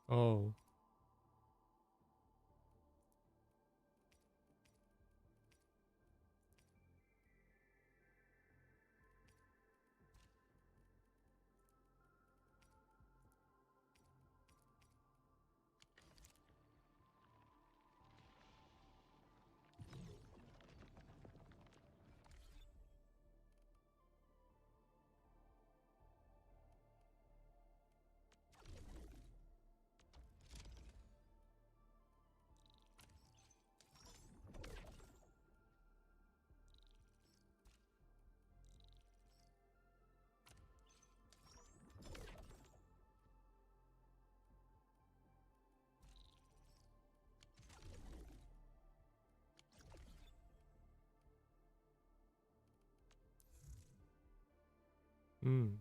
Oh. Hmm.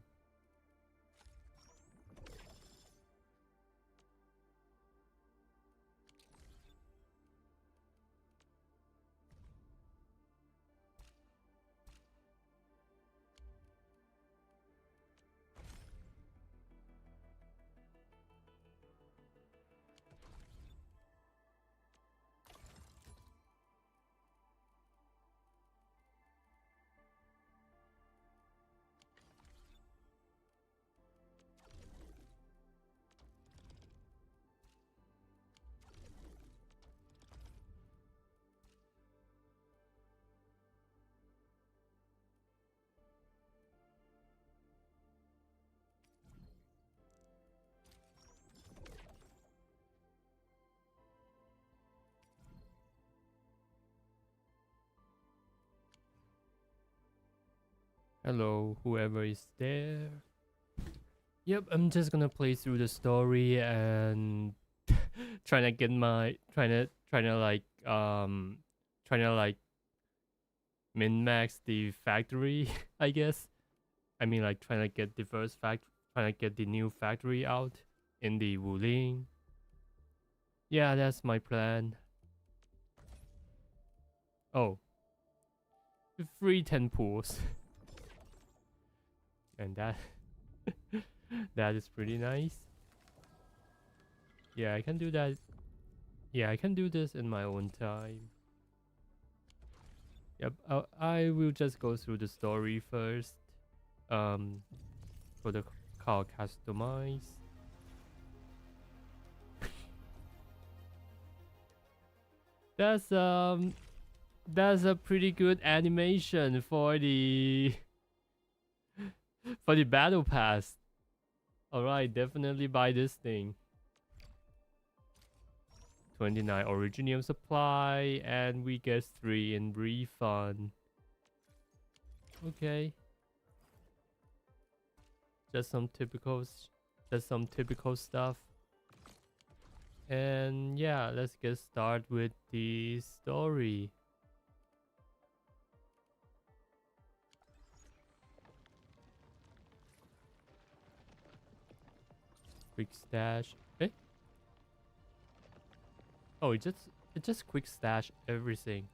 Hello, whoever is there. Yep, I'm just gonna play through the story and trying to get my trying to like min max the factory, I guess. I mean like trying to get the trying to get the new factory out in the Wuling. Yeah, that's my plan. Oh, free 10 pools. And that is pretty nice. Yeah, I can do that. Yeah, I can do this in my own time. Yep, I will just go through the story first. Um, for the car customize. That's that's a pretty good animation for the for the battle pass. All right, definitely buy this thing. 29 original supply and we get 3 in refund. Okay. Just some typical stuff. And yeah, let's get started with the story. Quick stash. Eh? Oh, it just quick stash everything.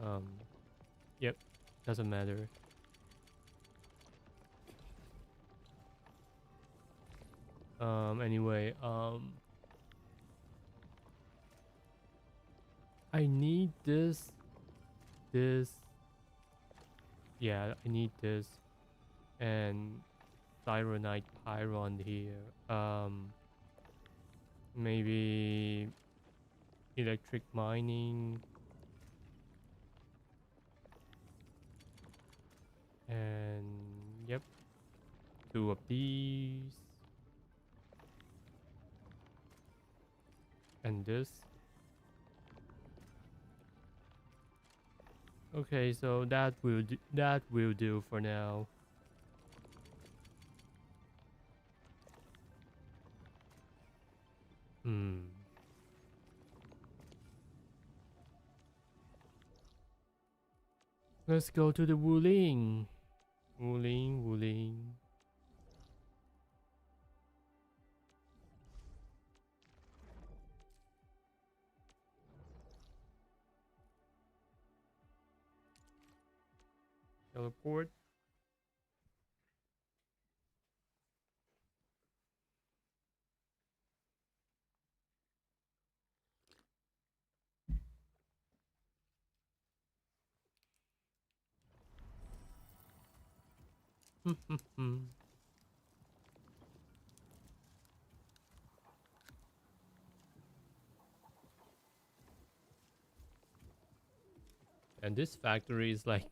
Um, yep, doesn't matter. Anyway, I need this. Yeah, I need this, and Cyronite Pyron here. Maybe electric mining, and yep, 2 of these, and this. Okay, so that will do for now. Hmm. Let's go to the Wuling. Wuling. Teleport. And this factory is like,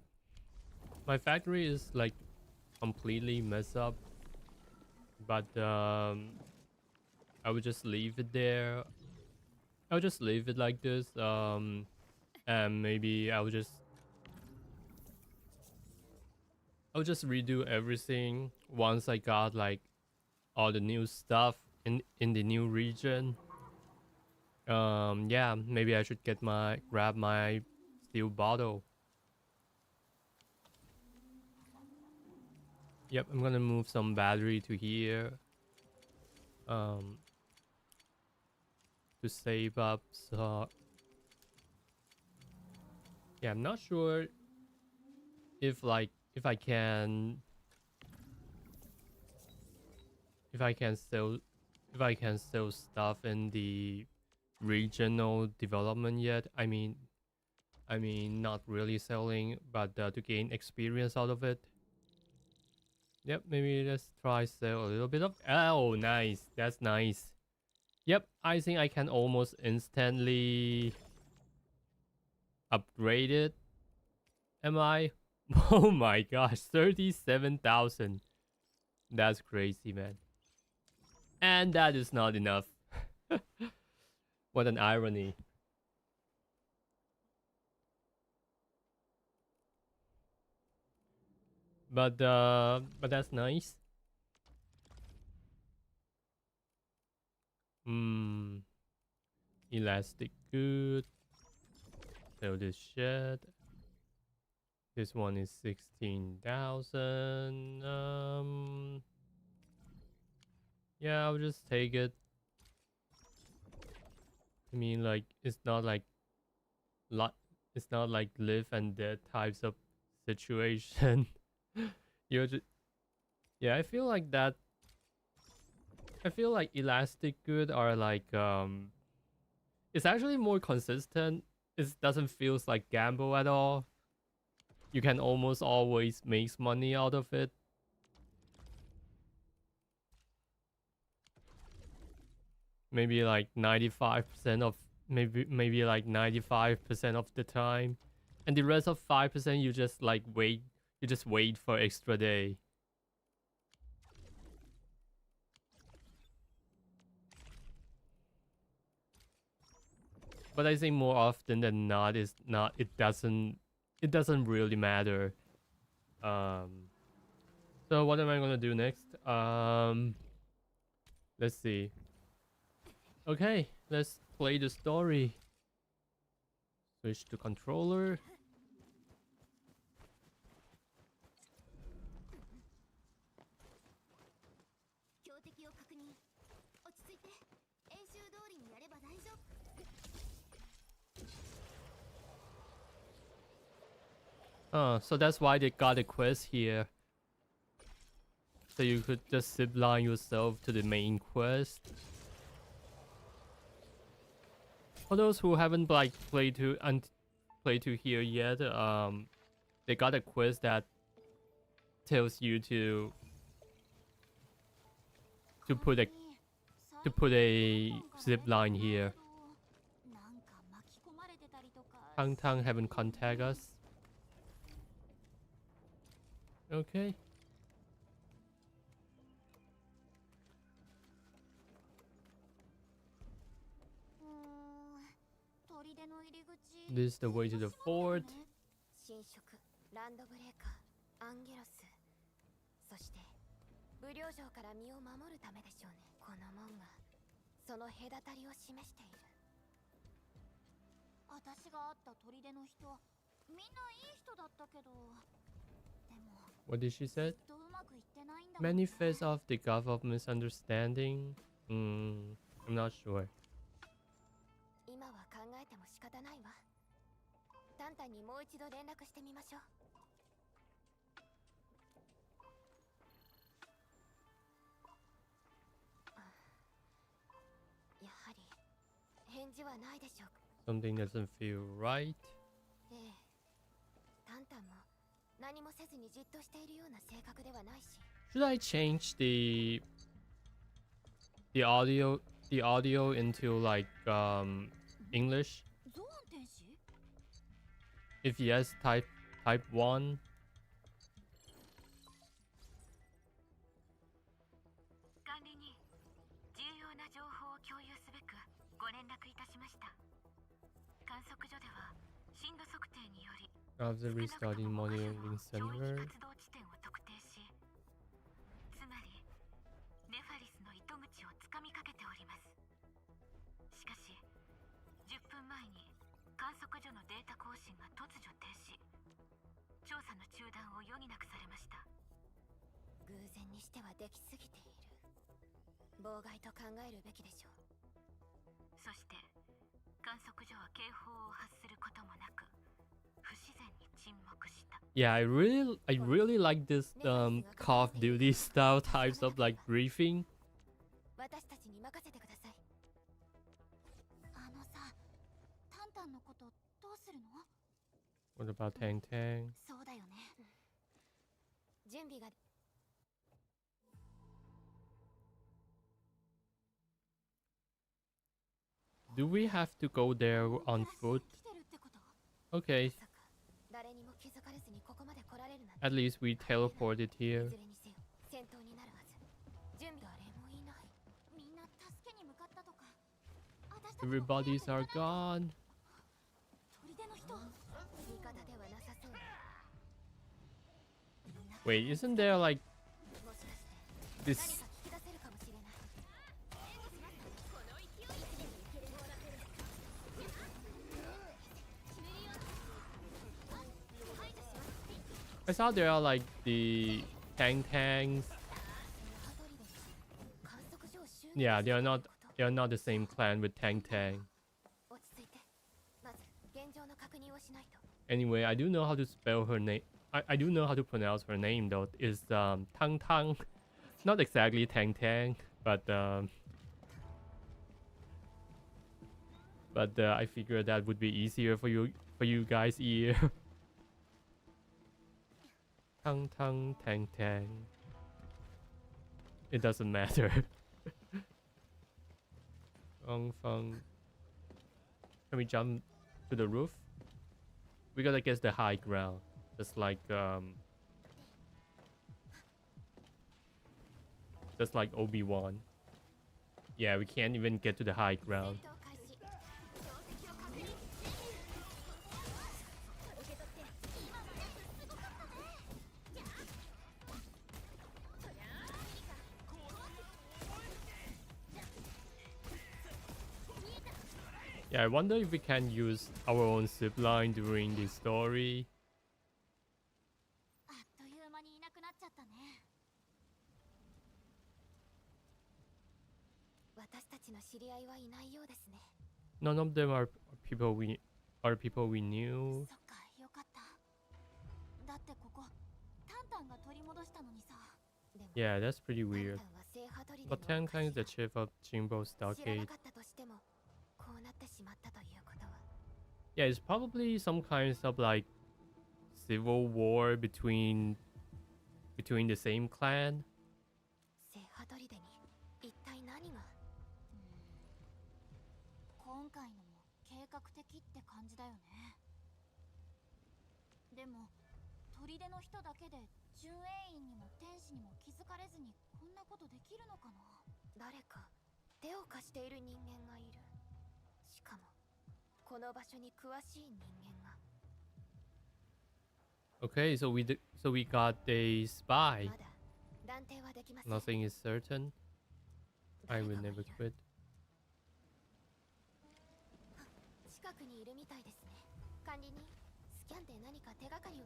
my factory is like completely messed up, but I would just leave it there. I'll just leave it like this. And maybe I'll just redo everything once I got like all the new stuff in the new region. Yeah, maybe I should grab my steel bottle. Yep, I'm gonna move some battery to here. Um, to save up. So yeah, I'm not sure if like if I can sell if I can sell stuff in the regional development yet. I mean not really selling, but to gain experience out of it. Yep, maybe let's try sell a little bit of. Oh, nice. That's nice. Yep, I think I can almost instantly upgrade it. Am I? Oh my gosh, 37,000. That's crazy, man. And that is not enough. What an irony. But that's nice. Hmm. Elastic good. Sell this shit. This one is 16,000. Yeah, I'll just take it. I mean, like, it's not like it's not like live and dead types of situation. You're just, yeah, I feel like that. I feel like elastic good are like it's actually more consistent. It doesn't feel like gamble at all. You can almost always make money out of it. Maybe like 95% of maybe like 95% of the time. And the rest of 5% you just like wait, you just wait for extra day. But I think more often than not is not it doesn't really matter. So what am I gonna do next? Let's see. Okay, let's play the story. Switch to controller. So that's why they got a quest here. So you could just zipline yourself to the main quest. For those who haven't like played to here yet, they got a quest that tells you to put a zip line here. Tang Tang haven't contacted us. Okay. This is the way to the fort. 神職ランドブレーカーアンゲロス、そして武領城から身を守るためでしょうね。この門がその隔たりを示している。私が会った砦の人、みんないい人だったけど、でも What did she say? Manifest of the Gulf of Misunderstanding. I'm not sure. 今は考えても仕方ないわ。タンタンにもう一度連絡してみましょう。やはり返事はないでしょう。 Something doesn't feel right. ええ、タンタンも何もせずにじっとしているような性格ではないし。 Should I change the audio into like English? ゾーン天使 If yes, type 1. 管理人、重要な情報を共有すべくご連絡いたしました。観測所では震度測定により After restarting monitoring 衝撃 server. 活動地点を特定し、つまりネファリスの糸口をつかみかけております。しかし10分前に観測所のデータ更新が突如停止、調査の中断を余儀なくされました。偶然にしてはできすぎている。妨害と考えるべきでしょう。そして観測所は警報を発することもなく不自然に沈黙した。 Yeah, I really like this Call of Duty style types of like briefing. 私たちに任せてください。あのさ、タンタンのことどうするの？ What about Tang Tang? そうだよね。準備が Do we have to go there on foot? 来てるってこと？ Okay, まさか誰にも気づかれずにここまで来られるなんて。 at least we teleported い here. ずれにせよ戦闘になるはず。準備誰もいない。みんな助けに向かったとか。私たちの Everybody's are gone. 砦の人。味方ではなさそう。 Wait, isn't there like もしかして this? 何か聞き出せるかもしれない。この勢いでいけるもらってる。I saw there are like the Tang Tangs. 観測所を襲撃 Yeah, したってこと？ they are not the same clan with Tang Tang. 落ち着いて。まず現状の確認をしないと。 Anyway, I do know how to spell her name. I do know how to pronounce her name though. Is Tang Tang. Not exactly Tang Tang, but I figured that would be easier for you guys here. Tang Tang Tang Tang. It doesn't matter. Feng Feng. Can we jump to the roof? We gotta get the high ground. Just like Obi-Wan. Yeah, we can't even get to the high ground. 戦闘開始。標的を確認。受け取って。今のやつすごかったね。 Yeah, I wonder if we can use our own zip line during the story. あっという間にいなくなっちゃったね。私たちの知り合いはいないようですね。 None of them are people we knew. そっか、よかった。だってここタンタンが取り戻したのにさ。でも Yeah, that's pretty タン weird. タンは聖ハトリデ But の Tang Tang is the 証し chief of Jimbo's 知らな stockade. かったとしてもこうなってしまったということは。 Yeah, it's probably some kinds of like civil war between the same clan. 聖ハトリデに一体何が？今回のも計画的って感じだよね。でも砦の人だけで巡衛員にも天使にも気づかれずにこんなことできるのかな。誰か手を貸している人間がいる。しかもこの場所に詳しい人間が。 Okay, so we got a spy. まだ断定はできません。 Nothing is certain. I will never quit. 近くにいるみたいですね。管理人、スキャンで何か手がかりを。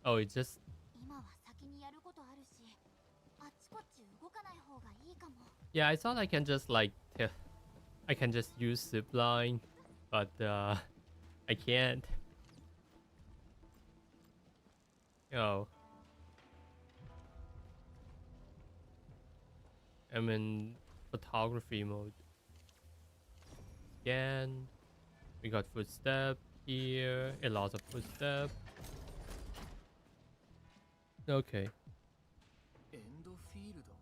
Oh, it just 今は先にやることあるし、あっちこっち動かない方がいいかも。 yeah. I thought I can just like I can just use zip line, but I can't. Oh. I'm in photography mode. Scan. We got footstep here. A lot of footstep. Okay. エンドフィールド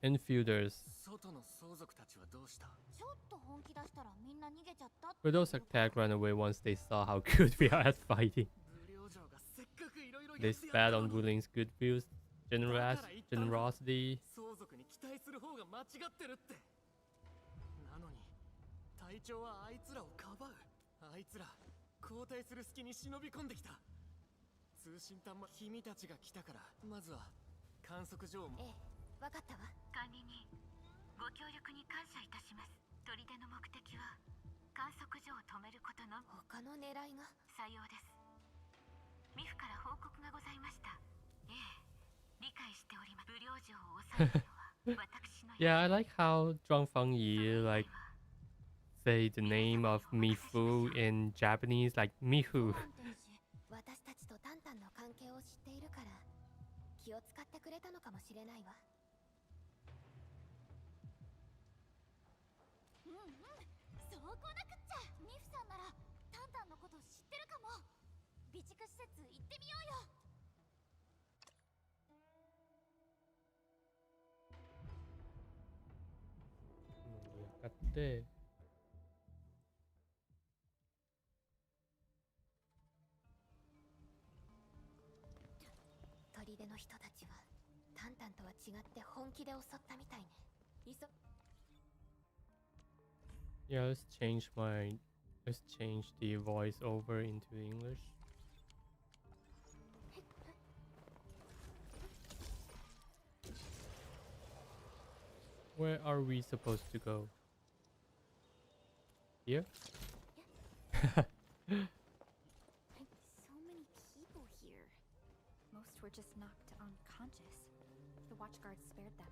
Infielders. 外の相続たちはどうした？ちょっと本気出したらみんな逃げちゃったって But those attack ran away once they saw how good we are at fighting. ブ領城がせっかくいろいろ They やってや spat った on のに Wuling's good views, generosity. 相続に期待する方が間違ってるって。なのに隊長はあいつらをかばう。あいつら交代する隙に忍び込んできた。通信端末君たちが来たからまずは観測所を。ええ、わかったわ。管理人、ご協力に感謝いたします。砦の目的は観測所を止めることの他の狙いが。さようです。ミフから報告がございました。ええ、理解しております。不良城を抑えるのは私の Yeah, I like how Zhuang Fengyi like say the name of Mifu in Japanese like Mihu. 天使、私たちとタンタンの関係を知っているから気を使ってくれたのかもしれないわ。うんうん、そうこなくっちゃ。ミフさんならタンタンのこと知ってるかも。備蓄施設行ってみようよ。買って。砦の人たちはタンタンとは違って本気で襲ったみたいね。Yeah, let's change the voice over into English. Where are we supposed to go? Here? So many people here. Most were just knocked unconscious. The watchguards spared them.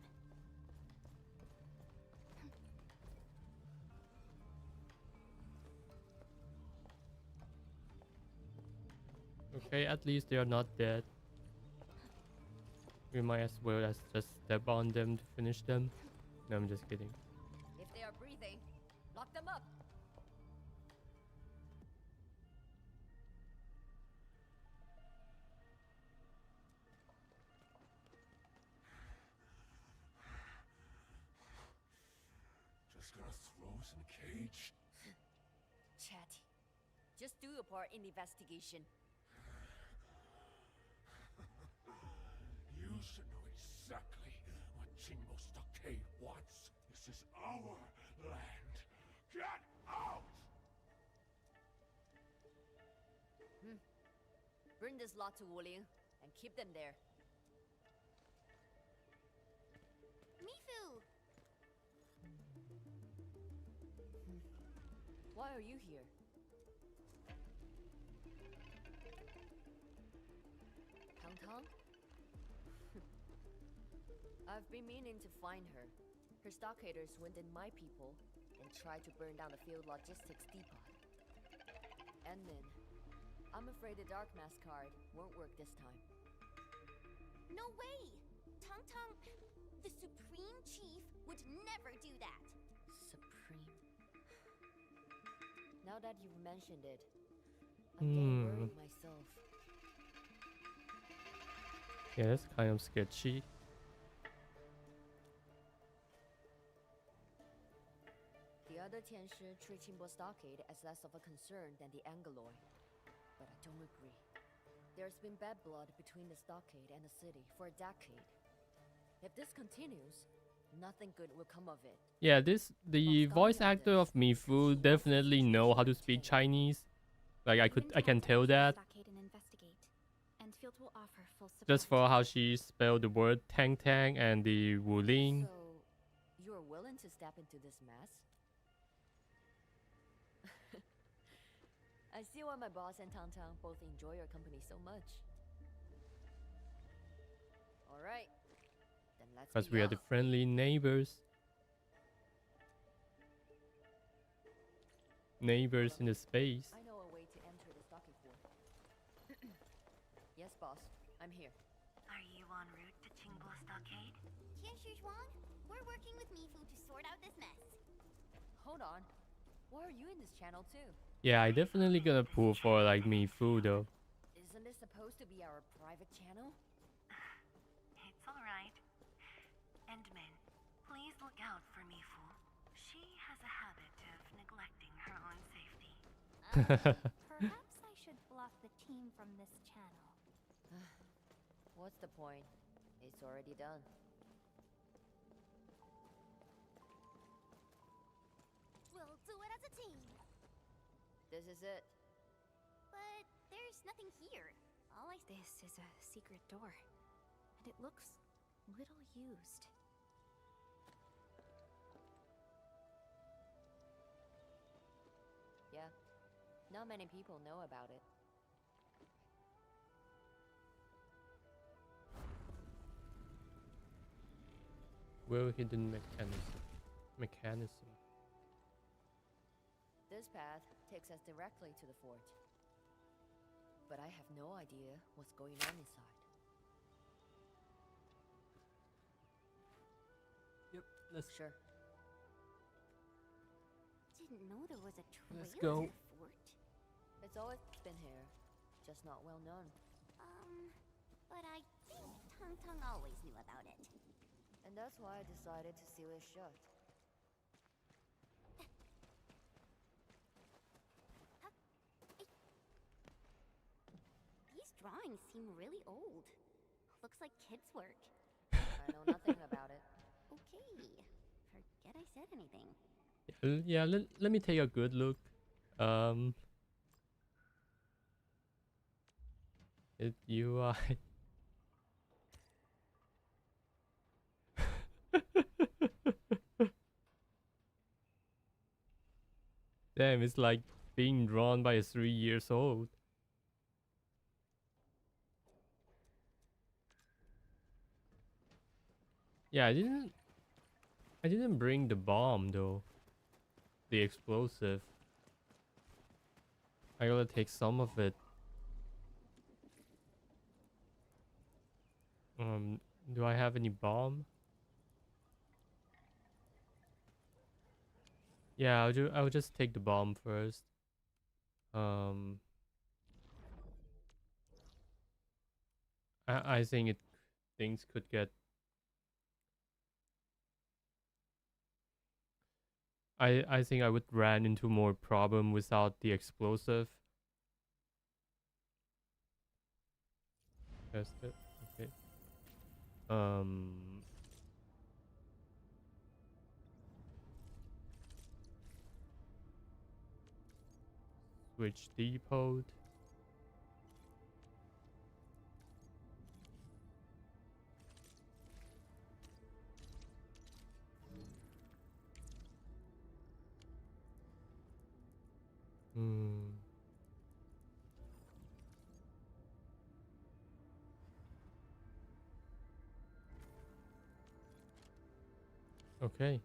Okay, at least they are not dead. We might as well as just step on them to finish them. No, I'm just kidding. If they are breathing, lock them up. Just gonna throw us in a cage? Chatty. Just do your part in the investigation. You should know exactly what Jingbo Stockade wants. This is our land. Get out! Bring this lot to Wuling and keep them there. Mifu! Why are you here? Tang Tang? I've been meaning to find her. Her stockaders went in my people and tried to burn down the field logistics depot. And then, I'm afraid the Dark Mask card won't work this time. No way! Tang Tang, the Supreme Chief would never do that. Supreme. Now that you've mentioned it, I'm getting worried myself. Yeah, that's kind of sketchy. The other Tianshi treat Qingbo Stockade as less of a concern than the Angaloy. But I don't agree. There's been bad blood between the stockade and the city for a decade. If this continues, nothing good will come of it. Yeah, the voice actor of Mifu definitely know how to speak Chinese. Like I can tell that Stockade and investigate. Enfield will offer full support. just for how she spelled the word Tang Tang and the Wuling. So, you're willing to step into this mess? I see why my boss and Tang Tang both enjoy your company so much. Alright, then let's Because be we are the off. friendly neighbors. Neighbors in the space. I know a way to enter the stocking fort. Yes, boss. I'm here. Are you en route to Qingbo Stockade? Tianshu Zhuang, we're working with Mifu to sort out this mess. Hold on. Why are you in this channel too? Yeah, I definitely gonna pull for like Mifu though. Isn't this supposed to be our private channel? Perhaps I should block the team from this channel. What's the point? It's already done. We'll do it as a team. This is it. But there's nothing here. All I This is a secret door, and it looks little used. Yeah. Not many people know about it. Well hidden mechanism. This path takes us directly to the fort. But I have no idea what's going on inside. Yep, let's Sure. didn't know there was a trail Let's go. to the fort. It's always been here, just not well known. But I think Tung Tung always knew about it. And that's why I decided to seal it shut. These drawings seem really old. Looks like kids' work. I know nothing about it. Okay. Forget I said anything. Yeah, let me take a good look. It UI. Damn, it's like being drawn by a 3 years old. Yeah, I didn't bring the bomb though. The explosive. I gotta take some of it. Do I have any bomb? Yeah, I'll just take the bomb first. I think things could get. I think I would run into more problem without the explosive. Test it. Okay. Switch depot. Okay.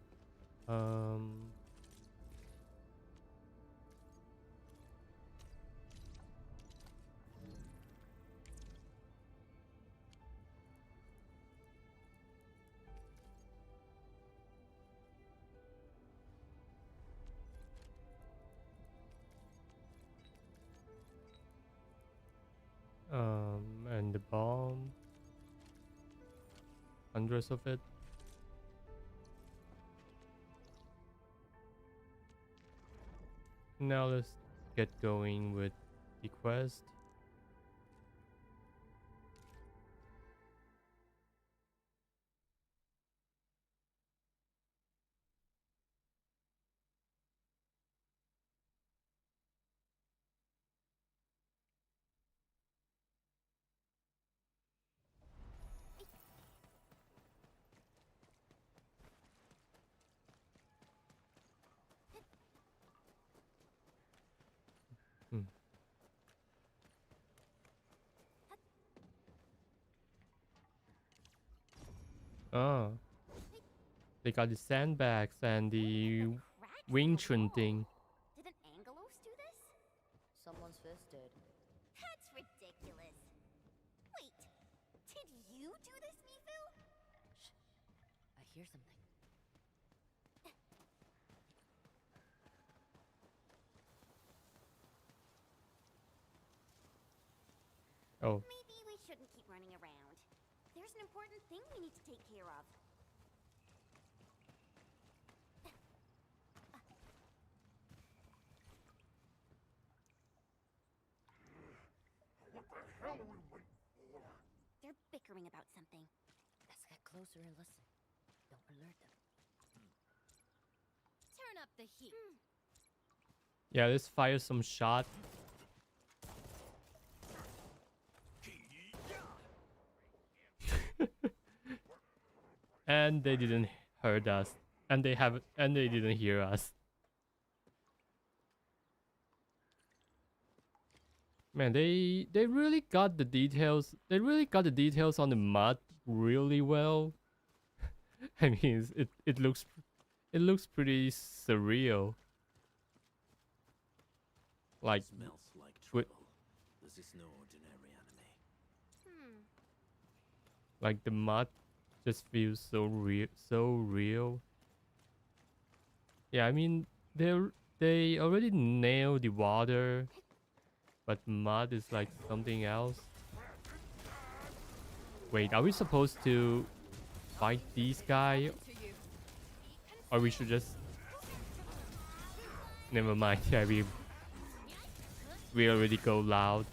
And the bomb. Hundreds of it. Now let's get going with the quest. Oh. They got the sandbags and the Wing Chun thing. Didn't Angelos do this? Someone's fist did. That's ridiculous. Wait, did you do this, Mifu? Shh. I hear something. Oh. Maybe we shouldn't keep running around. There's an important thing we need to take care of. hell are we waiting for? They're bickering about something. Let's get closer and listen. Don't alert them. Turn up the heat. Yeah, let's fire some shot. And they didn't hurt us. And they didn't hear us. Man, they really got the details. They really got the details on the mud really well. I mean, it looks pretty surreal. Like Smells like Wi- trouble. This is no ordinary enemy. like the mud just feels so real. Yeah, I mean they already nailed the water, but mud is like something else. Wait, are we supposed to fight these guys? Or we should just... Never mind, yeah, we already go loud.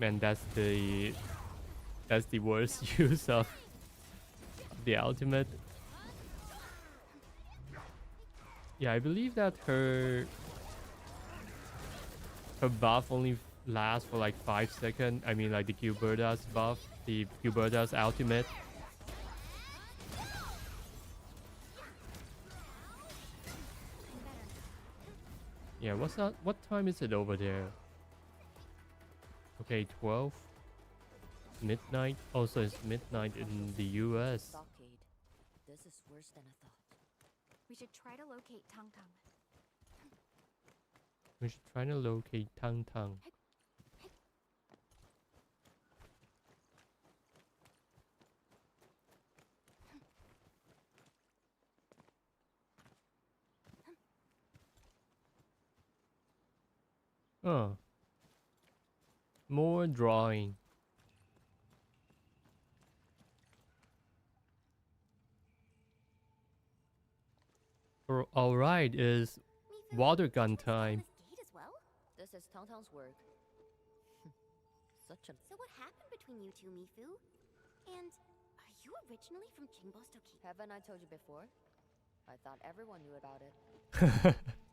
Man, that's the worst use of the ultimate. Yeah, I believe that her buff only lasts for like 5 seconds. I mean, like the Gilberta's buff, the Gilberta's ultimate. Yeah, what's that? What time is it over there? Okay, 12. Midnight. Also, it's midnight in the US. Stockade. This is worse than I thought. We should try to locate Tang Tang. We should try to locate Tang Tang. Oh. More drawing. Alright, is Mifu, water gun did you install time. this gate as well? This is Tang Tang's work. Such a... So what happened between you two, Mifu? And are you originally from Jingbostoki? Haven't I told you before? I thought everyone knew about it.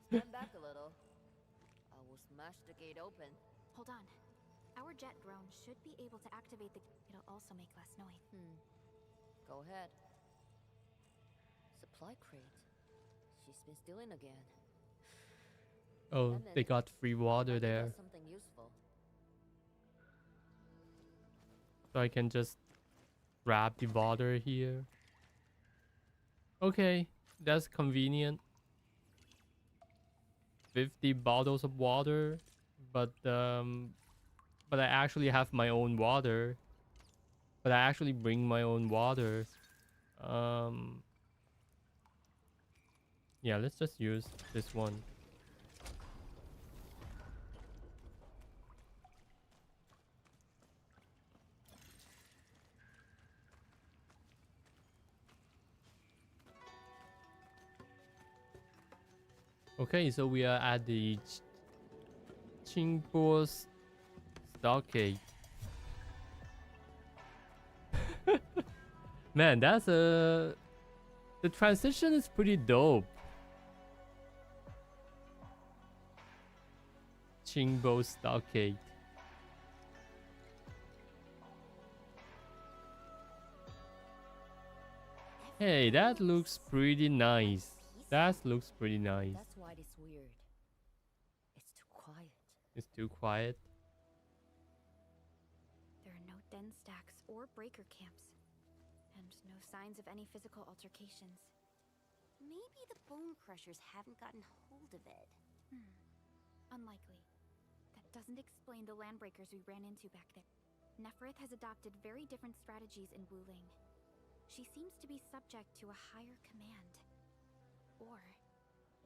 Stand back a little. I will smash the gate open. Hold on. Our jet drone should be able to activate the... It'll also make less noise. Go ahead. Supply crate. She's been stealing again. Oh, they got free water Might get there. Something useful. So I can just grab the water here. Okay, that's convenient. 50 bottles of water, but I actually have my own water. But I actually bring my own water. Yeah, let's just use this one. Okay, so we are at the Qingbo's stockade. Man, that's a... The transition is pretty dope. Qingbo stockade. Hey, that looks pretty nice. That looks pretty nice. That's why it's weird. It's too quiet. It's too quiet. There are no den stacks or breaker camps. And no signs of any physical altercations. Maybe the bone crushers haven't gotten hold of it. Unlikely. That doesn't explain the landbreakers we ran into back there. Neferith has adopted very different strategies in Wuling. She seems to be subject to a higher command. Or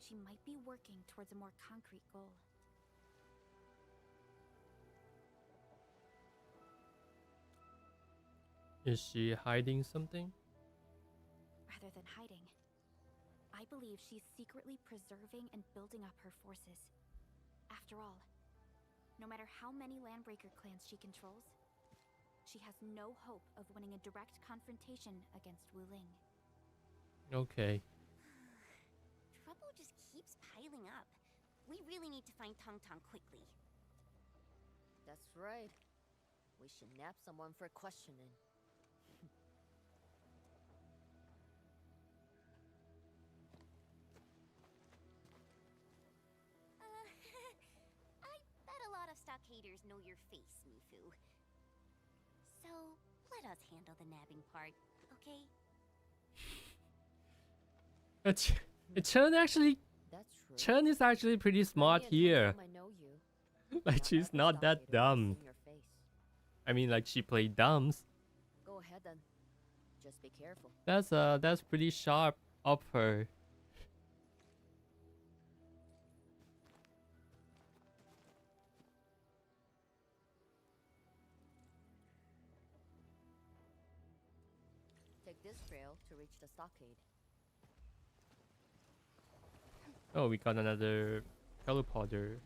she might be working towards a more concrete goal. Is she hiding something? Rather than hiding, I believe she's secretly preserving and building up her forces. After all, No matter how many Landbreaker clans she controls, she has no hope of winning a direct confrontation against Wu Ling. Okay. Trouble just keeps piling up. We really need to find Tong Tong quickly. That's right. We should nab someone for questioning. I bet a lot of stockaders know your face, Mifu. So, let us handle the nabbing part, okay? Chen actually, That's true. Chen is actually pretty smart Maybe here. at some time I know you. Like, Not she's every not that stockader is dumb. in your face. I mean, like, she played dumps. Go ahead then. Just be careful. That's pretty sharp of her. Take this trail to reach the stockade. Oh, we got another teleporter.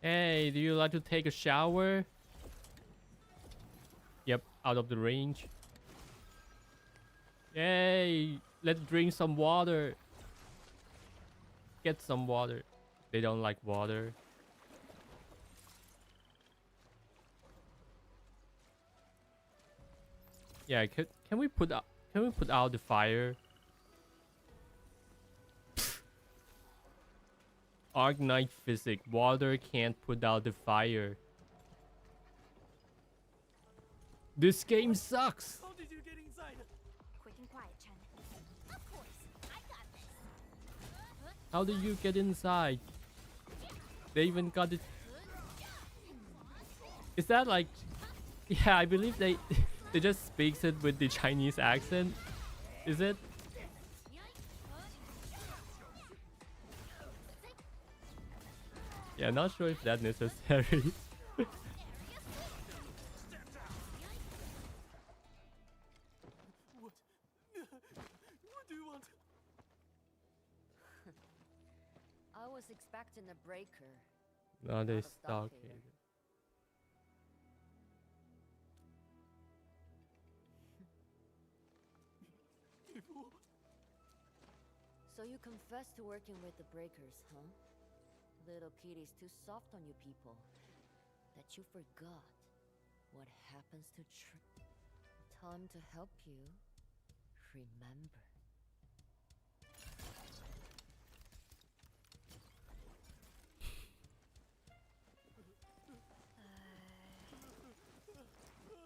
Hey, do you like to take a shower? Yep, out of the range. Yay, let's drink some water. Get some water. They don't like water. Yeah, can we put out the fire? Argnite physics. Water can't put out the fire. This game sucks. How did you get inside? Quick and quiet, Chen. Of course, I got this. How did you get inside? They even got it. Is that like? Yeah, I believe they just speaks it with the Chinese accent. Is it? Yeah, not sure if that's necessary. What do you want? I was expecting a breaker. Not Not a a stockade. stockade. So you confess to working with the breakers, huh? Little kitty's too soft on you people. That you forgot what happens to Time to help you remember.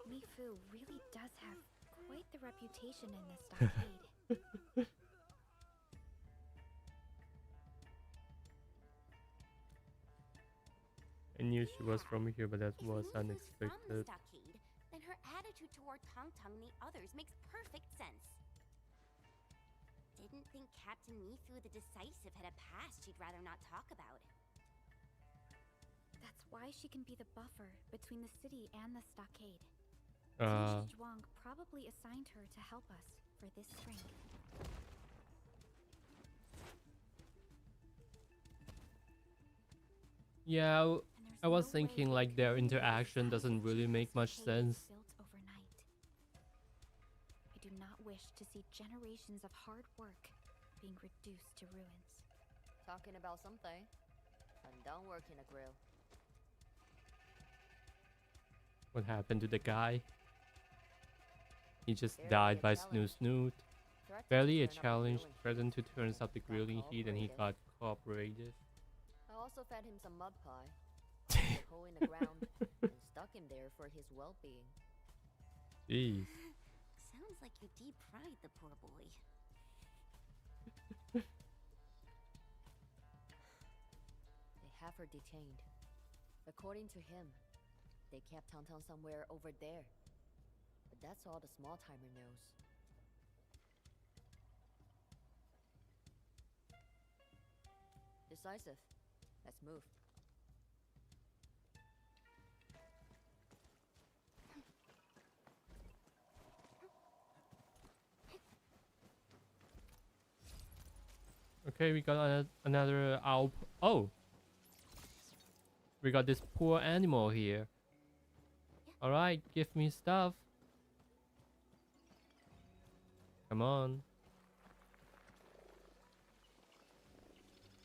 Mifu really does have quite the reputation in this stockade. I knew she was from here, but that If was Mifu's from the unexpected. stockade, then her attitude toward Tong Tong and the others makes perfect sense. Didn't think Captain Mifu the Decisive had a past she'd rather not talk about. That's why she can be the buffer between the city and the stockade. Uh, Qin Shi Zhuang probably assigned her to help us for this strength. yeah, And there's I was no way thinking we like could their really interaction decide doesn't really that make this much stockade was sense. built overnight. I do not wish to see generations of hard work being reduced to ruins. Talking about something. I'm done working a grill. What happened to the guy? He just Barely died a by challenge. Snoot. Threatened to Barely a turn up the challenge, grilling threatened to heat. turn up the Got grilling heat, and he got cooperative. cooperative. I also fed him some mud pie. Put a hole in the ground and stuck him there for his well-being. Jeez. Sounds like you deep-fried the poor boy. They have her detained. According to him, they kept Tong Tong somewhere over there. But that's all the small timer knows. Decisive. Let's move. Okay, we got another owl. Oh, we got this poor animal here. All right, give me stuff. Come on.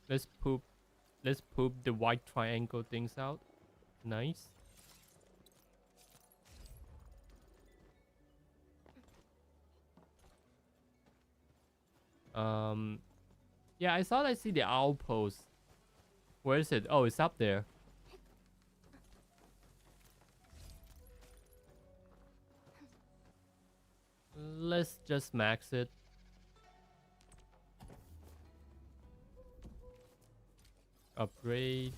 Let's poop. Let's poop the white triangle things out. Nice. Yeah, I thought I see the owl post. Where is it? Oh, it's up there. Let's just max it. Upgrade.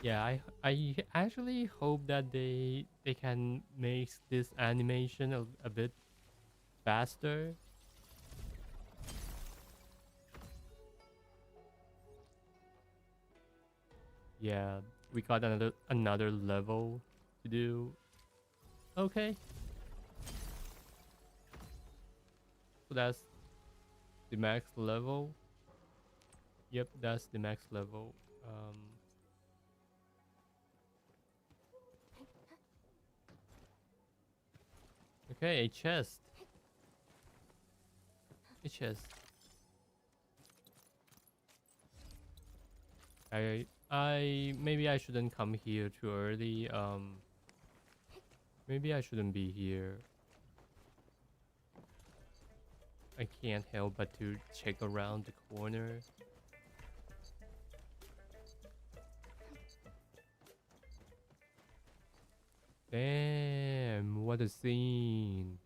Yeah, I actually hope that they can make this animation a bit faster. Yeah, we got another level to do. Okay. So that's the max level. Yep, that's the max level. Okay, a chest. A chest. I maybe I shouldn't come here too early. Maybe I shouldn't be here. I can't help but to check around the corner. Damn, what a scene.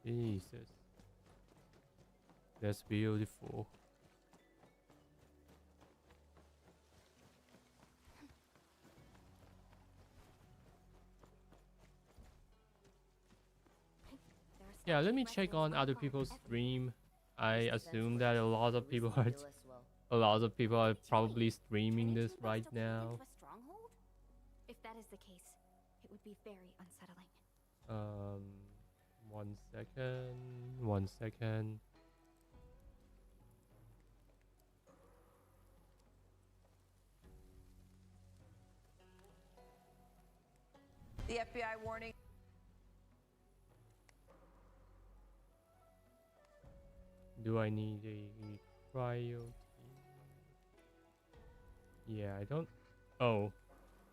Jesus. That's beautiful. Yeah, let me check on other people's stream. I assume that a lot of people are probably streaming this right now. If that is the case, it would be very unsettling. 1 second. 1 second. The FBI warning. Do I need a cryo? Yeah, I don't. Oh,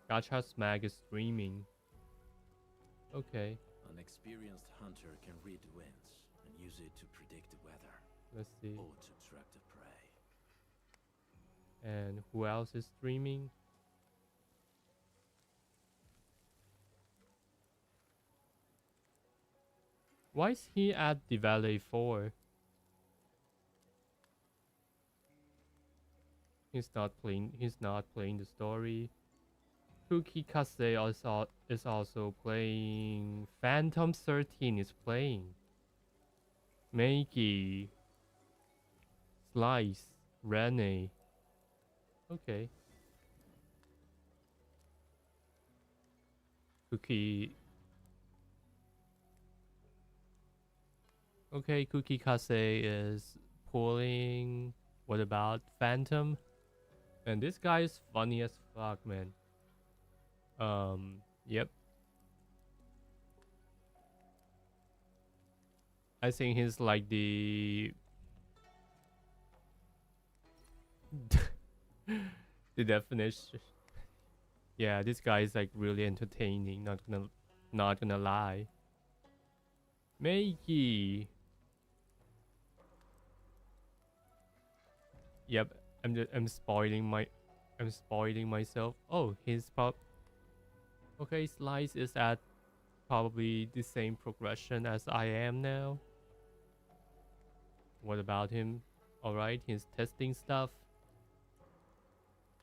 Gacha Smag is streaming. Okay. An experienced hunter can read winds and use it to predict the weather. Let's see. Or to track the prey. And who else is streaming? Why is he at the Valet 4? He's not playing the story. Kuki Kase is also playing. Phantom 13 is playing. Meiki. Slice. Rene. Okay. Cookie. Okay, Cookie Kase is pulling. What about Phantom? And this guy is funny as fuck, man. Yep. I think he's like the the definition. Yeah, this guy is like really entertaining. Not gonna lie. Meiki. Yep, I'm spoiling myself. Oh, his pop. Okay, Slice is at probably the same progression as I am now. What about him? Alright, he's testing stuff.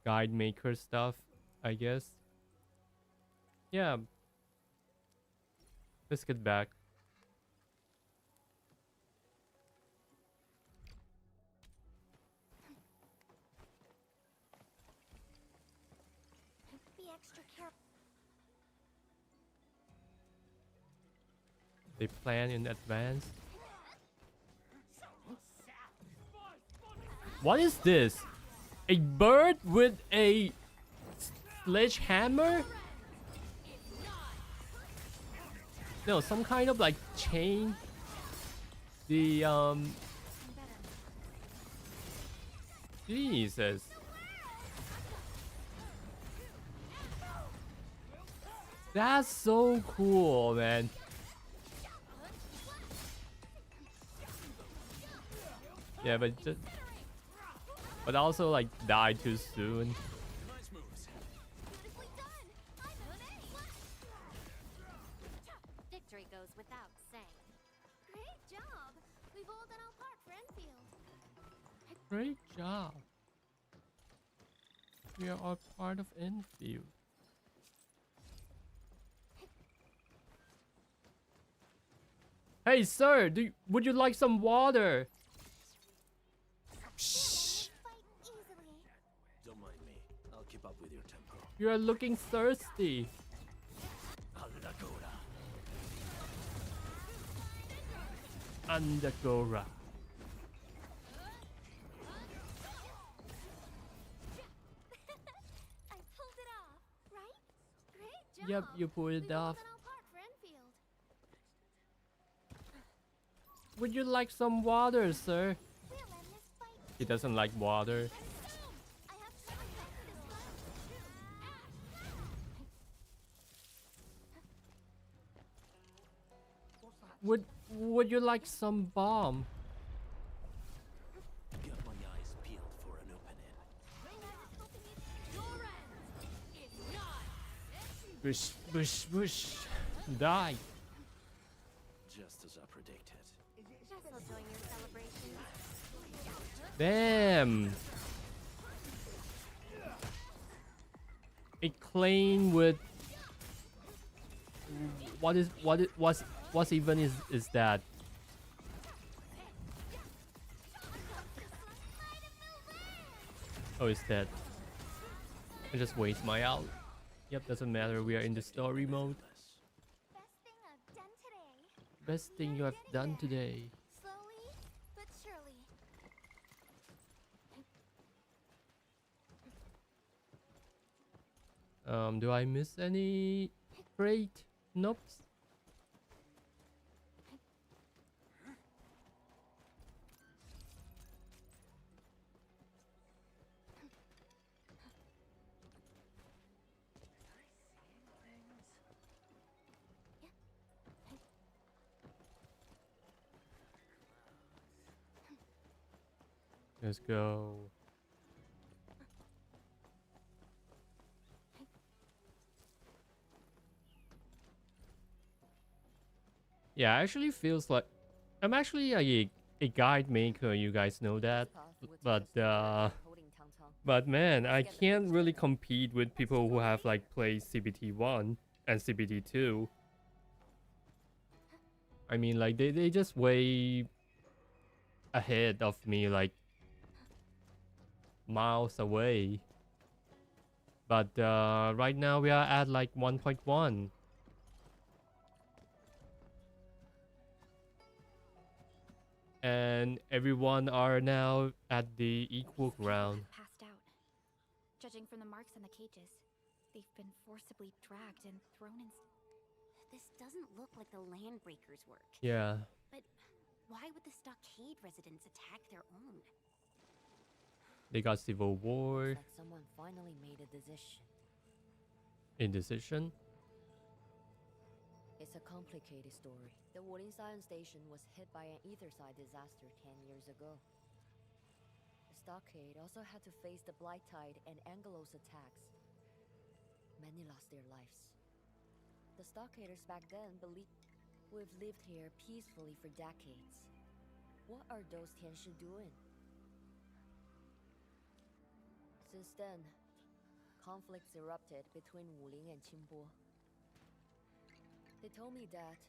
Guide maker stuff, I guess. Yeah. Let's get back. Be extra careful. They plan in advance. What is this? A bird with a sledgehammer? No, some kind of like chain. The Jesus. That's so cool, man. Yeah, but also like die too soon. Nice moves. Beautifully done! Victory goes without saying. Great job! We've all done our part for Enfield. Great job. We are all part of Enfield. Hey, sir, would you like some water? Shh. Fight easily. Don't mind me. I'll keep up with your tempo. You are looking thirsty. Andagora. I pulled it off, right? Great job! Yep, you pulled it We've all off. done our part for Enfield. Would you like some water, sir? We'll end this fight. He doesn't like water. I have something for this Would you like some bomb? Got my eyes peeled for an opening. Bush, bush, bush. Die. Just as I predicted. Guess I'll join your celebration. Damn. A clean with what even is that? Oh, it's dead. I just waste my out. Yep, doesn't matter. We are in the story mode. Best thing I've done today. Best thing you have done today. Slowly, but surely. Do I miss any crate? Nope. Let's go. Yeah, actually feels like I'm actually a guide maker, you guys know that. But man, I can't really compete with people who have like played CBT1 and CBT2. I mean, like they just way ahead of me, like miles away. But right now we are at like 1.1. And everyone are now at the equal ground. Passed out. Judging from the marks on the cages, they've been forcibly dragged and thrown in. This doesn't look like the Landbreakers' work. Yeah. But why would the Stockade residents attack their own? They got civil war. Like someone finally made a decision. Indecision. It's a complicated story. The Wuling Science Station was hit by an Etherside disaster 10 years ago. The Stockade also had to face the Blight Tide and Angelos attacks. Many lost their lives. The Stockaders back then believed we've lived here peacefully for decades. What are those Tianshi doing? Since then, conflicts erupted between Wuling and Qingbo. They told me that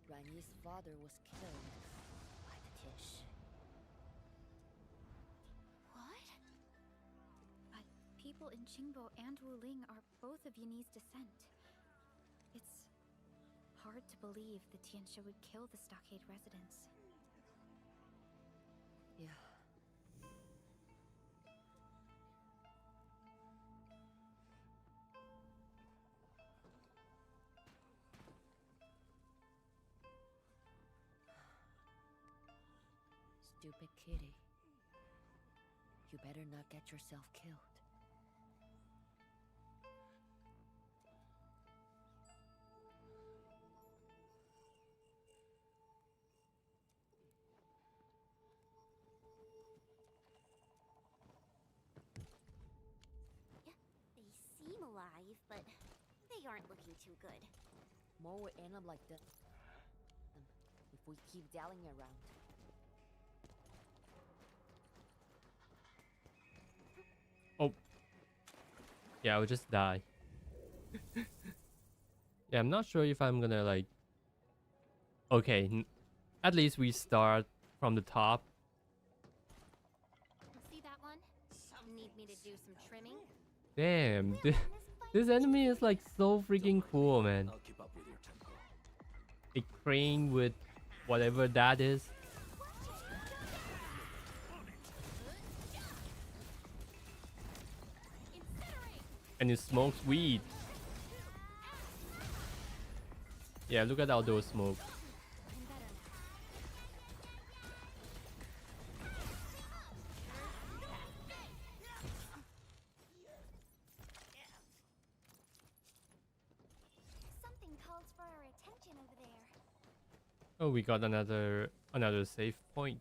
Ranyi's father was killed by the Tianshi. What? But people in Qingbo and Wuling are both of Yunyi's descent. It's hard to believe the Tianshi would kill the Stockade residents. Yeah. Stupid kitty. You better not get yourself killed. They seem alive, but they aren't looking too good. More will end up like this if we keep dallying around. Oh. Yeah, I would just die. Yeah, I'm not sure if I'm gonna like... Okay, at least we start from the top. See that one? Need me to do some trimming? Damn, this enemy is like so freaking cool, man. I'll keep up with your tempo. A crane with whatever that is. And it smokes weed. Yeah, look at all those smoke. Something calls for our attention over there. Oh, we got another save point.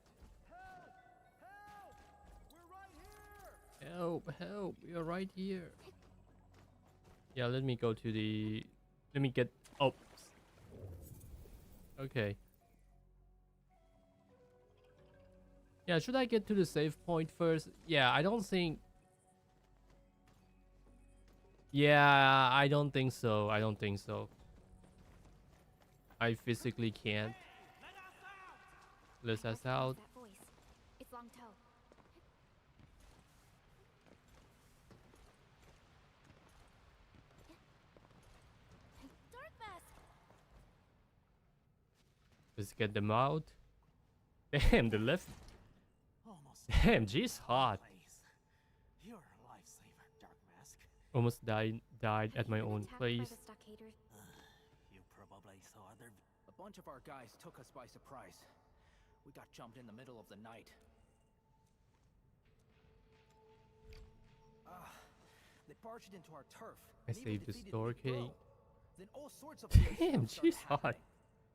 Help, help, we are right here. Yeah, let me go to the... Let me get... Oh. Okay. Yeah, should I get to the save point first? Yeah, I don't think... Yeah, I don't think so. I don't think so. I physically can't. Let us out. That voice. It's Long Toe. Dark Mask! Let's get them out. Damn, the left. Damn, she's hot. You're a lifesaver, Dark Mask. Almost died at my own place. You probably saw their... A bunch of our guys took us by surprise. We got jumped in the middle of the night. They barged into our turf. I and even saved the defeated stockade. Big Bro. Then all sorts of Damn, stuff started she's hot. happening.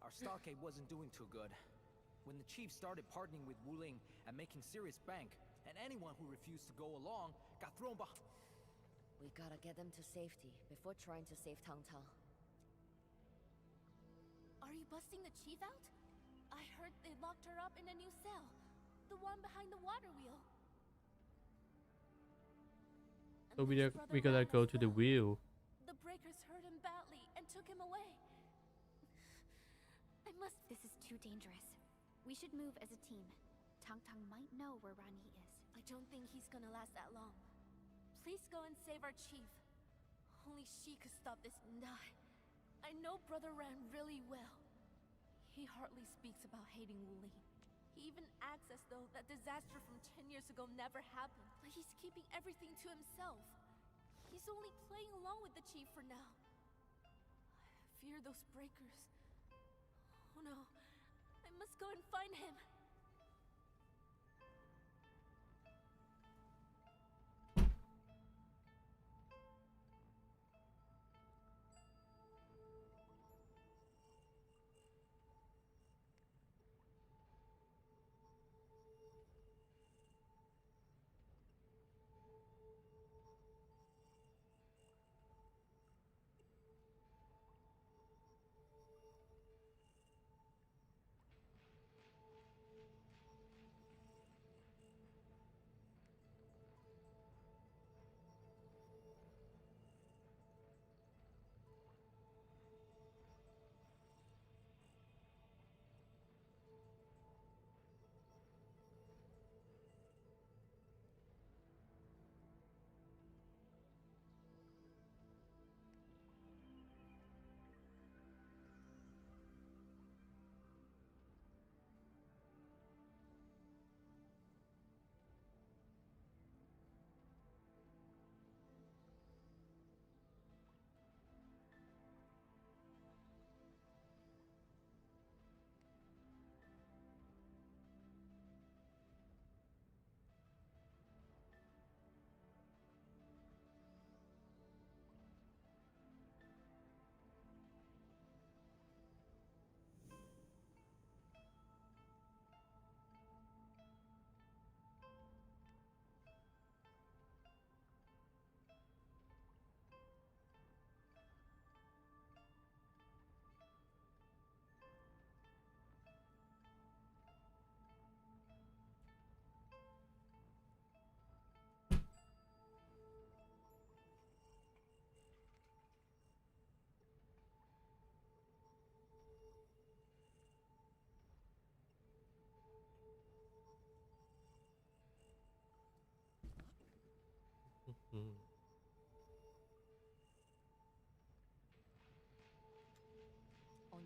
Our stockade wasn't doing too good. When the chief started partnering with Wuling and making serious bank, and anyone who refused to go along got thrown behind. We gotta get them to safety before trying to save Tang Tang. Are you busting the chief out? I heard they locked her up in a new cell. The one behind the water wheel. So we gotta go to the wheel. The breakers hurt him badly and took him away. I must... This is too dangerous. We should move as a team. Tang Tang might know where Rani is. I don't think he's gonna last that long. Please go and save our chief. Only she could stop this and die. I know Brother Ran really well. He hardly speaks about hating Wuling. He even acts as though that disaster from 10 years ago never happened. Like he's keeping everything to himself. He's only playing along with the chief for now. I fear those breakers. Oh no, I must go and find him.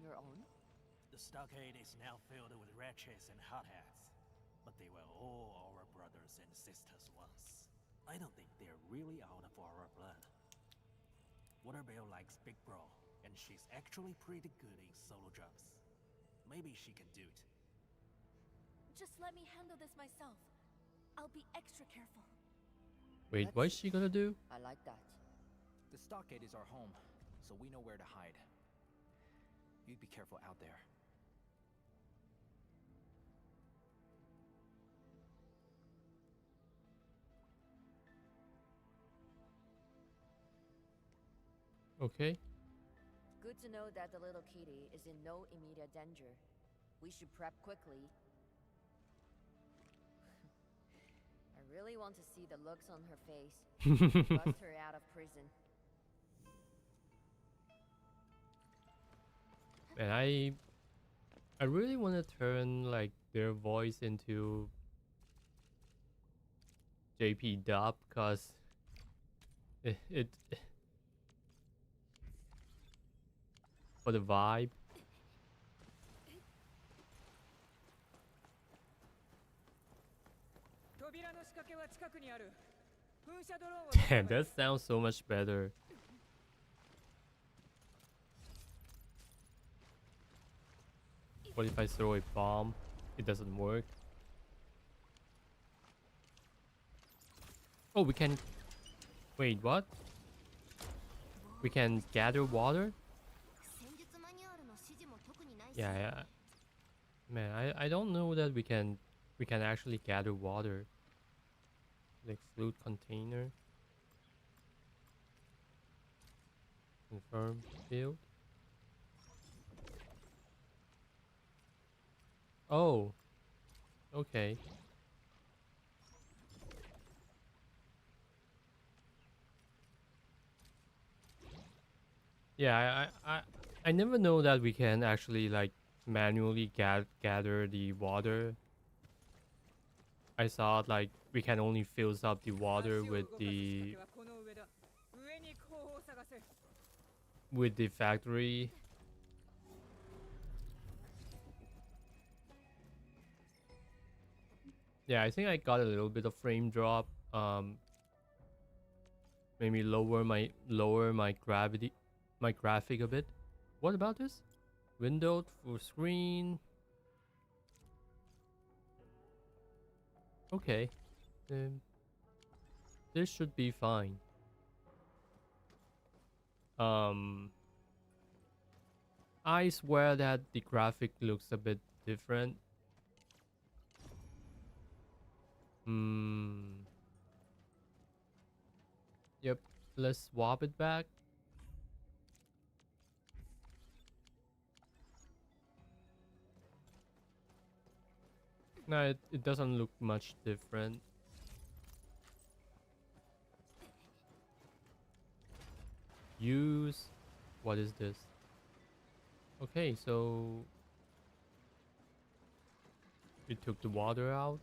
her own? The stockade is now filled with wretches and hotheads, but they were all our brothers and sisters once. I don't think they're really out for our blood. Waterbear likes big brawl, and she's actually pretty good in solo jumps. Maybe she can do it. Just let me handle this myself. I'll be extra careful. Wait, what's she gonna do? I like that. The stockade is our home, so we know where to hide. You'd be careful out there. Okay. Good to know that the little kitty is in no immediate danger. We should prep quickly. I really want to see the looks on her face. Bust her out of prison. And I really want to turn like their voice into JP dub, cause it for the vibe. Damn, that sounds so much better. What if I throw a bomb? It doesn't work. Oh, we can... Wait, what? We can gather water? Yeah. Man, I don't know that we can actually gather water. Exclude container. Confirm field. Oh. Okay. Yeah, I never know that we can actually like manually gather the water. I thought like we can only fill up the water with the factory. Yeah, I think I got a little bit of frame drop. Maybe lower my gravity, my graphic a bit. What about this? Window full screen. Okay, this should be fine. I swear that the graphic looks a bit different. Yep, let's swap it back. No, it doesn't look much different. Use. What is this? Okay, so it took the water out.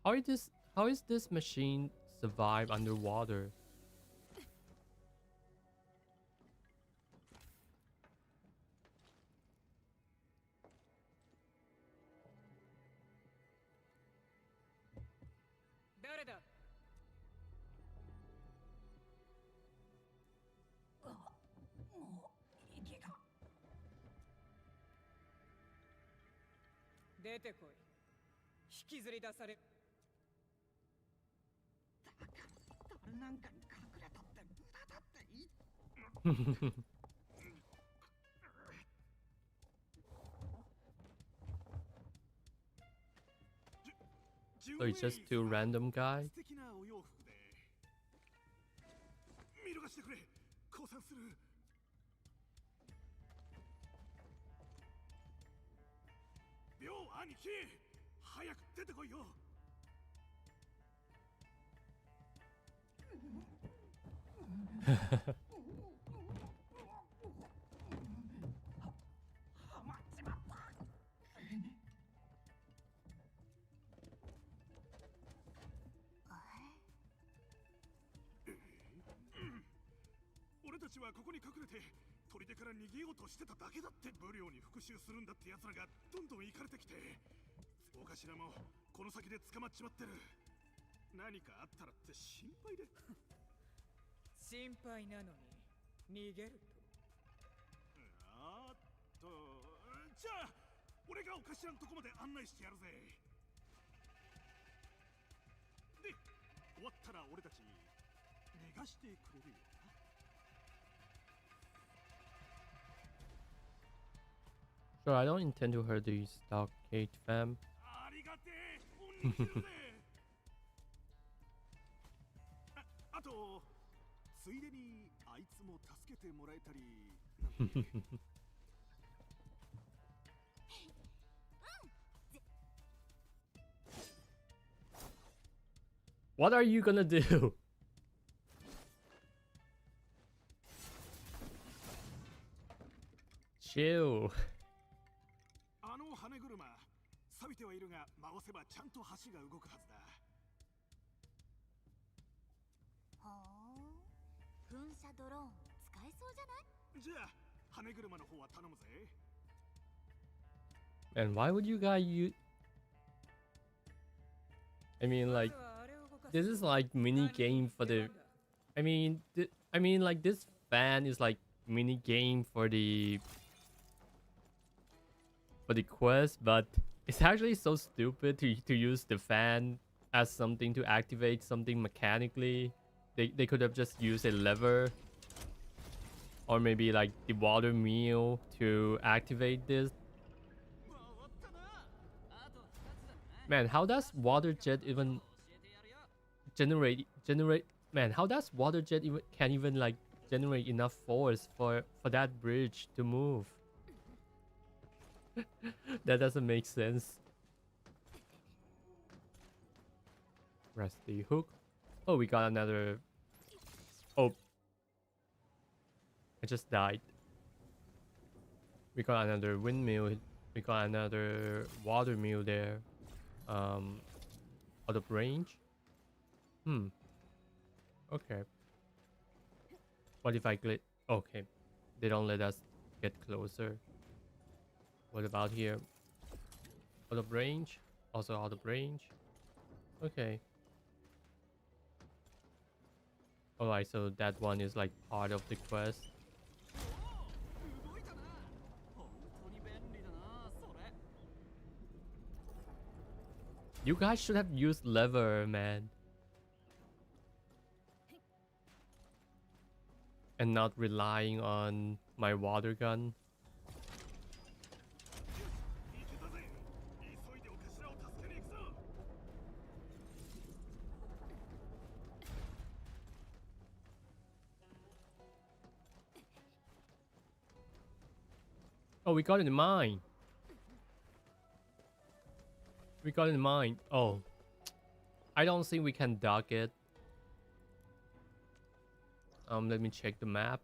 How is this machine survive underwater? So it's just two random guys? たちはここに隠れて砦から逃げようとしてただけだって。武領に復讐するんだって奴らがどんどん行かれてきて、大頭もこの先で捕まっちまってる。何かあったらって心配で。心配なのに逃げると。じゃあ俺がお頭のとこまで案内してやるぜ。で、終わったら俺たち逃がしてくれるよな。Sure, I don't intend to hurt the Stockade fam. ありがてえ。おにぎるぜ。あとついでにあいつも助けてもらえたりなんて。What are you gonna do? Chill. あの羽車、錆びてはいるが回せばちゃんと橋が動くはずだ。ほーん、噴射ドローン使えそうじゃない？じゃあ羽車の方は頼むぜ。 And why would you guys use? I mean, like, this is like mini game for the. I mean, like this fan is like mini game for the quest, but it's actually so stupid to use the fan as something to activate something mechanically. They could have just used a lever, or maybe like the water meal to activate this. Man, how does water jet even generate? Man, how does water jet even like generate enough force for that bridge to move? That doesn't make sense. Rusty hook. Oh, we got another. Oh, I just died. We got another windmill. We got another water mill there. Out of range. Okay. What if I glitch? Okay, they don't let us get closer. What about here? Out of range. Also out of range. Okay. Alright, so that one is like part of the quest. You guys should have used lever, man. And not relying on my water gun. Oh, we got it in mine. We got it in mine. Oh. I don't think we can dock it. Let me check the map.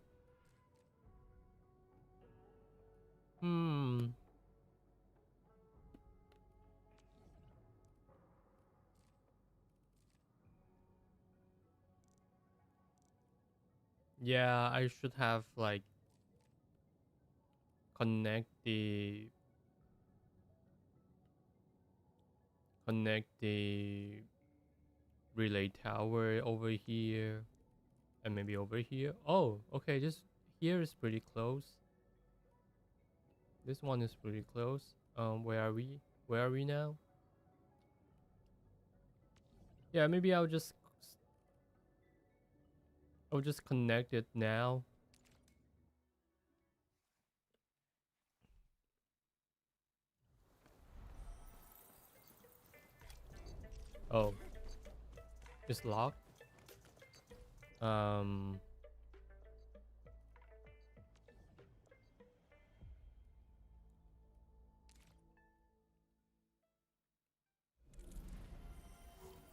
Yeah, I should have like connect the relay tower over here and maybe over here. Oh, okay, just here is pretty close. This one is pretty close. Where are we now? Yeah, maybe I'll just connect it now. Oh, it's locked.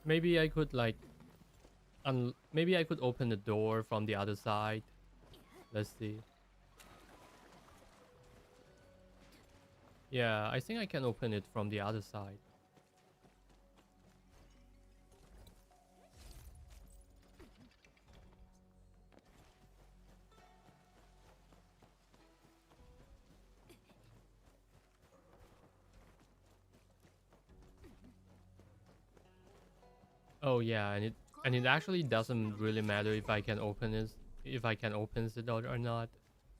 Maybe I could like maybe I could open the door from the other side. Let's see. Yeah, I think I can open it from the other side. Oh yeah, and it actually doesn't really matter if I can open it or not,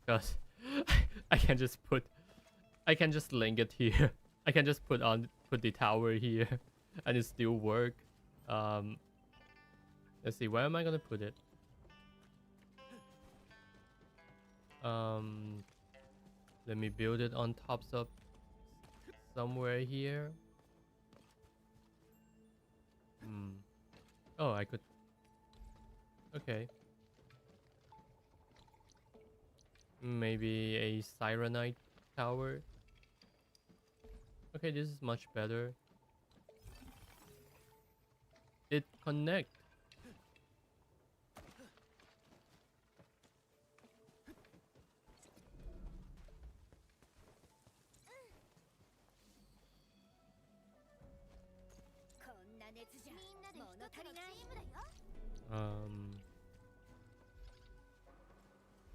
because I can just link it here. I can just put the tower here, and it still work. Let's see, where am I gonna put it? Let me build it on top of somewhere here. Oh, I could. Okay. Maybe a Sirenite tower. Okay, this is much better. It connect.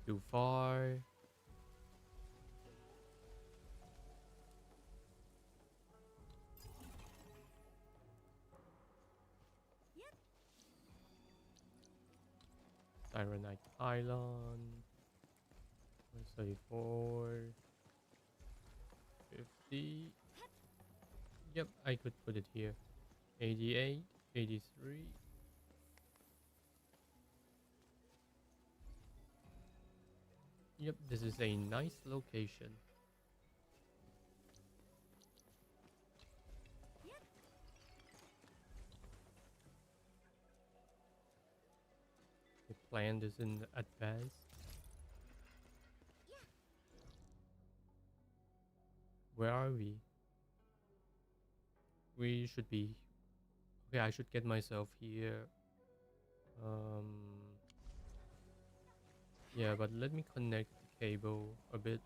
Too far. Sirenite Island. 134. 50. Yep, I could put it here. 88, 83. Yep, this is a nice location. The plan is in advance. Where are we? We should be. Okay, I should get myself here. Yeah, but let me connect the cable a bit.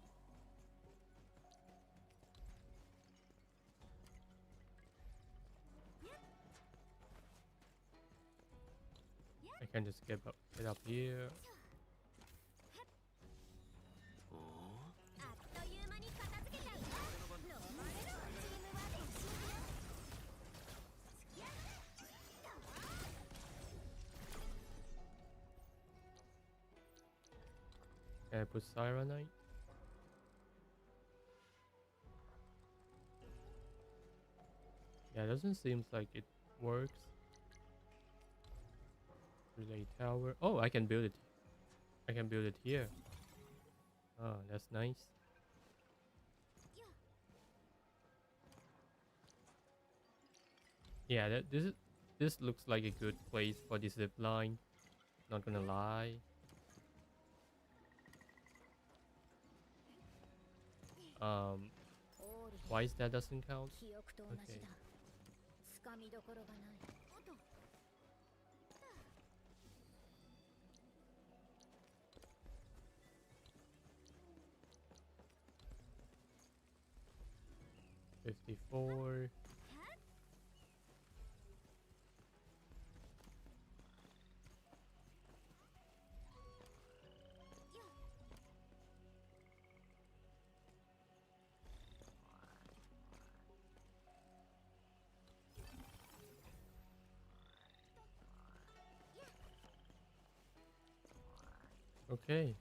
I can just get up here. Can I put Sirenite? Yeah, it doesn't seem like it works. Relay tower. Oh, I can build it. I can build it here. Oh, that's nice. Yeah, this looks like a good place for the zip line. Not gonna lie. Why is that doesn't count? Okay. 54. Okay.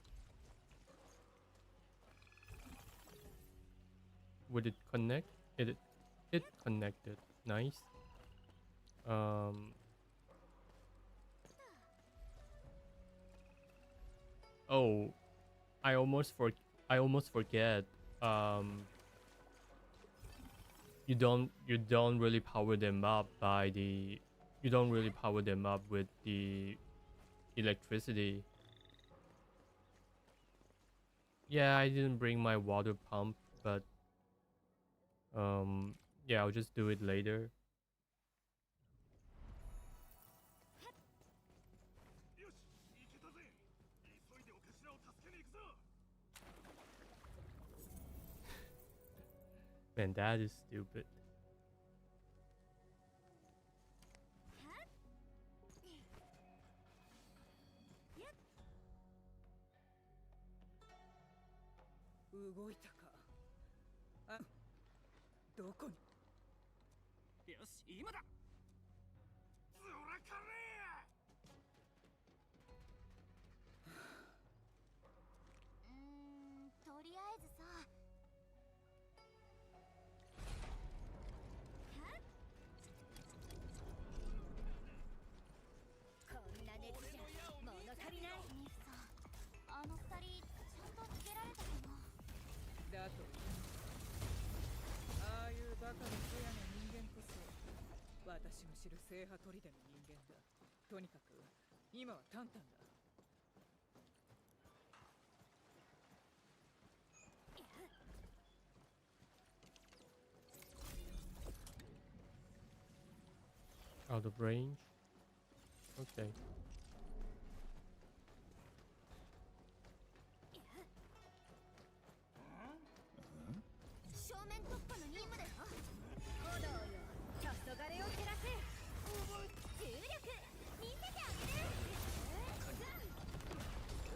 Would it connect? It connected. Nice. Oh, I almost forget. You don't really power them up by the. You don't really power them up with the electricity. Yeah, I didn't bring my water pump, but yeah, I'll just do it later. Man, that is stupid. あとああいうバカな小屋の人間こそ私の知る聖波砦の人間だ。とにかく今はタンタンだ。Out of range. Okay. 正面突破の任務だよ。炎よ、黄昏を照らせ。重力見せてあげる。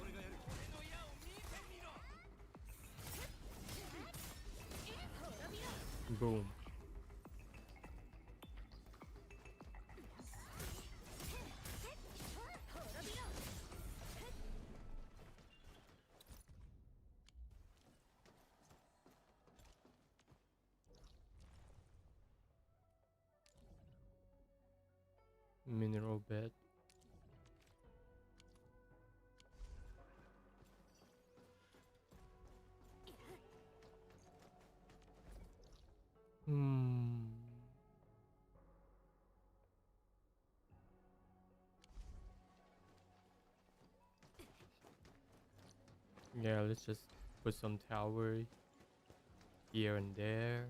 俺がやる。俺の矢を見てみろ。Boom. Mineral bed. Yeah, let's just put some tower here and there.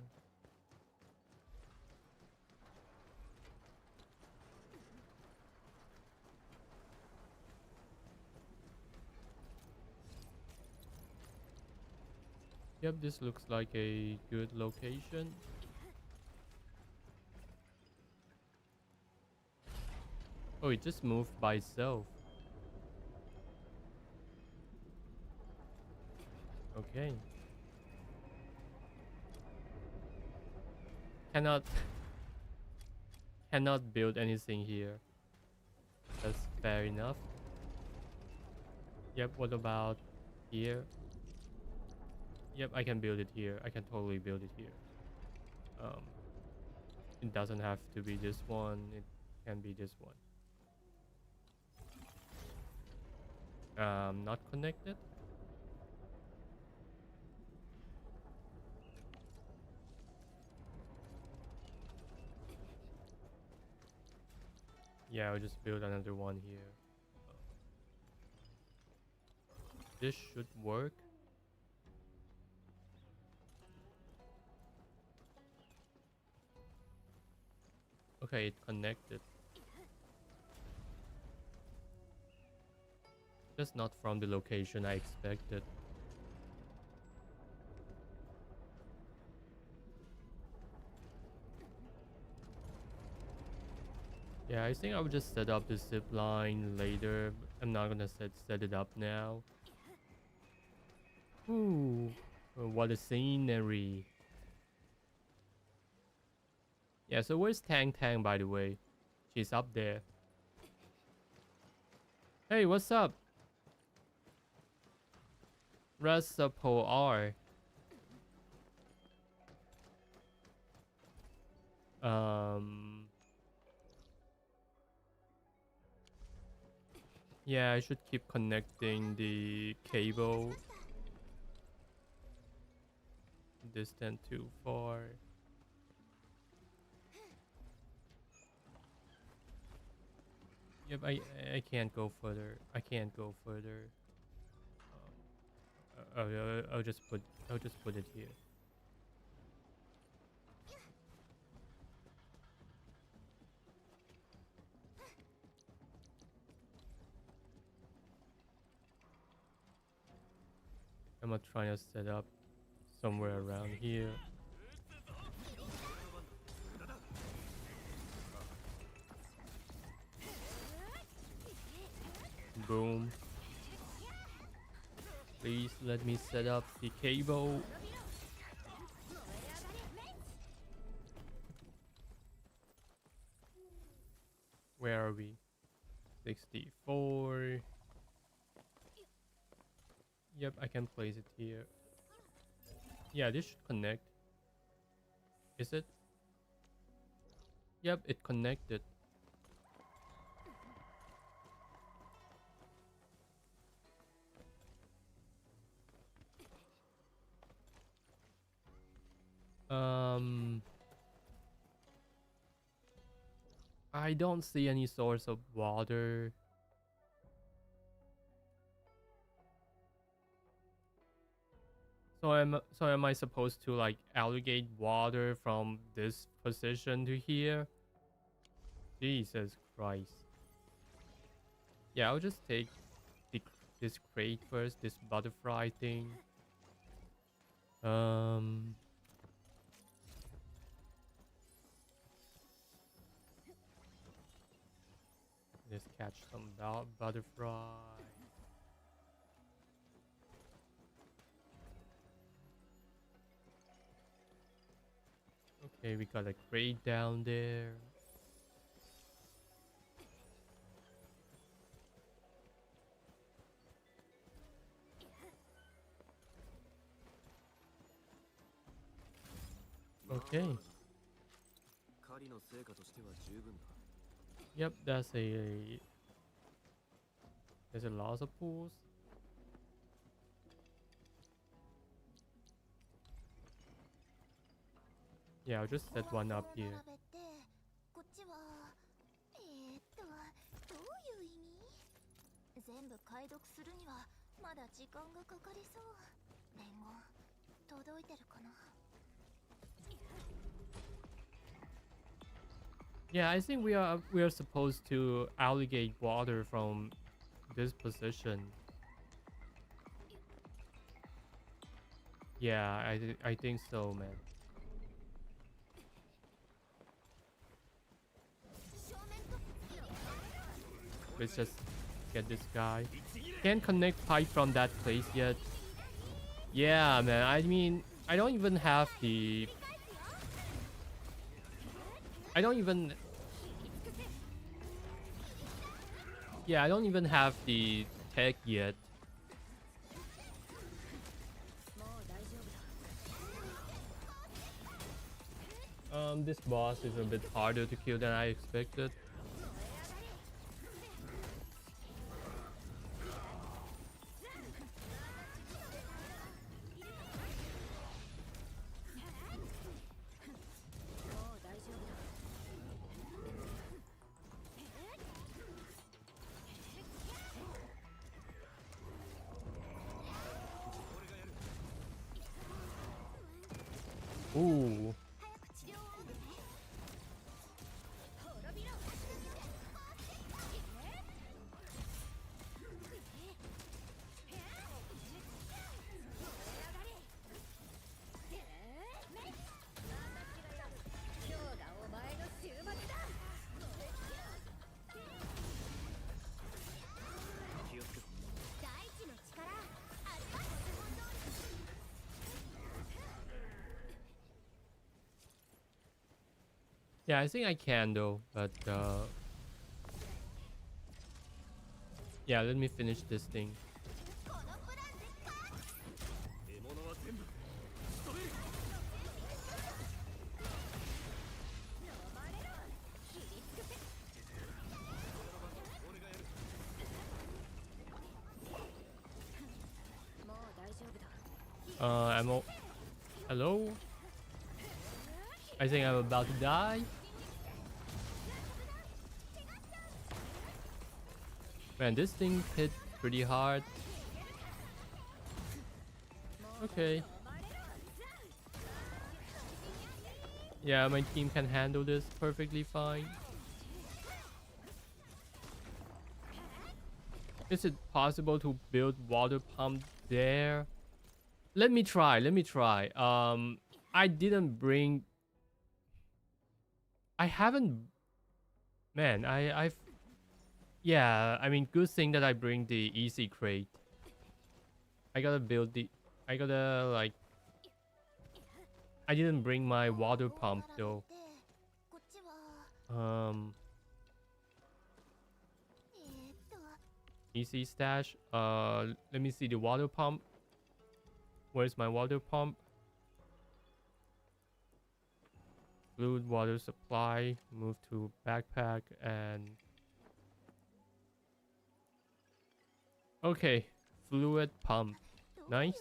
Yep, this looks like a good location. Oh, it just moved by itself. Okay. Cannot build anything here. That's fair enough. Yep, what about here? Yep, I can build it here. I can totally build it here. It doesn't have to be this one. It can be this one. Not connected. Yeah, I'll just build another one here. This should work. Okay, it connected. Just not from the location I expected. Yeah, I think I would just set up the zip line later. I'm not gonna set it up now. Ooh, what a scenery. Yeah, so where's Tang Tang, by the way? She's up there. Hey, what's up? Resapo R. Yeah, I should keep connecting the cable. Distant too far. Yep, I can't go further. I can't go further. I'll just put it here. I'm gonna try to set up somewhere around here. Boom. Please let me set up the cable. Where are we? 64. Yep, I can place it here. Yeah, this should connect. Is it? Yep, it connected. I don't see any source of water. So am I supposed to like allocate water from this position to here? Jesus Christ. Yeah, I'll just take this crate first, this butterfly thing. Let's catch some butterfly. Okay, we got a crate down there. Okay. Yep, there's a lot of pools. Yeah, I'll just set one up here. こっちはどういう意味？全部解読するにはまだ時間がかかりそう。伝言届いてるかな？ Yeah, I think we are supposed to allocate water from this position. Yeah, I think so, man. Let's just get this guy. Can't connect pipe from that place yet. Yeah, man. I mean, I don't even have the. I don't even. Yeah, I don't even have the tech yet. This boss is a bit harder to kill than I expected. Ooh. Yeah, I think I can though, but yeah, let me finish this thing. Hello? I think I'm about to die. Man, this thing hit pretty hard. Okay. Yeah, my team can handle this perfectly fine. Is it possible to build water pump there? Let me try. I didn't bring... I haven't... Man, I've... Yeah, I mean, good thing that I bring the easy crate. I gotta build the... I gotta, like... I didn't bring my water pump, though. Easy stash. Let me see the water pump. Where's my water pump? Fluid water supply. Move to backpack and... Okay, fluid pump. Nice.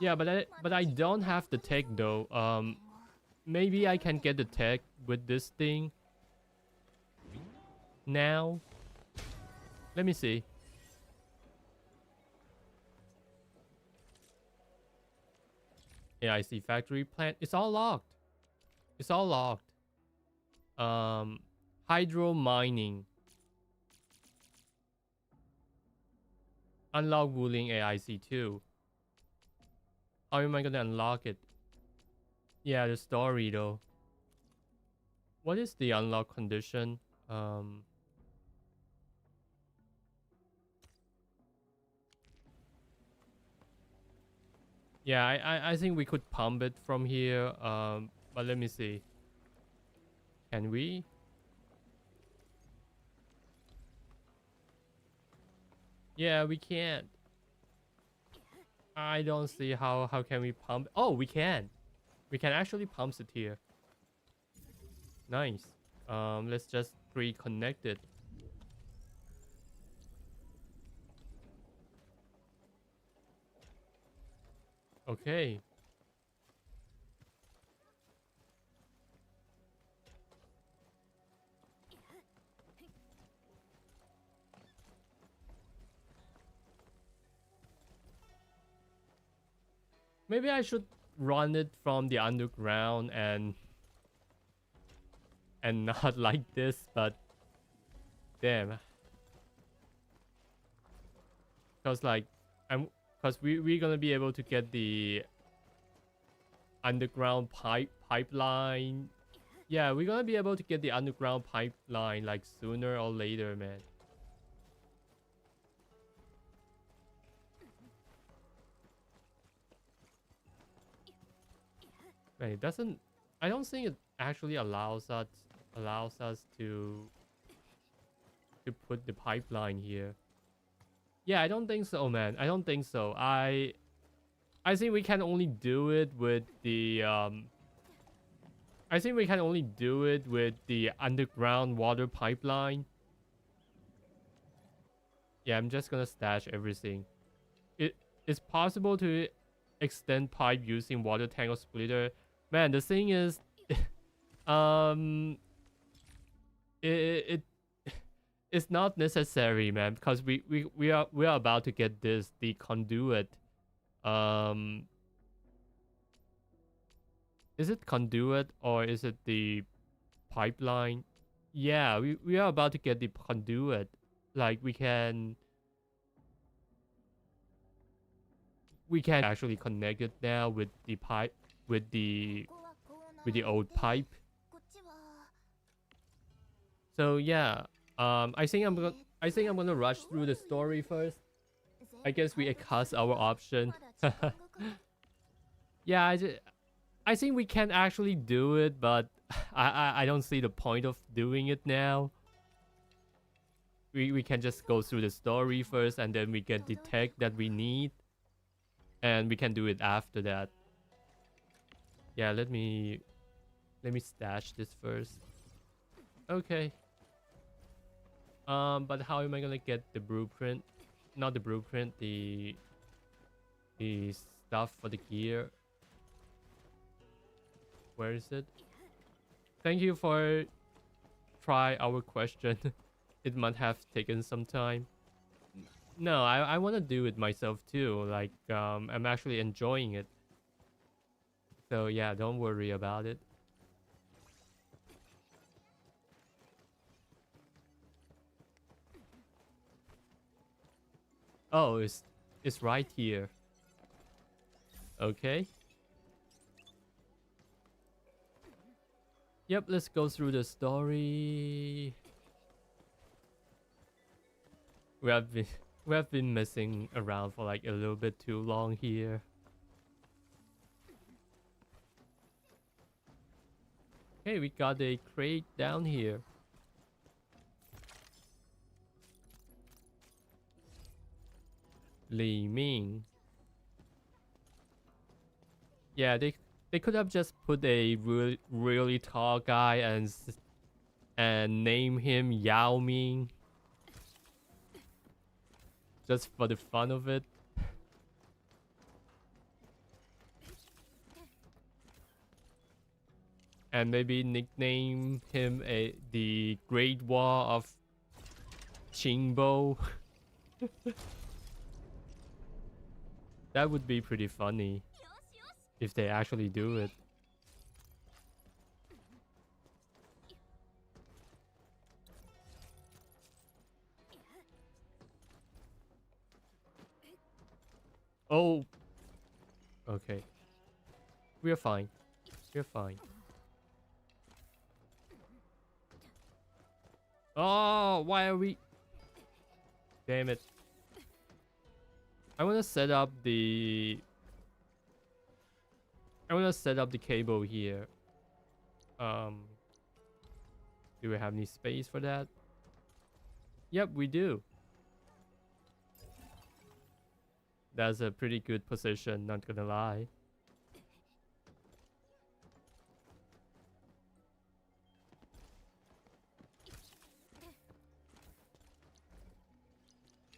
Yeah, but I don't have the tech though. maybe I can get the tech with this thing now. Let me see. Yeah, I see factory plant. It's all locked. It's all locked. Hydro mining. Unlock Wuling AIC 2. How am I gonna unlock it? Yeah, the story though. What is the unlock condition? Yeah, I think we could pump it from here. But let me see. Can we? Yeah, we can't. I don't see how can we pump. Oh, we can. We can actually pump it here. Nice. Let's just reconnect it. Okay. Maybe I should run it from the underground and not like this, but damn. Cause like we're gonna be able to get the underground pipeline. Yeah, we're gonna be able to get the underground pipeline like sooner or later, man. Man, it doesn't. I don't think it actually allows us to put the pipeline here. Yeah, I don't think so, man. I don't think so. I think we can only do it with the I think we can only do it with the underground water pipeline. Yeah, I'm just gonna stash everything. It's possible to extend pipe using water tank or splitter. Man, the thing is, it's not necessary, man, because we are about to get the conduit. Is it conduit or is it the pipeline? Yeah, we are about to get the conduit. Like we can actually connect it now with the pipe, with the old pipe. So yeah, I think I'm gonna rush through the story first. I guess we exhaust our option. Yeah, I think we can actually do it, but I don't see the point of doing it now. We can just go through the story first, and then we get the tech that we need, and we can do it after that. Yeah, let me stash this first. Okay. But how am I gonna get the blueprint? Not the blueprint, the stuff for the gear. Where is it? Thank you for try our question. It might have taken some time. No, I want to do it myself too. Like I'm actually enjoying it. So yeah, don't worry about it. Oh, it's right here. Okay. Yep, let's go through the story. We have been messing around for like a little bit too long here. Okay, we got a crate down here. Li Ming. Yeah, they could have just put a really tall guy and name him Yao Ming. Just for the fun of it. And maybe nickname him the Great Wall of Qingbo. That would be pretty funny if they actually do it. Oh. Okay. We're fine. We're fine. Oh, why are we... Damn it. I want to set up the... cable here. Do we have any space for that? Yep, we do. That's a pretty good position, not gonna lie.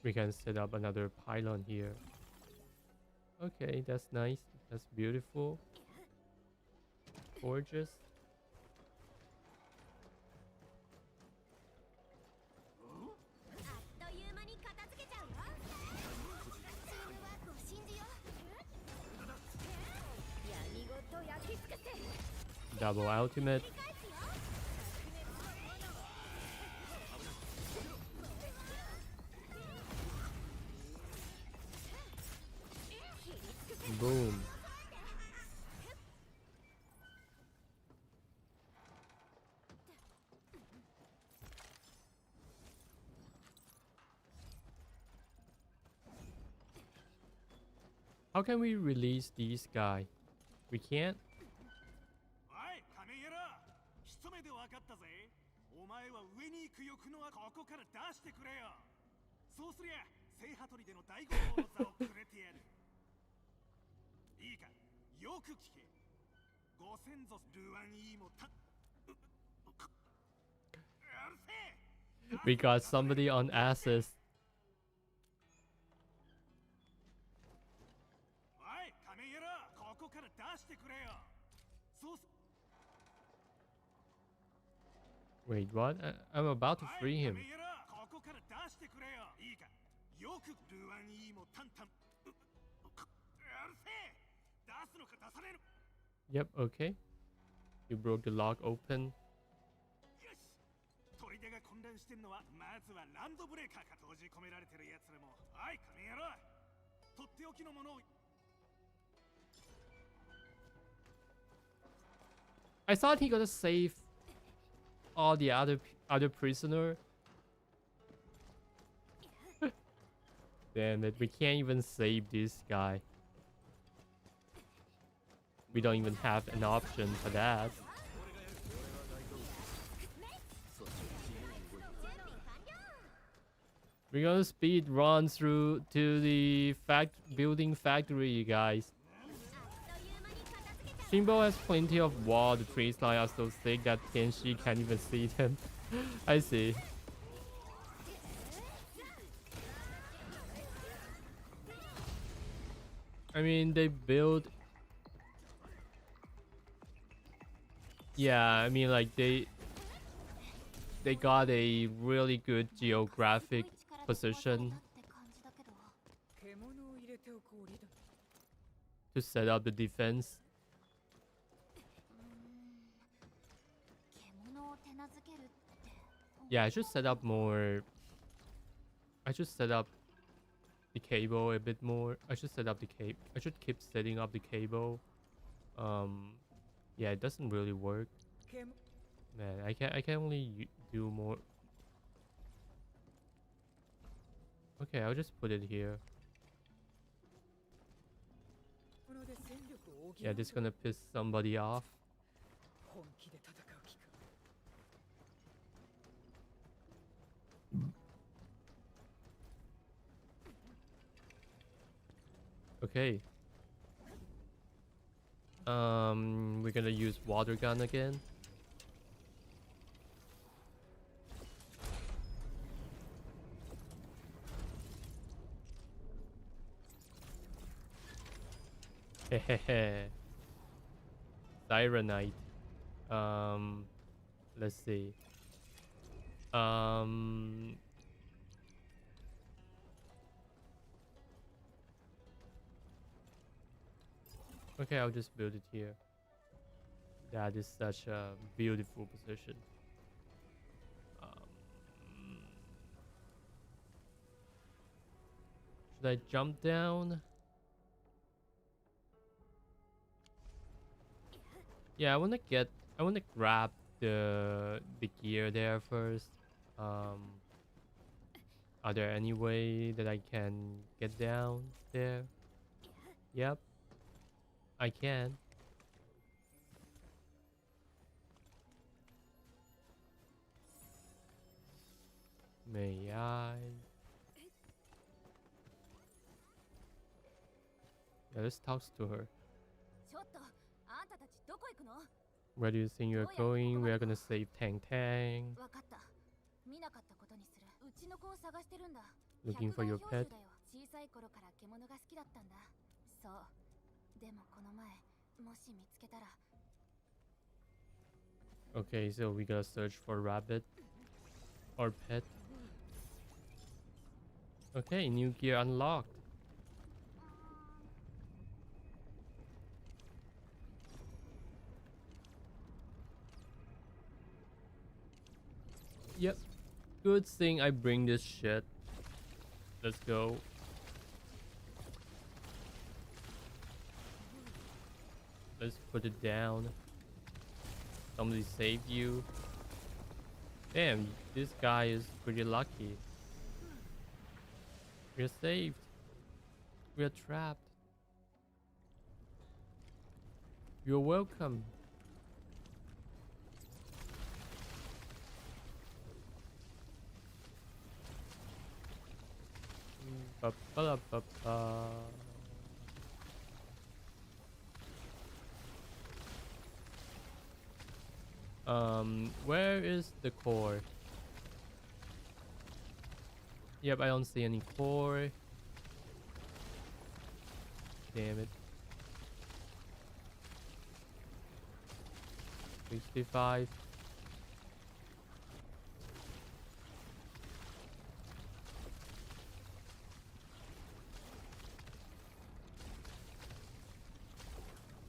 We can set up another pylon here. Okay, that's nice. That's beautiful. Gorgeous. Double ultimate. Boom. How can we release these guys? We can't? おい、カメイエラ、一目で分かったぜ。お前は上に行く欲のはここから出してくれよ。そうすりゃ、聖ハトリでの大五郎の座をくれてやる。いいか、よく聞け。ご先祖ルアンイーもた。We got somebody on assist. Wait, what? I'm about to free him. Yep, okay. You broke the lock open. I thought he gonna save all the other prisoner. Damn it, we can't even save this guy. We don't even have an option for that. We're gonna speed run through to the building factory, you guys. Qingbo has plenty of wall. The trees line are so thick that Tianxi can't even see them. I see. I mean, they build... Yeah, I mean, like, they got a really good geographic position to set up the defense. Yeah, I should set up more. I should set up the cable a bit more. I should set up the cable. I should keep setting up the cable. Yeah, it doesn't really work. Man, I can only do more. Okay, I'll just put it here. Yeah, this is gonna piss somebody off. Okay. We're gonna use water gun again. Hehehe. Sirenite. Let's see. Um, okay, I'll just build it here. That is such a beautiful position. Should I jump down? Yeah, I wanna grab the gear there first. Are there any way that I can get down there? Yep, I can. May I? Yeah, let's talk to her. ちょっとあんたたちどこ行くの？ Where do you think you're going? We are gonna save Tang Tang. わかった。見なかったことにする。うちの子を探してるんだ。 Looking for your pet. 小さい頃から獣が好きだったんだ。そう。でもこの前もし見つけたら。 Okay, so we gotta search for rabbit or pet. Okay, new gear unlocked. Yep. Good thing I bring this shit. Let's go. Let's put it down. Somebody saved you. Damn, this guy is pretty lucky. We're saved. We're trapped. You're welcome. Ba -ba -ba -ba -ba. Where is the core? Yep, I don't see any core. Damn it. 65.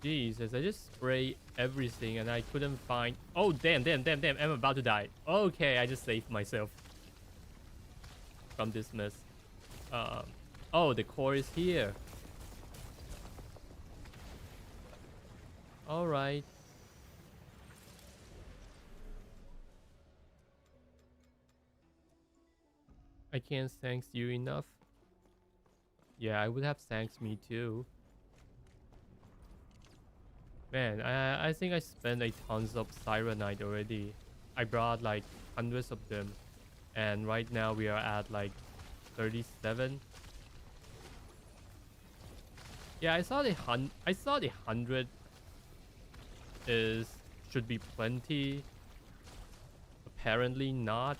Jesus, I just sprayed everything and I couldn't find... Oh, damn, I'm about to die. Okay, I just saved myself from this mess. Oh, the core is here. Alright. I can't thank you enough. Yeah, I would have thanked me too. Man, I think I spent like tons of Sirenite already. I brought like hundreds of them. And right now we are at like 37. Yeah, I saw the 100 should be plenty. Apparently not.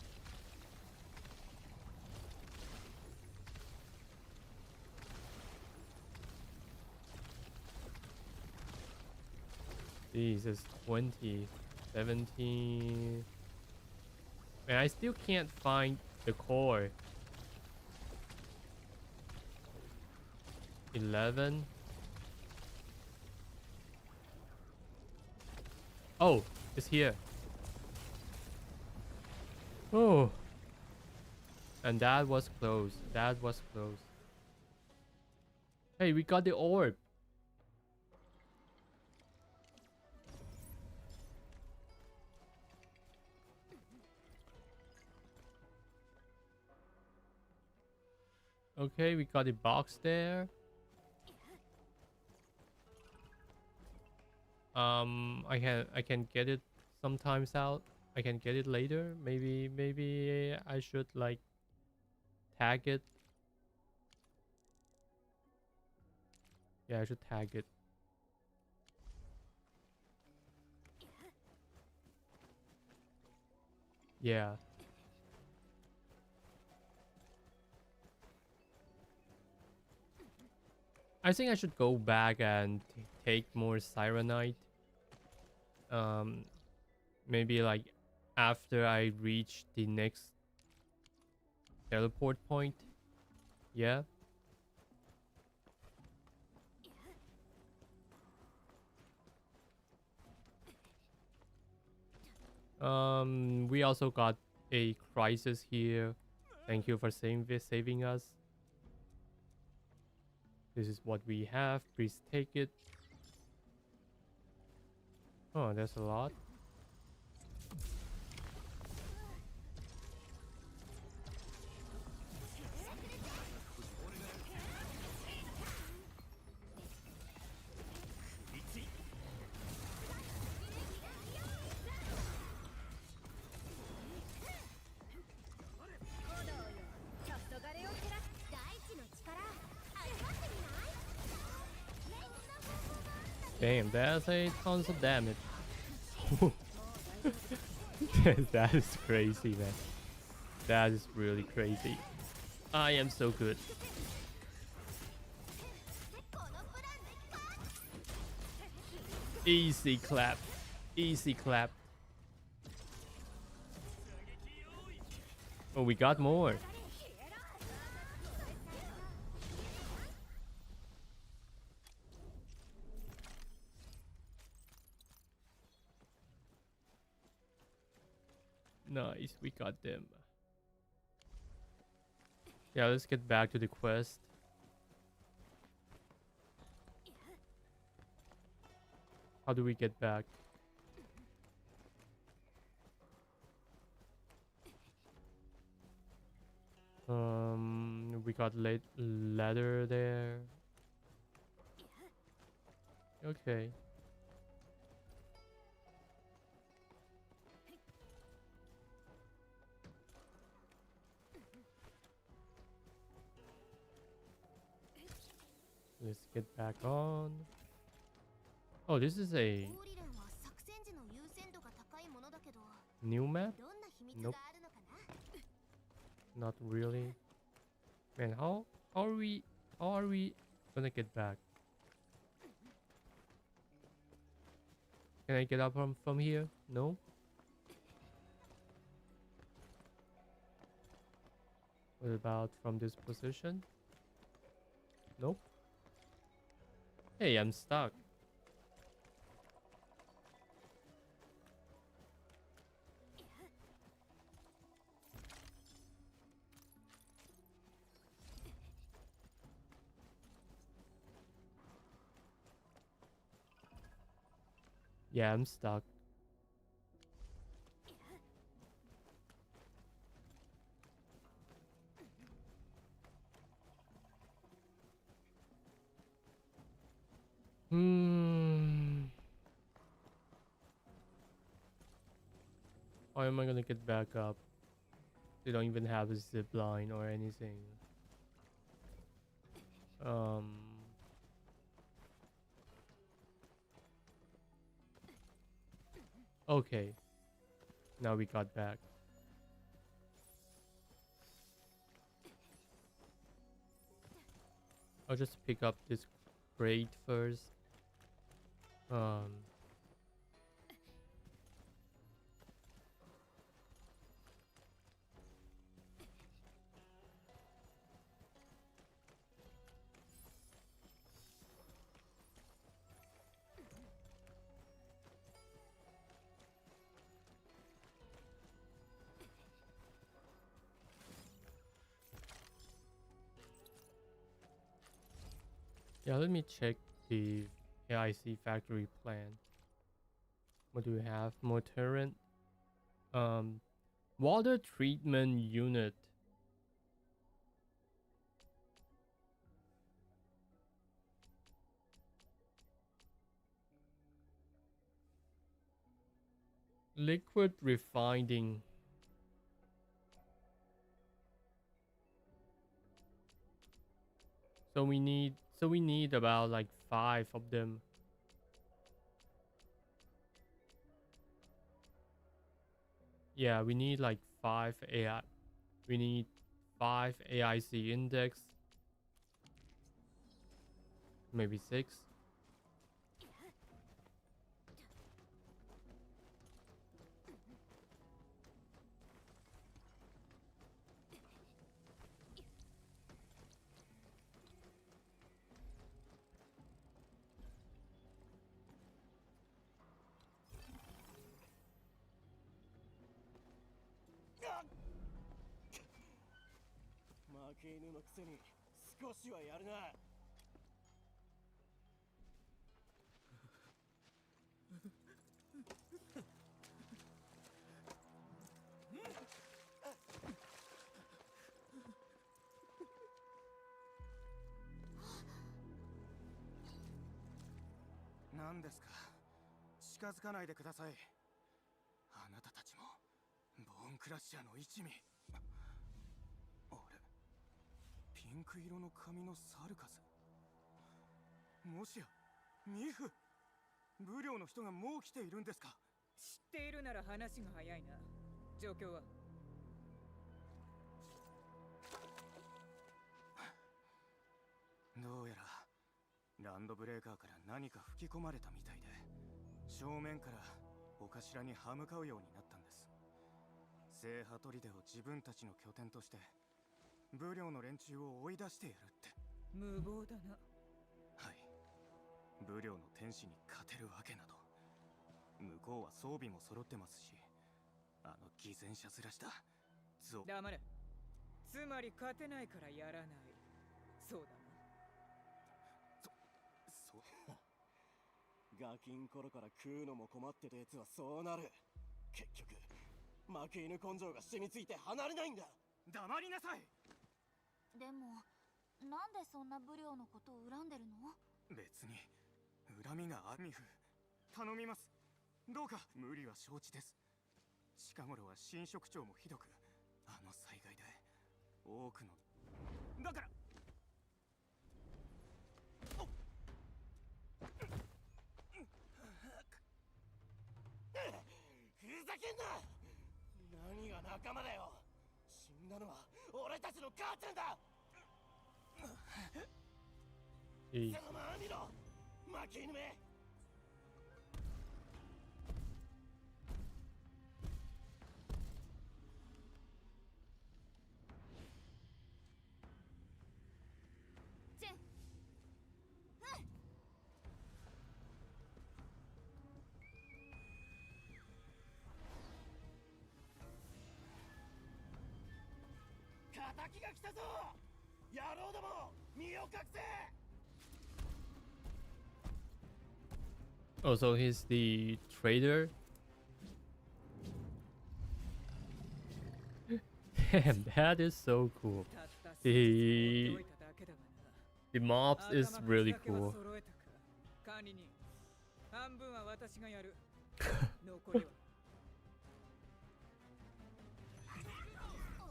Jesus, 20, 17. Man, I still can't find the core. 11. Oh, it's here. Oh. And that was close. That was close. Hey, we got the orb. Okay, we got a box there. I can get it sometimes out. I can get it later. Maybe I should like tag it. Yeah, I should tag it. Yeah. I think I should go back and take more Sirenite. Maybe like after I reach the next teleport point. Yeah. We also got a crisis here. Thank you for saving us. This is what we have. Please take it. Oh, there's a lot. Damn, that's a tons of damage. That is crazy, man. That is really crazy. I am so good. Easy clap. Easy clap. Oh, we got more. Nice, we got them. Yeah, let's get back to the quest. How do we get back? We got ladder there. Okay. Let's get back on. Oh, this is a new map? Nope. Not really. Man, how are we gonna get back? Can I get up from here? No. What about from this position? Nope. Hey, I'm stuck. Yeah, I'm stuck. How am I gonna get back up? They don't even have a zip line or anything. Okay. Now we got back. I'll just pick up this crate first. Yeah, let me check the AIC factory plan. What do we have? More turret. Water treatment unit. Liquid refining. So we need about like 5 of them. Yeah, we need like 5 AI. We need 5 AIC index. Maybe 6. け犬のくせに少しはやるな。何ですか？近づかないでください。あなたたちもボーンクラッシャーの一味。あれ、ピンク色の髪のサルカス。もしやミフ、ブリョーの人がもう来ているんですか？知っているなら話が早いな。状況は？どうやらランドブレーカーから何か吹き込まれたみたいで、正面からお頭に歯向かうようになったんです。聖波砦を自分たちの拠点としてブリョーの連中を追い出してやるって。無謀だな。はい、ブリョーの天使に勝てるわけなど。向こうは装備も揃ってますし、あの偽善者ずらした黙れ。つまり勝てないからやらない。そうだな。ガキン頃から食うのも困ってたやつはそうなる。結局負け犬根性が染みついて離れないんだ。黙りなさい。でもなんでそんなブリョーのことを恨んでるの？別に恨みがある。ミフ、頼みます。どうか。無理は承知です。近頃は新職長もひどく、あの災害で多くの。だからふざけんな。何が仲間だよ。死んだのは俺たちの母ちゃんだ。ざまあみろ、負け犬め。敵が来たぞ。野郎ども、身を隠せ。 Oh, so he's the trader? Damn, that is so cool. The mobs is really cool.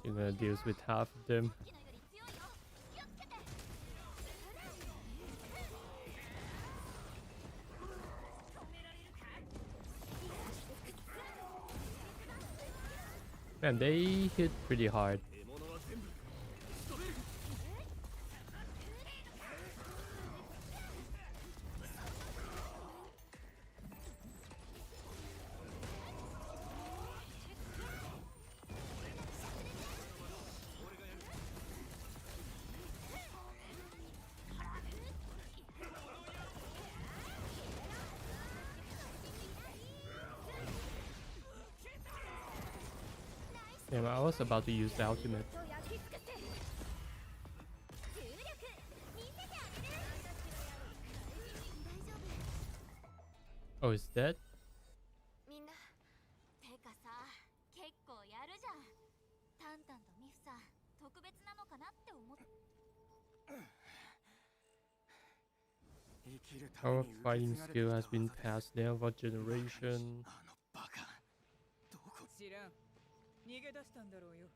You're gonna deal with half of them. Man, they hit pretty hard. Damn, I was about to use the ultimate. Oh, is that? Our fighting skill has been passed down for generation. 逃げ出したんだろうよ。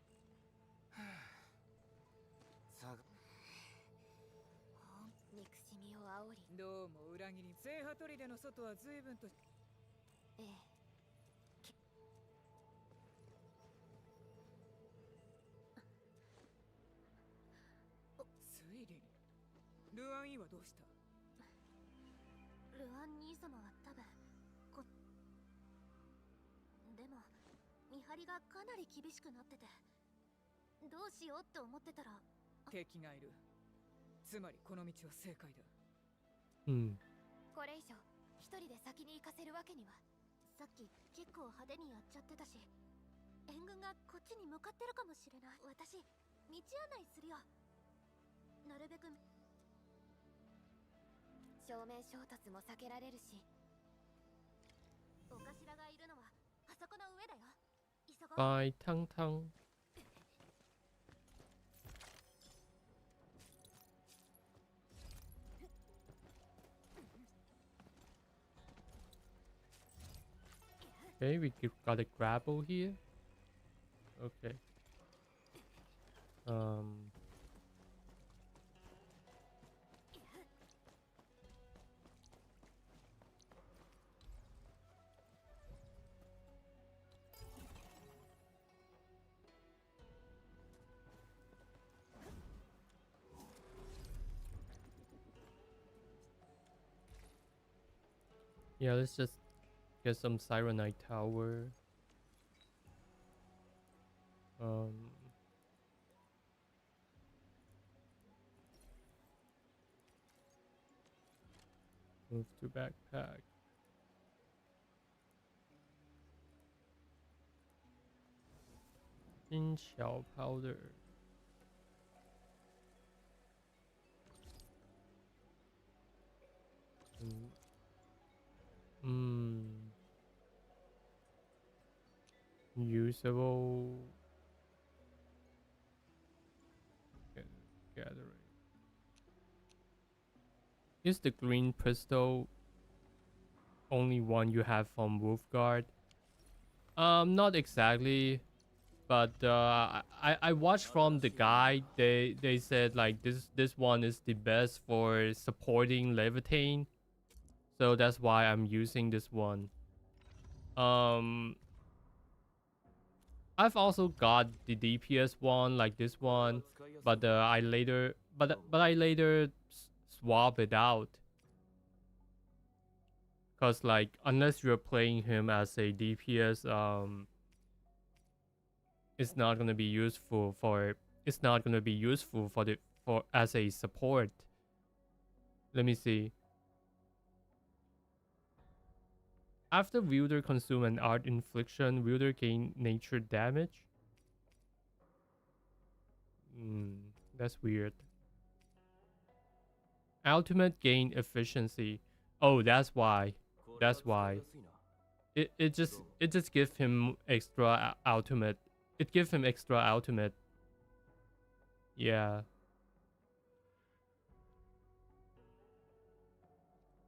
憎しみを煽り。どうも裏切り。聖波砦の外は随分と。ええ。推理。ルアンイはどうした？ルアン兄様は多分でも見張りがかなり厳しくなってて、どうしようって思ってたら敵がいる。つまりこの道は正解だ。これ以上一人で先に行かせるわけには。さっき結構派手にやっちゃってたし、援軍がこっちに向かってるかもしれない。私道案内するよ。なるべく正面衝突も避けられるし、お頭がいるのはあそこの上だよ。急ごう。Bye, Tang Tang. Okay, we got a grapple here. Okay. Yeah, let's just get some Sirenite Tower. Move to backpack. Xiao powder. Usable gathering. Is the green pistol only one you have from Wolfguard? Not exactly, but I watched from the guide. They said like this one is the best for supporting Levitain, so that's why I'm using this one. I've also got the DPS one like this one, but I later swap it out. Cause like unless you're playing him as a DPS, it's not gonna be useful for as a support. Let me see. After wielder consume an art infliction, wielder gain nature damage. That's weird. Ultimate gain efficiency. Oh, that's why. That's why. It just gives him extra ultimate. It gives him extra ultimate. Yeah.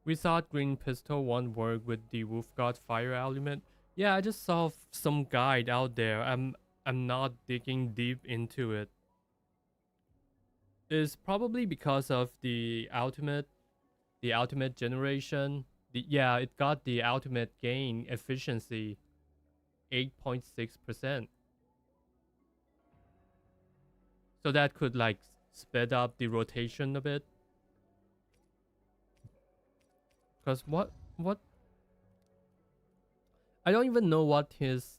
We thought green pistol won't work with the Wolfguard fire element. Yeah, I just saw some guide out there. I'm not digging deep into it. It's probably because of the ultimate generation. Yeah, it got the ultimate gain efficiency 8.6%. So that could like speed up the rotation a bit. Cause what I don't even know what his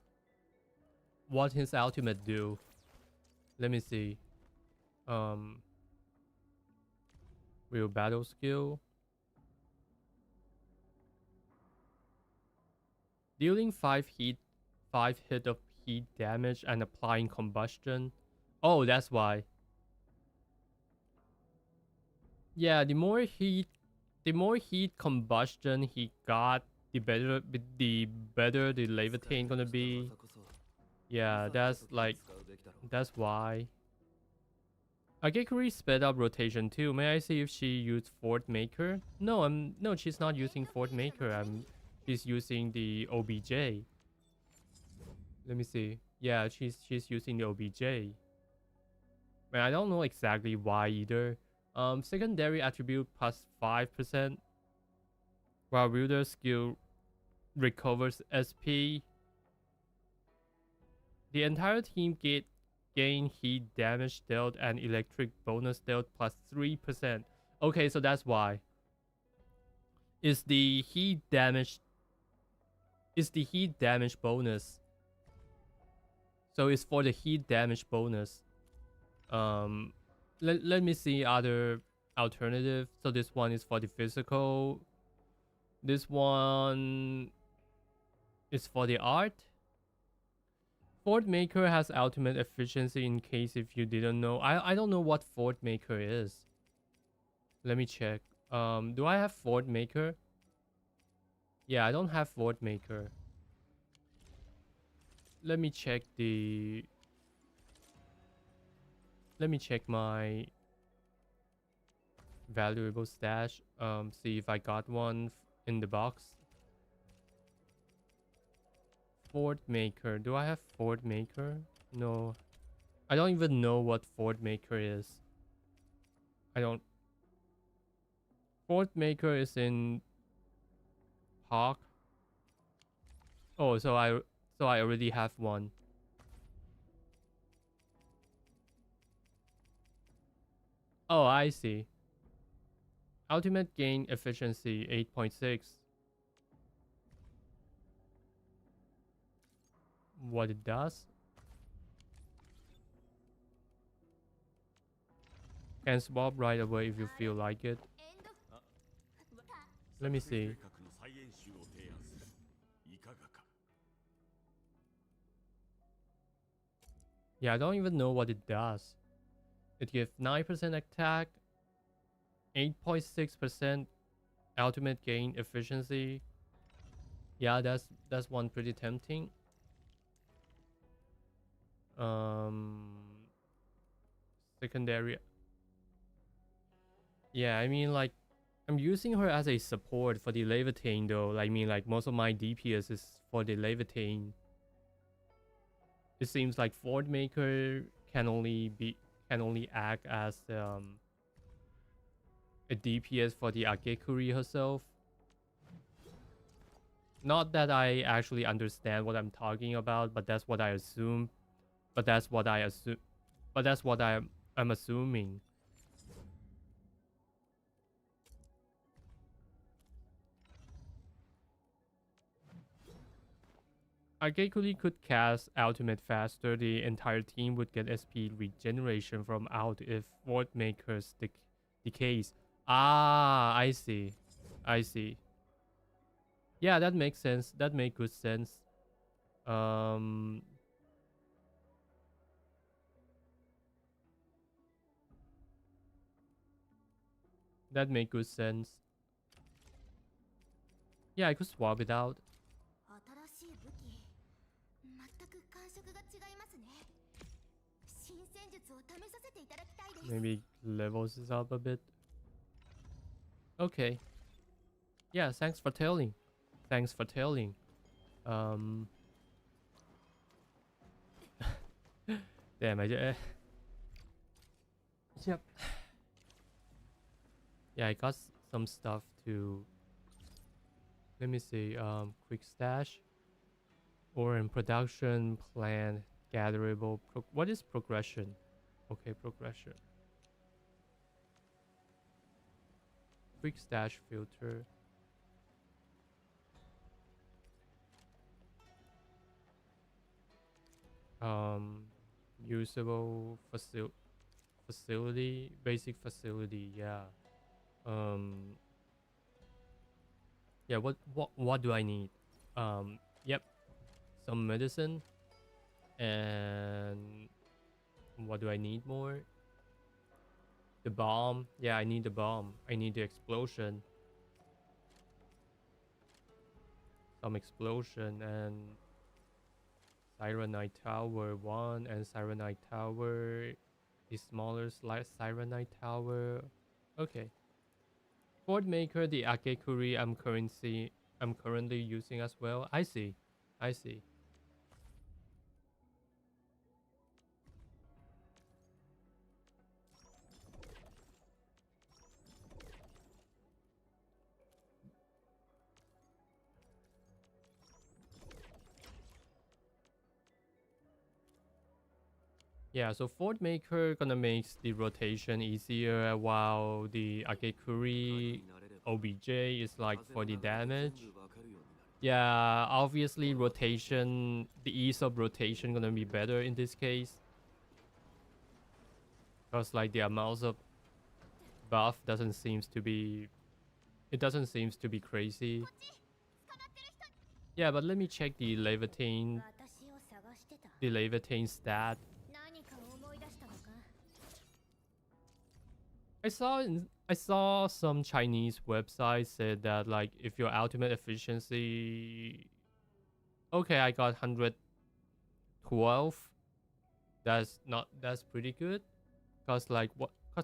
ultimate do. Let me see. Real battle skill. Dealing 5 hit of heat damage and applying combustion. Oh, that's why. Yeah, the more heat combustion he got, the better the Levitain gonna be. Yeah, that's why. Agekuri sped up rotation too. May I see if she used Fort Maker? No, she's not using Fort Maker. She's using the OBJ. Let me see. Yeah, she's using the OBJ. Man, I don't know exactly why either. Secondary attribute plus 5%. While wielder skill recovers SP. The entire team gain heat damage dealt and electric bonus dealt plus 3%. Okay, so that's why. Is the heat damage bonus. So it's for the heat damage bonus. Let me see other alternative. So this one is for the physical. This one is for the art. Fort Maker has ultimate efficiency in case if you didn't know. I don't know what Fort Maker is. Let me check. Do I have Ford Maker? Yeah, I don't have Ford Maker. Let me check the... Let me check my valuable stash. See if I got one in the box. Ford Maker. Do I have Ford Maker? No. I don't even know what Ford Maker is. I don't... Ford Maker is in Park. Oh, so I already have one. Oh, I see. Ultimate gain efficiency 8.6. What it does? Can swap right away if you feel like it. Let me see. Yeah, I don't even know what it does. It gives 9% attack, 8.6% ultimate gain efficiency. Yeah, that's one pretty tempting. Secondary. Yeah, I mean, like, I'm using her as a support for the Levitain though. I mean, like, most of my DPS is for the Levitain. It seems like Ford Maker can only act as a DPS for the Agekuri herself. Not that I actually understand what I'm talking about, but that's what I assume. But that's what I'm assuming. Agekuri could cast ultimate faster. The entire team would get SP regeneration from out if Ford Maker's decays. Ah, I see. I see. Yeah, that makes sense. That makes good sense. That makes good sense. Yeah, I could swap it out. Maybe levels this up a bit. Okay. Yeah, thanks for telling. Thanks for telling. Damn, yep. Yeah, I got some stuff to... Let me see. Quick stash. Or in production, plan, gatherable. What is progression? Okay, progression. Quick stash filter. Usable facility, basic facility. Yeah. Yeah. What do I need? Yep. Some medicine. And what do I need more? The bomb. Yeah, I need the bomb. I need the explosion. Some explosion and Sirenite Tower 1 and Sirenite Tower. The smaller Sirenite Tower. Okay. Ford Maker, the Agekuri I'm currently using as well. I see. I see. Yeah, so Ford Maker gonna make the rotation easier while the Agekuri OBJ is like for the damage. Yeah, obviously rotation, the ease of rotation gonna be better in this case. Because like the amounts of buff doesn't seems to be crazy. Yeah, but let me check the Levitain stat. I saw some Chinese websites said that like if your ultimate efficiency, okay, I got 112. That's pretty good. Cause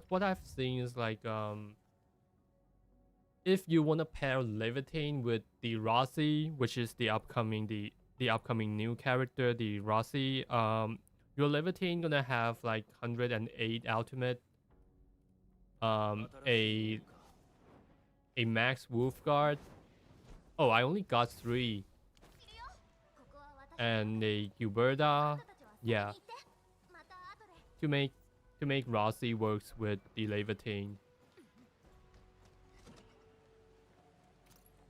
what I've seen is like if you wanna pair Levitine with the Rossi, which is the upcoming new character, the Rossi, your Levitine gonna have like 108 ultimate, a max wolf guard. Oh, I only got 3. And a Gilberta. Yeah. To make Rossi works with the Levitine.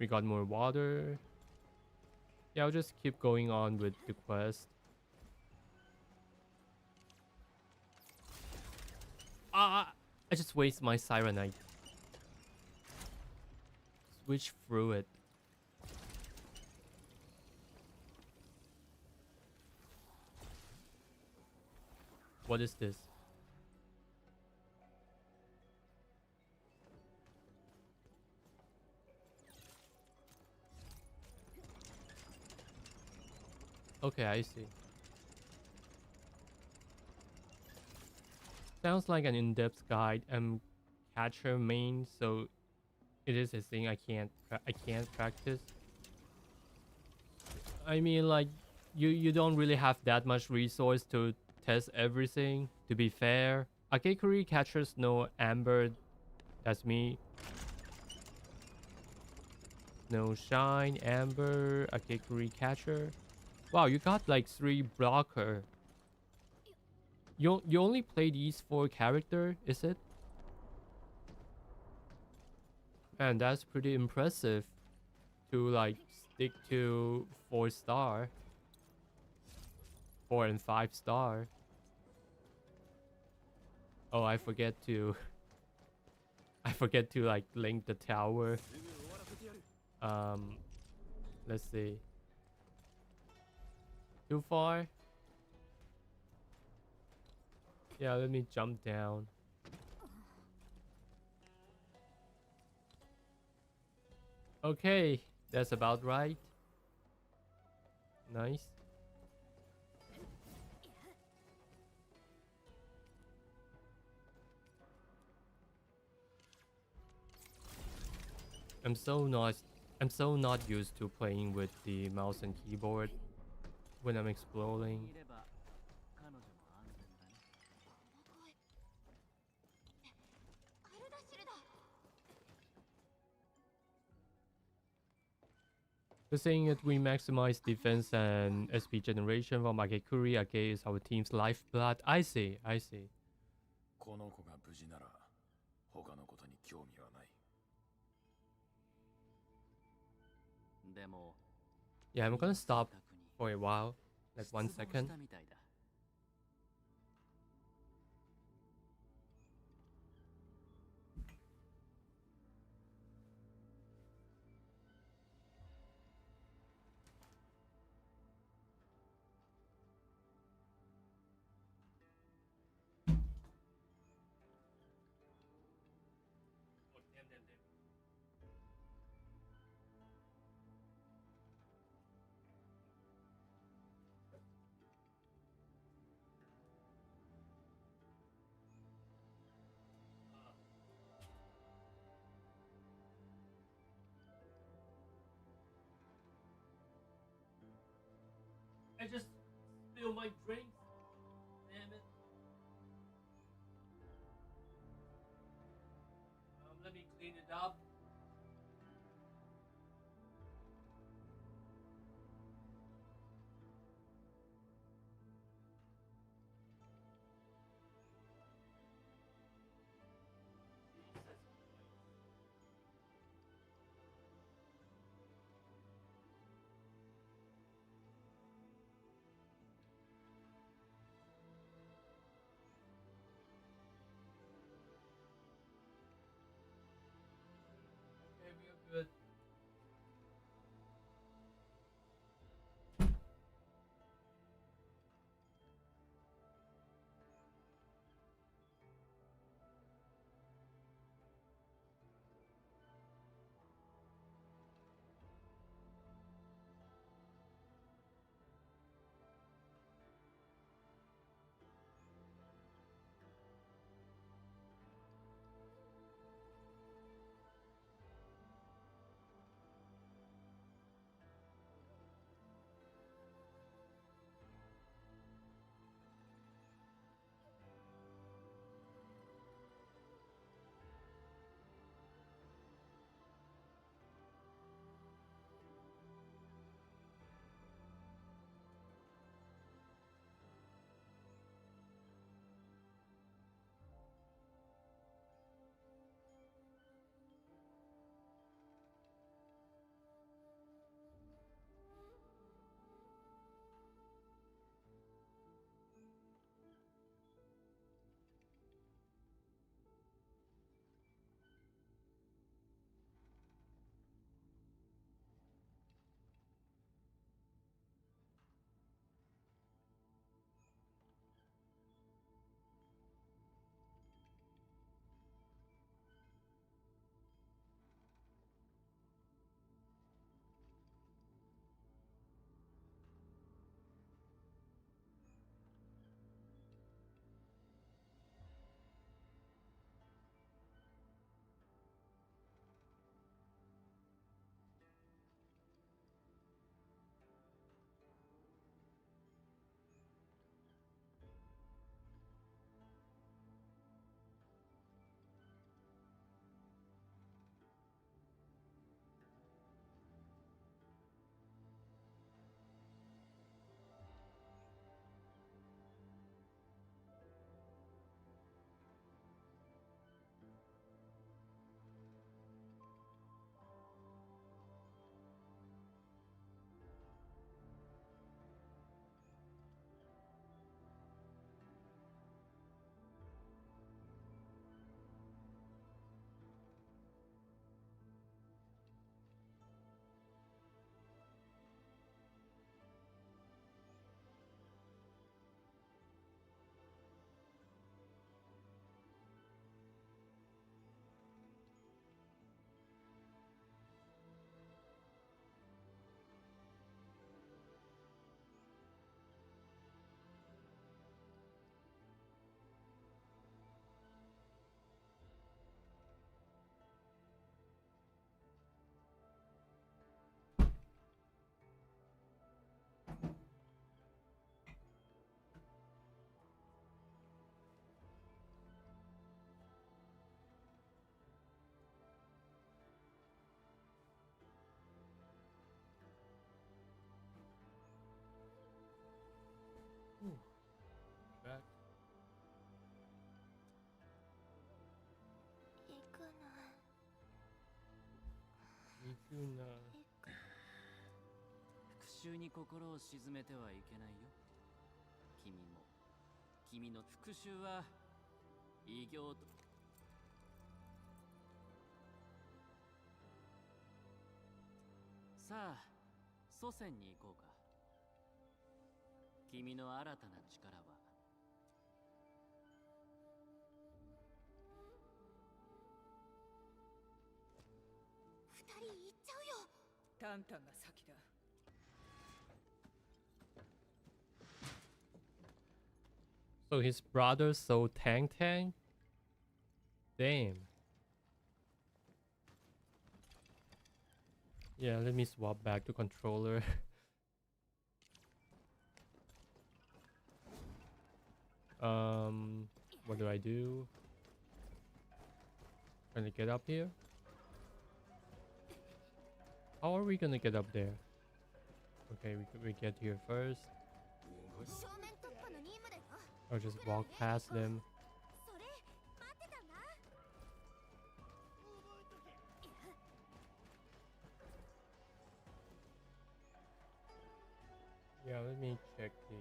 We got more water. Yeah, I'll just keep going on with the quest. I just waste my Sirenite. Switch through it. What is this? Okay, I see. Sounds like an in-depth guide. I'm catcher main, so it is a thing I can't practice. I mean, like you don't really have that much resource to test everything. To be fair, Akekuri catchers know Amber. That's me. No Shine, Amber, Akekuri catcher. Wow, you got like 3 blocker. You only play these 4 character, is it? Man, that's pretty impressive. To like stick to 4-star. 4 and 5-star. Oh, I forget to like link the tower. Let's see. Too far? Yeah, let me jump down. Okay, that's about right. Nice. I'm so not used to playing with the mouse and keyboard when I'm exploring. The saying that we maximize defense and SP generation from Akekuri. Ake is our team's lifeblood. I see. この子が無事なら他のことに興味はない。Yeah, I'm gonna stop for a while, like 1 second. I just spilled my drink. Damn it. Let me clean it up. Yuna. 復讐に心を沈めてはいけないよ。君も。君の復讐は異形と。さあ、祖先に行こうか。君の新たな力は。二人行っちゃうよ。タンタンが先だ。So his brother sold Tang Tang? Damn. Yeah, let me swap back to controller. What do I do? Gonna get up here? How are we gonna get up there? Okay, we get here first. Or just walk past them. Yeah, let me check the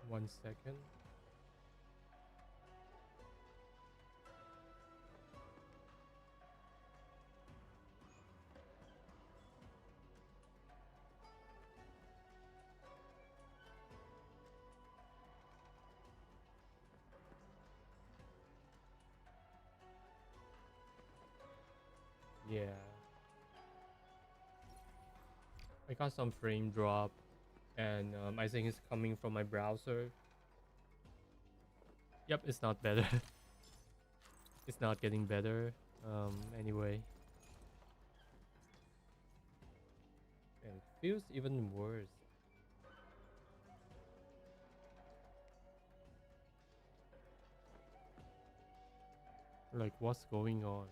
1 second. Yeah. I got some frame drop, and I think it's coming from my browser. Yep, it's not better. It's not getting better. Anyway. And it feels even worse. Like, what's going on?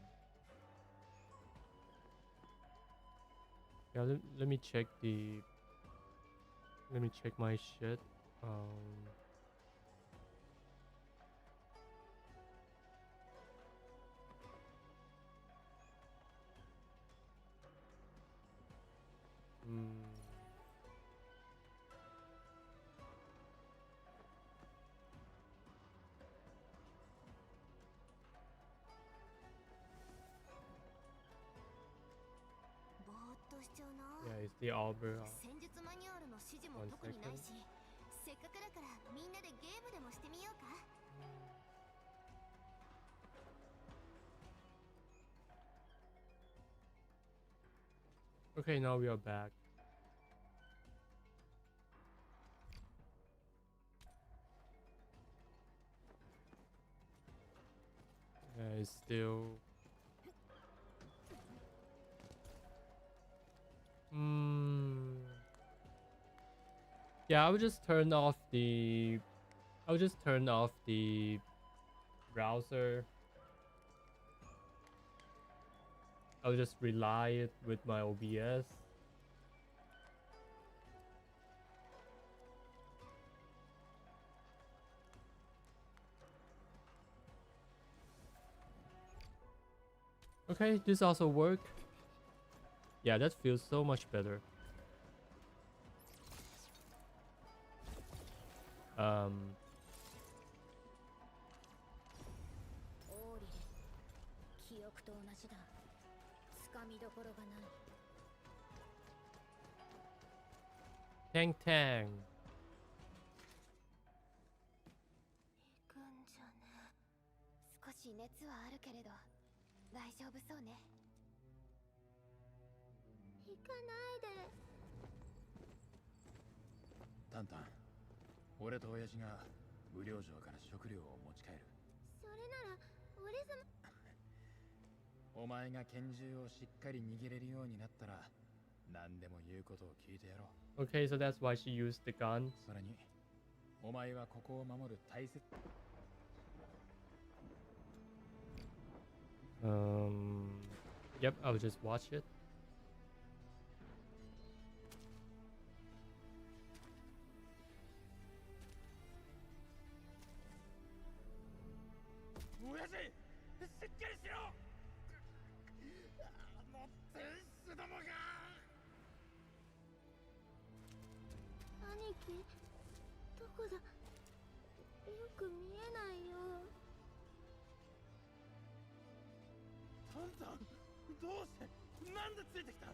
Yeah, let me check the... Let me check my shit. Yeah, it's the Albert. 戦術マニュアルの指示も特にないし、せっかくだからみんなでゲームでもしてみようか。Okay, now we are back. It's still... Yeah, I would just turn off the... I would just turn off the browser. I'll just rely it with my OBS. Okay, this also worked. Yeah, that feels so much better. Tang Tang. 行くんじゃね。少し熱はあるけれど大丈夫そうね。行かないで。タンタン、俺と親父が無料城から食料を持ち帰る。それなら俺様。お前が拳銃をしっかり握れるようになったら何でも言うことを聞いてやろう。Okay, so that's why she used the gun. それにお前はここを守る大切。Yep, I'll just watch it. 兄貴、どこだ？よく見えないよ。タンタン、どうして、なんでついてきた？す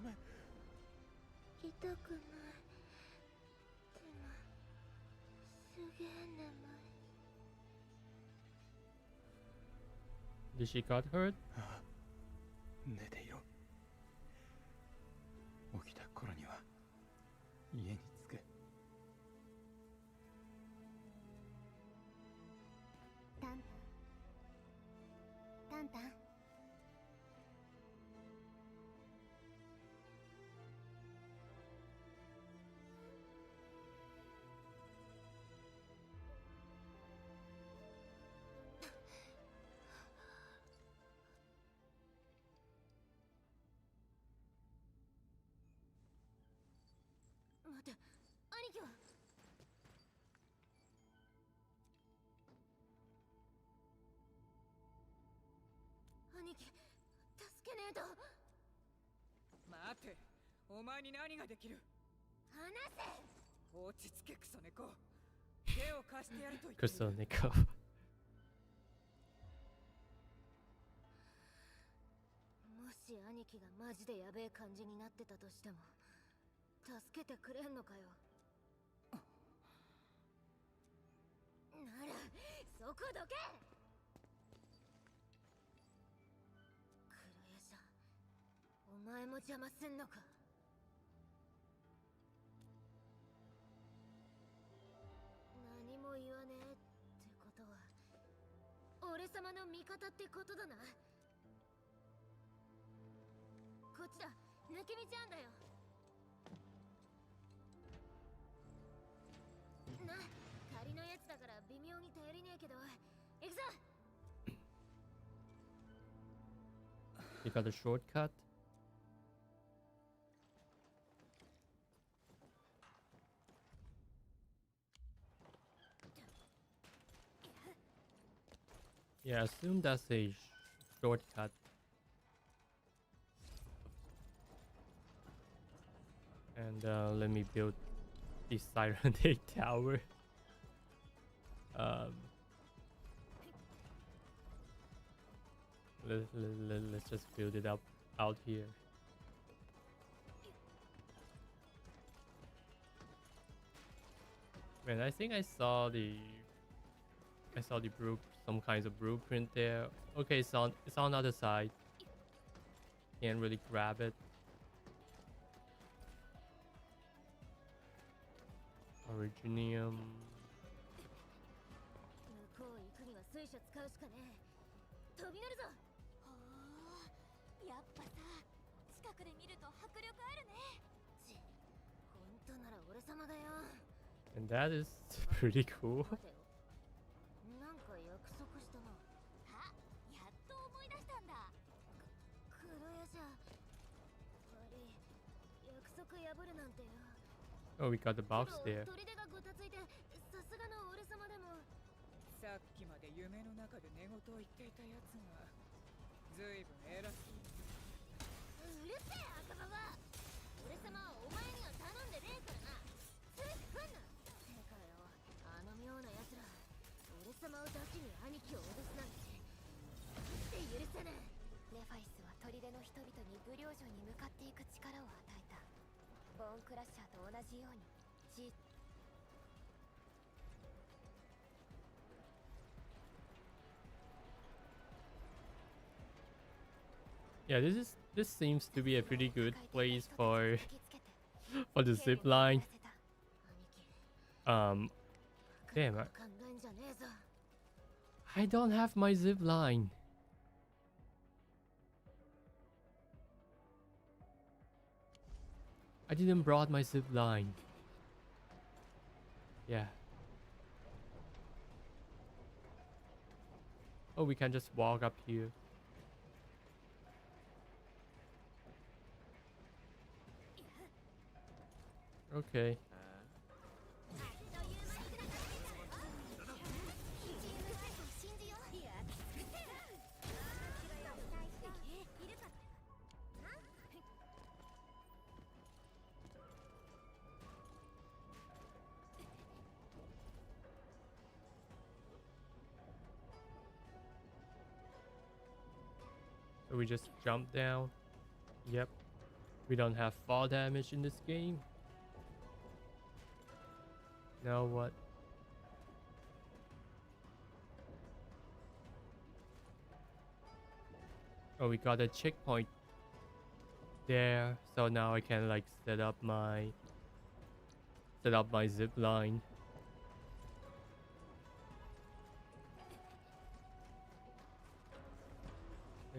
め。痛くない。でもすげえ眠い。 Did she got hurt? 寝ていろ。起きた頃には家に着く。タンタン、タンタン。待て、兄貴は？兄貴、助けねえと。待て、お前に何ができる？離せ。落ち着けクソ猫。手を貸してやると言ってる。クソ猫。もし兄貴がマジでやべえ感じになってたとしても助けてくれんのかよ。ならそこどけ。黒夜叉、お前も邪魔すんのか。何も言わねえってことは俺様の味方ってことだな。こっちだ、抜け道あんだよ。な、仮のやつだから微妙に頼りねえけど、行くぞ。 You got a shortcut? Yeah, I assume that's a shortcut. And let me build the Sirenate Tower. Let's just build it up out here. Man, I think I saw some kinds of blueprint there. Okay, it's on the other side. Can't really grab it. Originium. 向こう行くには水車使うしかねえ。飛び乗るぞ。ほー、やっぱさ、近くで見ると迫力あるね。本当なら俺様だよ。 And that is pretty cool. なんか約束したな。あ、やっと思い出したんだ。黒夜叉、悪い、約束破るなんてよ。 Oh, we got the box there. 砦がごたついて、さすがの俺様でも。さっきまで夢の中で寝言を言っていたやつがずいぶん偉そう。うるせえ赤羽は。俺様はお前には頼んでねえからな。ついてくんな。てかよ、あの妙な奴ら、俺様を出しに兄貴を脅すなんてなんで許せねえ。ネファイスは砦の人々に武領城に向かっていく力を与えた。ボーンクラッシャーと同じようにYeah, this seems to be a pretty good place for the zip line. Damn, I don't have my zip line. I didn't brought my zip line. Yeah. Oh, we can just walk up here. Okay. So we just jump down. Yep. We don't have fall damage in this game. Now what? Oh, we got a checkpoint there. So now I can like set up my zip line.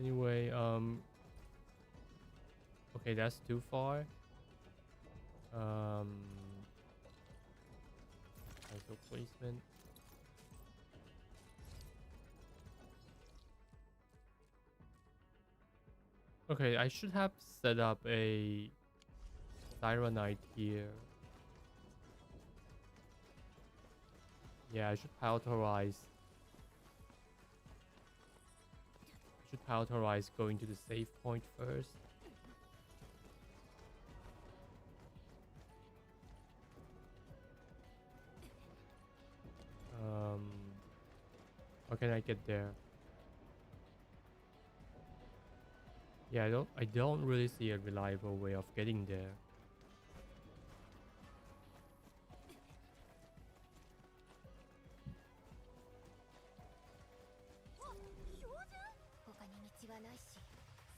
Anyway, okay, that's too far. ISO placement. Okay, I should have set up a Sirenite here. Yeah, I should prioritize. Going to the save point first. How can I get there? Yeah, I don't really see a reliable way of getting there.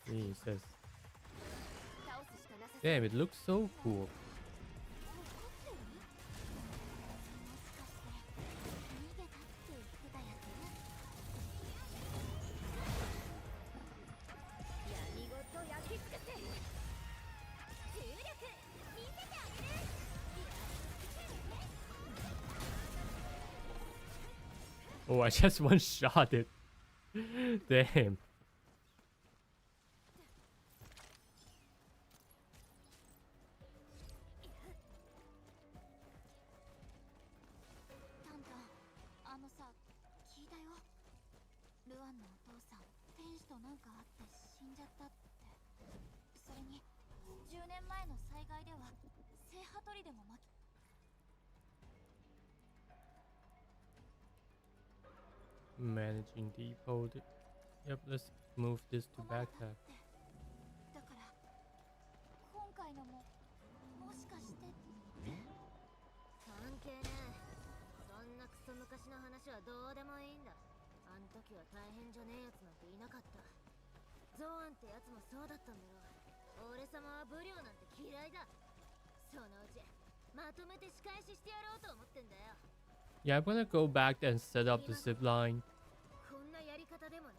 Jesus. Damn, it looks so cool. Oh, I just one-shot it. Damn. Managing depot. Yep, let's move this to backpack. ゾーンってやつもそうだったんだろう。俺様はブリオなんて嫌いだ。そのうちまとめて仕返ししてやろうと思ってんだよ。 Yeah, I'm gonna go back and set up the zip line. こんなやり方でもね。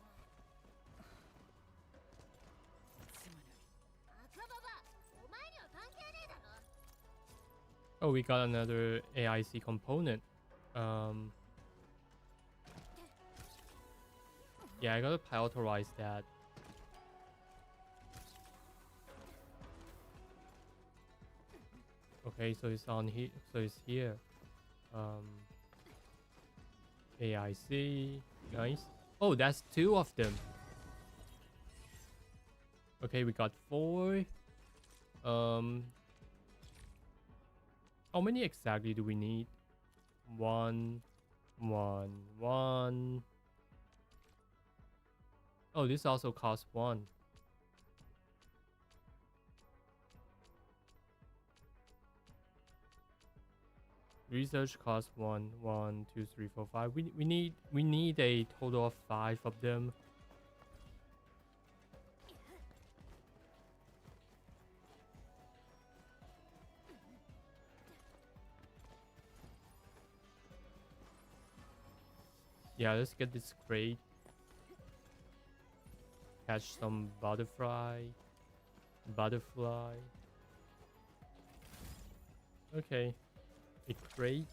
赤ババ、お前には関係ねえだろ。 Oh, we got another AIC component. Yeah, I gotta prioritize that. Okay, so it's on here. So it's here. AIC, nice. Oh, that's 2 of them. Okay, we got 4. How many exactly do we need? 1, 1, 1. Oh, this also costs 1. Research costs 1, 1, 2, 3, 4, 5. We need a total of 5 of them. Yeah, let's get this crate. Catch some butterfly. Okay. A crate.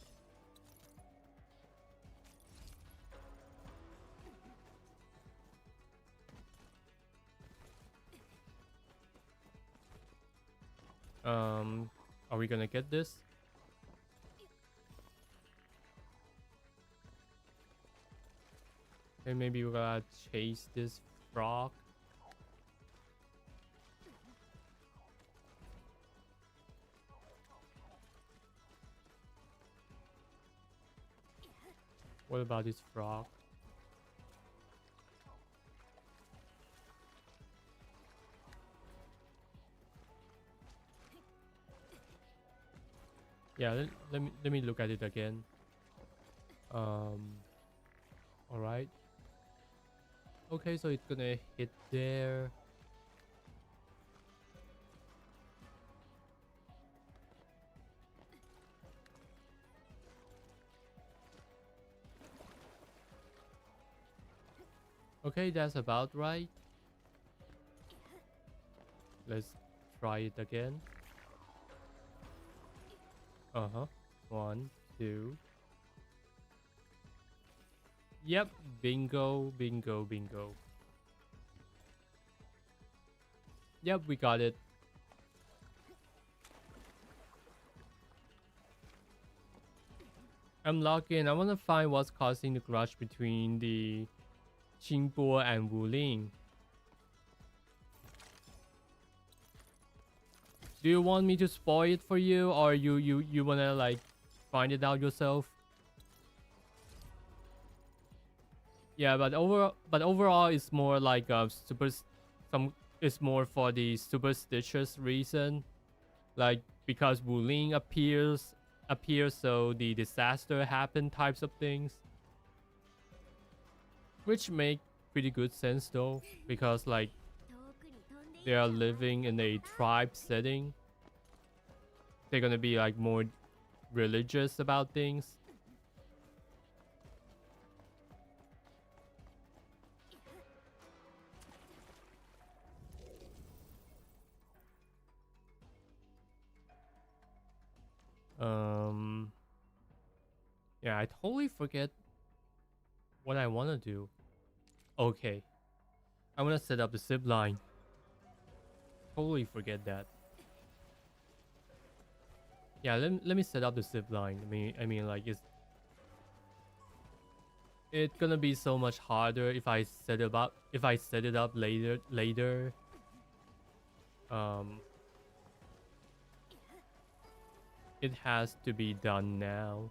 Are we gonna get this? Okay, maybe we're gonna chase this frog. What about this frog? Yeah, let me look at it again. All right. Okay, so it's gonna hit there. Okay, that's about right. Let's try it again. Uh-huh. 1, 2. Yep, bingo, bingo, bingo. Yep, we got it. I'm logged in. I want to find what's causing the clash between the Qingbo and Wuling. Do you want me to spoil it for you, or you wanna like find it out yourself? Yeah, but overall it's more like it's more for the superstitious reason, like because Wuling appears, so the disaster happen types of things, which make pretty good sense though, because like they are living in a tribe setting. They're gonna be like more religious about things. Yeah, I totally forget what I want to do. Okay, I want to set up the zip line. Totally forget that. Yeah, let me set up the zip line. I mean like it's gonna be so much harder if I set it up later. It has to be done now.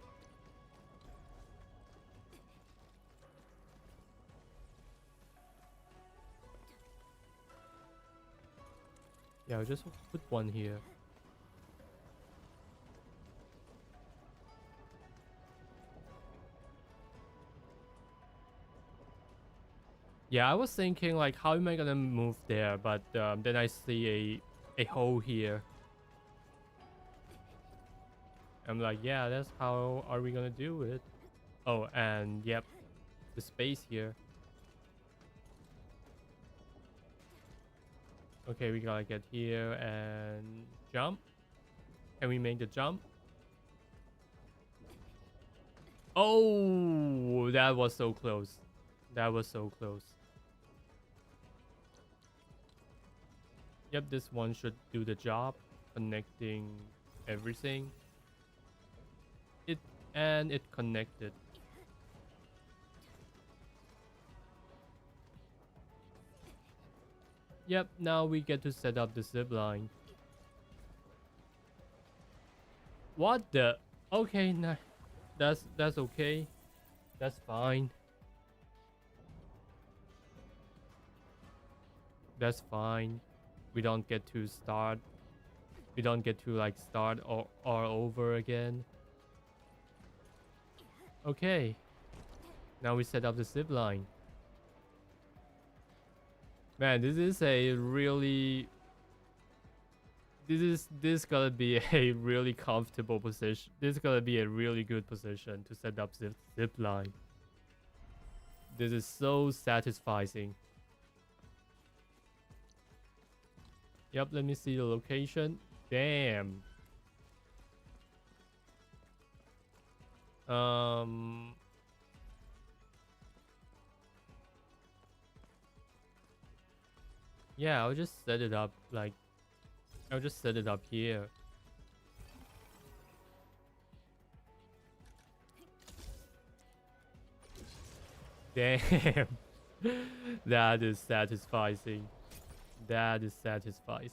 Yeah, I'll just put one here. Yeah, I was thinking like, how am I gonna move there? But then I see a hole here. I'm like, yeah, that's how are we gonna do it? Oh, and yep, the space here. Okay, we gotta get here and jump. Can we make the jump? Oh, that was so close. That was so close. Yep, this one should do the job, connecting everything. It connected. Yep, now we get to set up the zip line. What the? Okay, nah, that's okay. That's fine. That's fine. We don't get to start. We don't get to like start or over again. Okay. Now we set up the zip line. Man, this is a really... This is gonna be a really comfortable position. This is gonna be a really good position to set up zip line. This is so satisfying. Yep, let me see the location. Damn. Yeah, I'll just set it up like... I'll just set it up here. Damn. That is satisfying. That is satisfying.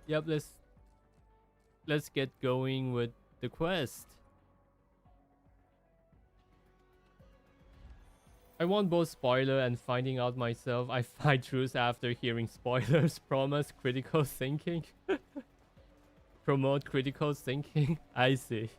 Yep, let's get going with the quest. I want both spoiler and finding out myself. I find truth after hearing spoilers promise critical thinking. Promote critical thinking. I see.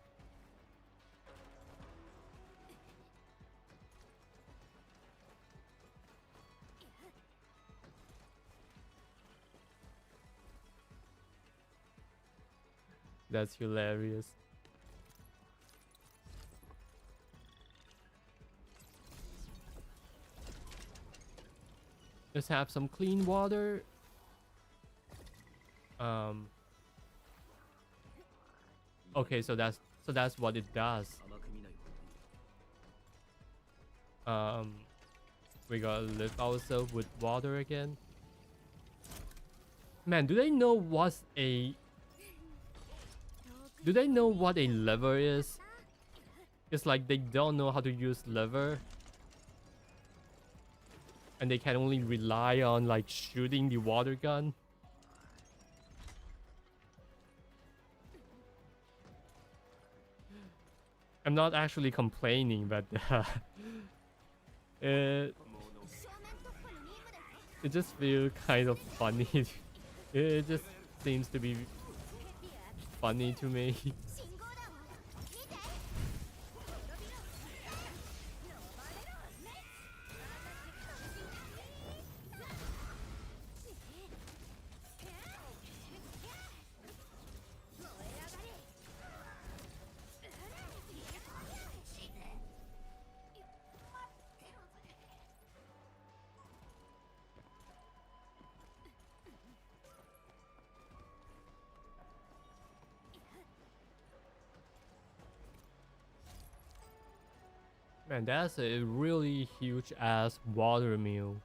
That's hilarious. Just have some clean water. Okay, so that's what it does. We gotta lift ourselves with water again. Man, do they know what a lever is? It's like they don't know how to use lever. And they can only rely on like shooting the water gun. I'm not actually complaining, but it just feels kind of funny. It just seems to be funny to me. Man, that's a really huge ass water mill.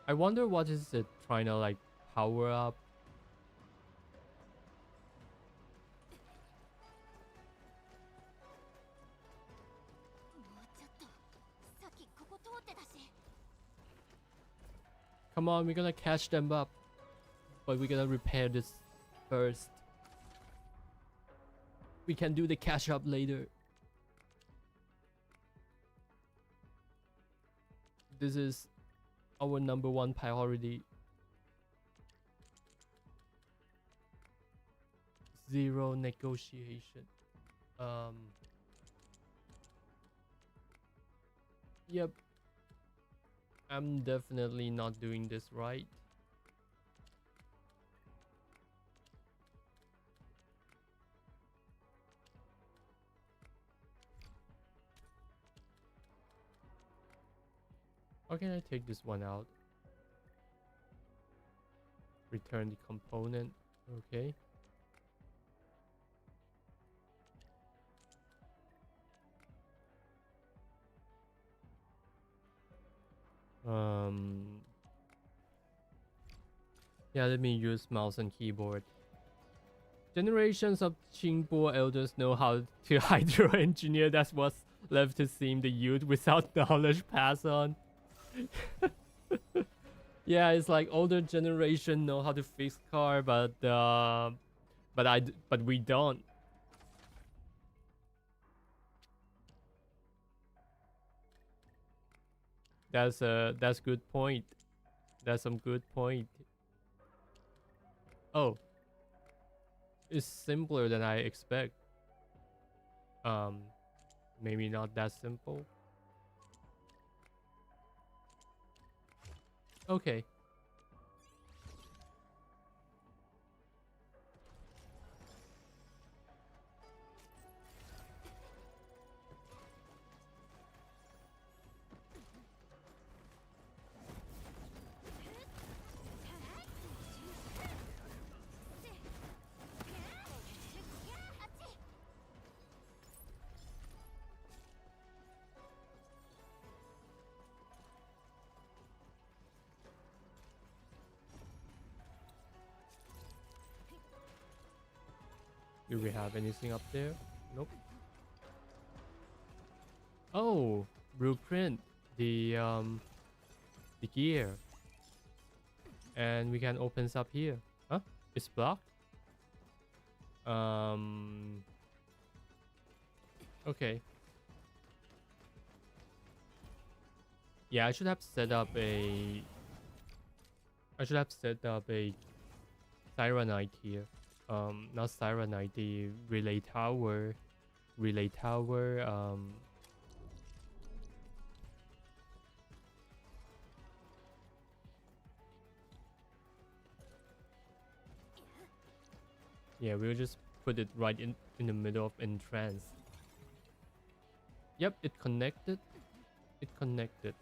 I wonder what is it trying to like power up. Come on, we're gonna catch them up. But we're gonna repair this first. We can do the catch up later. This is our #1 priority. Zero negotiation. Yep. I'm definitely not doing this right. How can I take this one out? Return the component. Okay. Yeah, let me use mouse and keyboard. Generations of Qingbo elders know how to hydro-engineer. That's what's left to seem the youth without knowledge pass on. Yeah, it's like older generation know how to fix car, but we don't. That's good point. That's some good point. Oh, it's simpler than I expect. Maybe not that simple. Okay. Do we have anything up there? Nope. Oh, blueprint, the gear, and we can open up here. Huh? It's blocked. Okay. Yeah, I should have set up a I should have set up a Sirenite here. Not Sirenite, the relay tower. Relay tower. Yeah, we'll just put it right in the middle of entrance. Yep, it connected. It connected.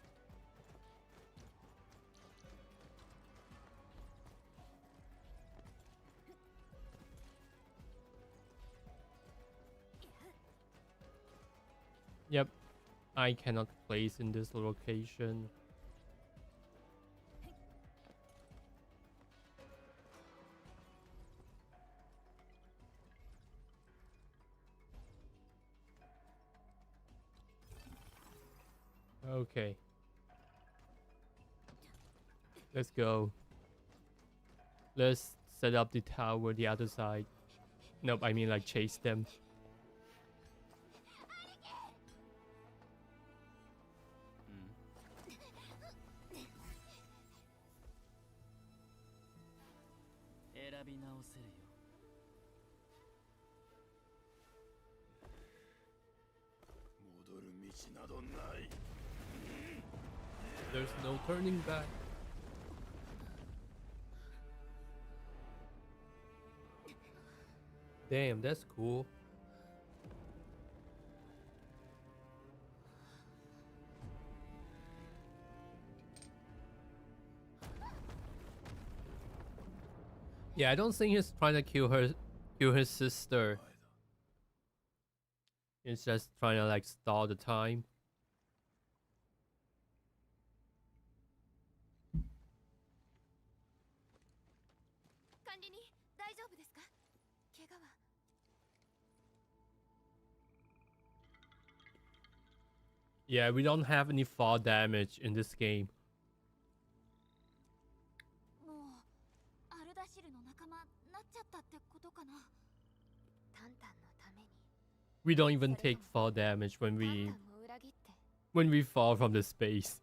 Yep, I cannot place in this location. Okay. Let's go. Let's set up the tower the other side. Nope, I mean like chase them. There's no turning back. Damn, that's cool. Yeah, I don't think he's trying to kill his sister. He's just trying to like stall the time. Yeah, we don't have any fall damage in this game. We don't even take fall damage when we fall from the space.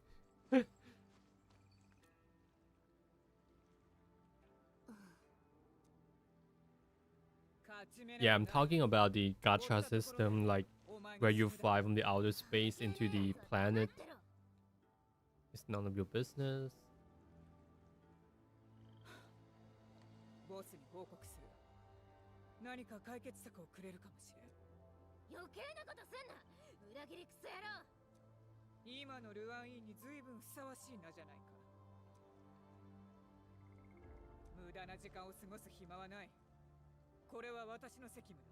Yeah, I'm talking about the gacha system, like where you fly from the outer space into the planet. It's none of your business. ボスに報告する。何か解決策をくれるかもしれん。余計なことすんな。裏切りクソ野郎。今のルアンインに随分ふさわしい名じゃないか。無駄な時間を過ごす暇はない。これは私の責務だ。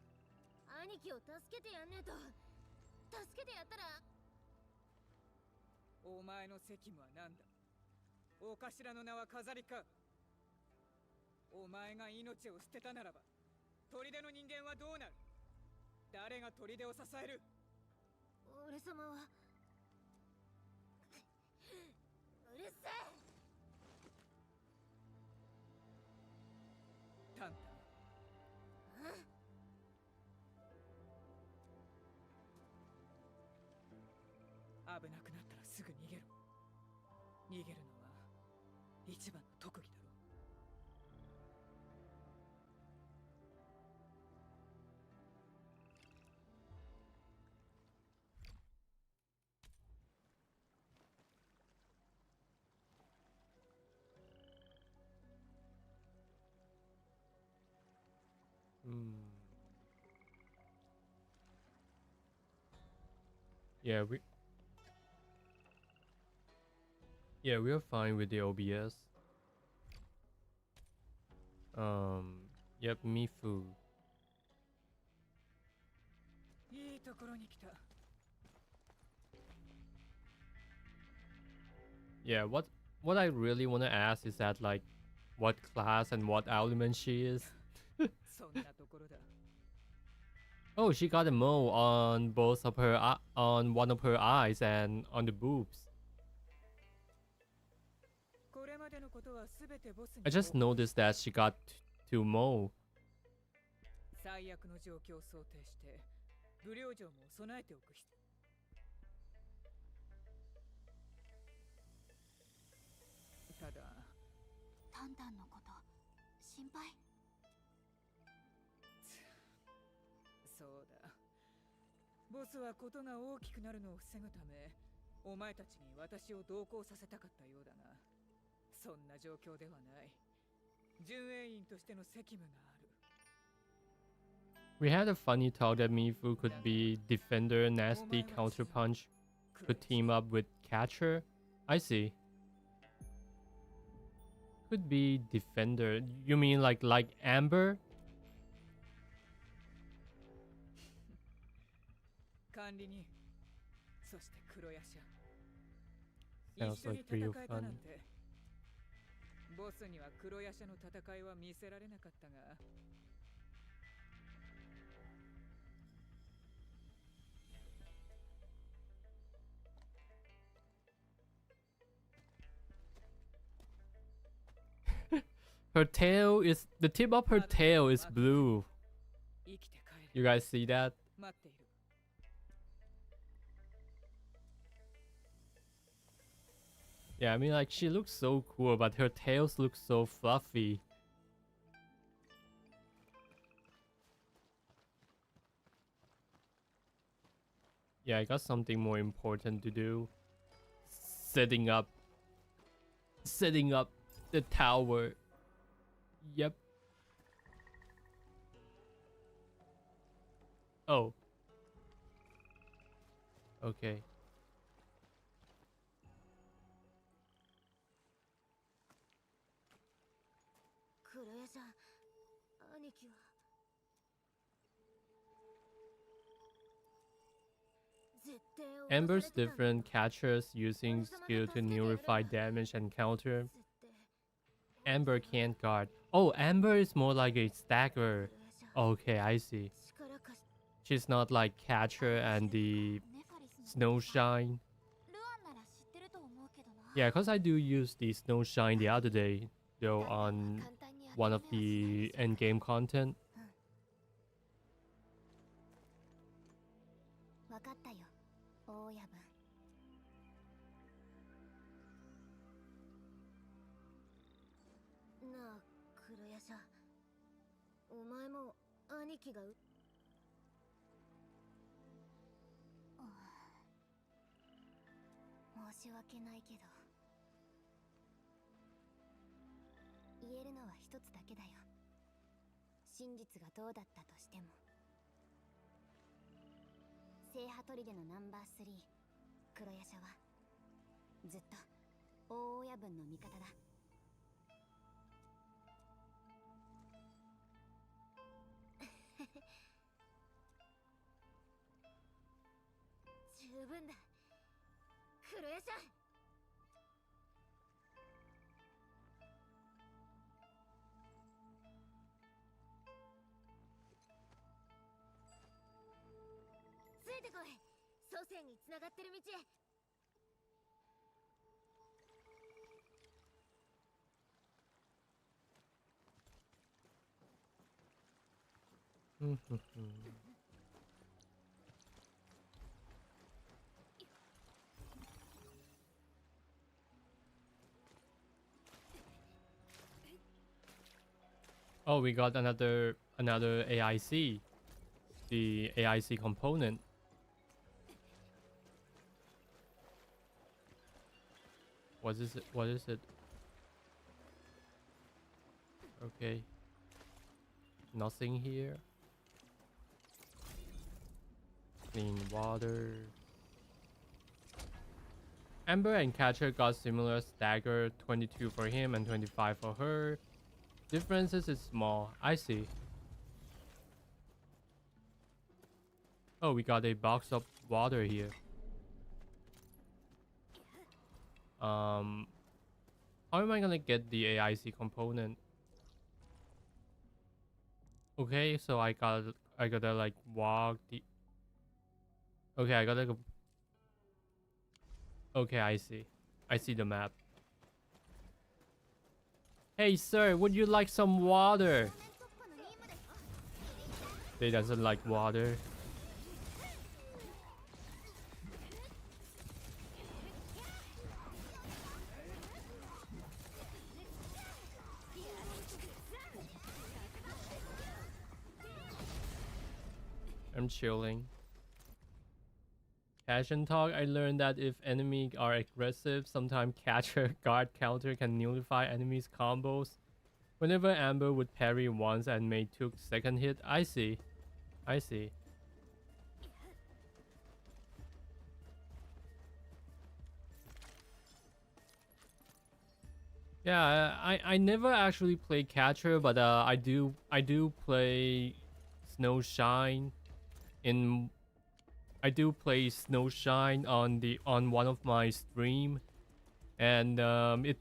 兄貴を助けてやんねえと。助けてやったら。お前の責務は何だ。お頭の名は飾りか。お前が命を捨てたならば、砦の人間はどうなる。誰が砦を支える。俺様はうるせえ。タンタン、危なくなったらすぐ逃げろ。逃げるのは一番の特技だろ。Yeah, we're fine with the OBS. Yep, Mifu. Yeah, what I really want to ask is that like what class and what element she is. Oh, she got a mole on both of her on one of her eyes and on the boobs. I just noticed that she got two mole. 最悪の状況を想定して武領城も備えておく必要。ただタンタンのこと心配？そうだ。ボスはことが大きくなるのを防ぐため、お前たちに私を同行させたかったようだが、そんな状況ではない。巡衛員としての責務がある。We had a funny talk that Mifu could be defender, nasty counterpunch, could team up with catcher. I see. Could be defender. You mean like Amber? 管理人、そして黒ヤシャ。 Sounds 一緒に like 戦 real えたなん fun. て。ボスには黒ヤシャの戦いは見せられなかったが。Her tail is the tip of her tail is blue. You guys see that? Yeah, I mean like she looks so cool, but her tails look so fluffy. Yeah, I got something more important to do. Setting up the tower. Yep. Oh. Okay. Amber's different catchers using skill to nullify damage and counter. Amber can't guard. Oh, Amber is more like a stagger. Okay, I see. She's not like catcher and the Snowshine. Yeah, because I do use the Snowshine the other day, though, on one of the endgame content. わかったよ、大親分。なあ、黒ヤシャ。お前も兄貴が申し訳ないけど。言えるのは一つだけだよ。真実がどうだったとしても。聖波砦のナンバー3、黒ヤシャはずっと大親分の味方だ。十分だ、黒ヤシャ。ついてこい、祖先につながってる道へ。Oh, we got another AIC. The AIC component. What is it? What is it? Okay. Nothing here. Clean water. Amber and Catcher got similar stagger, 22 for him and 25 for her. Differences is small. I see. Oh, we got a box of water here. How am I gonna get the AIC component? Okay, so I gotta like walk the. Okay, I gotta go. Okay, I see the map. Hey sir, would you like some water? They doesn't like water. I'm chilling. Cash and talk, I learned that if enemies are aggressive, sometimes catcher guard counter can nullify enemies' combos. Whenever Amber would parry once and May took second hit. I see. I see. Yeah, I never actually play catcher, but I do play Snowshine in I do play Snowshine on one of my stream, and it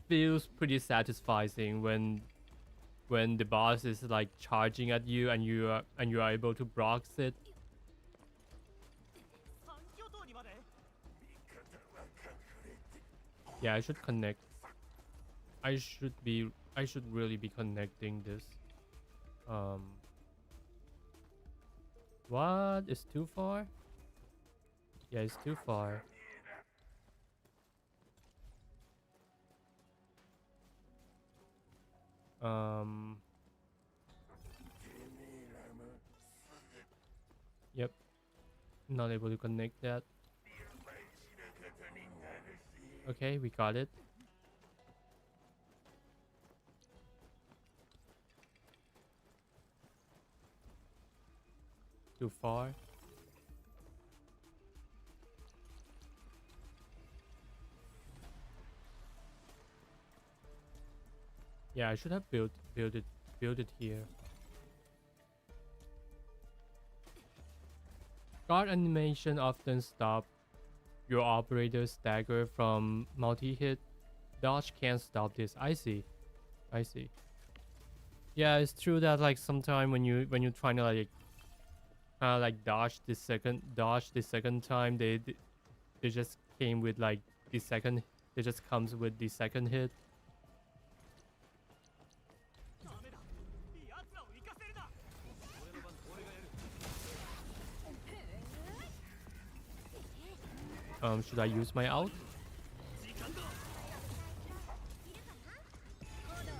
feels pretty satisfying when the boss is like charging at you and you are able to block it. Yeah, I should connect. I should really be connecting this. What? It's too far? Yeah, it's too far. Yep. Not able to connect that. Okay, we got it. Too far. Yeah, I should have built it here. Guard animation often stop your operator's stagger from multi-hit. Dodge can't stop this. I see. I see. Yeah, it's true that like sometime when you're trying to like dodge the second time, they just came with like the second. It just comes with the second hit. Should I use my ult?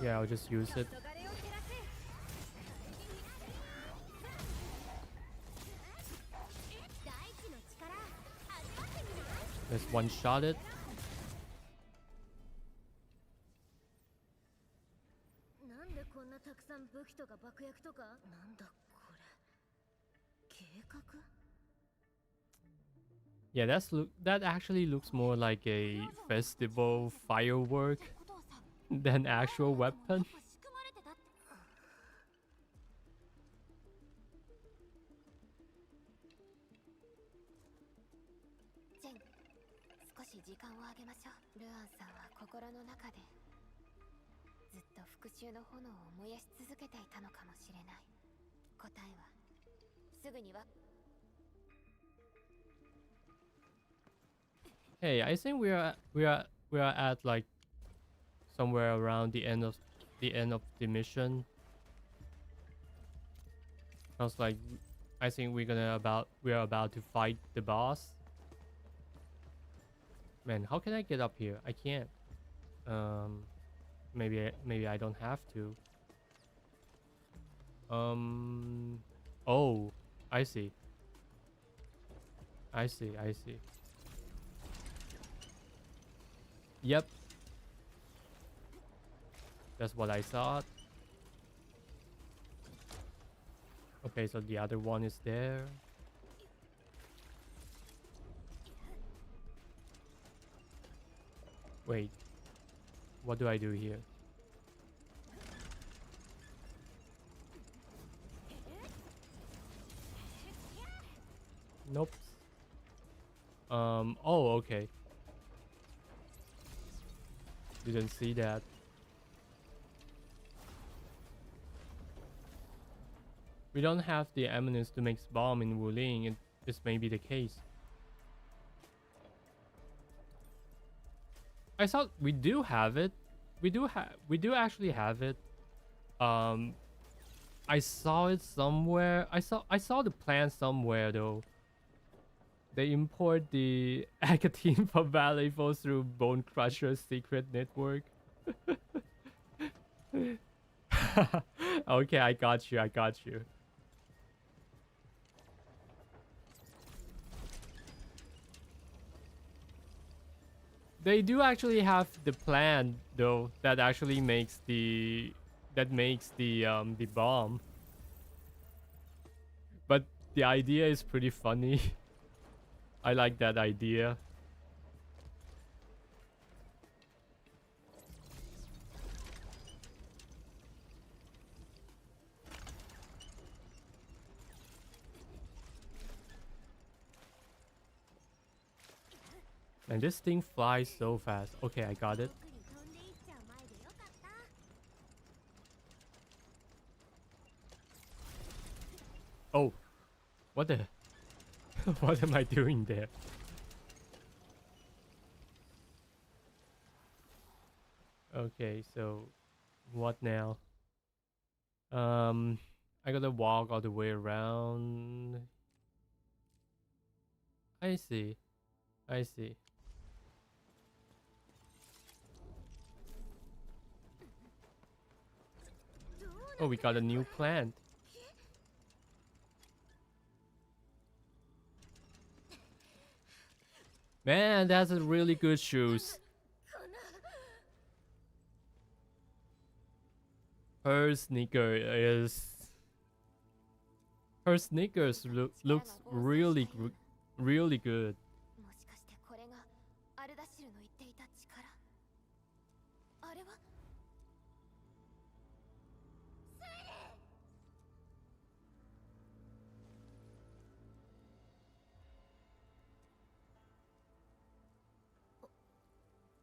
Yeah, I'll just use it. Let's one-shot it. Yeah, that actually looks more like a festival firework than actual weapon. Hey, I think we are at like somewhere around the end of the mission. Sounds like I think we are about to fight the boss. Man, how can I get up here? I can't. Maybe I don't have to. Oh, I see. I see. Yep. That's what I thought. Okay, so the other one is there. Wait. What do I do here? Nope. Oh, okay. Didn't see that. We don't have the eminence to make bomb in Wuling, and this may be the case. I thought we do have it. We do actually have it. I saw it somewhere. I saw the plan somewhere though. They import the Akatin from Valleifo through Bone Crusher's secret network. Okay, I got you. They do actually have the plan though that actually makes the the bomb. But the idea is pretty funny. I like that idea. And this thing flies so fast. Okay, I got it. Oh, what the? What am I doing there? Okay, so what now? I gotta walk all the way around. I see. I see. Oh, we got a new plant. Man, that's a really good shoes. Her sneakers looks really really good. もしかしてこれがアルダシルの言っていた力。あれは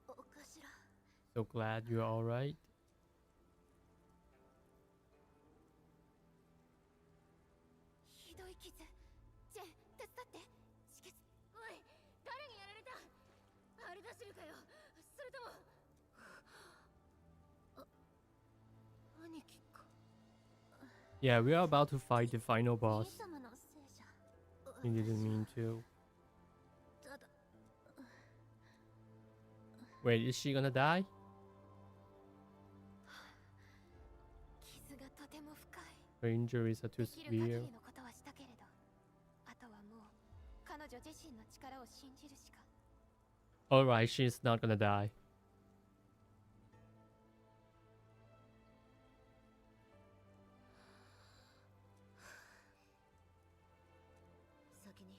お頭。 So glad you're all right. ひどい傷。ジェン、手伝って。止血。おい、誰にやられた？アルダシルかよ。それとも。兄貴か。 Yeah, we are about to fight the final boss. イエス様の聖者。 You didn't mean to. ただ。 Wait, is she gonna die? 傷がとても深い。 Her injuries are too できる限 severe. りのことはしたけれど、あとはもう彼女自身の力を信じるしか。 Alright, she's not gonna die. 先に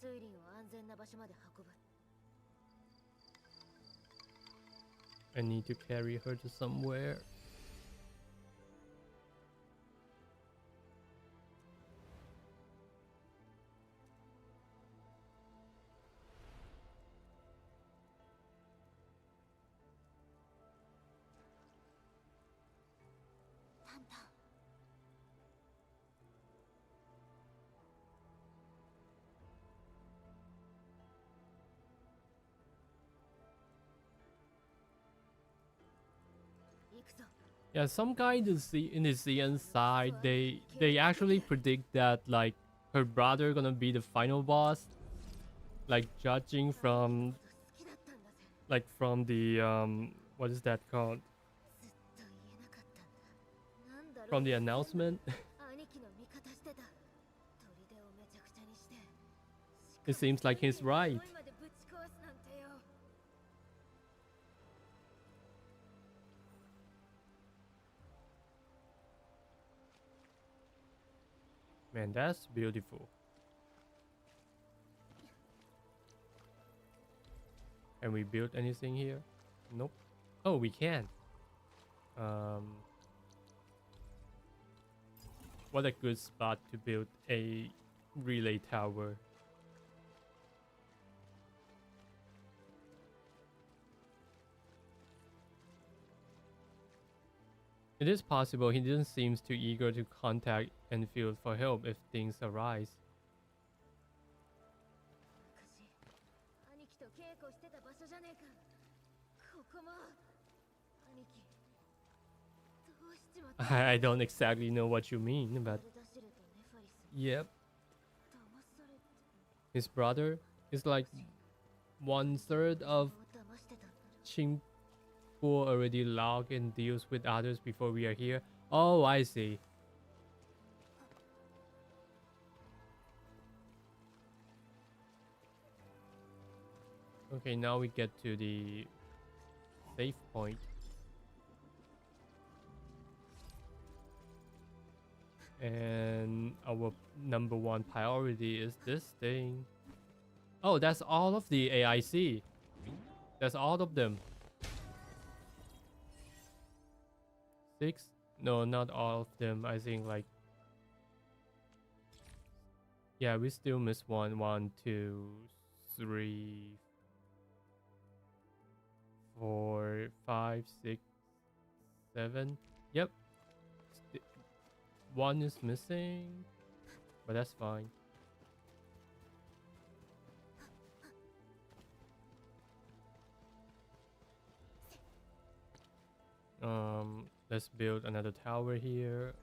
スイリンを安全な場所まで運ぶ。 I need to carry her to somewhere. Yeah, some guy in the CN side, they actually predict that like her brother gonna be the final boss. Like judging from the what is that called? From the announcement. It seems like he's right. Man, that's beautiful. Can we build anything here? Nope. Oh, we can. What a good spot to build a relay tower. It is possible he didn't seem too eager to contact Enfield for help if things arise. 兄貴と稽古してた場所じゃねえか。ここも兄貴どうしちまった。I don't exactly know what you mean, but yep. His brother is like 1/3 of Qingpo already log and deals with others before we are here. Oh, I see. Okay, now we get to the save point. And our number one priority is this thing. Oh, that's all of the AIC. That's all of them. 6? No, not all of them. I think like... Yeah, we still miss one. 1, 2, 3, 4, 5, 6, 7. Yep. One is missing. But that's fine. Let's build another tower here.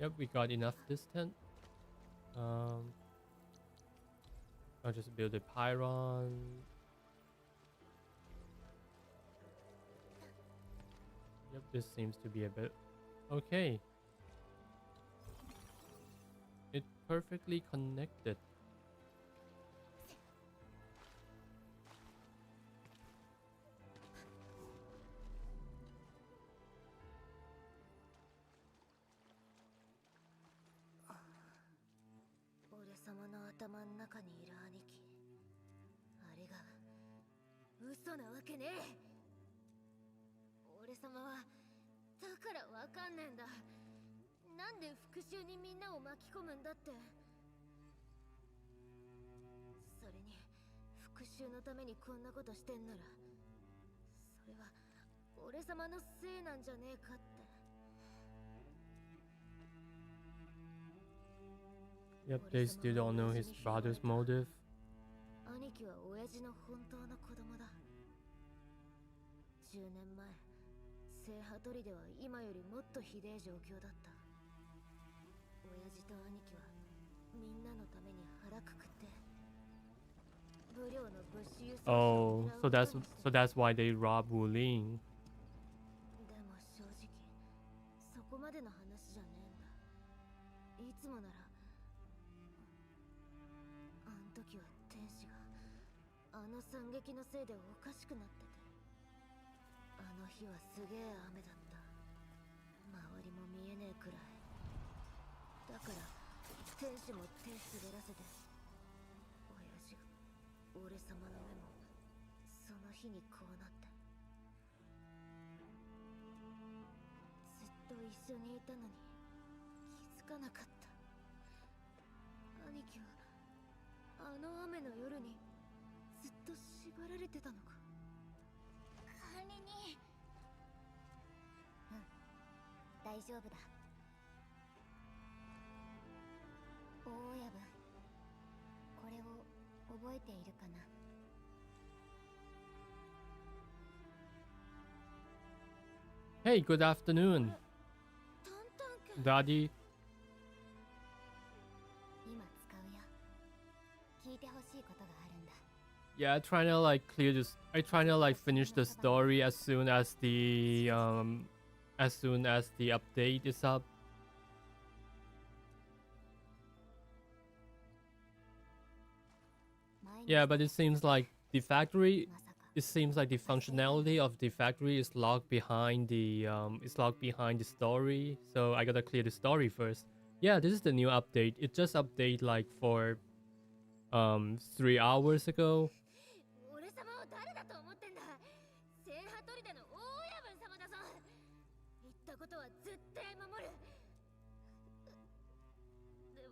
Yep, we got enough distance. I'll just build a pylon. Yep, this seems to be a bit okay. It's perfectly connected. Yep, they still don't know his brother's motive. 兄貴は親父の本当の子供だ。10年前、聖ハトリでは今よりもっとひでえ状況だった。親父と兄貴はみんなのために腹くくって。武領の物資輸送。Oh, so that's why they rob Wuling. でも正直、そこまでの話じゃねえんだ。いつもなら。 時は天使があの惨劇のせいでおかしくなってて、あの日はすげえ雨だった。周りも見えねえくらいだから天使も手滑らせて、親父が俺様の目もその日にこうなって、ずっと一緒にいたのに気づかなかった。兄貴は あの雨の夜にずっと縛られてたのか。管理人。うん、大丈夫だ。大親分、これを覚えているかな。Hey, good afternoon, Daddy. Yeah, I trying to like clear this. I trying to like finish the story as soon as the update is up. Yeah, but it seems like the factory. It seems like the functionality of the factory is locked behind the story. So I gotta clear the story first. Yeah, this is the new update. It just updated like for 3 hours ago. 俺様を誰だと思ってんだ。聖ハトリでの大親分様だぞ。言ったことは絶対守る。で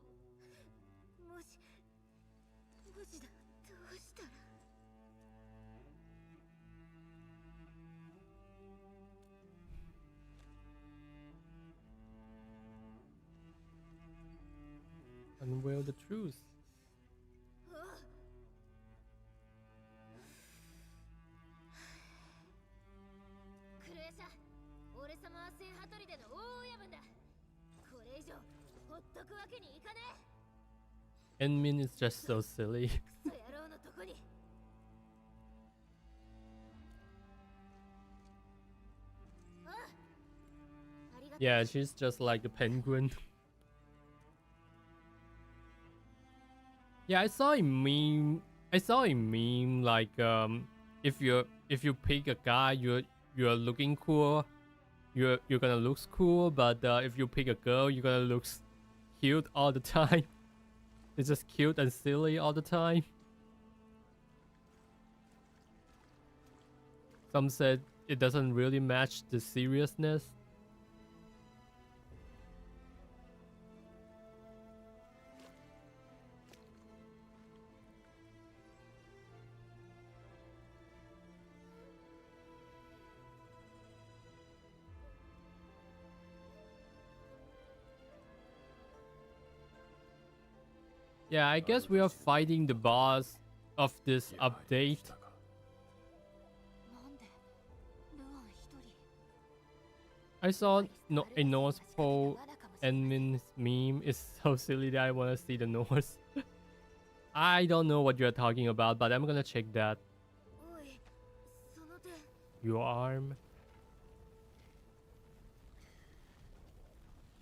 ももしだ、どうしたら。Unveil the truth. 俺様は聖ハトリでの大親分だ。これ以上ほっとくわけにいかねえ。Enmin is just so silly. クソ野郎のとこに。Yeah, she's just like a penguin. Yeah, I saw a meme. I saw a meme like if you pick a guy, you're looking cool. You're gonna look cool, but if you pick a girl, you're gonna look cute all the time. It's just cute and silly all the time. Some said it doesn't really match the seriousness. Yeah, I guess we are fighting the boss of this update. I saw a North Pole admin's meme. It's so silly that I want to see the North. I don't know what you're talking about, but I'm gonna check that. Your arm.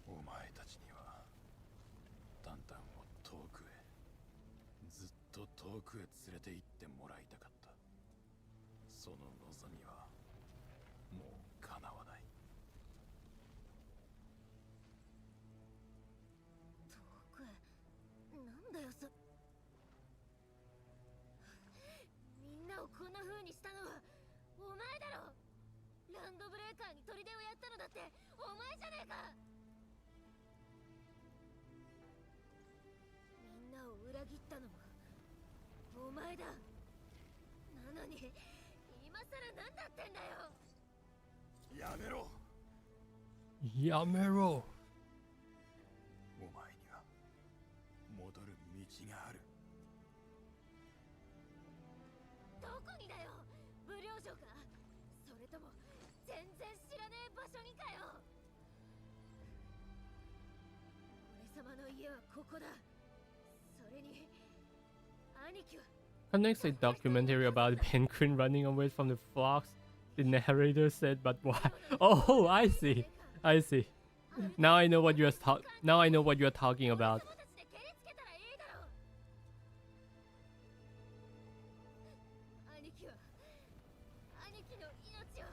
お前たちにはタンタンを遠くへ、ずっと遠くへ連れて行ってもらいたかった。その望みはもう叶わない。遠くへ、なんだよみんなをこんな風にしたのはお前だろ。ランドブレーカーに砦をやったのだってお前じゃねえか。みんなを裏切ったのもお前だ。なのに今さら何だってんだよ。やめろ。やめろ。お前には戻る道がある。どこにだよ。武領城か。それとも全然知らねえ場所にかよ。俺様の家はここだ。それに兄貴は。Connects a documentary about penguin running away from the fox. The narrator said, "But why?" Oh, I see. I see. Now I know what you're talking about. 兄貴は兄貴の命は。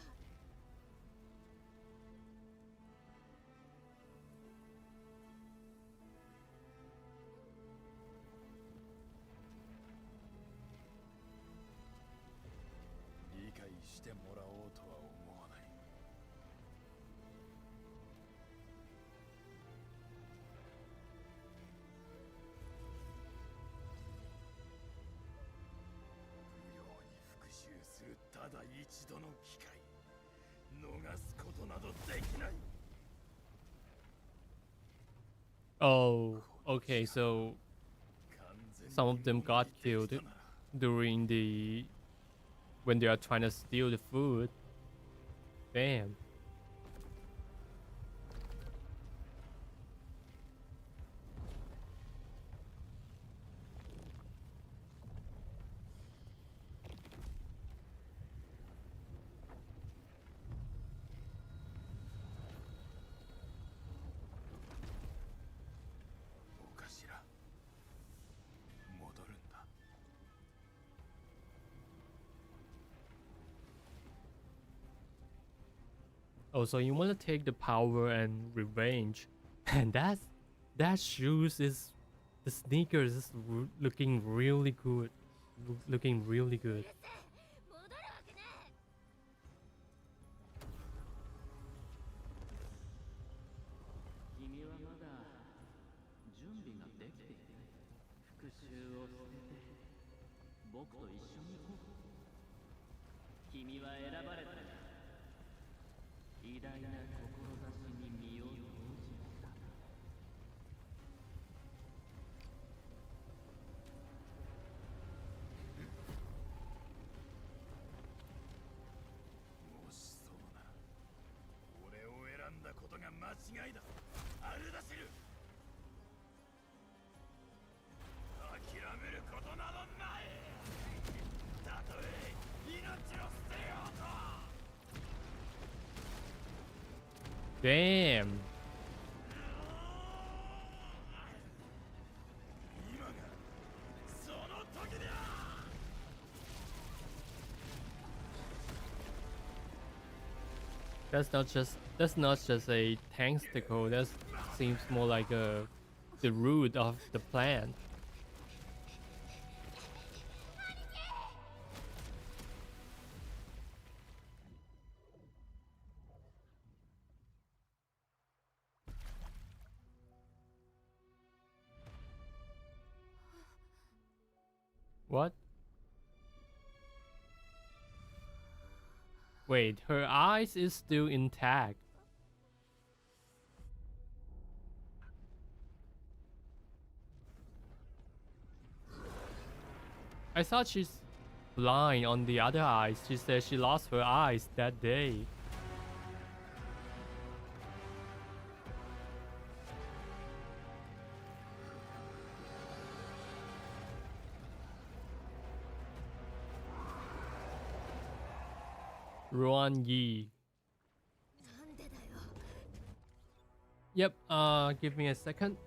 理解してもらおうとは思わない。不良に復讐するただ一度の機会、逃すことなどできない。 Oh, okay. So some of them got killed during when they are trying to steal the food. Damn. Oh, so you want to take the power and revenge, and that shoes is the sneakers is looking really good, looking really good. 君はまだ準備ができていない。復讐を捨てて僕と一緒に行こう。君は選ばれた。偉大な志に身を投じた。もしそうなら俺を選んだことが間違いだ。アルダシル、諦めることなどない。たとえ命を捨てようと。 Damn. 今が That's not just a tentacle. That seems more like the root of the plant. What? Wait, her eyes is still intact. I thought she's blind on the other eyes. She said she lost her eyes that day. Ruan Yi. Yep, give me a second.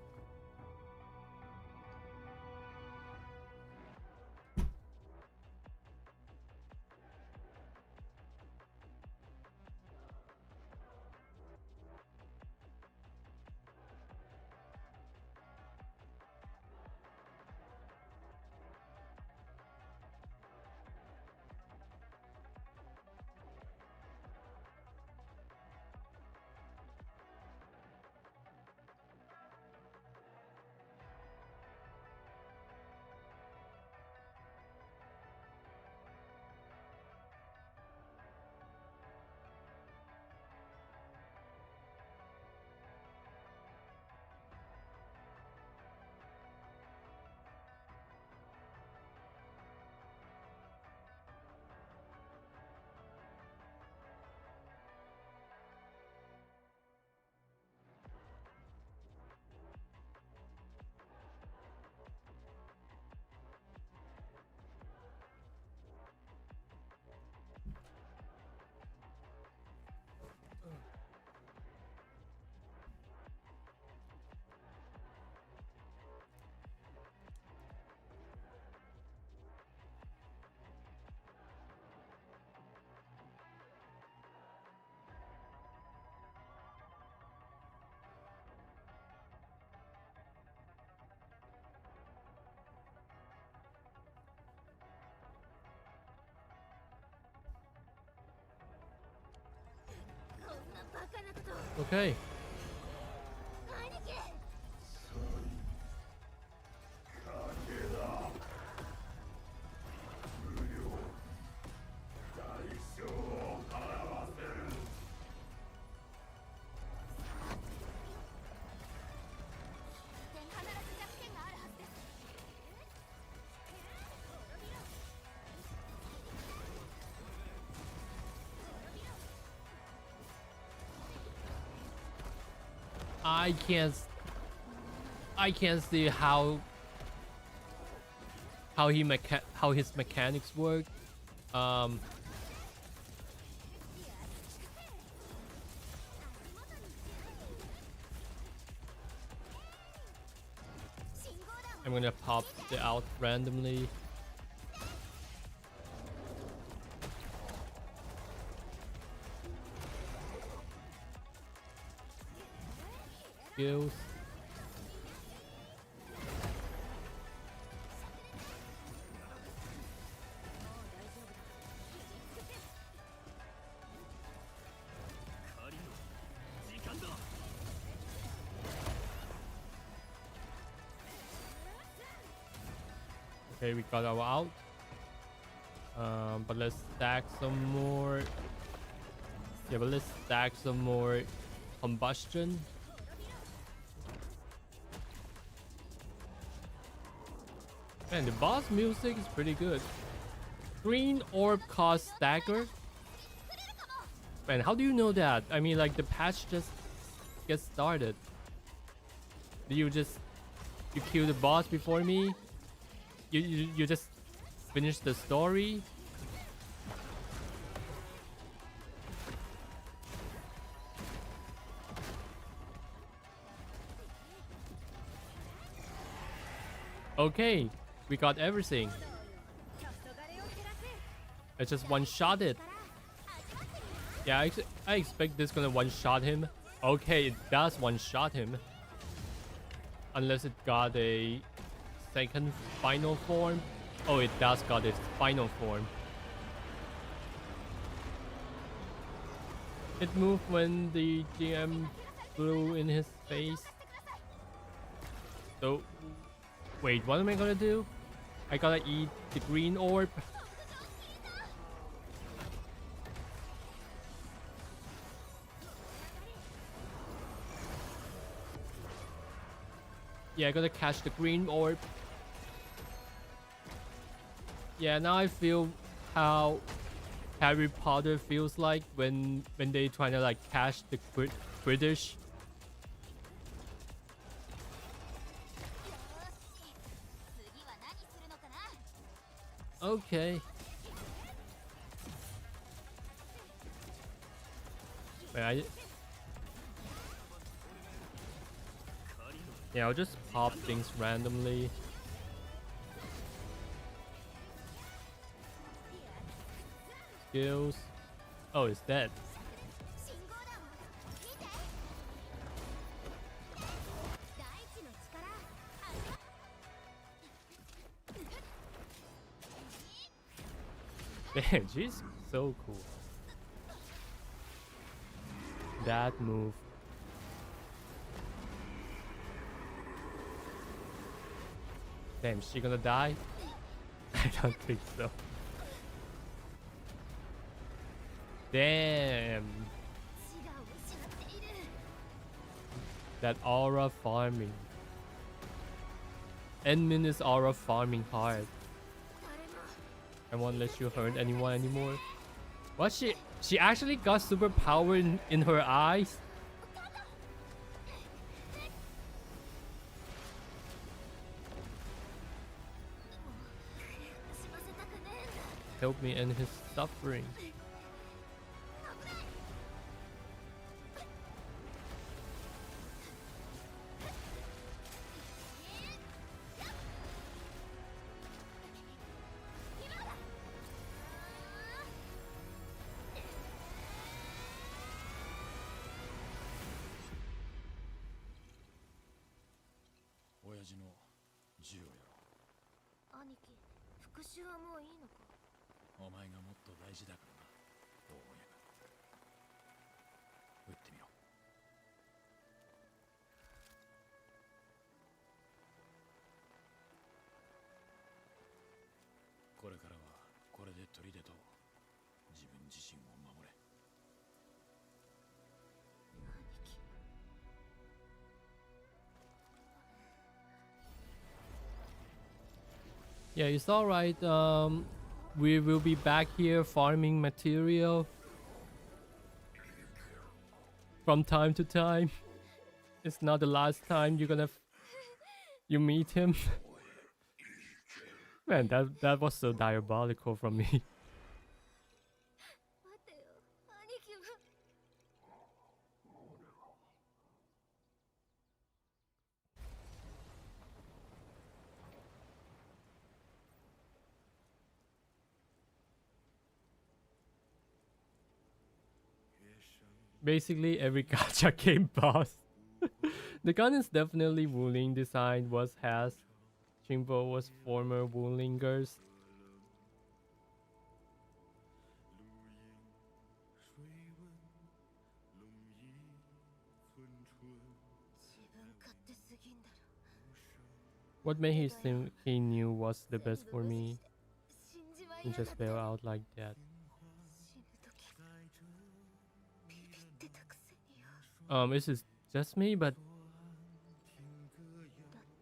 Okay. I can't see how his mechanics work. I'm gonna pop it out randomly. Skills. Okay, we got our out. But let's stack some more. Yeah, but let's stack some more combustion. Man, the boss music is pretty good. Green orb cost stagger. Man, how do you know that? I mean, like the patch just gets started. Do you kill the boss before me? You just finish the story? Okay, we got everything. I just one-shot it. Yeah, I expect this gonna one-shot him. Okay, it does one-shot him. Unless it got a second final form. Oh, it does got its final form. It moved when the GM blew in his face. So, wait, what am I gonna do? I gotta eat the green orb. Yeah, I gotta catch the green orb. Yeah, now I feel how Harry Potter feels like when they trying to like catch the British. Okay. Wait, yeah, I'll just pop things randomly. Skills. Oh, it's dead. Man, she's so cool. That move. Damn, is she gonna die? I don't think so. Damn. That aura farming. Enmin is aura farming hard. I won't let you hurt anyone anymore. What, she actually got superpower in her eyes? Help me end his suffering. Yeah, it's alright. We will be back here farming material from time to time. It's not the last time you're gonna you meet him. Man, that was so diabolical from me. Basically, every gacha game boss. The gun is definitely Wuling design was has. Chingbo was former Wulingers. What made he think he knew was the best for me? And just bail out like that. This is just me, but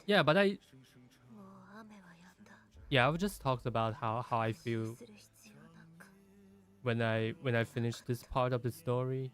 yeah, but I just talked about how I feel when I finish this part of the story.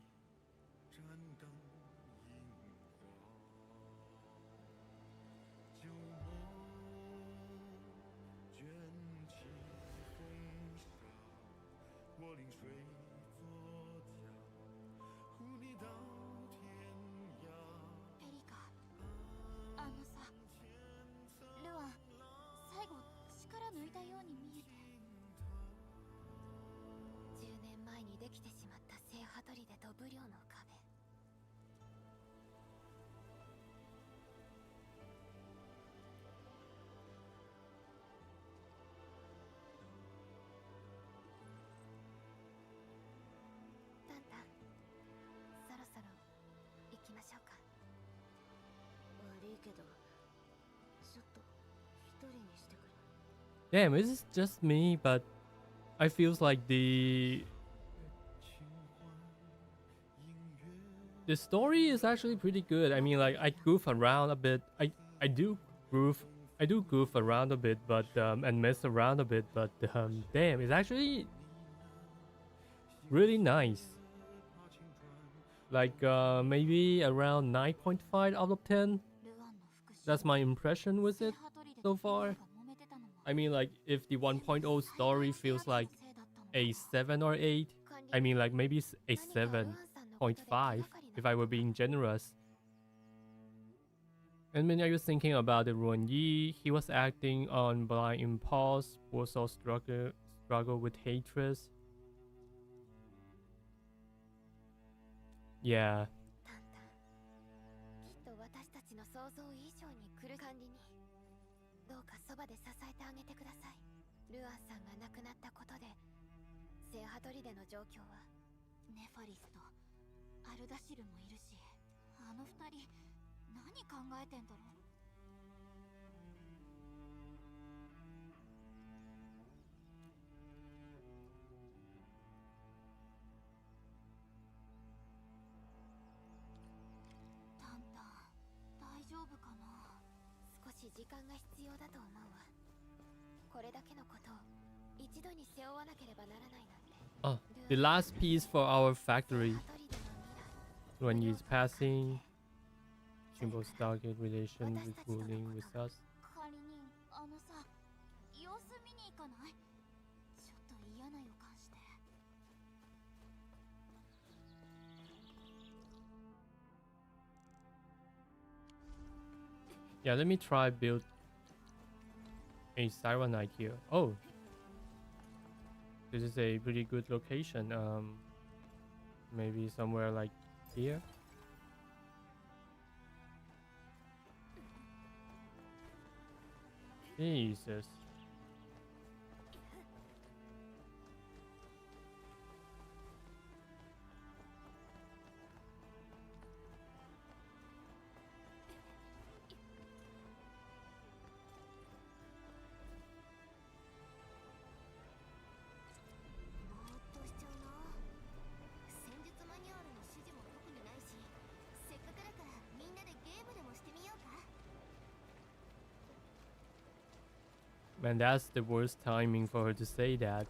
けどちょっと一人にしてくれ。 Damn, is this just me? But I feels like the story is actually pretty good. I mean, like I goof around a bit. I do goof around a bit, but and mess around a bit. But damn, it's actually really nice. Like maybe around 9.5 out of 10. That's my impression with it so far. I mean, like if the 1.0 story feels like a 7 or 8, I mean like maybe a 7.5 if I were being generous. And when I was thinking about the Ruan Yi, he was acting on blind impulse, also struggle with hatred. Yeah. きっと私たちの想像以上に来る管理にどうかそばで支えてあげてください。ルアンさんが亡くなったことで聖ハトリでの状況はネファリスとアルダシルもいるし、あの二人何考えてんだろう。タンタン、大丈夫かな。少し時間が必要だと思うわ。これだけのことを一度に背負わなければならないなんて。Oh, the last piece for our factory. When he's passing, Chimbo started relation with ruling with us. 管理人、あのさ、様子見に行かない？ちょっと嫌な予感して。Yeah, let me try build a Cyronite here. Oh, this is a pretty good location. Maybe somewhere like here. Jesus. Man, that's the worst timing for her to say that.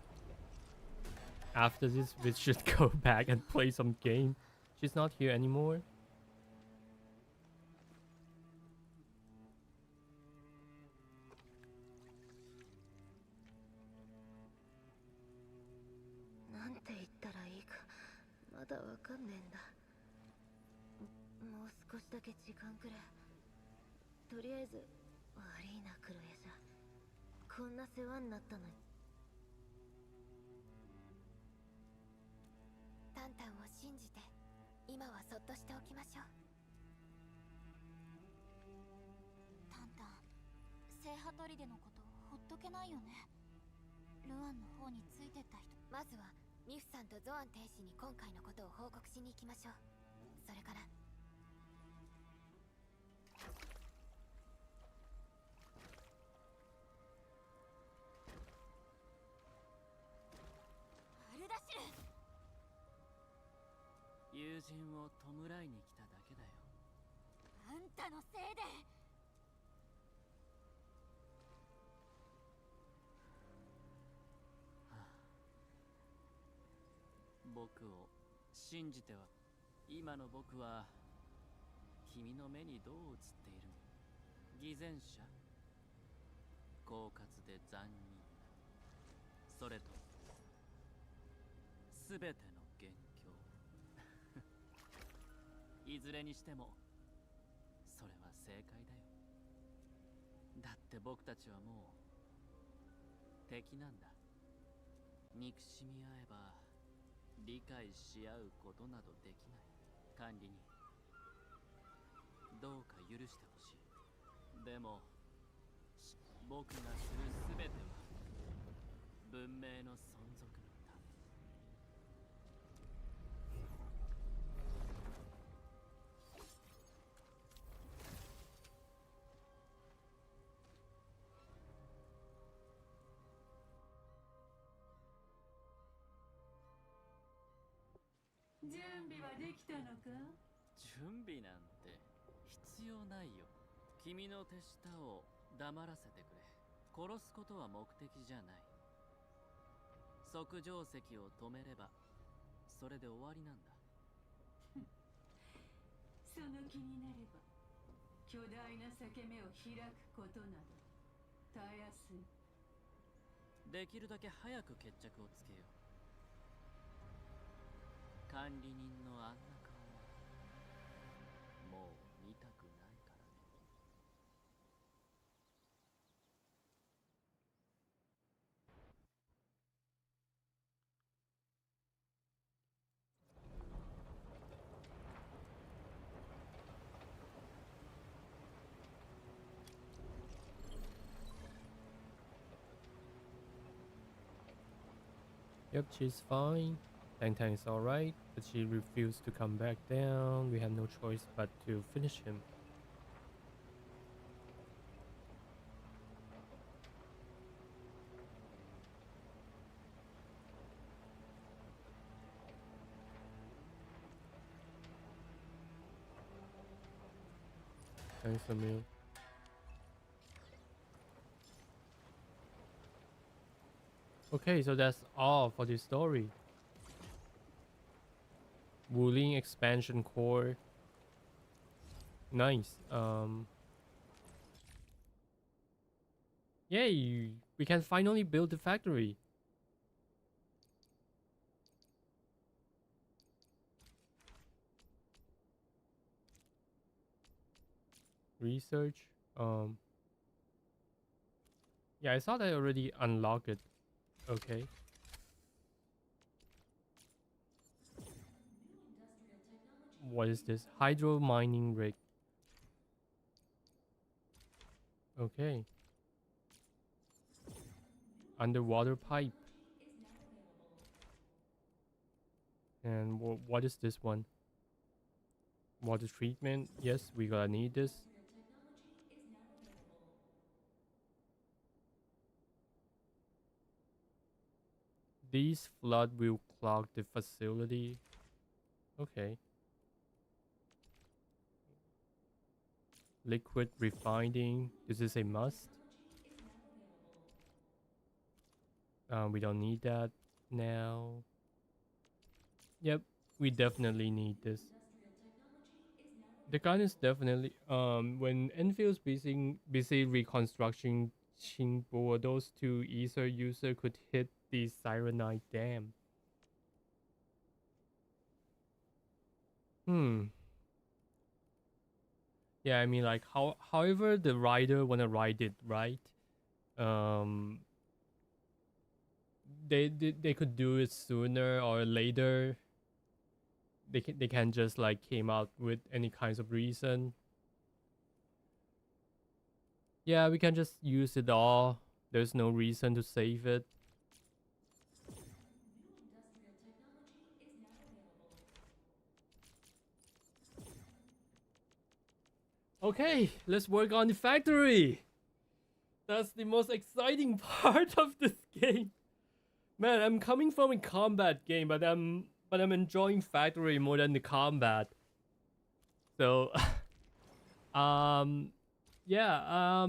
After this, we should go back and play some game. She's not here anymore. 備はできたのか？準備なんて必要ないよ。君の手下を黙らせてくれ。殺すことは目的じゃない。即定石を止めればそれで終わりなんだ。その気になれば巨大な裂け目を開くことなどたやすい。できるだけ早く決着をつけよう。管理人のあんな顔はもう見たくないからね。Yep, she's fine. Tang Tang is alright, but she refused to come back down. We have no choice but to finish him. Thanks, Emil. Okay, so that's all for this story. Wuling expansion core. Nice. Yay! We can finally build the factory. Research. Yeah, I thought I already unlocked it. Okay. What is this? Hydro mining rig. Okay. Underwater pipe. And what is this one? Water treatment. Yes, we gotta need this. These flood will clog the facility. Okay. Liquid refining. This is a must. We don't need that now. Yep, we definitely need this. The gun is definitely when Enfield's busy reconstructing Qingbo, those two Ether users could hit the Cyanide Dam. Yeah, I mean, like, however the rider wanna ride it, right? They could do it sooner or later. They can just like came out with any kinds of reason. Yeah, we can just use it all. There's no reason to save it. Okay, let's work on the factory. That's the most exciting part of this game. Man, I'm coming from a combat game, but I'm enjoying factory more than the combat. So yeah,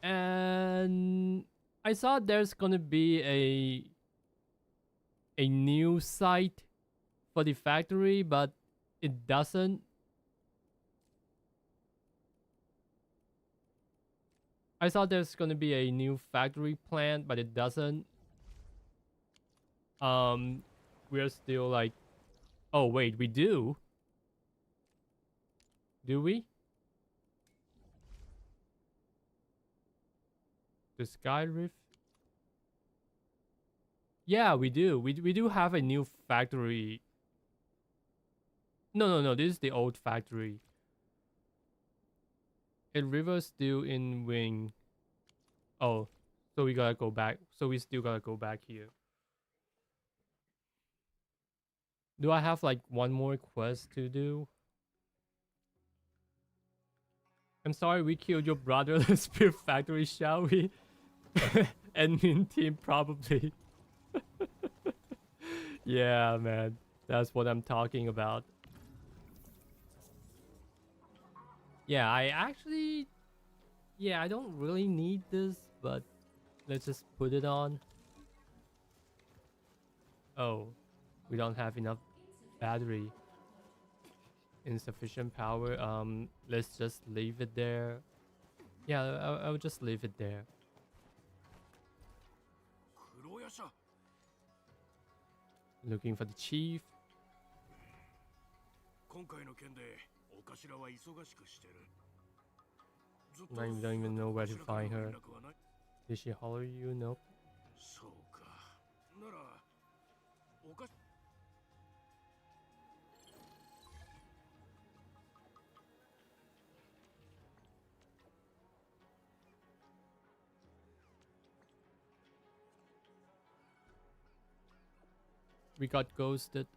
and I thought there's gonna be a new site for the factory, but it doesn't. I thought there's gonna be a new factory plant, but it doesn't. We're still like, oh wait, we do? Do we? The Sky Rift? Yeah, we do. We do have a new factory. No, this is the old factory. A river still in wing. Oh, so we gotta go back. So we still gotta go back here. Do I have like one more quest to do? I'm sorry we killed your brother. Let's build factory, shall we? Admin team probably. Yeah, man. That's what I'm talking about. Yeah, I actually... Yeah, I don't really need this, but let's just put it on. Oh, we don't have enough battery. Insufficient power. Let's just leave it there. Yeah, I'll just leave it there. Looking for the chief. I don't even know where to find her. Did she holler you? Nope. We got ghosted.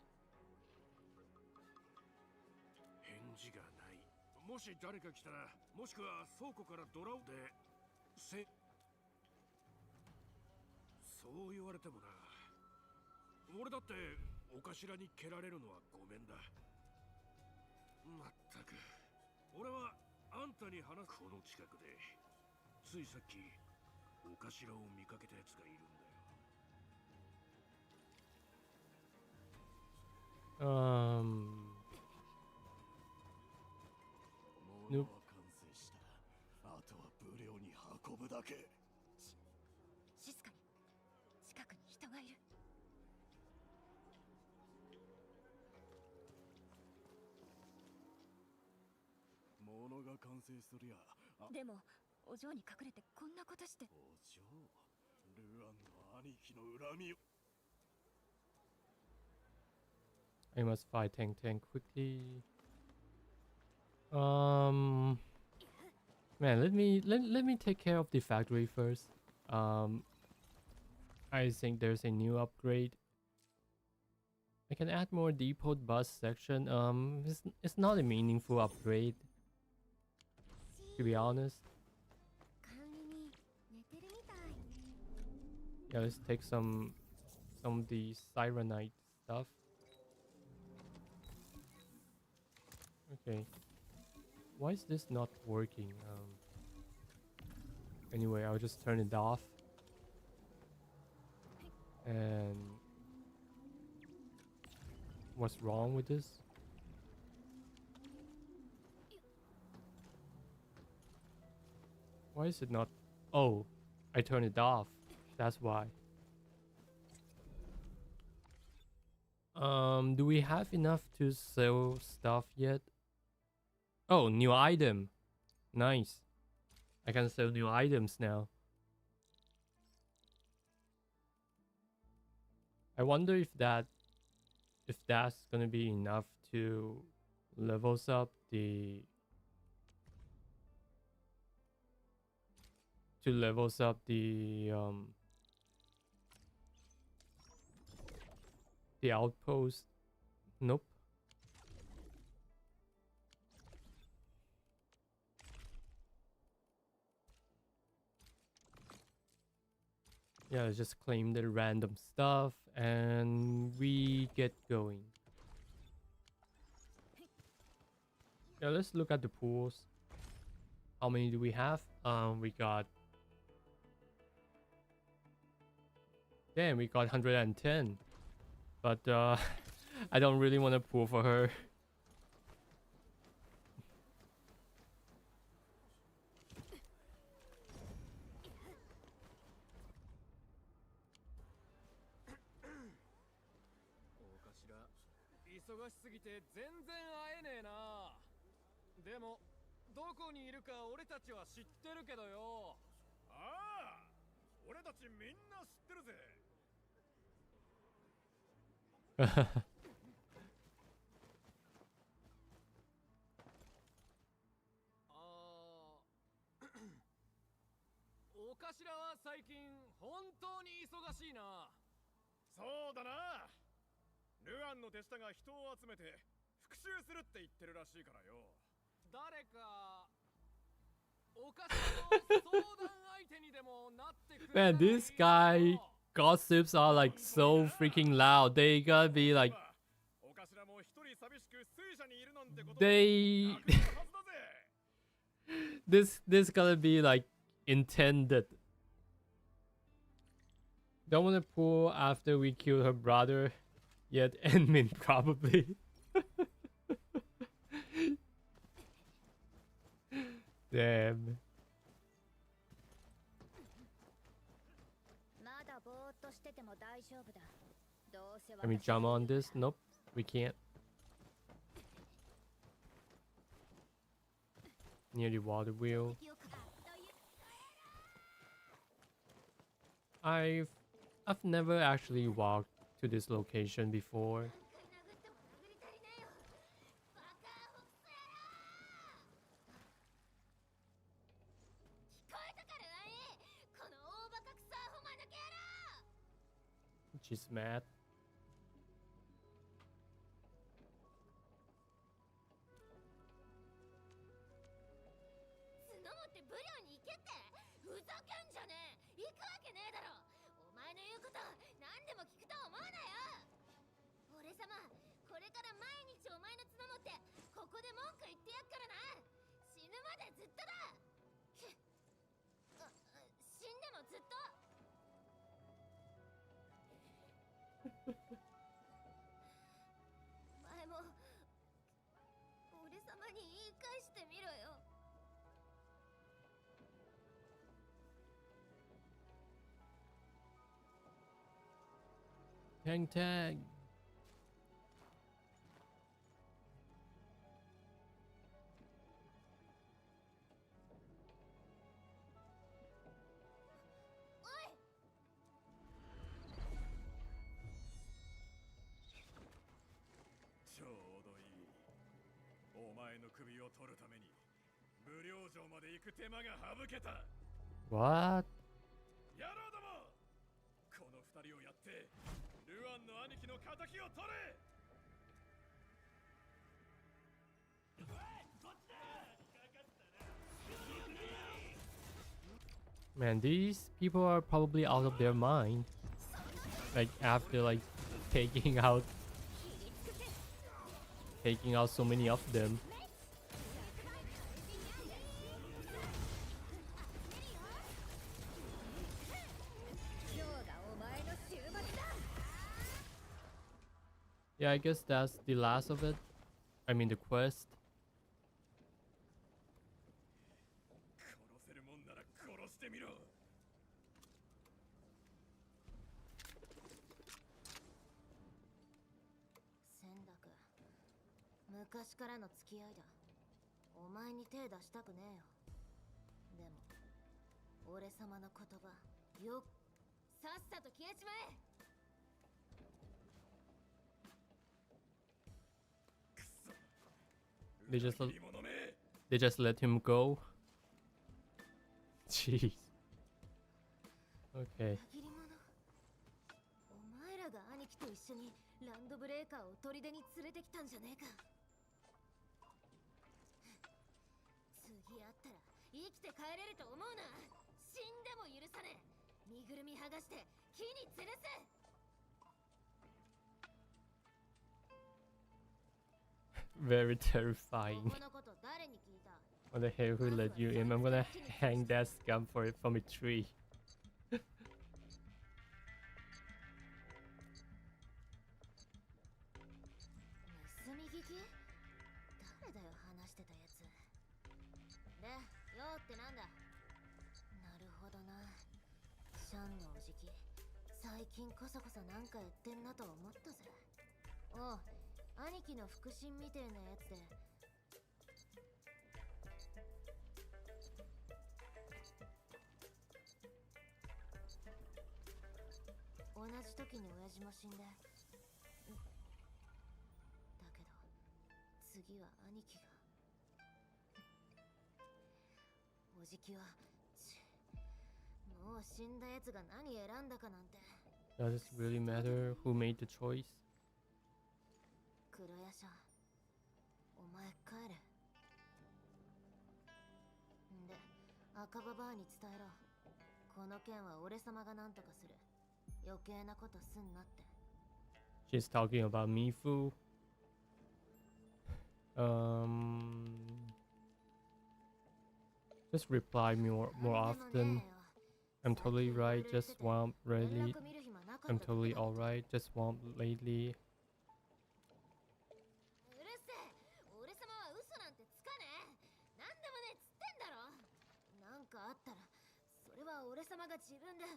もし誰か来たら、もしくは倉庫からドラをで、そう言われてもな。俺だってお頭に蹴られるのはごめんだ。まったく、俺はあんたに話すこの近くで、ついさっきお頭を見かけたやつがいるんだよ。Nope. あとはブレオに運ぶだけ。静かに。近くに人がいる。物が完成するや。でも、お嬢に隠れてこんなことして。お嬢、ルアンの兄貴の恨みを。I must fight Tang quickly. Man, let me take care of the factory first. I think there's a new upgrade. I can add more depot bus section. It's not a meaningful upgrade, to be honest. Yeah, let's take some of the Sirenite stuff. Okay. Why is this not working? Anyway, I'll just turn it off. And what's wrong with this? Why is it not? Oh, I turned it off. That's why. Do we have enough to sell stuff yet? Oh, new item. Nice. I can sell new items now. I wonder if that's gonna be enough to levels up the outpost. Nope. Yeah, let's just claim the random stuff and we get going. Yeah, let's look at the pools. How many do we have? We got... Damn, we got 110. But I don't really want to pool for her. Man, this guy gossips are like so freaking loud. They gotta be like They this gotta be like intended. Don't wanna pull after we kill her brother yet. Enmin probably. Damn. Can we jump on this? Nope, we can't. Near the water wheel. I've never actually walked to this location before. She's mad. Hang tag. What? Man, these people are probably out of their mind. Like after like taking out so many of them. Yeah, I guess that's the last of it. I mean the quest. They just let him go. Jeez. Okay. ランドブレーカーを砦に連れてきたんじゃねえか。次会ったら生きて帰れると思うな。死んでも許さねえ。身ぐるみ剥がして木に吊るせ。Very terrifying. What the hell, who let you in? I'm gonna hang that scum for it from a tree. Oh, 兄貴の腹心みてえなやつで。同じ時に親父も死んで。だけど次は兄貴が。おじきはもう死んだやつが何選んだかなんて。Does it really matter who made the choice? 黒屋さん、お前帰れ。んで、赤ババアに伝えろ。この件は俺様が何とかする。余計なことすんなって。She's talking about Mifu. Just reply more often. I'm totally right. Just swamp lately. I'm totally alright. Just swamp lately. うるせえ、俺様は嘘なんてつかねえ。なんでもねえっつってんだろ。なんかあったらそれは俺様が自分で。も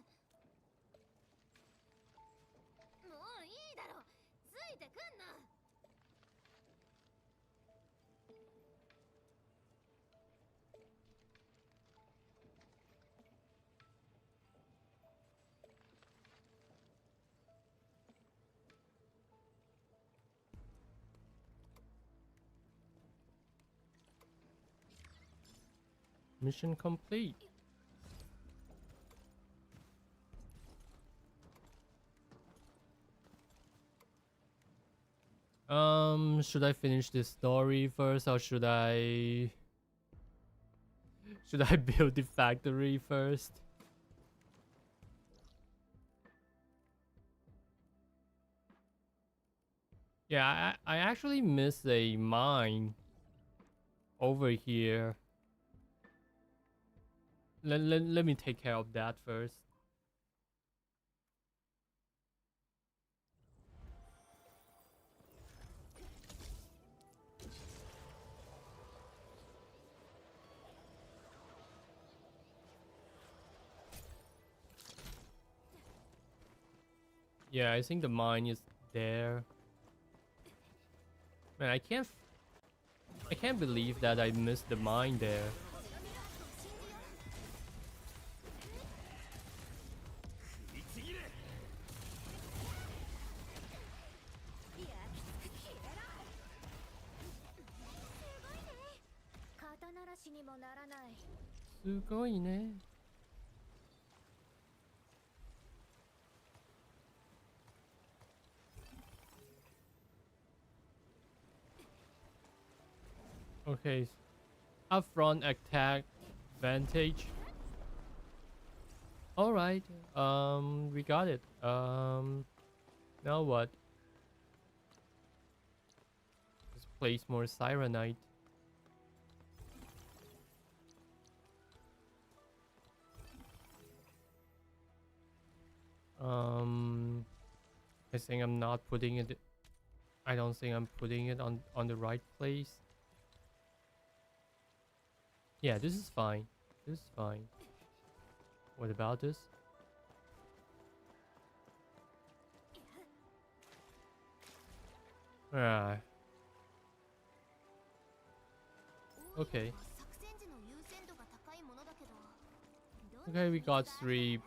ういいだろ、ついてくんな。 Mission complete. Should I finish this story first, or should I build the factory first? Yeah, I actually miss a mine over here. Let me take care of that first. Yeah, I think the mine is there. Man, I can't believe that I missed the mine there. Sugoi. Okay, upfront attack advantage. All right, we got it. Now what? Let's place more Sirenite. I think I'm not putting it. I don't think I'm putting it on the right place. Yeah, this is fine. This is fine. What about this? Ah. Okay. Okay, we got three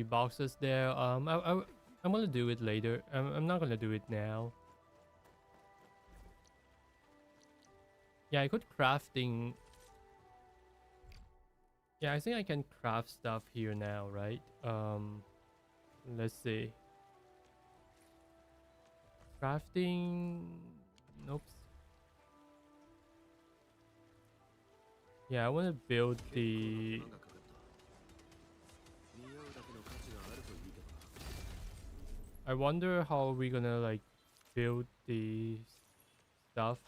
boxes there. I'm gonna do it later. I'm not gonna do it now. Yeah, I could crafting. Yeah, I think I can craft stuff here now, right? Let's see. Crafting. Nope. Yeah, I want to build the. I wonder how we're gonna like build the stuff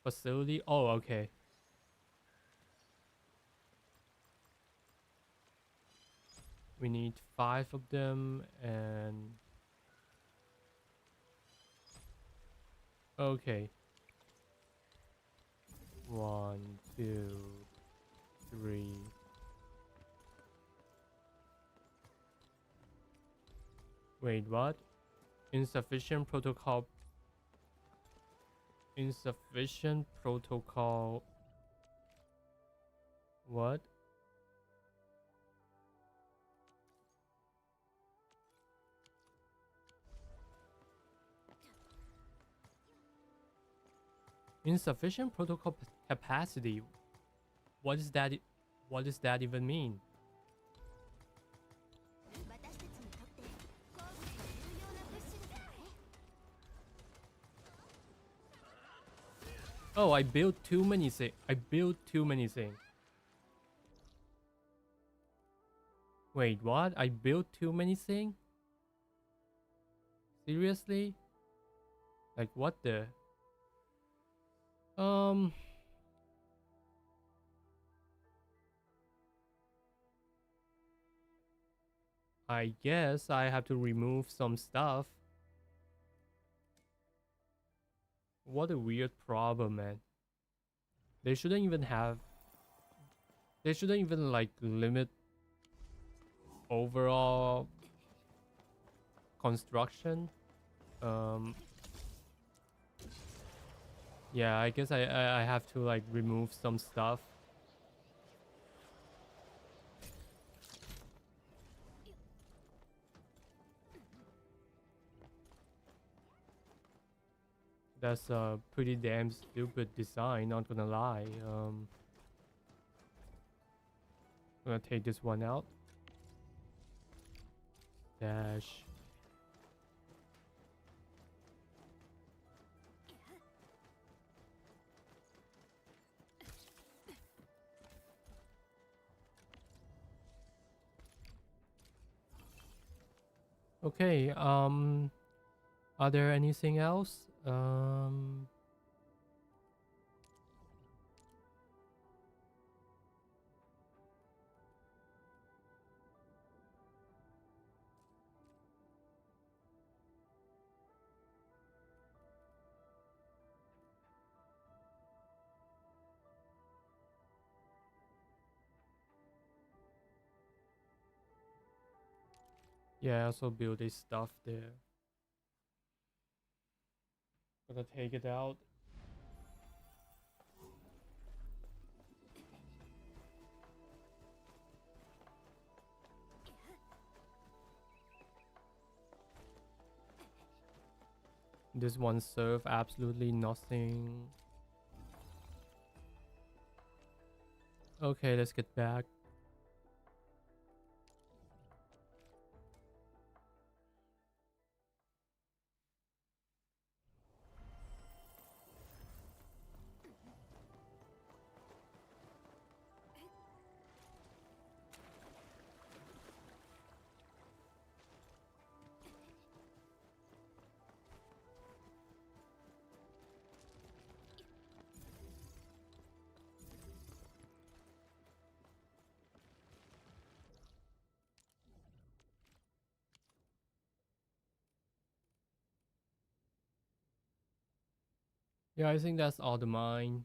facility. Oh, okay. We need 5 of them and okay. 1, 2, 3. Wait, what? Insufficient protocol. Insufficient protocol. What? Insufficient protocol capacity. What is that? What does that even mean? Oh, I built too many things. I built too many things. Wait, what? I built too many things? Seriously? Like what the? Um, I guess I have to remove some stuff. What a weird problem, man. They shouldn't even have. They shouldn't even like limit overall construction. Yeah, I guess I have to like remove some stuff. That's a pretty damn stupid design, not gonna lie. I'm gonna take this one out. Dash. Okay, are there anything else? Yeah, I also build this stuff there. Gonna take it out. This one serve absolutely nothing. Okay, let's get back. Yeah, I think that's all the mine.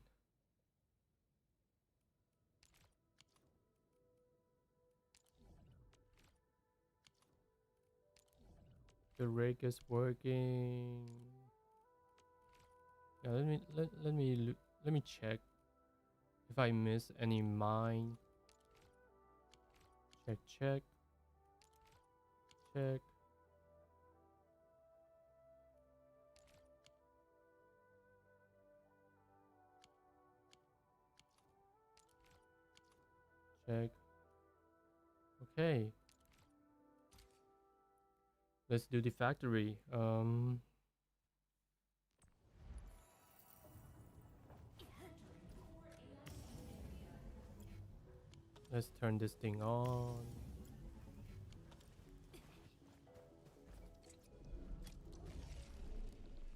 The rig is working. Yeah, let me check if I miss any mine. Check. Check. Check. Okay. Let's do the factory. Let's turn this thing on.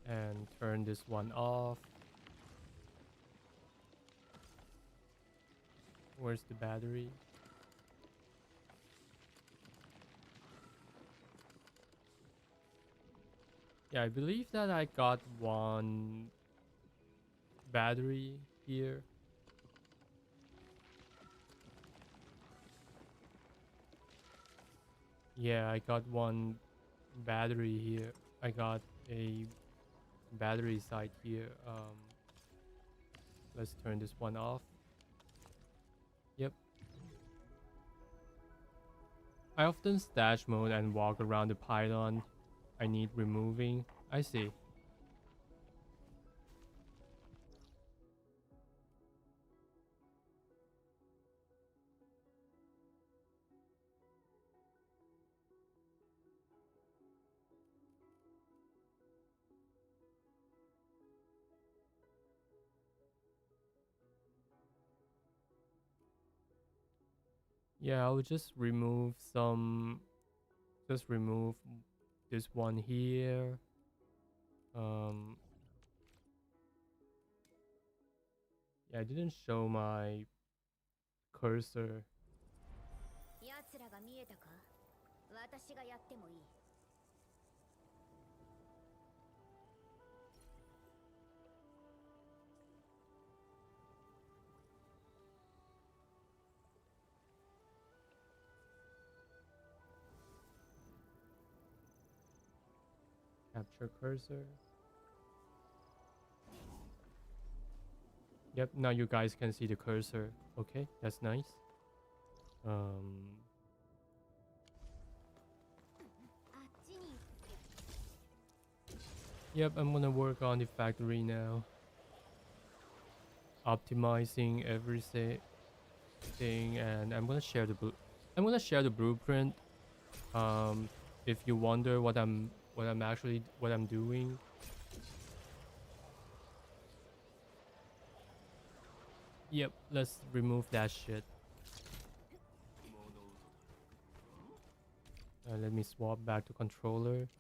And turn this one off. Where's the battery? Yeah, I believe that I got one battery here. Yeah, I got one battery here. I got a battery side here. Let's turn this one off. Yep. I often stash mode and walk around the pylon I need removing. I see. Yeah, I'll just remove some. Just remove this one here. I didn't show my cursor. 奴らが見えたか？私がやってもいい。Capture cursor. Yep, now you guys can see the cursor. Okay, that's nice. Yep, I'm gonna work on the factory now. Optimizing everything, and I'm gonna share the blueprint. If you wonder what I'm doing. Yep, let's remove that shit. Let me swap back to controller.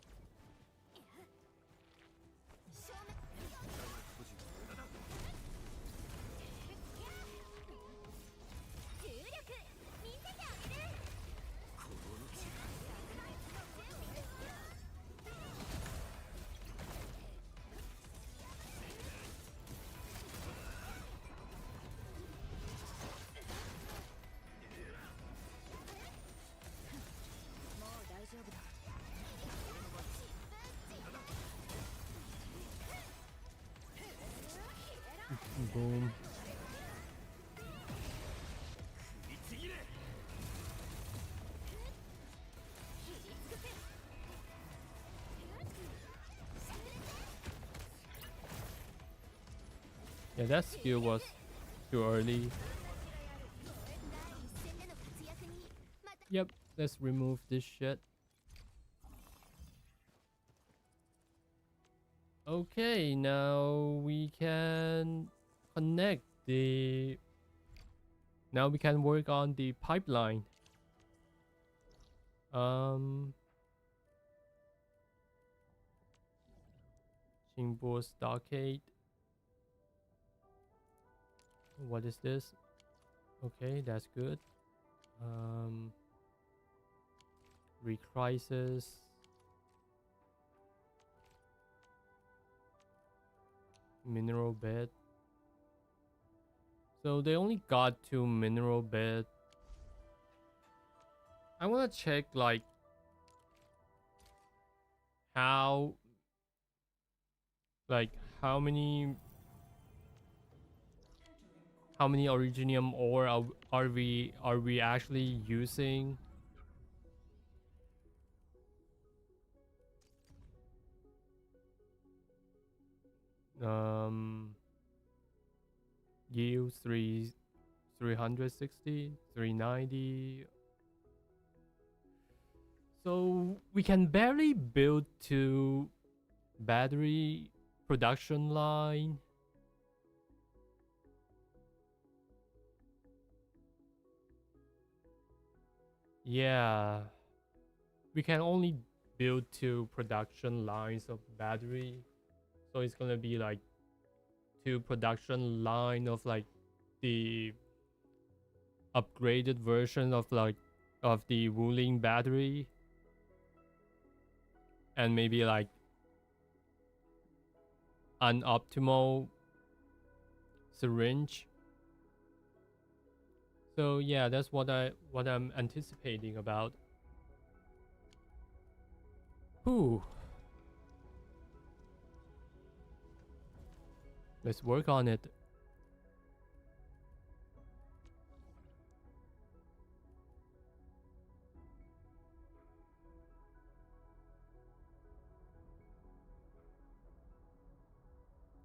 Boom. Yeah, that skill was too early. Yep, let's remove this shit. Okay, now we can connect the... Now we can work on the pipeline. Qingbo Stockade. What is this? Okay, that's good. Recrisis. Mineral bed. So they only got 2 mineral bed. I want to check like how many originium ore are we actually using? Yield 360, 390. So we can barely build 2 battery production line. Yeah, we can only build 2 production lines of battery, so it's gonna be like 2 production line of like the upgraded version of the Wuling battery, and maybe like an optimal syringe. So yeah, that's what I'm anticipating about. Whew. Let's work on it.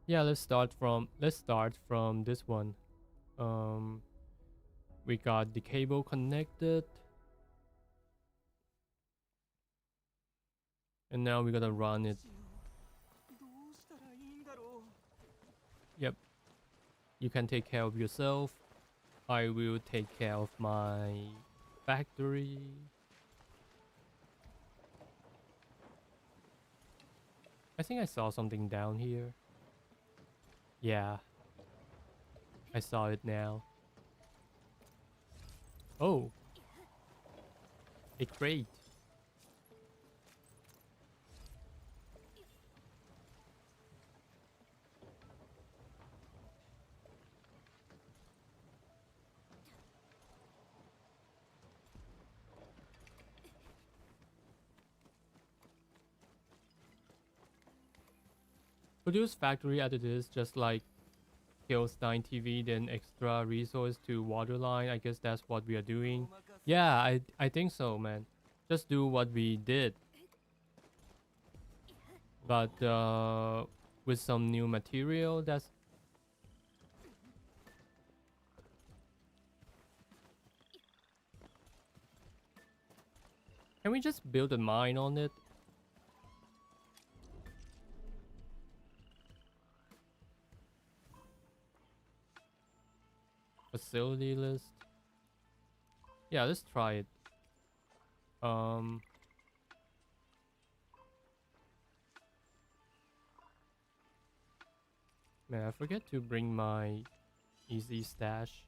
Yeah, let's start from this one. We got the cable connected. And now we gotta run it. Yep. You can take care of yourself. I will take care of my factory. I think I saw something down here. Yeah. I saw it now. Oh. A crate. Produce factory additives just like Kills 9 TV, then extra resource to Waterline. I guess that's what we are doing. Yeah, I think so, man. Just do what we did. But with some new material, that's... Can we just build a mine on it? Facility list. Yeah, let's try it. Man, I forget to bring my easy stash.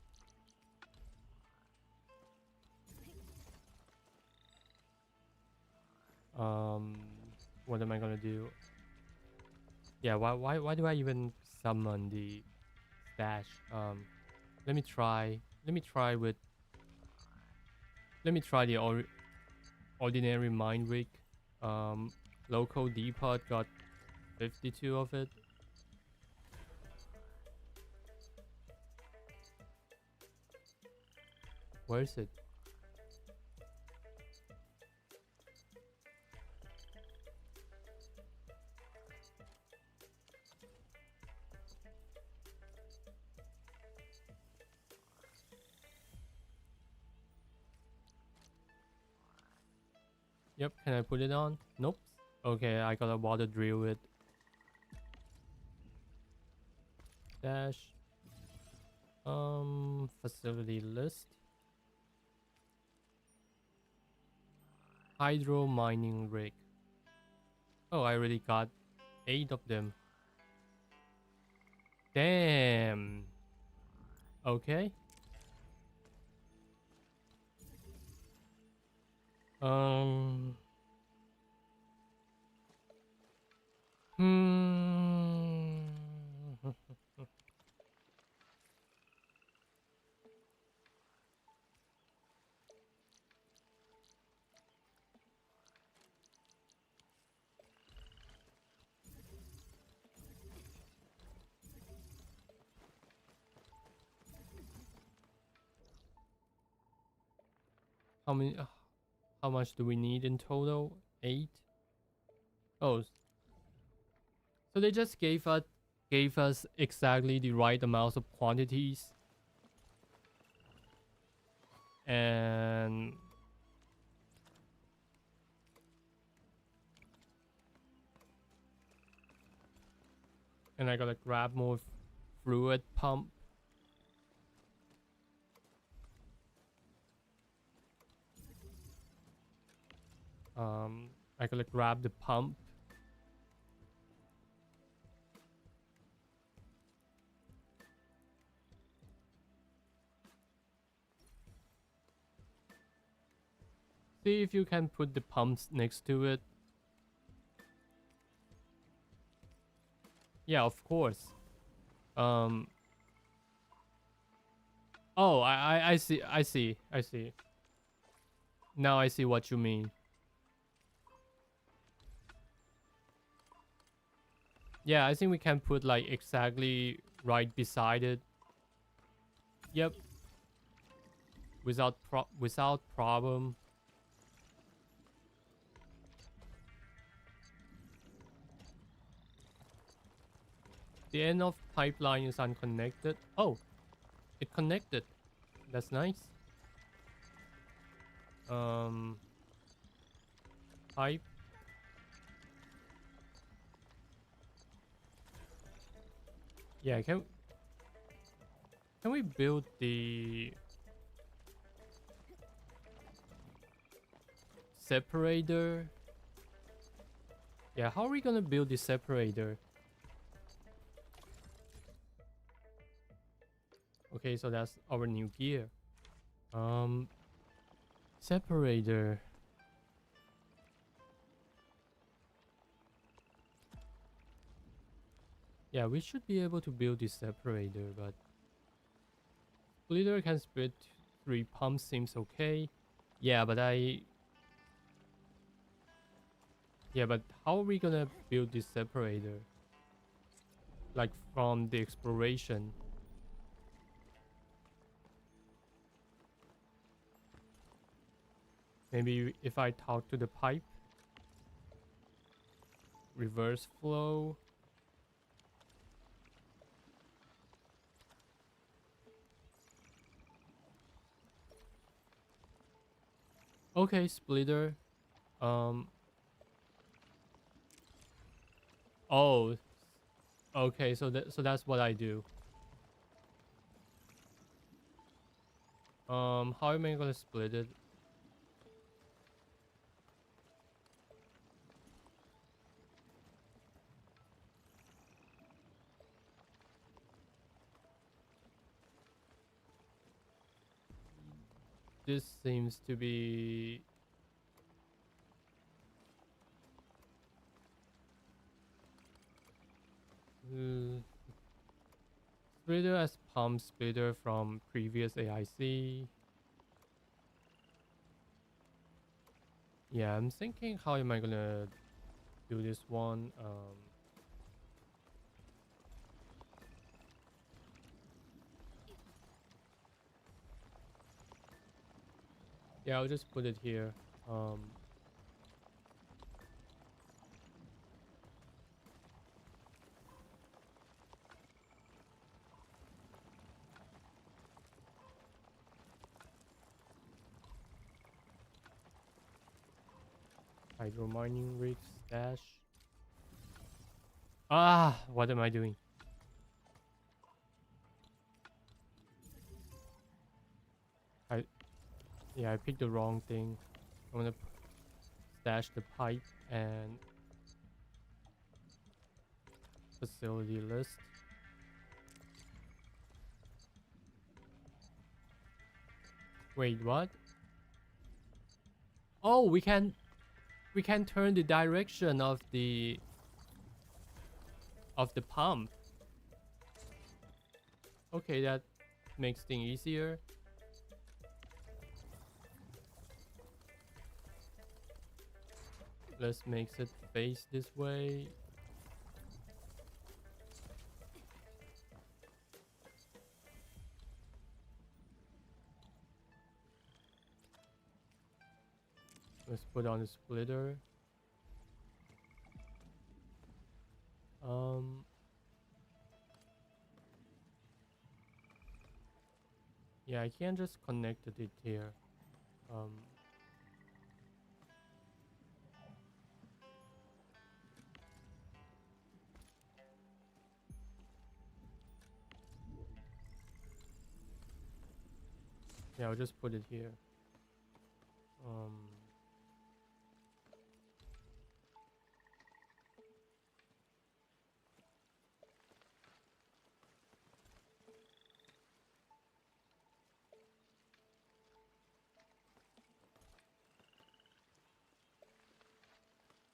What am I gonna do? Yeah, why do I even summon the stash? Let me try the ordinary mine rig. Local depot got 52 of it. Where is it? Yep, can I put it on? Nope. Okay, I gotta water drill it. Dash. Facility list. Hydro mining rig. Oh, I already got 8 of them. Damn. Okay. How many? How much do we need in total? 8. Oh, so they just gave us exactly the right amount of quantities, and I gotta grab more fluid pump. I gotta grab the pump. See if you can put the pumps next to it. Yeah, of course. Oh, I see. Now I see what you mean. Yeah, I think we can put like exactly right beside it. Yep. Without problem. The end of pipeline is unconnected. Oh, it connected. That's nice. Pipe. Yeah, can we build the separator? Yeah, how are we gonna build the separator? Okay, so that's our new gear. Separator. Yeah, we should be able to build this separator, but splitter can split 3 pumps seems okay. Yeah, but how are we gonna build this separator? Like from the exploration. Maybe if I talk to the pipe. Reverse flow. Okay, splitter. Oh. Okay, so that's what I do. How am I gonna split it? This seems to be splitter as pump splitter from previous AIC. Yeah, I'm thinking how am I gonna do this one? Yeah, I'll just put it here. Hydro mining rig stash. Ah, what am I doing? Yeah, I picked the wrong thing. I'm gonna stash the pipe and facility list. Wait, what? Oh, we can turn the direction of the pump. Okay, that makes things easier. Let's make it face this way. Let's put on the splitter. Yeah, I can't just connect it here. Yeah, I'll just put it here.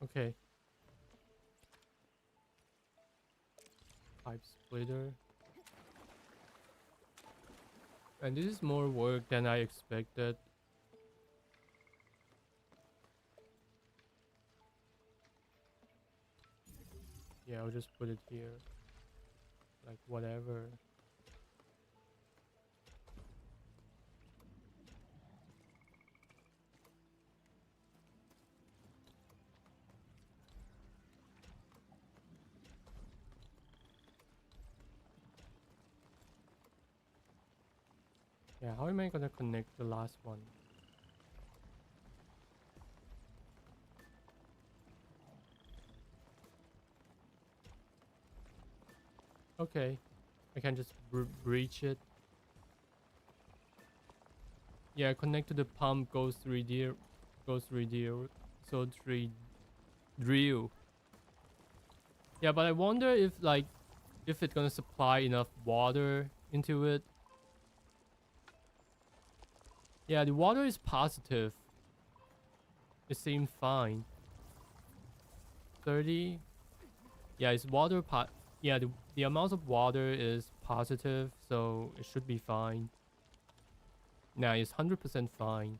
Okay. Pipe splitter. And this is more work than I expected. Yeah, I'll just put it here. Like whatever. Yeah, how am I gonna connect the last one? Okay, I can just breach it. Yeah, connect to the pump, goes 3D, so 3 drill. Yeah, but I wonder if it's gonna supply enough water into it. Yeah, the water is positive. It seems fine. 30. Yeah, it's water yeah, the amount of water is positive, so it should be fine. Now it's 100% fine.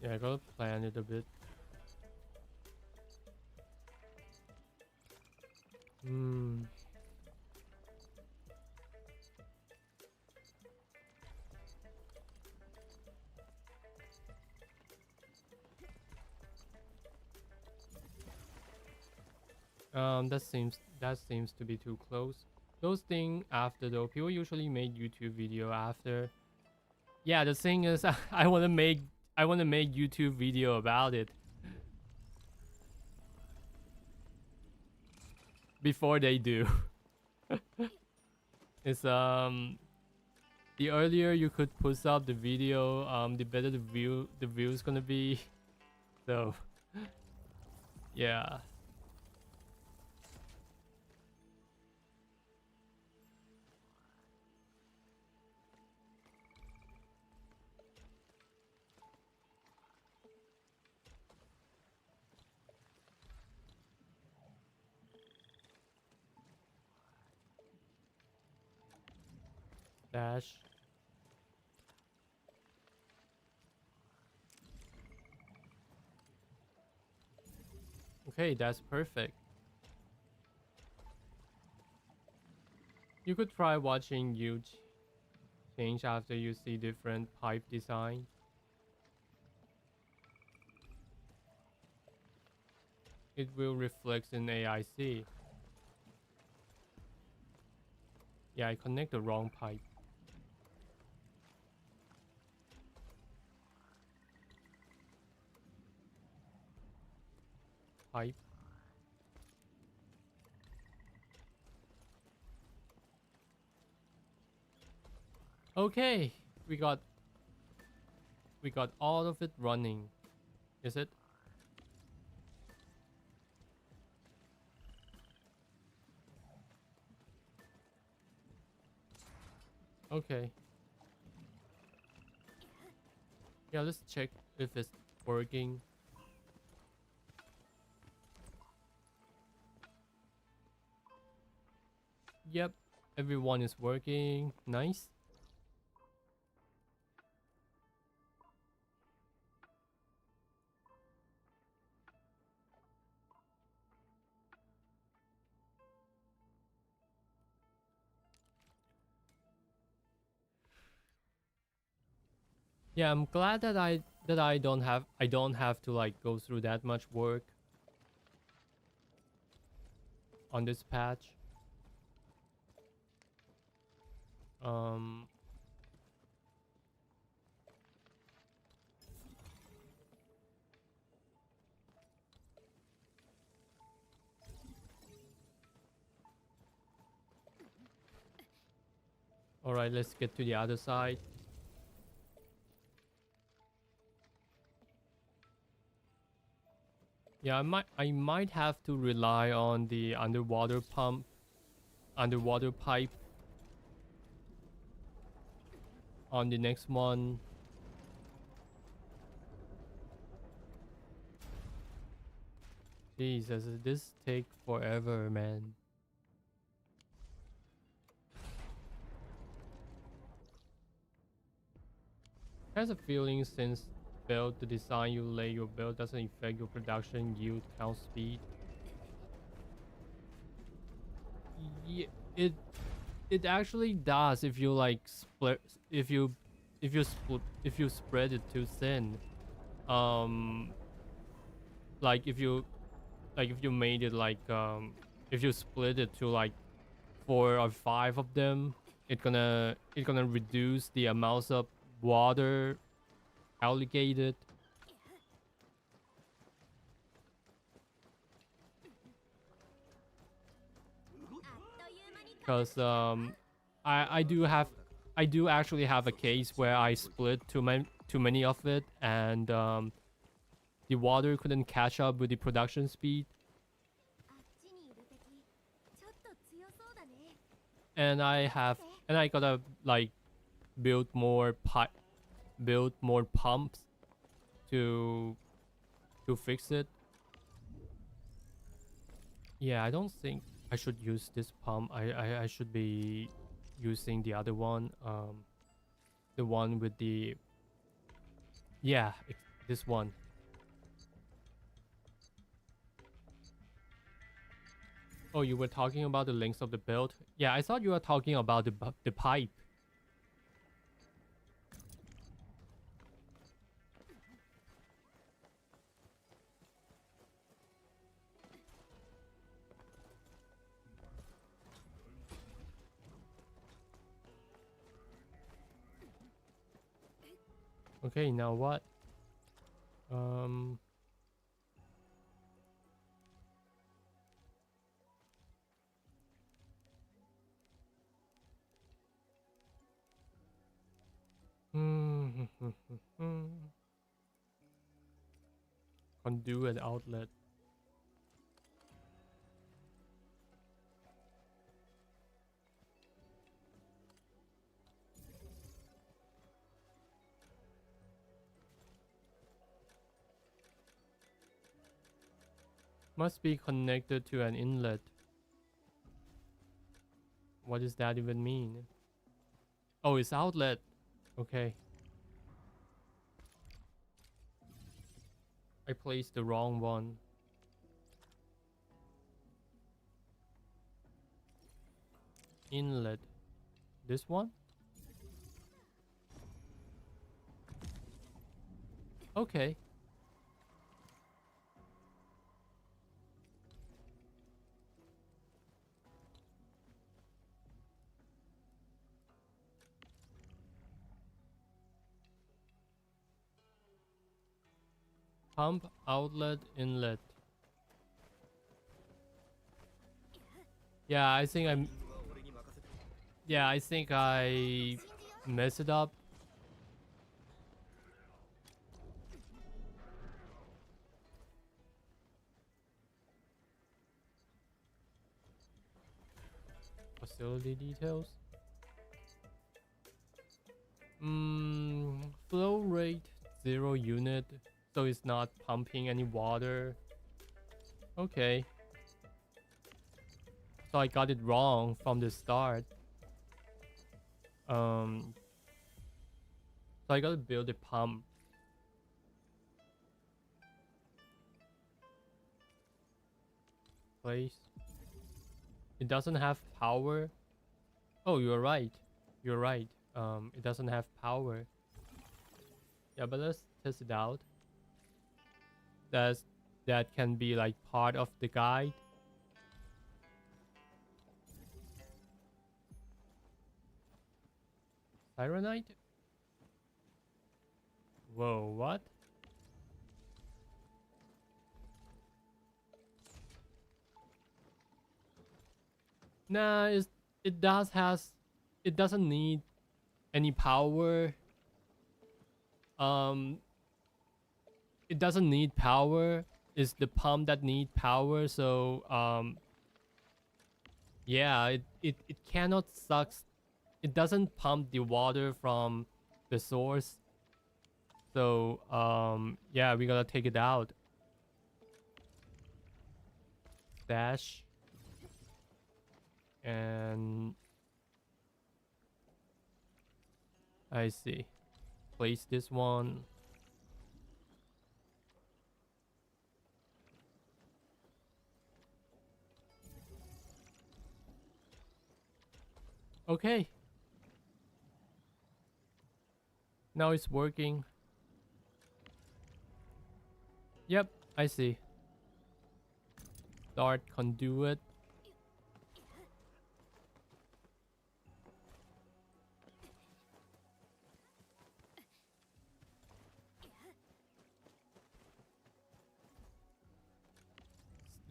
Yeah, I gotta plan it a bit. That seems to be too close. Those things after though, people usually make YouTube video after. Yeah, the thing is, I wanna make YouTube video about it before they do. It's the earlier you could push up the video, the better the view's gonna be. So yeah. Dash. Okay, that's perfect. You could try watching you change after you see different pipe design. It will reflect in AIC. Yeah, I connect the wrong pipe. Okay, we got all of it running. Is it? Okay. Yeah, let's check if it's working. Yep, everyone is working. Nice. Yeah, I'm glad that I don't have to like go through that much work on this patch. All right, let's get to the other side. Yeah, I might have to rely on the underwater pipe on the next one. Jesus, this take forever, man. Has a feeling since build the design you lay your build doesn't affect your production yield count speed. Yeah, it actually does if you like split if you spread it too thin. Like if you made it like if you split it to like 4 or 5 of them, it's gonna reduce the amounts of water allocated. Because I do have I do actually have a case where I split too many of it, and the water couldn't catch up with the production speed. And I gotta like build more pumps to fix it. Yeah, I don't think I should use this pump. I should be using the other one, the one with the, yeah, this one. Oh, you were talking about the length of the build? Yeah, I thought you were talking about the pipe. Okay, now what? Conduit outlet. Must be connected to an inlet. What does that even mean? Oh, it's outlet. Okay. I placed the wrong one. Inlet. This one? Okay. Pump, outlet, inlet. Yeah, I think I messed it up. Facility details. Flow rate 0 unit, so it's not pumping any water. Okay. So I got it wrong from the start. So I gotta build a pump. Place. It doesn't have power. Oh, you're right. You're right. It doesn't have power. Yeah, but let's test it out. That can be like part of the guide. Tyranite? Whoa, what? Nah, it doesn't need any power. It doesn't need power. It's the pump that need power, so yeah, it cannot suck. It doesn't pump the water from the source. So yeah, we gotta take it out. Dash. And I see. Place this one. Okay. Now it's working. Yep, I see. Start conduit.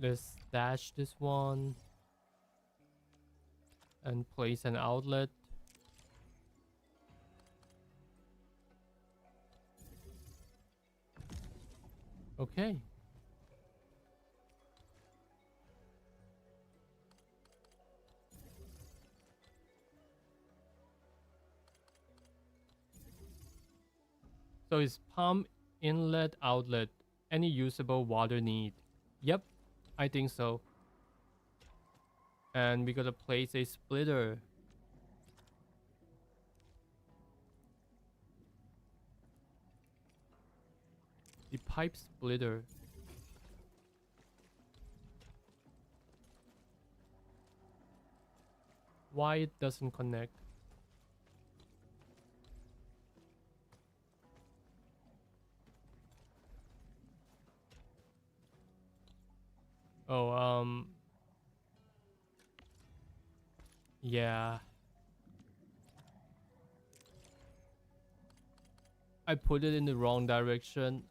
Let's dash this one and place an outlet. Okay. So is pump inlet outlet any usable water need? Yep, I think so. And we gotta place a splitter. The pipe splitter. Why it doesn't connect? Oh, yeah. I put it in the wrong direction.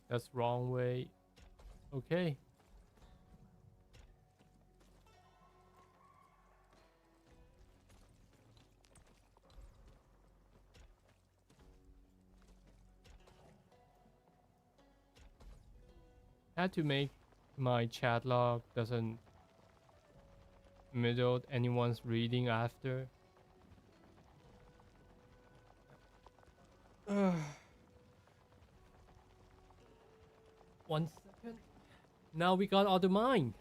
That's wrong way. Okay. Had to make my chat log doesn't middle anyone's reading after. 1 second. Now we got all the mine.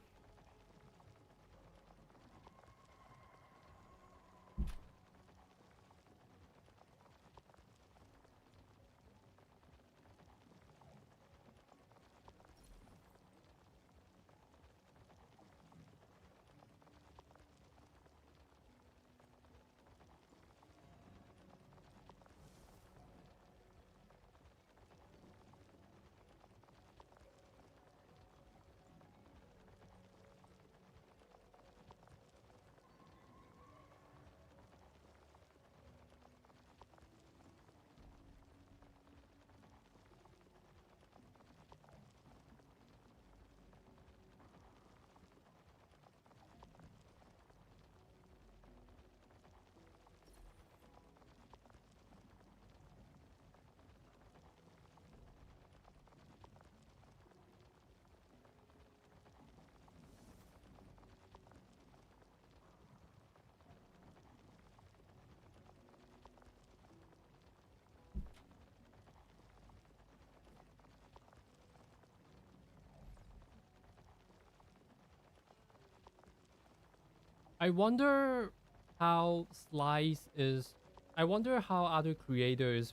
I wonder how Slice is. I wonder how other creator is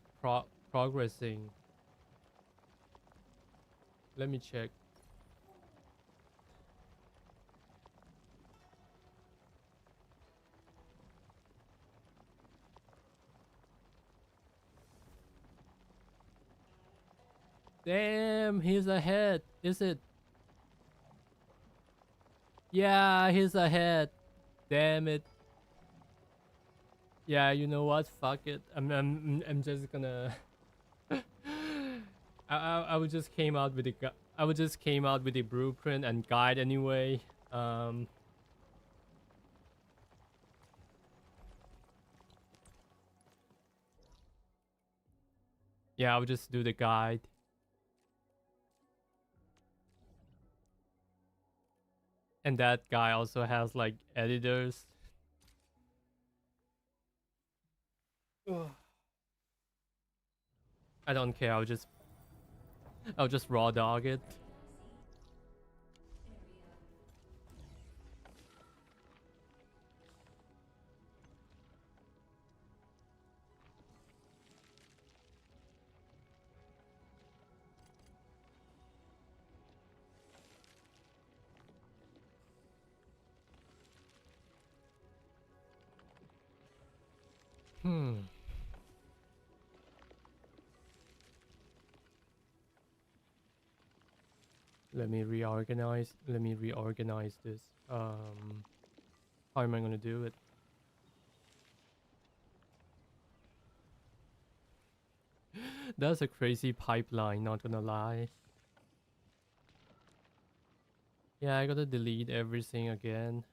progressing. Let me check. Damn, he's ahead. Is it? Yeah, he's ahead. Damn it. Yeah, you know what? Fuck it. I'm just gonna. I would just came out with the I would just came out with the blueprint and guide anyway. Yeah, I would just do the guide. And that guy also has like editors. I don't care. I'll just raw dog it. Let me reorganize this. How am I gonna do it? That's a crazy pipeline, not gonna lie. Yeah, I gotta delete everything again.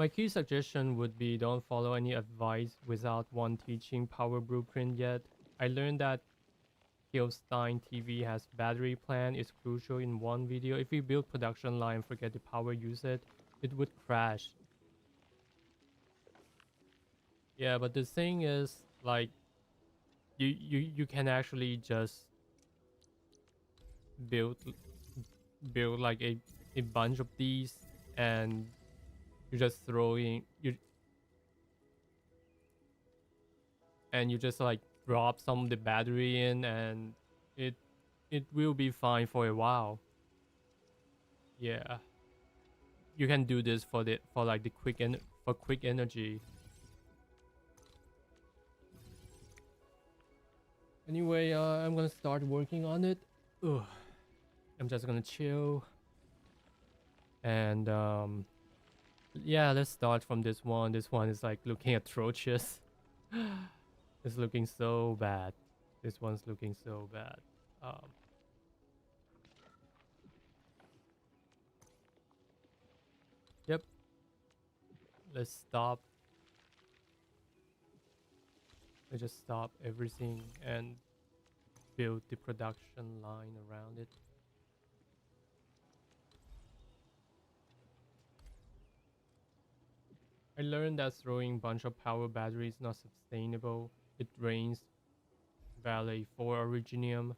My key suggestion would be don't follow any advice without one teaching power blueprint yet. I learned that Stein TV has battery plan is crucial in one video. If we build production line, forget to power use it would crash. Yeah, but the thing is, like, you can actually just build like a bunch of these, and you just throw in you just like drop some of the battery in, and it will be fine for a while. Yeah, you can do this for like the quick energy. Anyway, I'm gonna start working on it. Ugh. I'm just gonna chill, and yeah, let's start from this one. This one is like looking atrocious. It's looking so bad. This one's looking so bad. Yep. Let's stop. Let's just stop everything and build the production line around it. I learned that throwing bunch of power batteries is not sustainable. It drains Valley 4 Originium.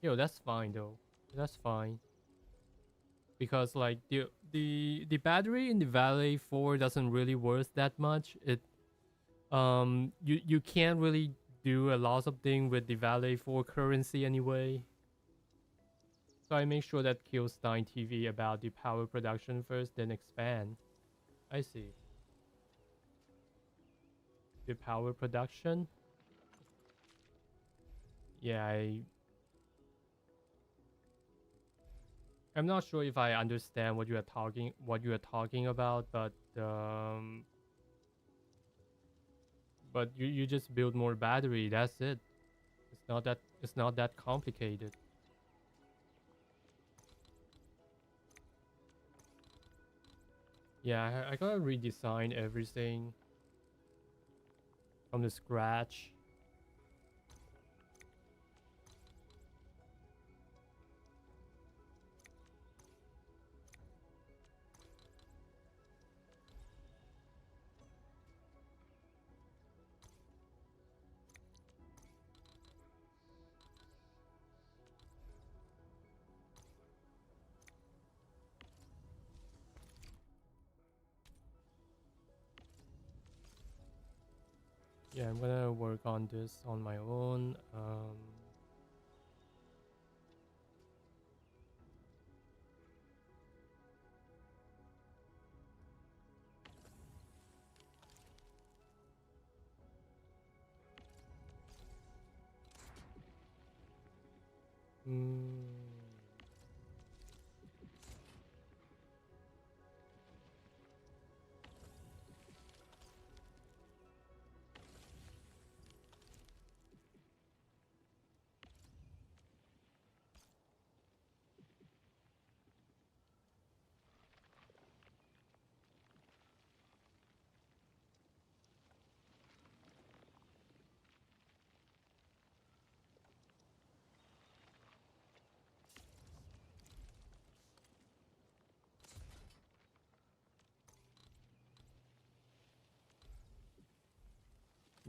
Yo, that's fine though. That's fine. Because like the battery in the Valley 4 doesn't really worth that much. It you can't really do a lot of things with the Valley 4 currency anyway. So I make sure that Stein TV about the power production first, then expand. I see. The power production. Yeah, I'm not sure if I understand what you are talking about, but you just build more battery. That's it. It's not that complicated. Yeah, I gotta redesign everything from the scratch. Yeah, I'm gonna work on this on my own.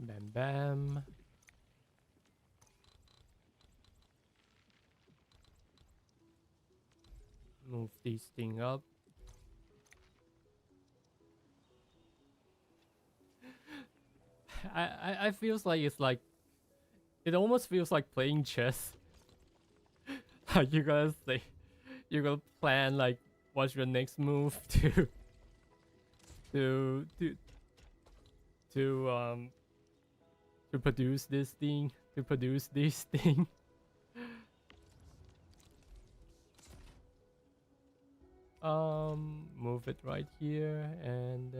Bam bam. Move this thing up. I feels like it's like it almost feels like playing chess. Like you're gonna plan like what's your next move to produce this thing, move it right here, and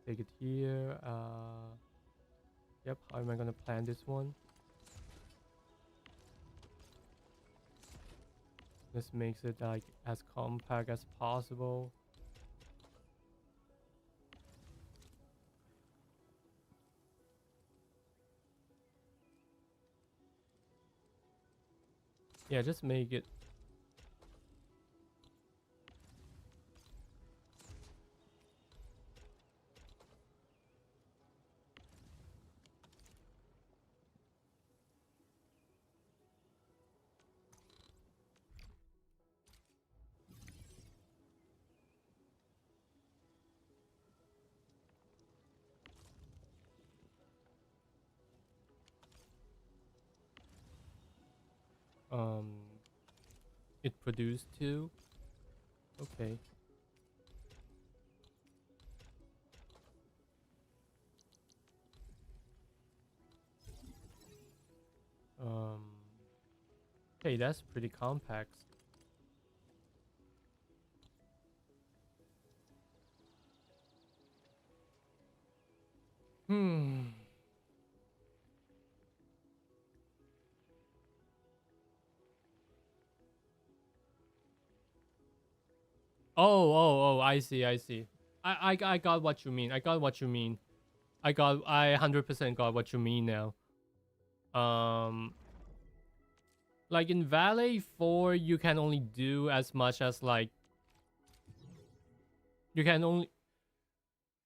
take it here. Yep, how am I gonna plan this one? This makes it like as compact as possible. Yeah, just make it. It produced 2. Okay. Okay, that's pretty compact. Oh, I see. I got what you mean. I 100% got what you mean now. Like in Valet 4, you can only do as much as like you can only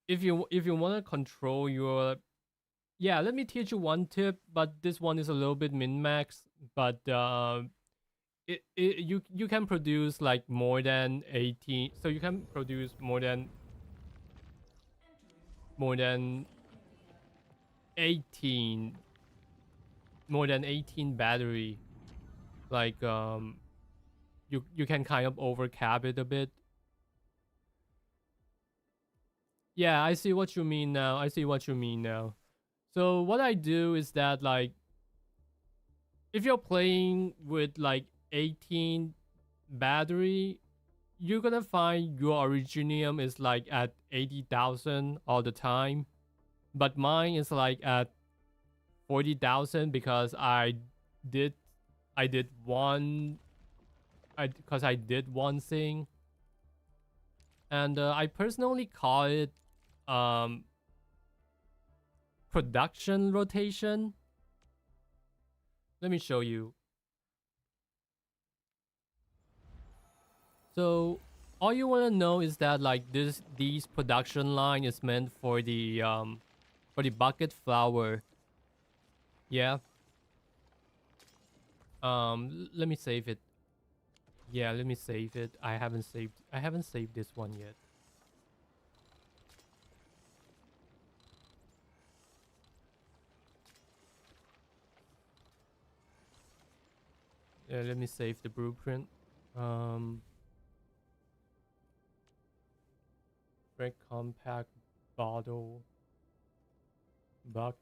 if you want to control your. Yeah, let me teach you one tip, but this one is a little bit min-max, but you can produce like more than 18, so you can produce more than 18 battery. Like you can kind of overcap it a bit. Yeah, I see what you mean now. So what I do is that, like, if you're playing with like 18 battery, you're gonna find your Originium is like at 80,000 all the time, but mine is like at 40,000 because I did one thing, and I personally call it production rotation. Let me show you. So all you want to know is that like these production line is meant for the bucket flower. Yeah. Let me save it. Yeah, let me save it. I haven't saved this one yet. Yeah, let me save the blueprint. Very compact bottle buck.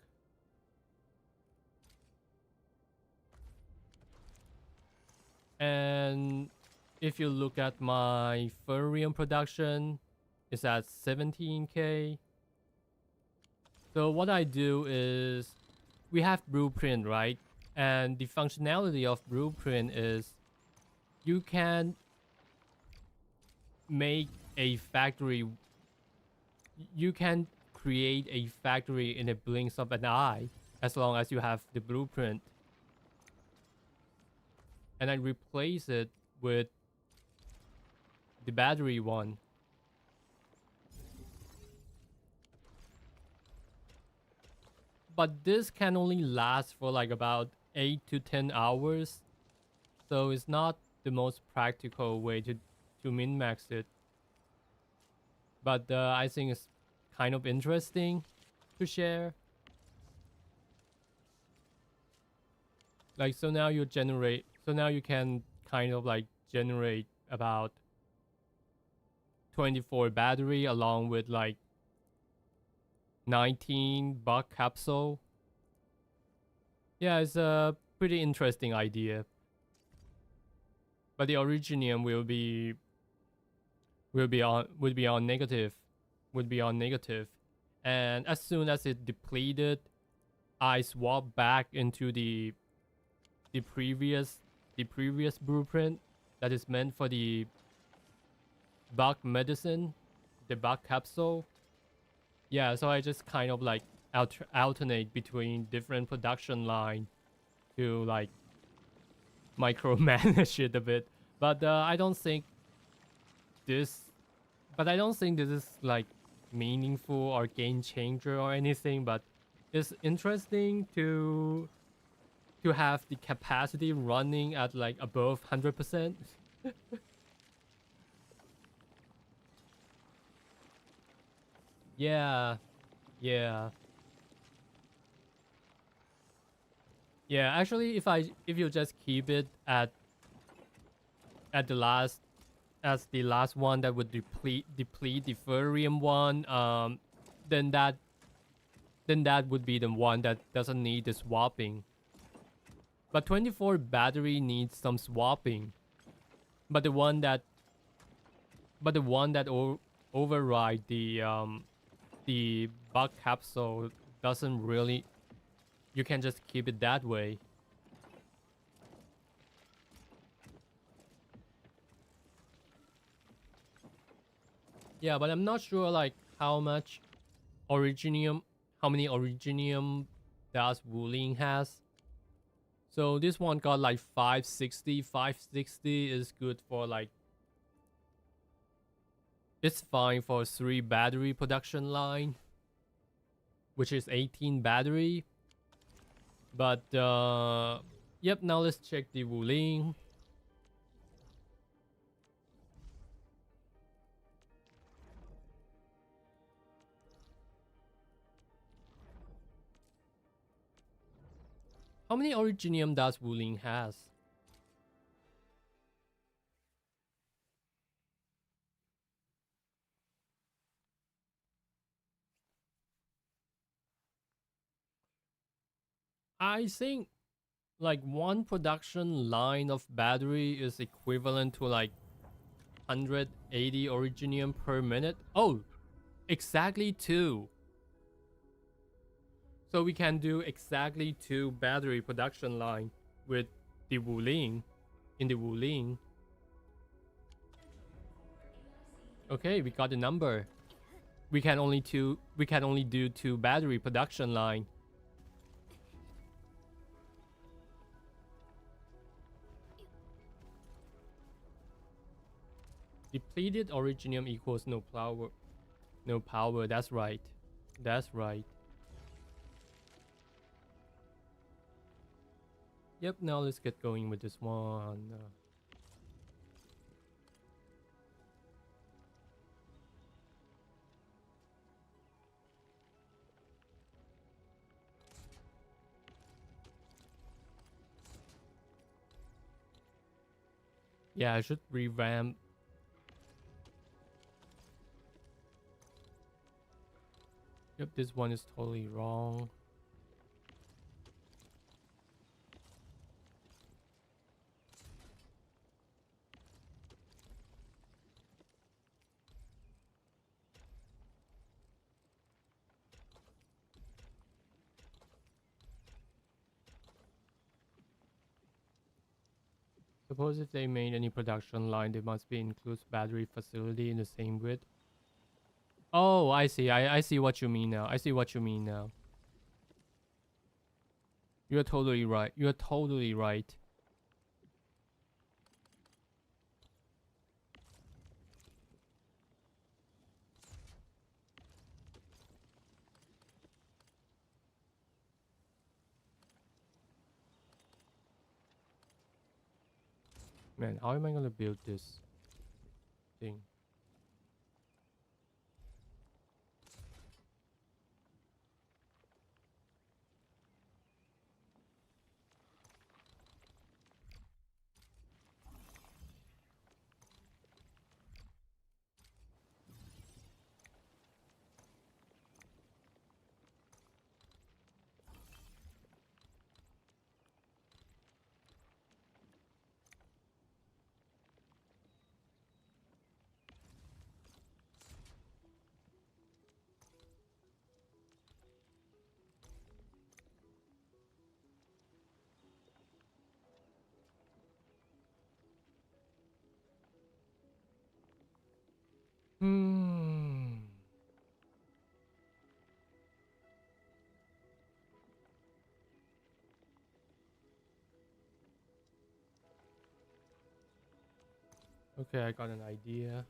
And if you look at my Furrium production, it's at 17k. So what I do is, we have blueprint, right? And the functionality of blueprint is you can make a factory. You can create a factory in a blink of an eye as long as you have the blueprint. And I replace it with the battery one. But this can only last for like about 8 to 10 hours. So it's not the most practical way to min-max it. But I think it's kind of interesting to share. Like, so now you can kind of like generate about 24 battery along with like 19 buck capsule. Yeah, it's a pretty interesting idea. But the Originium would be on negative. and as soon as it depleted, I swapped back into the previous blueprint that is meant for the bug medicine, the bug capsule. Yeah, so I just kind of like alternate between different production line to like micromanage it a bit. But I don't think this is like meaningful or game changer or anything, but it's interesting to have the capacity running at like above 100%. Yeah. Yeah. Yeah, actually if you just keep it at the last as the last one that would deplete the Furium one, then that would be the one that doesn't need the swapping. But 24 battery needs some swapping. But the one that override the bug capsule doesn't really. You can just keep it that way. Yeah, but I'm not sure like how many originium does Wuling has. So this one got like 560. 560 is good for like, it's fine for 3 battery production line, which is 18 battery. But yep, now let's check the Wuling. How many originium does Wuling has? I think like one production line of battery is equivalent to like 180 originium per minute. Oh, exactly 2. So we can do exactly 2 battery production line with the Wuling, in the Wuling. Okay, we got the number. We can only do 2 battery production line. Depleted originium equals no power. No power, that's right. That's right. Yep, now let's get going with this one. Yeah, I should revamp. Yep, this one is totally wrong. Suppose if they made any production line, they must be includes battery facility in the same grid. Oh, I see. I see what you mean now. I see what you mean now. You're totally right. You're totally right. Man, how am I gonna build this thing? Okay, I got an idea.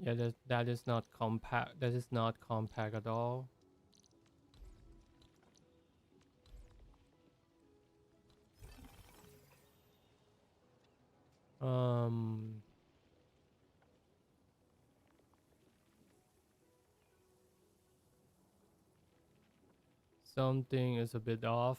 Yeah, that is not compact. That is not compact at all. Something is a bit off.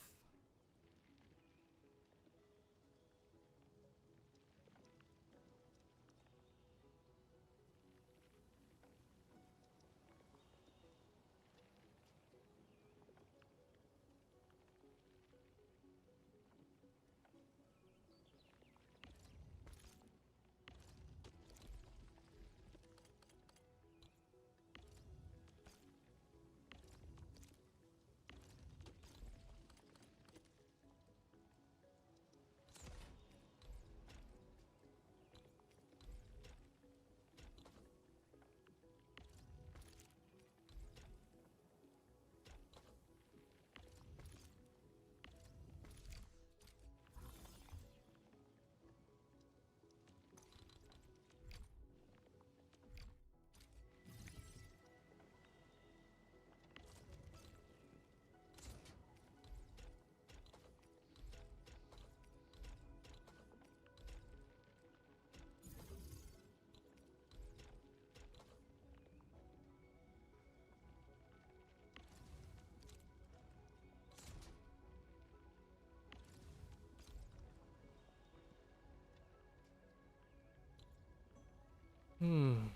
Hmm.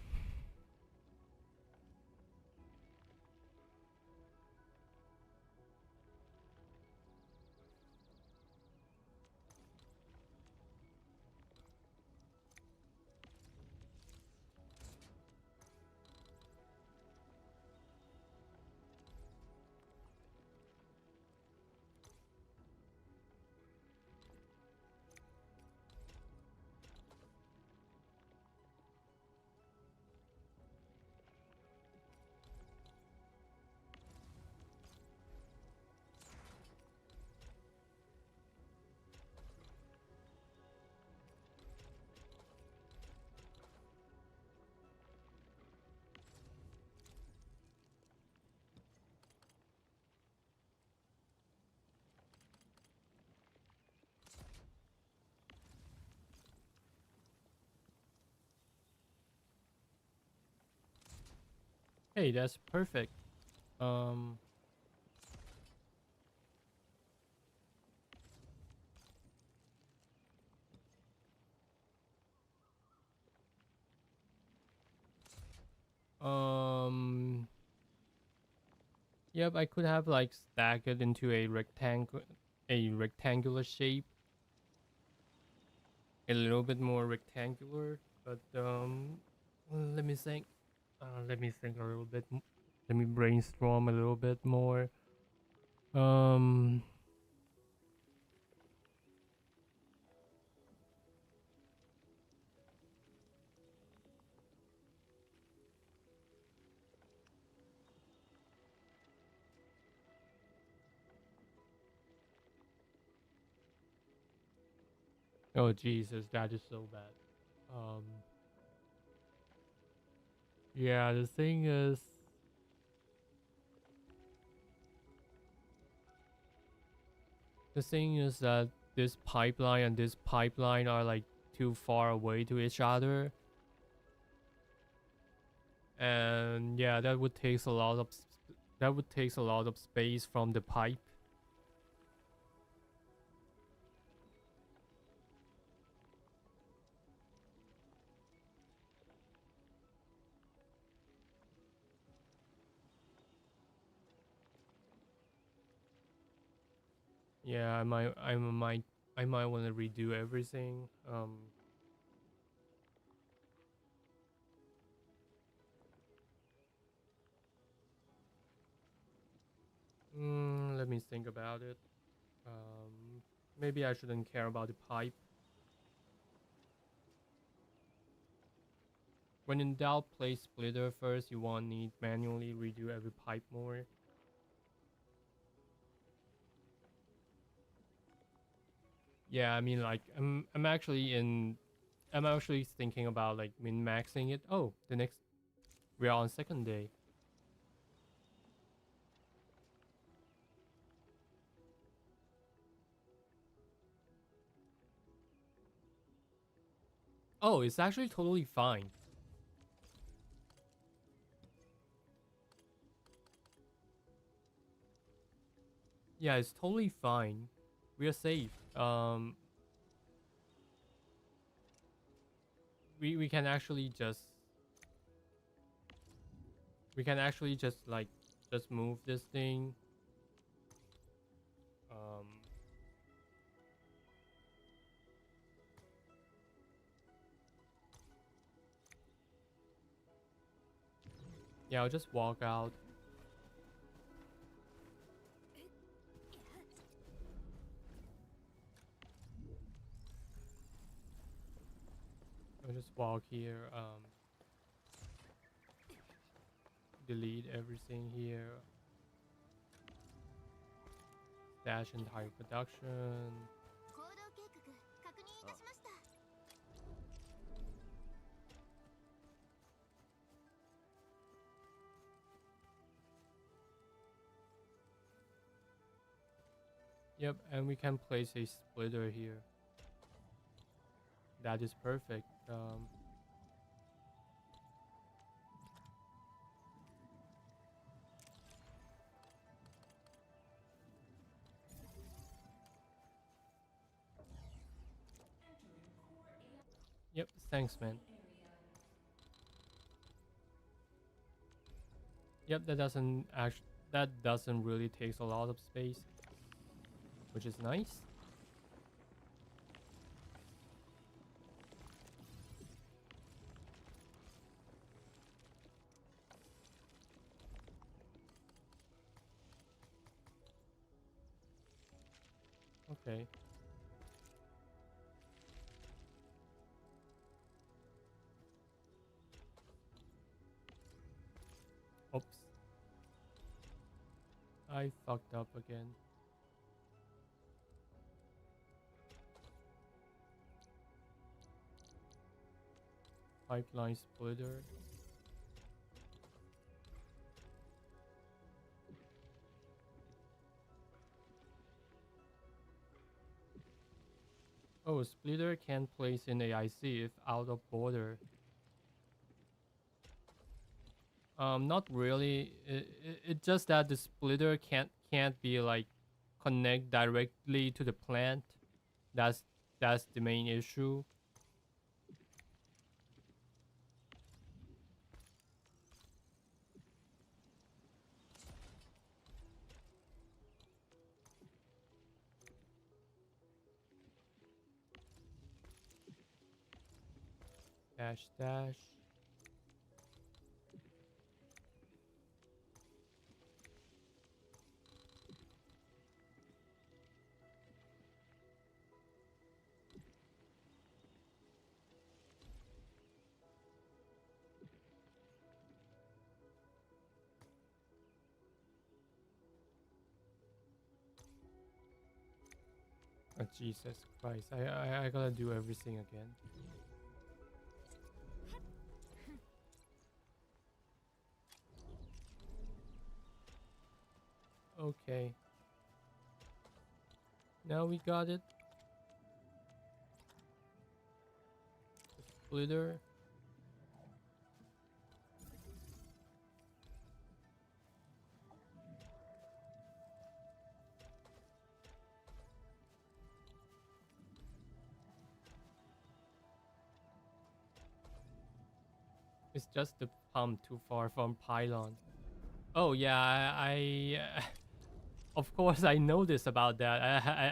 Hey, that's perfect. Um. Um. Yep, I could have like stacked it into a rectangular shape, a little bit more rectangular. But let me think. Let me think a little bit. Let me brainstorm a little bit more. Um. Oh Jesus, that is so bad. Um. Yeah, the thing is, that this pipeline and this pipeline are like too far away to each other, and yeah, that would take a lot of space from the pipe. Yeah, I might want to redo everything. Let me think about it. Maybe I shouldn't care about the pipe. When in doubt, place splitter first. You won't need manually redo every pipe more. Yeah, I mean, like, I'm actually thinking about like min-maxing it. Oh, we are on second day. Oh, it's actually totally fine. Yeah, it's totally fine. We are safe. We can actually just like just move this thing. Yeah, I'll just walk out. I'll just walk here. Delete everything here. Dash entire production. Yep, and we can place a splitter here. That is perfect. Yep, thanks, man. Yep, that doesn't really take a lot of space, which is nice. Okay. Oops. I fucked up again. Pipeline splitter. Oh, splitter can place in AIC if out of border. Not really. It's just that the splitter can't be like connect directly to the plant. That's the main issue. Dash dash. Oh, Jesus Christ. I gotta do everything again. Okay. Now we got it. The splitter. It's just the pump too far from pylon. Oh yeah, Of course, I know this about that.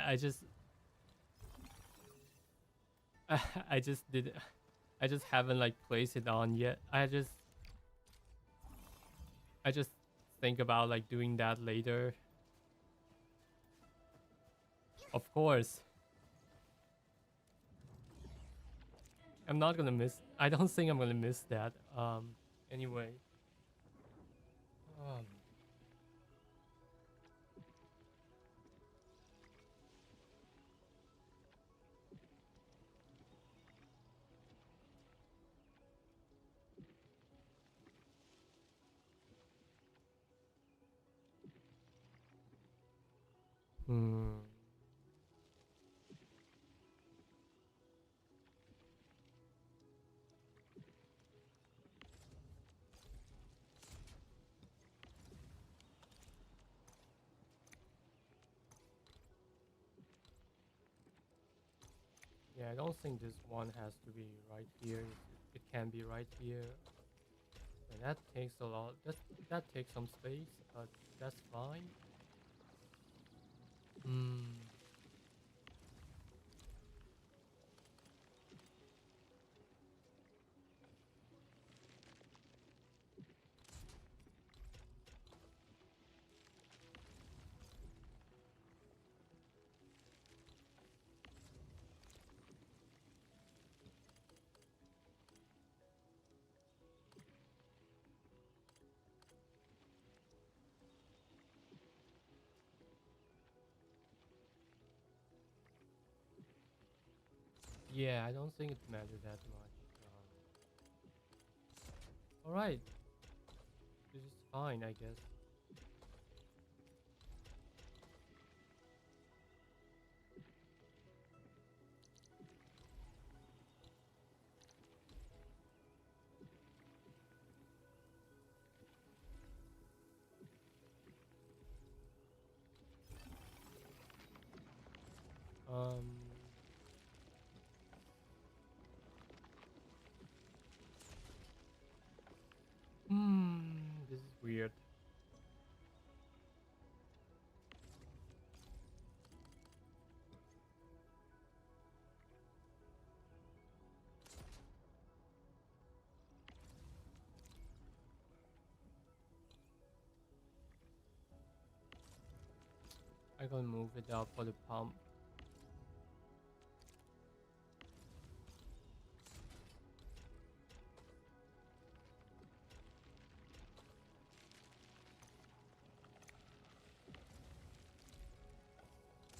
I just I just did. I just haven't like placed it on yet. I just think about like doing that later. Of course. I'm not gonna miss. I don't think I'm gonna miss that. Anyway. Hmm. Yeah, I don't think this one has to be right here. It can be right here. And that takes a lot. That takes some space, but that's fine. Hmm. Yeah, I don't think it matters that much. Alright. This is fine, I guess. This is weird. I can move it up for the pump.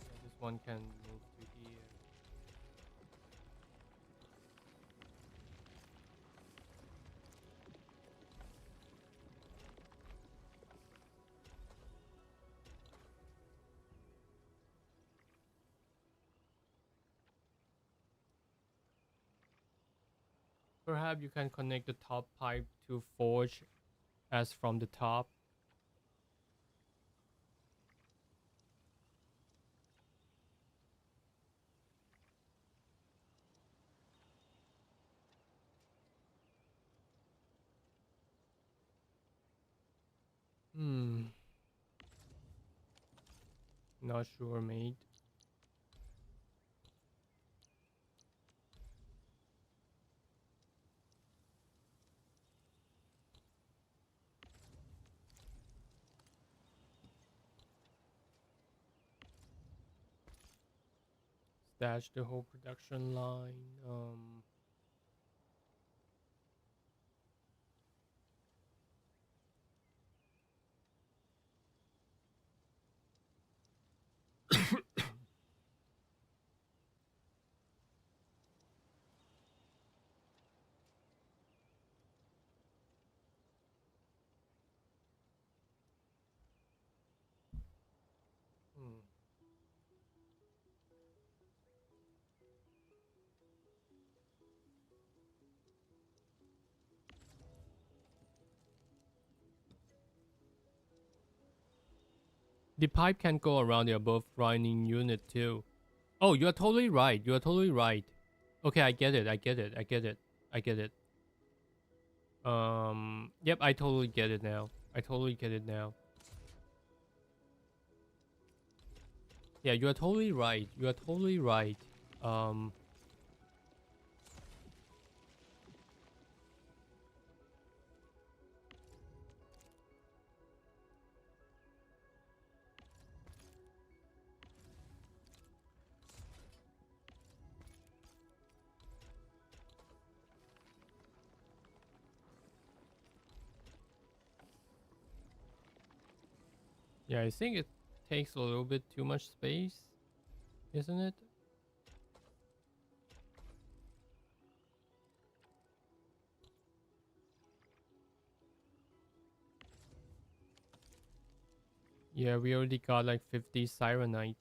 Yeah, this one can move to here. Perhaps you can connect the top pipe to forge as from the top. Not sure, mate. Stash the whole production line. The pipe can go around the above grinding unit too. Oh, you're totally right. You're totally right. Okay, I get it. I get it. I get it. I get it. Yep, I totally get it now. I totally get it now. Yeah, you are totally right. You are totally right. Yeah, I think it takes a little bit too much space, isn't it? Yeah, we already got like 50 Sirenite.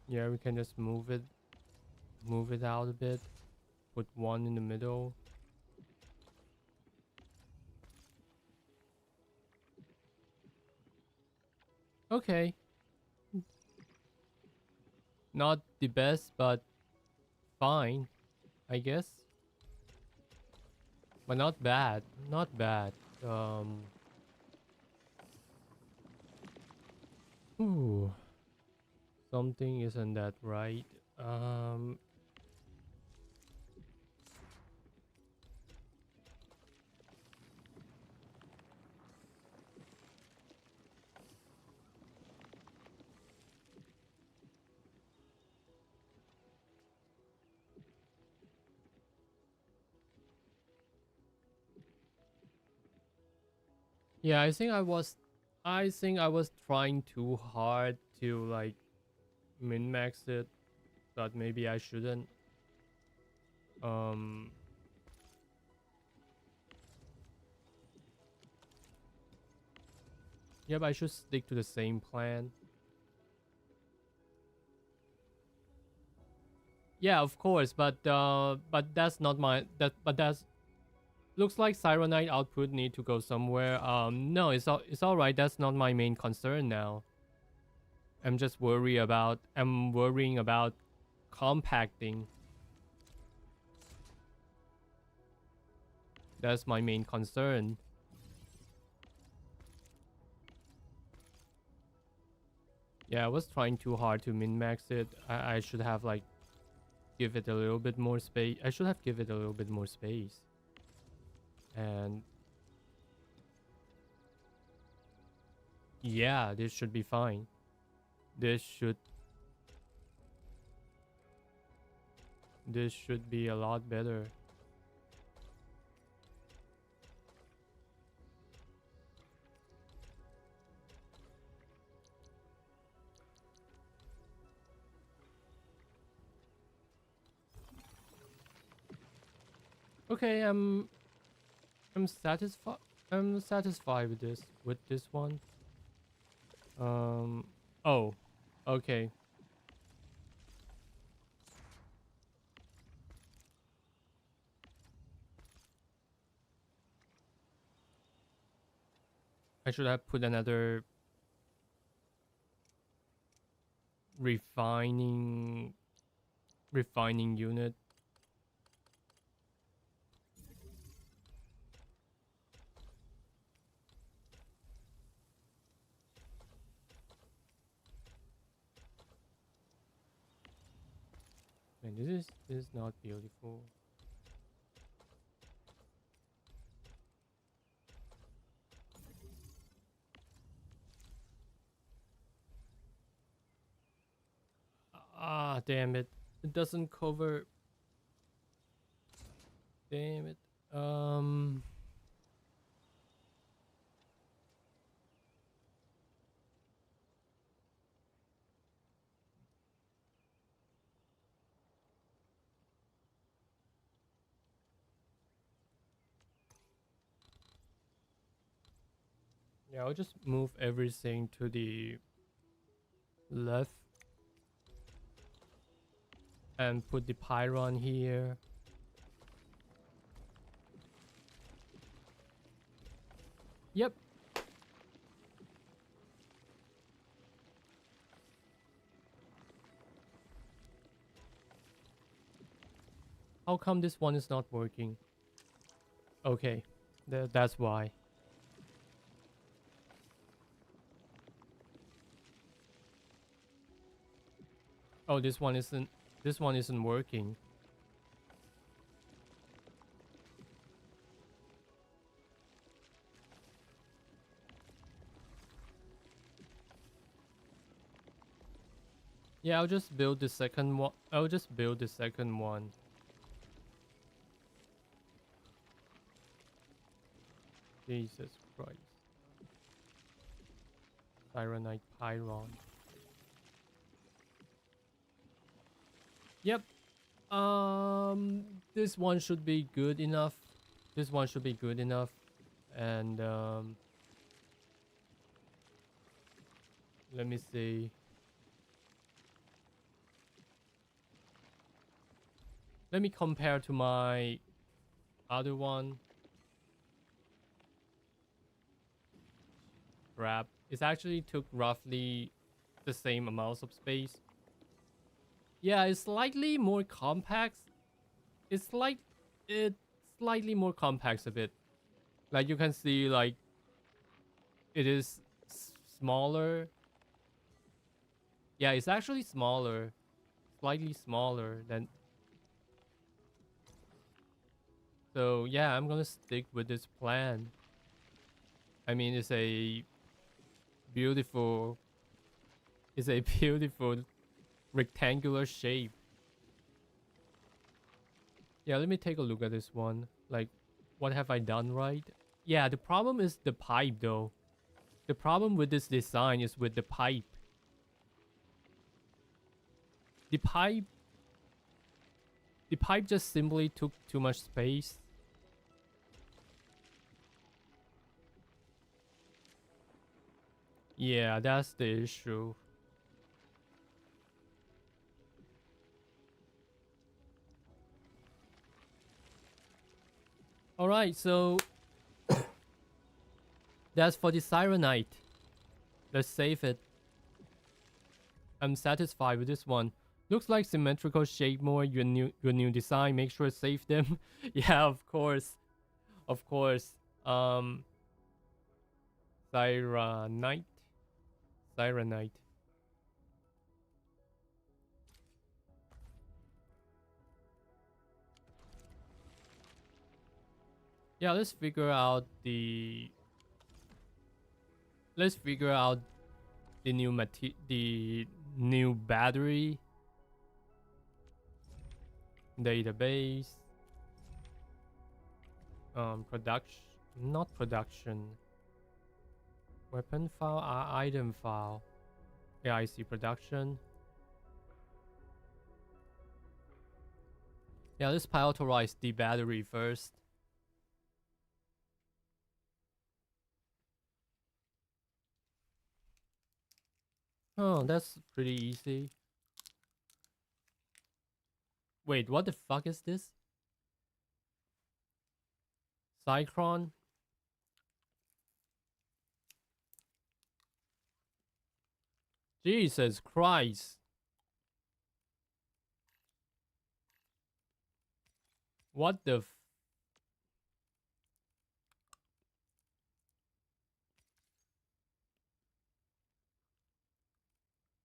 Yeah, we can just move it out a bit. Put one in the middle. Okay. Not the best, but fine, I guess. But not bad. Not bad. Ooh. Something isn't that right. Yeah, I think I was trying too hard to like min-max it, but maybe I shouldn't. Yeah, but I should stick to the same plan. Yeah, of course, but that's not my but that's looks like Sirenite output need to go somewhere. No, it's all right. That's not my main concern now. I'm worrying about compacting. That's my main concern. Yeah, I was trying too hard to min-max it. I should have like give it a little bit more space. I should have give it a little bit more space. And yeah, this should be fine. This should be a lot better. Okay, I'm satisfied. I'm satisfied with this one. Oh, okay. I should have put another refining unit. And this is not beautiful. Ah, damn it. It doesn't cover. Damn it. Yeah, I'll just move everything to the left and put the pylon here. Yep. How come this one is not working? Okay, that's why. Oh, this one isn't working. Yeah, I'll just build the second one. I'll just build the second one. Jesus Christ. Sirenite Pyron. Yep. This one should be good enough. This one should be good enough. And let me see. Let me compare to my other one. Crap. It actually took roughly the same amounts of space. Yeah, it's slightly more compact. It's slightly more compact a bit. Like you can see, like it is smaller. Yeah, it's actually smaller. Slightly smaller than. So yeah, I'm gonna stick with this plan. I mean, it's a beautiful rectangular shape. Yeah, let me take a look at this one. Like, what have I done right? Yeah, the problem is the pipe though. The problem with this design is with the pipe. The pipe just simply took too much space. Yeah, that's the issue. Alright, so that's for the Sirenite. Let's save it. I'm satisfied with this one. Looks like symmetrical shape more. Your new design. Make sure to save them. Yeah, of course. Of course. Sirenite. Sirenite. Yeah, let's figure out the new battery database. Production. Weapon file, item file. Yeah, I see production. Yeah, let's prioritize the battery first. Oh, that's pretty easy. Wait, what the fuck is this? Cyclone? Jesus Christ. What the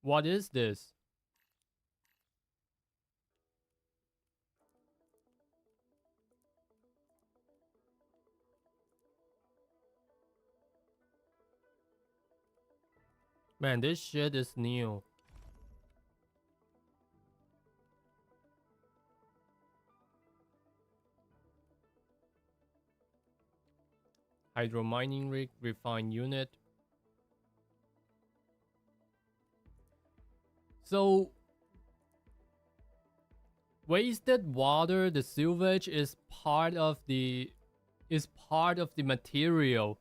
What is this? Man, this shit is new. Hydro mining rig, refined unit. So wasted water, the sewage is part of the material.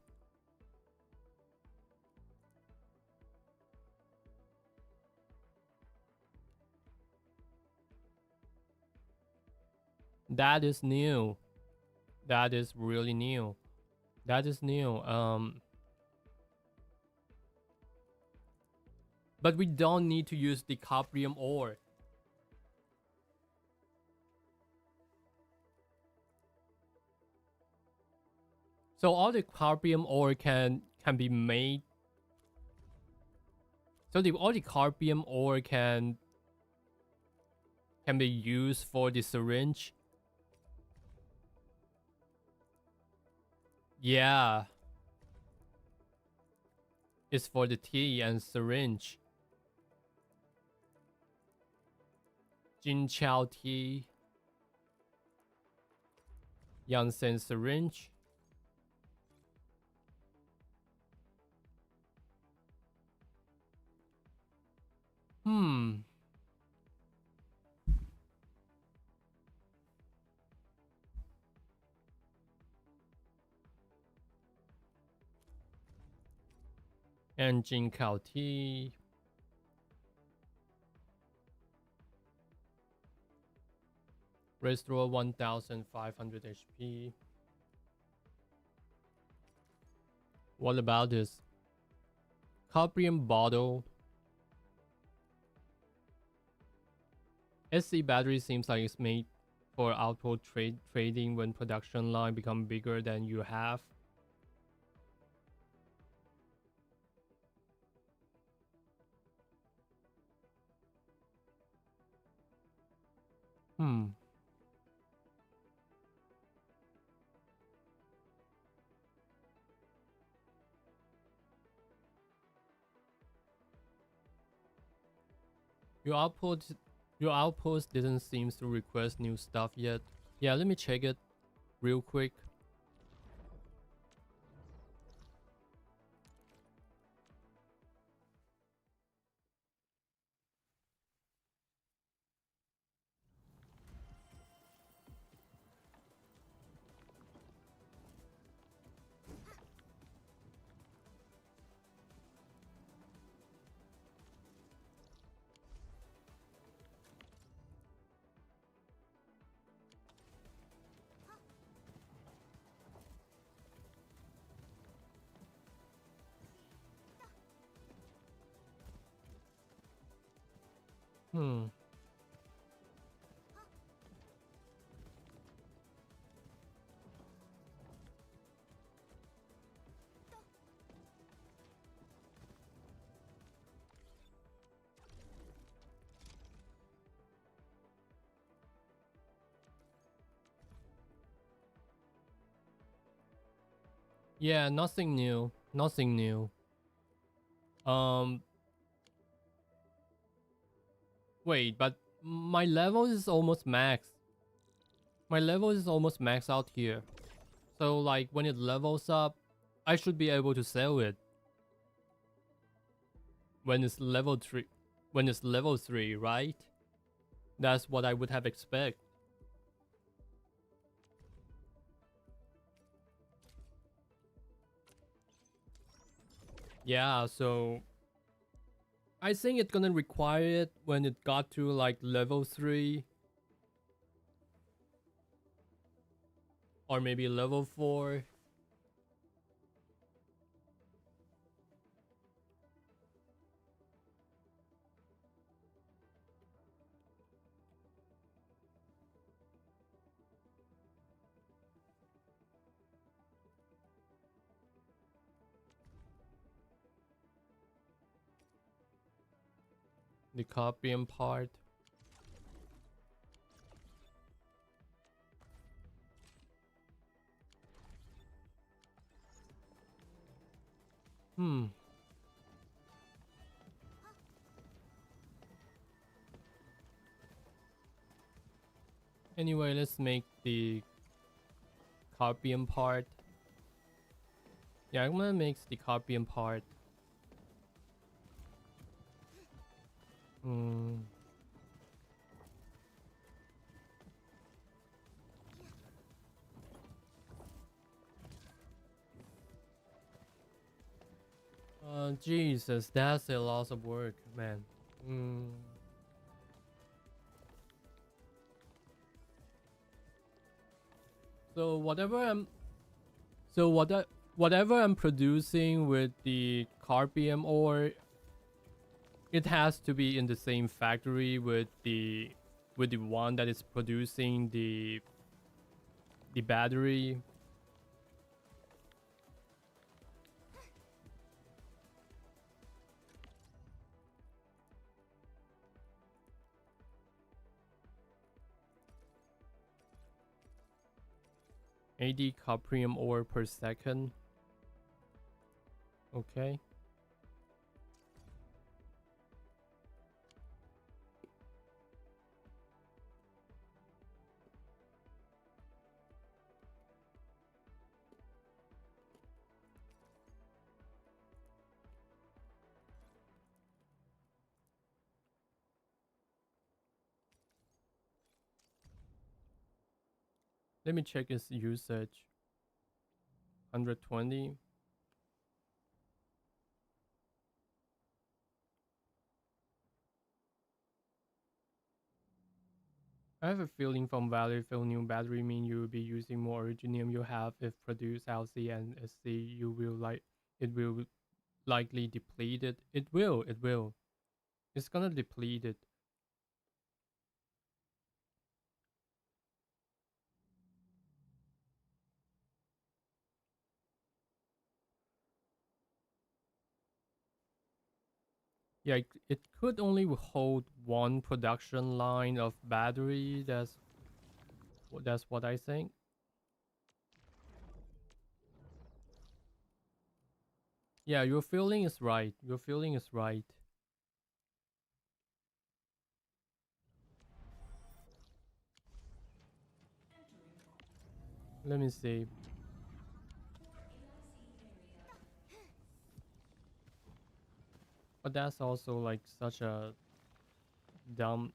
That is new. That is really new. That is new. But we don't need to use the Coprium ore. So all the Coprium ore can be made. So all the Coprium ore can can be used for the syringe. Yeah. It's for the tea and syringe. Jinqiao tea. Yansen syringe. And Jinkao tea. Restore 1500 HP. What about this? Copium bottle. SC battery seems like it's made for output trading when production line become bigger than you have. Your outpost didn't seem to request new stuff yet. Yeah, let me check it real quick. Yeah, nothing new. Nothing new. Wait, but my level is almost max. My level is almost maxed out here. So like when it levels up, I should be able to sell it. When it's level 3. When it's level 3, right? That's what I would have expected. Yeah, so I think it's gonna require it when it got to like level 3. Or maybe level 4. The copying part. Anyway, let's make the copying part. Yeah, I'm gonna make the copying part. Jesus, that's a lot of work, man. So whatever I'm producing with the Carpium ore, it has to be in the same factory with the one that is producing the battery. 80 Caprium ore per second. Okay. Let me check its usage. 120. I have a feeling from value fill new battery mean you will be using more uranium you have if produce LC and SC you will it will likely deplete it. It will. It's gonna deplete it. Yeah, it could only hold one production line of battery. That's what I think. Yeah, your feeling is right. Your feeling is right. Let me see. But that's also like such a dumb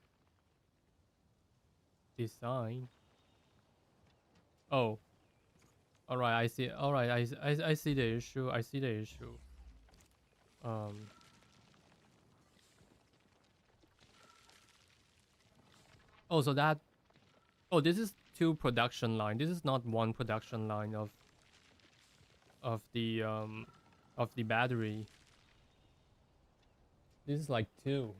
design. Oh. Alright, I see. Alright, I see the issue. I see the issue. Oh, so that... Oh, this is two production line. This is not one production line of the battery. This is like two.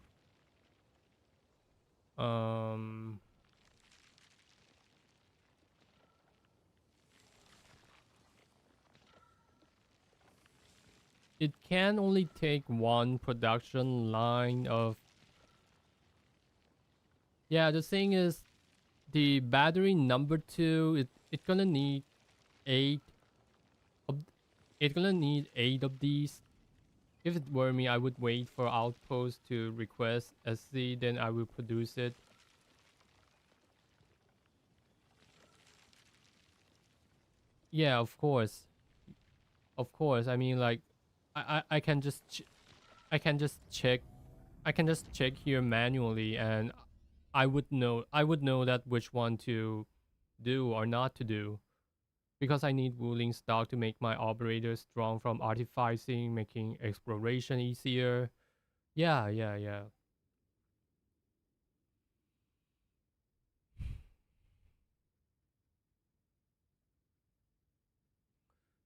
It can only take one production line of... Yeah, the thing is, the battery number 2, it's gonna need 8 of... It's gonna need 8 of these. If it were me, I would wait for Outpost to request SC, then I will produce it. Yeah, of course. Of course, I mean, like, I can just check here manually, and I would know that which one to do or not to do, because I need Wuling stock to make my operators strong from artificing, making exploration easier. Yeah.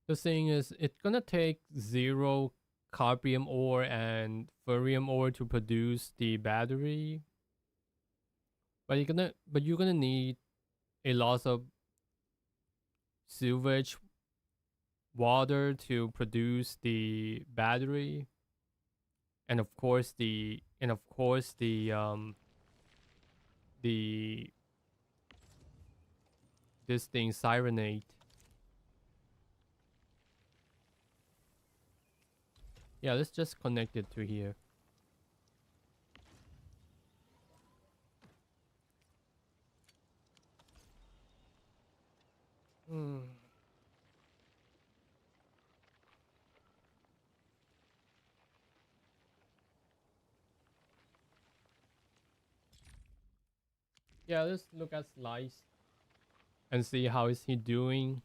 The thing is, it's gonna take 0 Carpium ore and Furium ore to produce the battery. But you're gonna need a lot of sewage water to produce the battery. And of course the this thing Sirenate. Yeah, let's just connect it to here. Yeah, let's look at Slice and see how is he doing.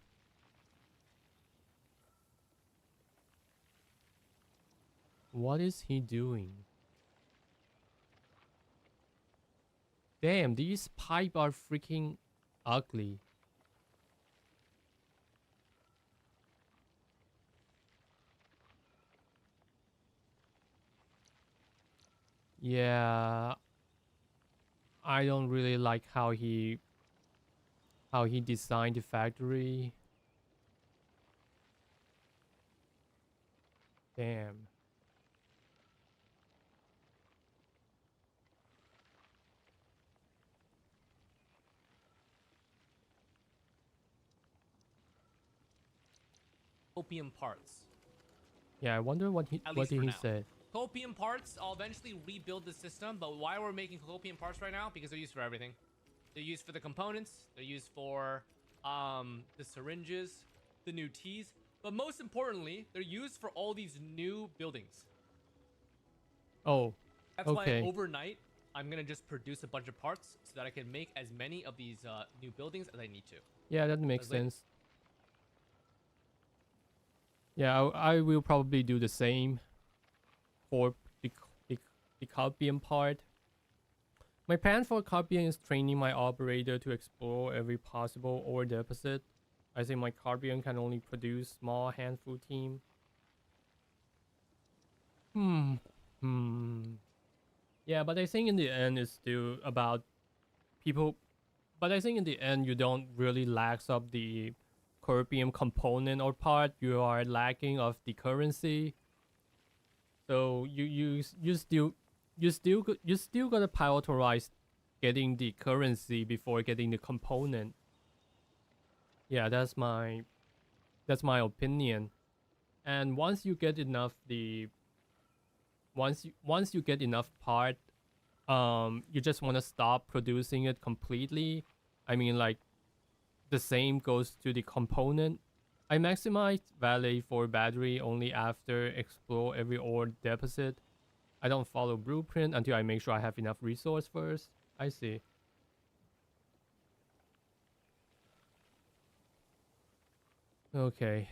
What is he doing? Damn, these pipe are freaking ugly. Yeah, I don't really like how he designed the factory. Damn. copium parts. Yeah, I wonder what At what least did for he now. say. Copium parts, I'll eventually rebuild the system, but why we're making copium parts right now? Because they're used for everything. They're used for the components, they're used for the syringes, the new teas, but most importantly, they're used for all these new buildings. Oh, That's okay. why overnight, I'm gonna just produce a bunch of parts so that I can make as many of these new buildings as I need to. Yeah, that makes Because sense. Yeah, I will probably do the same for the Carbian part. My plan for Carbian is training my operator to explore every possible ore deposit. I think my Carbian can only produce small handful team. Yeah, but I think in the end it's still about people. But I think in the end you don't really lack up the Carbian component or part. You are lacking of the currency. So you still gotta prioritize getting the currency before getting the component. Yeah, that's my opinion. And once you get enough once you get enough part, you just want to stop producing it completely. I mean, like the same goes to the component. I maximize value for battery only after explore every ore deposit. I don't follow blueprint until I make sure I have enough resource first. I see. Okay.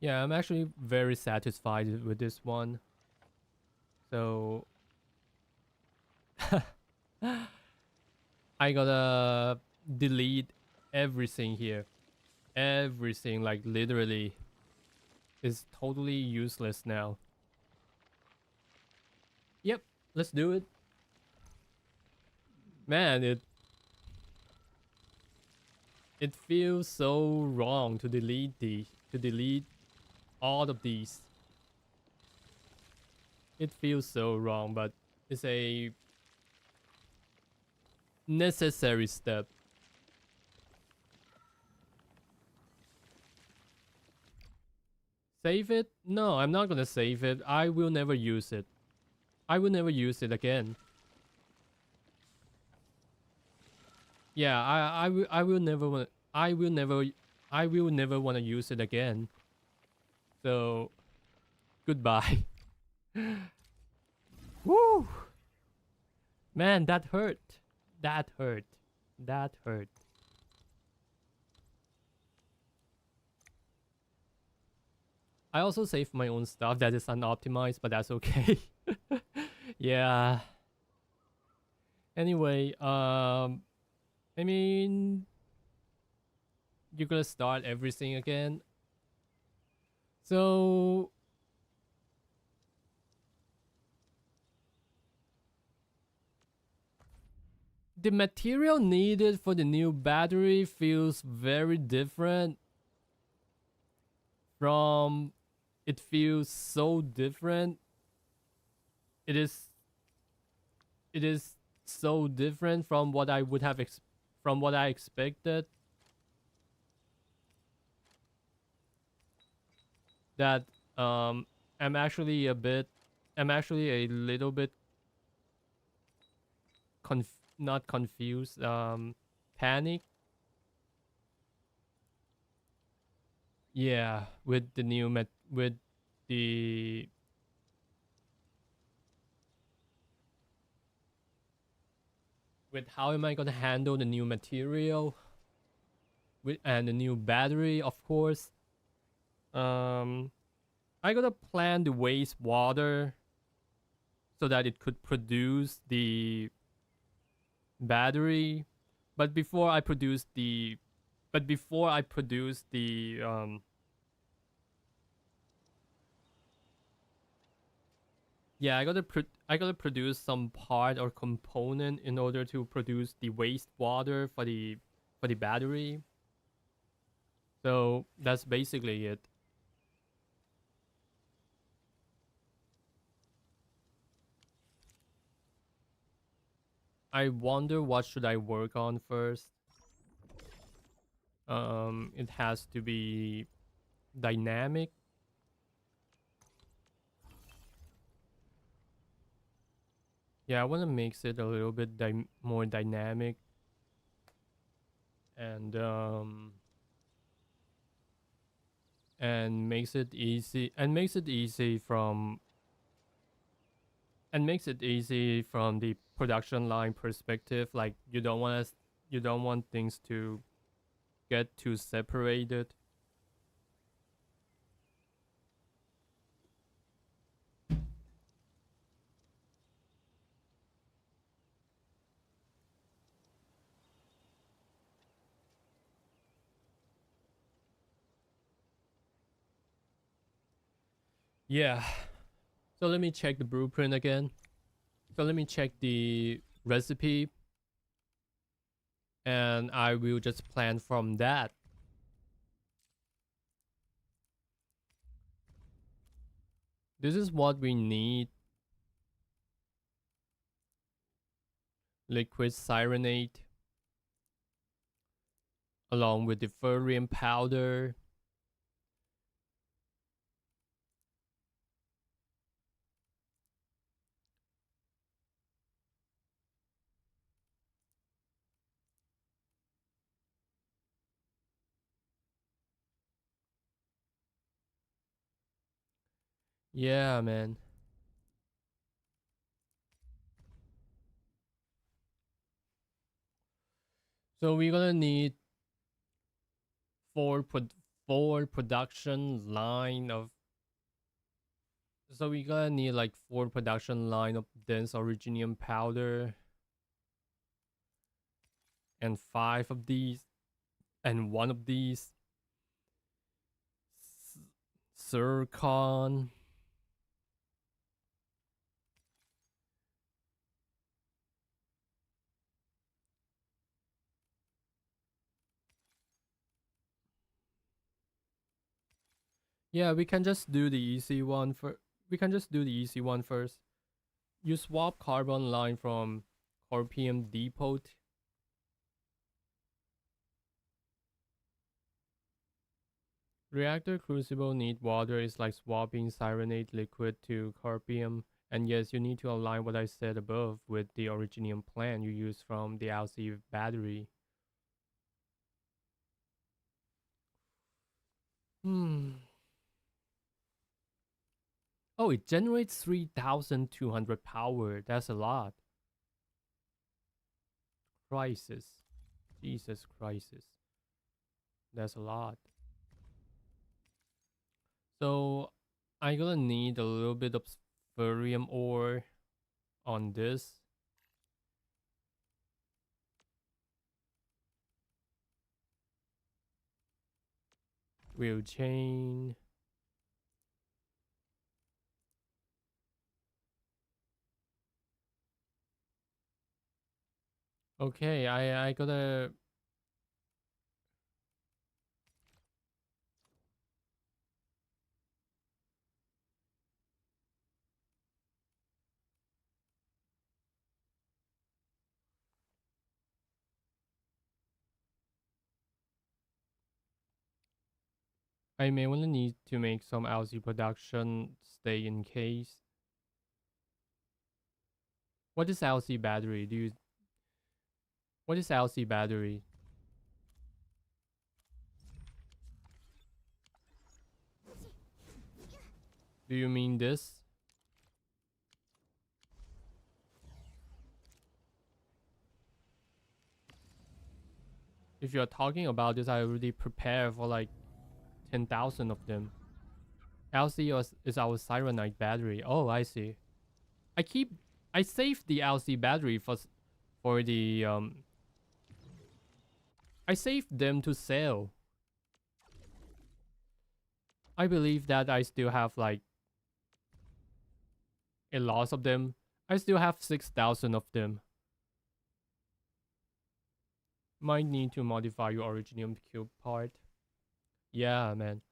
Yeah, I'm actually very satisfied with this one. So I gotta delete everything here. Everything, like literally, is totally useless now. Yep, let's do it. Man, it feels so wrong to delete all of these. It feels so wrong, but it's a necessary step. Save it? No, I'm not gonna save it. I will never use it. I will never use it again. Yeah, I will never want I will never want to use it again. So goodbye. Woo! Man, that hurt. That hurt. That hurt. I also saved my own stuff that is unoptimized, but that's okay. Yeah. Anyway, I mean, you're gonna start everything again. So the material needed for the new battery feels very different from it feels so different. It is so different from what I would have from what I expected. That I'm actually a little bit not confused, panic. Yeah, with the new with how am I gonna handle the new material and the new battery, of course. I gotta plan the wastewater so that it could produce the battery, but before I produce the yeah, I gotta produce some part or component in order to produce the wastewater for the battery. So that's basically it. I wonder what should I work on first. It has to be dynamic. Yeah, I want to mix it a little bit more dynamic, and makes it easy from the production line perspective. Like you don't want things to get too separated. Yeah. So let me check the blueprint again. So let me check the recipe, and I will just plan from that. This is what we need. Liquid cyrenate along with the ferrium powder. Yeah, man. So we're gonna need four production line of. So we're gonna need like 4 production line of dense originium powder, and 5 of these, and 1 of these zircon. Yeah, we can just do the easy one for. We can just do the easy one first. You swap carbon line from Corpium Depot. Reactor crucible need water is like swapping cyrenate liquid to Corpium. And yes, you need to align what I said above with the originium plant you use from the LC battery. Oh, it generates 3,200 power. That's a lot. Crisis. Jesus crisis. That's a lot. So I'm gonna need a little bit of ferrium ore on this. Wheel chain. Okay, I gotta. I may wanna need to make some LC production stay in case. What is LC battery? What is LC battery? Do you mean this? If you're talking about this, I already prepared for like 10,000 of them. LC is our cyrenite battery. Oh, I see. I saved the LC battery for the I saved them to sell. I believe that I still have like a lot of them. I still have 6,000 of them. Might need to modify your originium cube part. Yeah, man.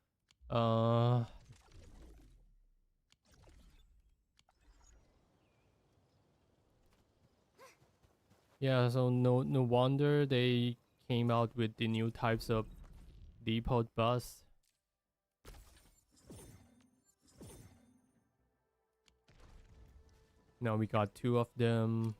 Yeah, so no wonder they came out with the new types of depot bus. Now we got 2 of them.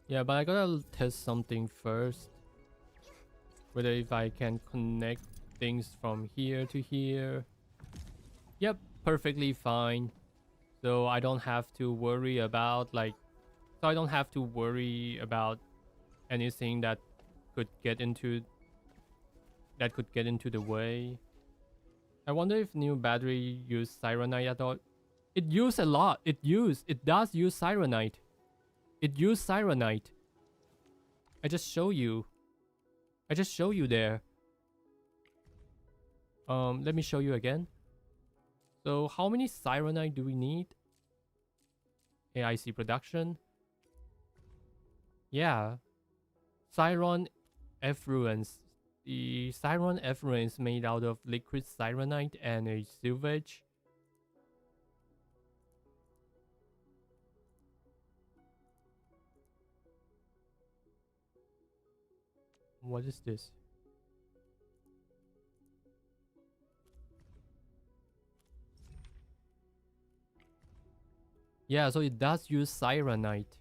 Yeah, but I gotta test something first. Whether if I can connect things from here to here. Yep, perfectly fine. So I don't have to worry about anything that could get into the way. I wonder if new battery use Sirenite at all. It used a lot. It does use Sirenite. It used Sirenite. I just show you there. Let me show you again. So how many Sirenite do we need? AIC production. Yeah. Siron effluence. The Siron effluence made out of liquid Sirenite and a sewage. What is this? Yeah, so it does use Sirenite.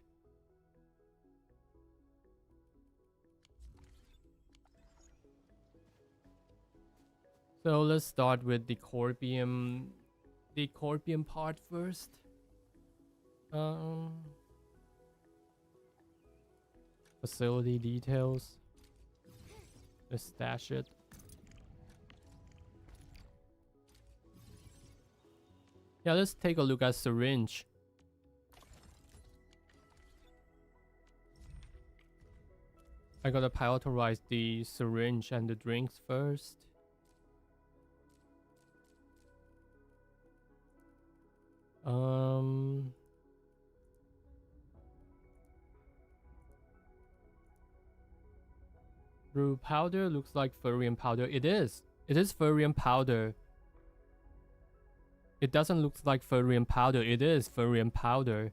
So let's start with the Corbium part first. Facility details. Let's stash it. Yeah, let's take a look at syringe. I gotta prioritize the syringe and the drinks first. Brew powder looks like Furium powder. It is Furium powder. It doesn't look like Furium powder. It is Furium powder.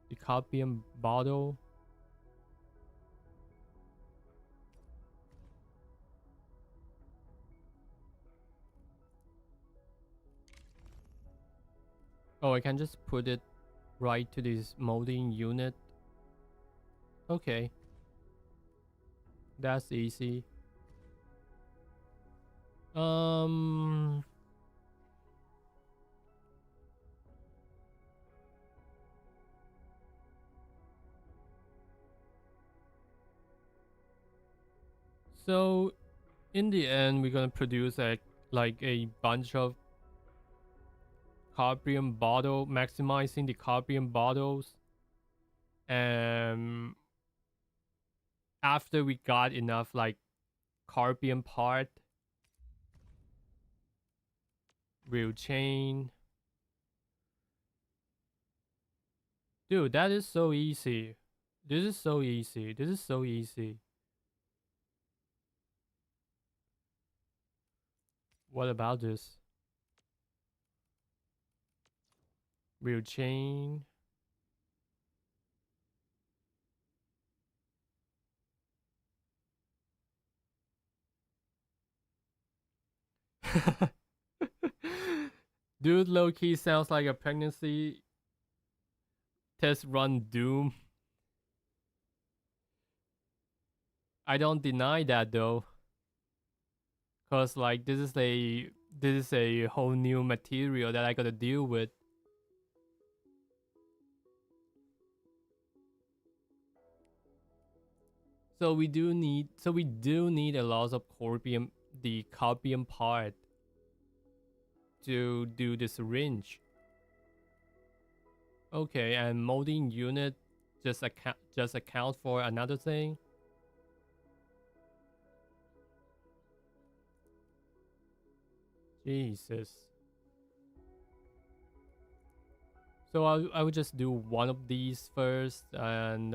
The Copium bottle. Oh, I can just put it right to this molding unit. Okay. That's easy. So in the end, we're gonna produce like a bunch of Carbium bottle, maximizing the Carbium bottles. After we got enough like Carbium part, real chain. Dude, that is so easy. This is so easy. This is so easy. What about this? Real chain. Dude, low-key sounds like a pregnancy test run Doom. I don't deny that though. Cause like this is a whole new material that I gotta deal with. So we do need a lot of Corbium, the Carbium part. to do the syringe. Okay, and molding unit just account for another thing. Jesus. So I would just do one of these first, and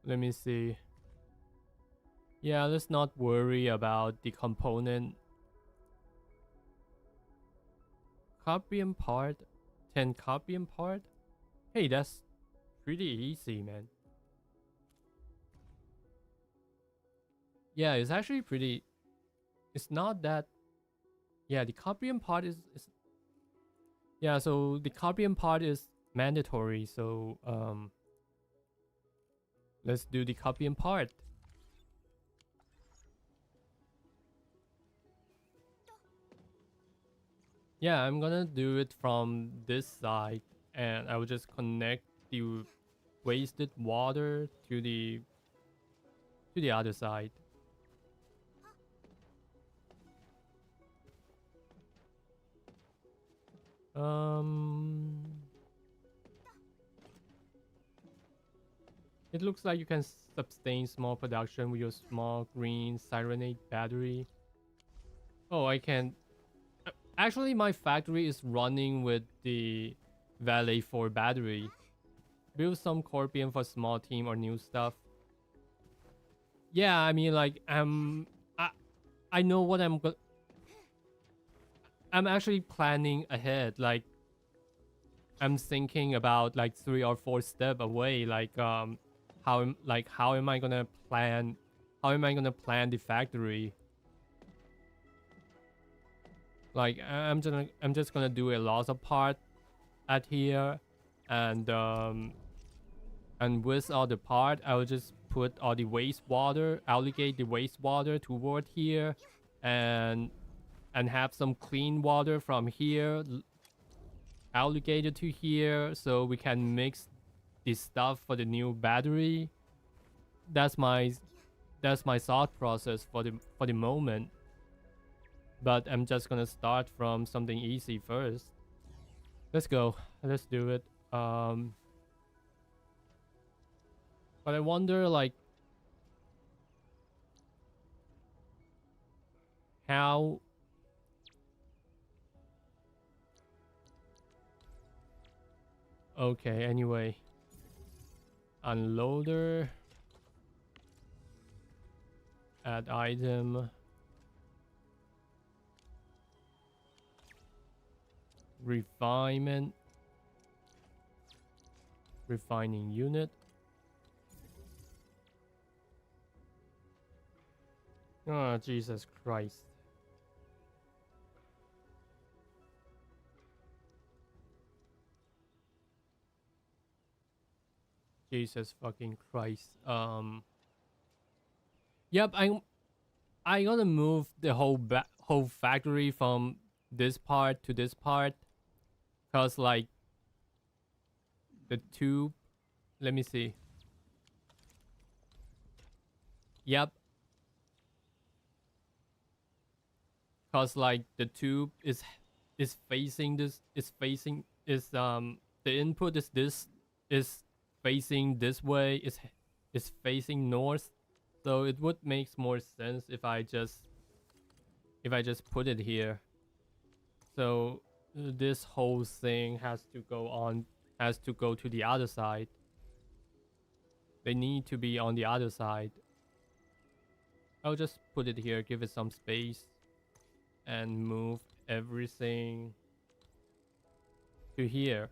let me see. Yeah, let's not worry about the component. Copying part, 10 copying part. Hey, that's pretty easy, man. Yeah, it's actually pretty. It's not that. Yeah, the copying part is. Yeah, so the copying part is mandatory. So let's do the copying part. Yeah, I'm gonna do it from this side, and I will just connect the wasted water to the other side. It looks like you can sustain small production with your small green Sirenate battery. Oh, I can. Actually, my factory is running with the Valet 4 battery. Build some Corpion for small team or new stuff. Yeah, I mean, like, I know what I'm actually planning ahead. Like, I'm thinking about like 3 or 4 steps away. Like, how am I gonna plan? How am I gonna plan the factory? Like, I'm just gonna do a lot of part at here, and with all the part, I will just put all the wastewater, allocate the wastewater toward here, and have some clean water from here allocated to here, so we can mix the stuff for the new battery. That's my thought process for the moment. But I'm just gonna start from something easy first. Let's go. Let's do it. But I wonder, like, how. Okay, anyway. Unloader. Add item. Refinement. Refining unit. Oh, Jesus Christ. Jesus fucking Christ. Yep, I gotta move the whole factory from this part to this part, cause like the tube. Let me see. Yep. Cause like the tube is facing this, the input is facing this way, is facing north, so it would make more sense if I just put it here. So this whole thing has to go to the other side. They need to be on the other side. I'll just put it here, give it some space, and move everything to here.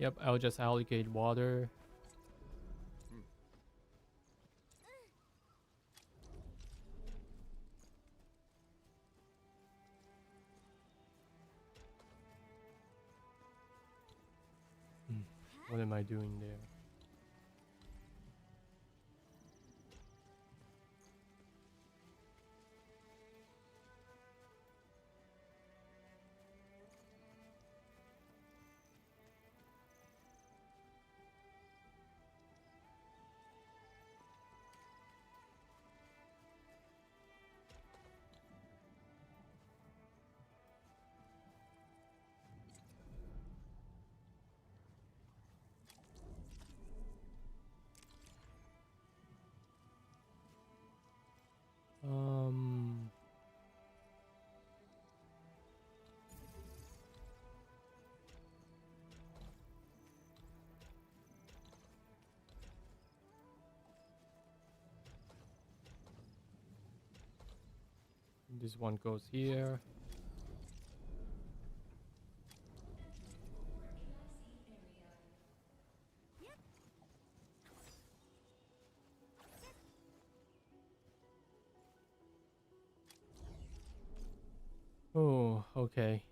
Yep, I'll just allocate water. What am I doing there? This one goes here. Oh, okay.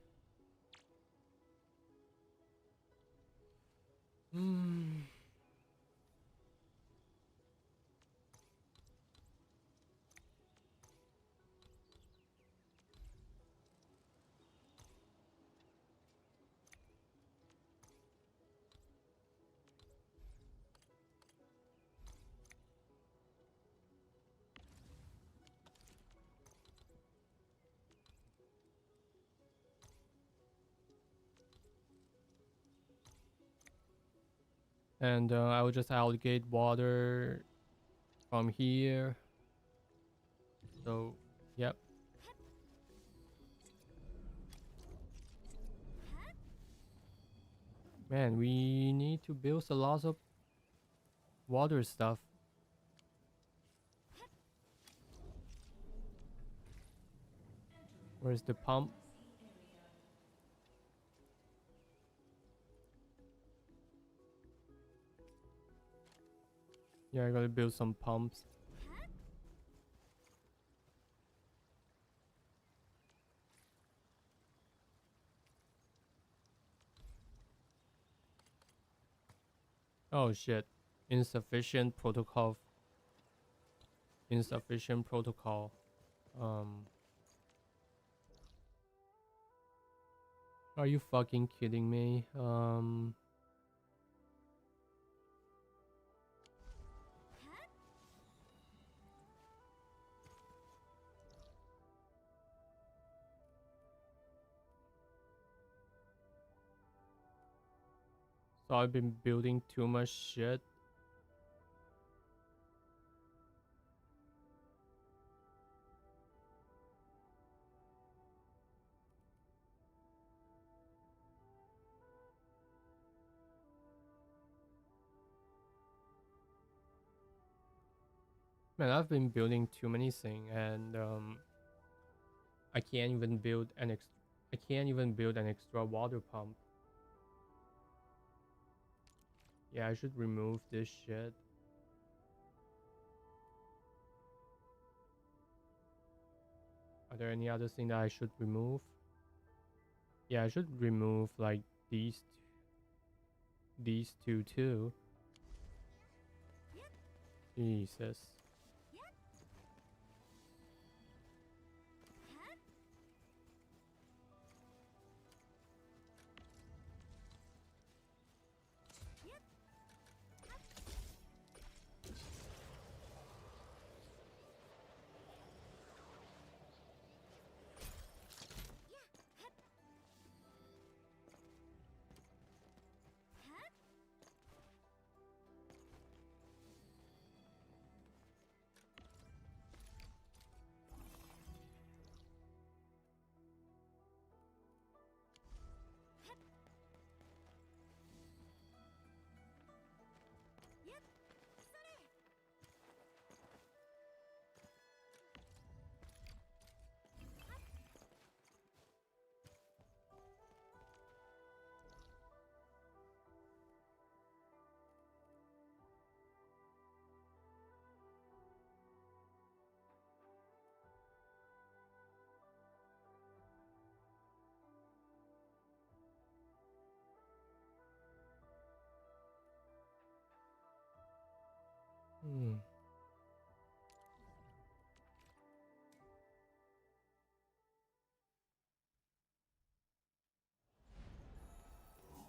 And I will just allocate water from here. So, yep. Man, we need to build a lot of water stuff. Where's the pump? Yeah, I gotta build some pumps. Oh shit. Insufficient protocol. Insufficient protocol. Are you fucking kidding me? So I've been building too much shit. Man, I've been building too many things, and I can't even build an extra water pump. Yeah, I should remove this shit. Are there any other thing that I should remove? Yeah, I should remove like these two too. Jesus. Hmm.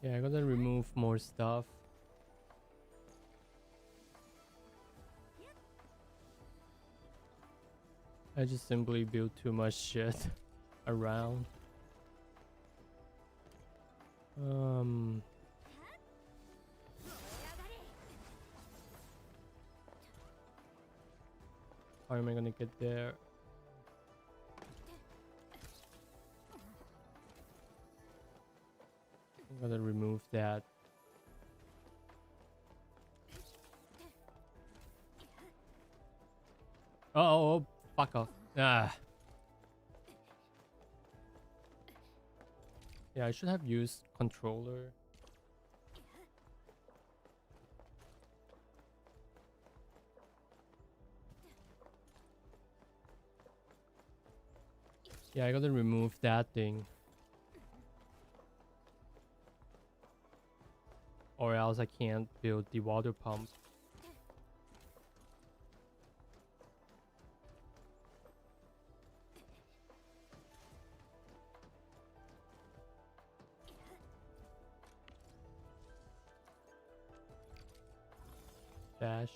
Yeah, I gotta remove more stuff. I just simply built too much shit around. How am I gonna get there? I'm gonna remove that. Oh, fuck off. Ah. Yeah, I should have used controller. Yeah, I gotta remove that thing. Or else I can't build the water pump. Dash.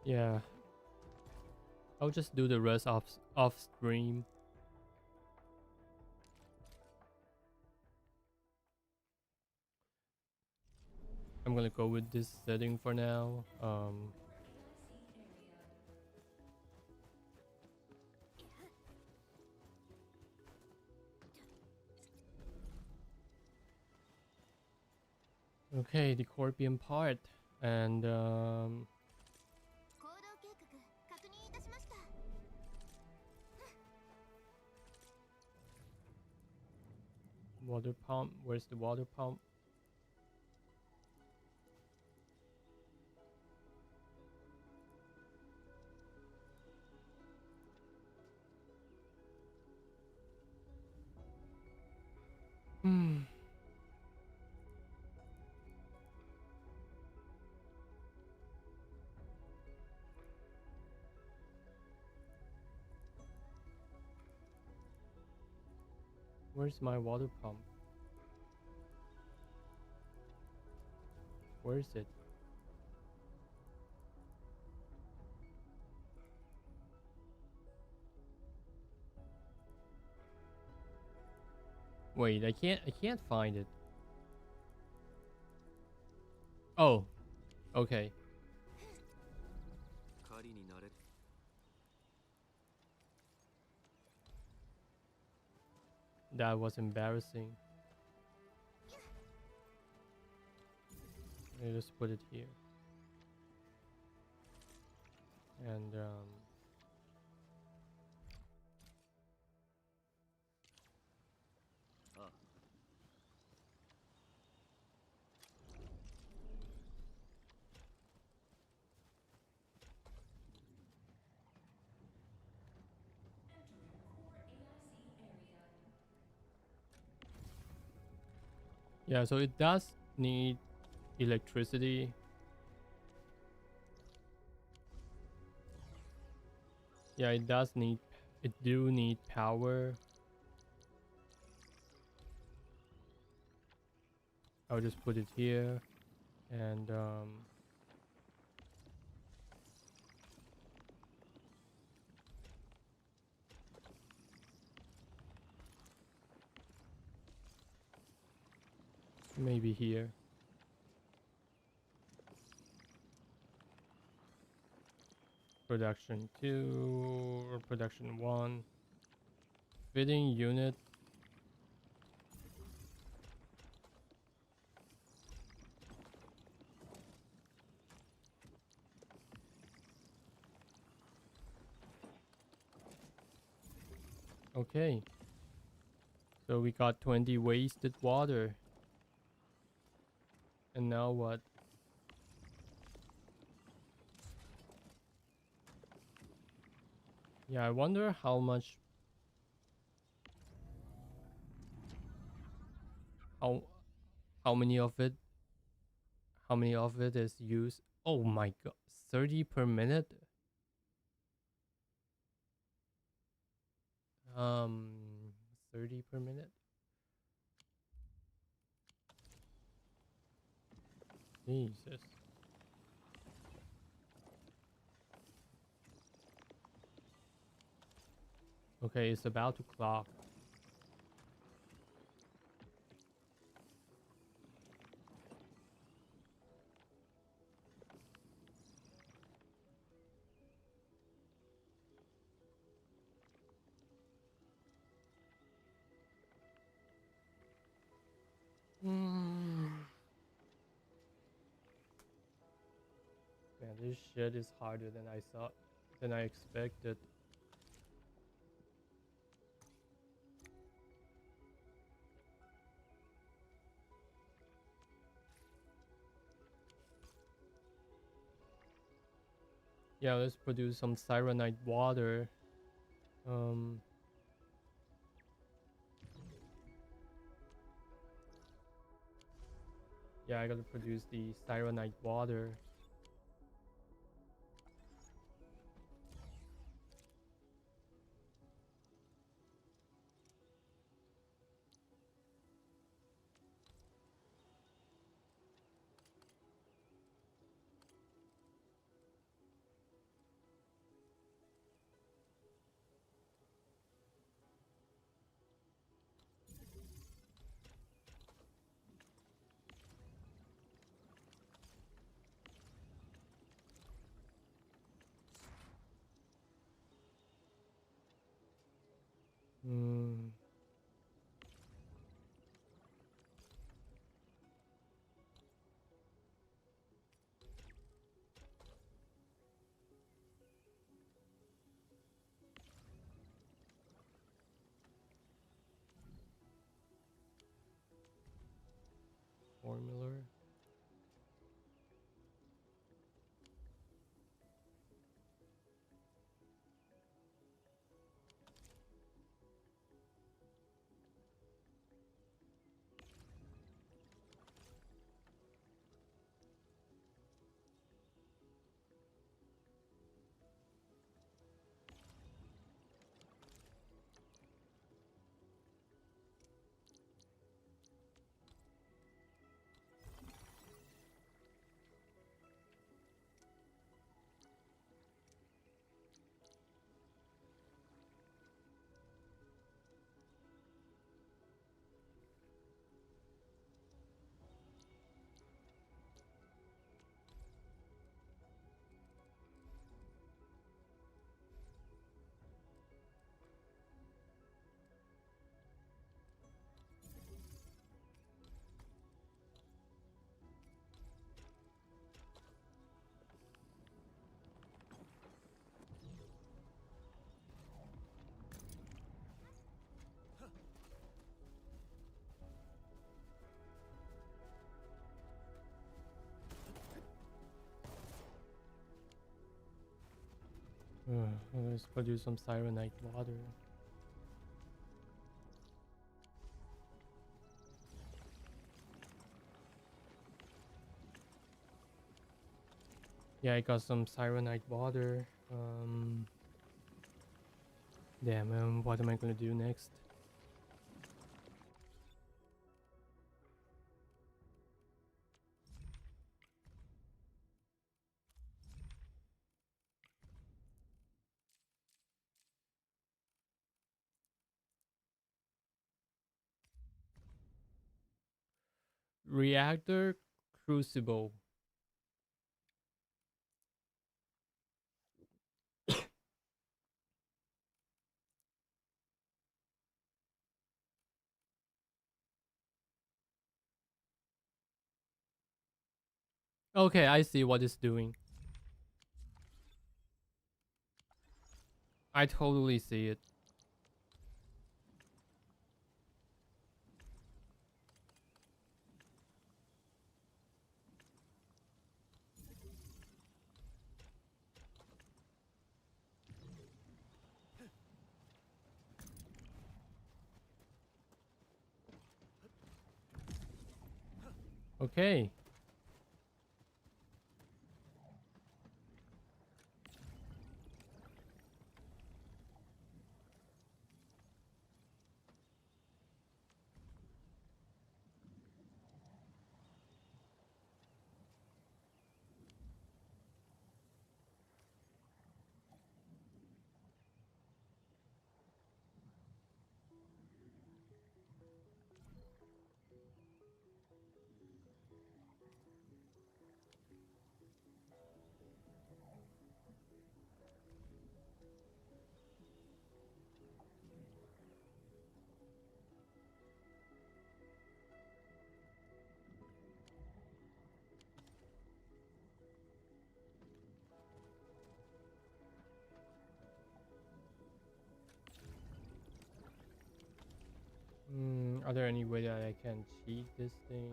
Yeah. I'll just do the rest off stream. I'm gonna go with this setting for now. Okay, the Corpian part. And 行動計画確認いたしました。 water pump. Where's the water pump? Hmm. Where's my water pump? Where is it? Wait, I can't find it. Oh. Okay. That was embarrassing. Let me just put it here. And yeah, so it does need electricity. Yeah, it do need power. I'll just put it here and maybe here. Production 2 or production 1. Fitting unit. Okay. So we got 20 wasted water. And now what? Yeah, I wonder how much how how many of it is used. Oh my god, 30 per minute. 30 per minute. Jesus. Okay, it's about to clock. Man, this shit is harder than I expected. Yeah, let's produce some cyanide water. Yeah, I gotta produce the cyanide water. Hmm. Formula. Let's produce some cyanide water. Yeah, I got some cyanide water. Damn, what am I gonna do next? Reactor crucible. Okay, I see what it's doing. I totally see it. Okay. Are there any way that I can cheat this thing?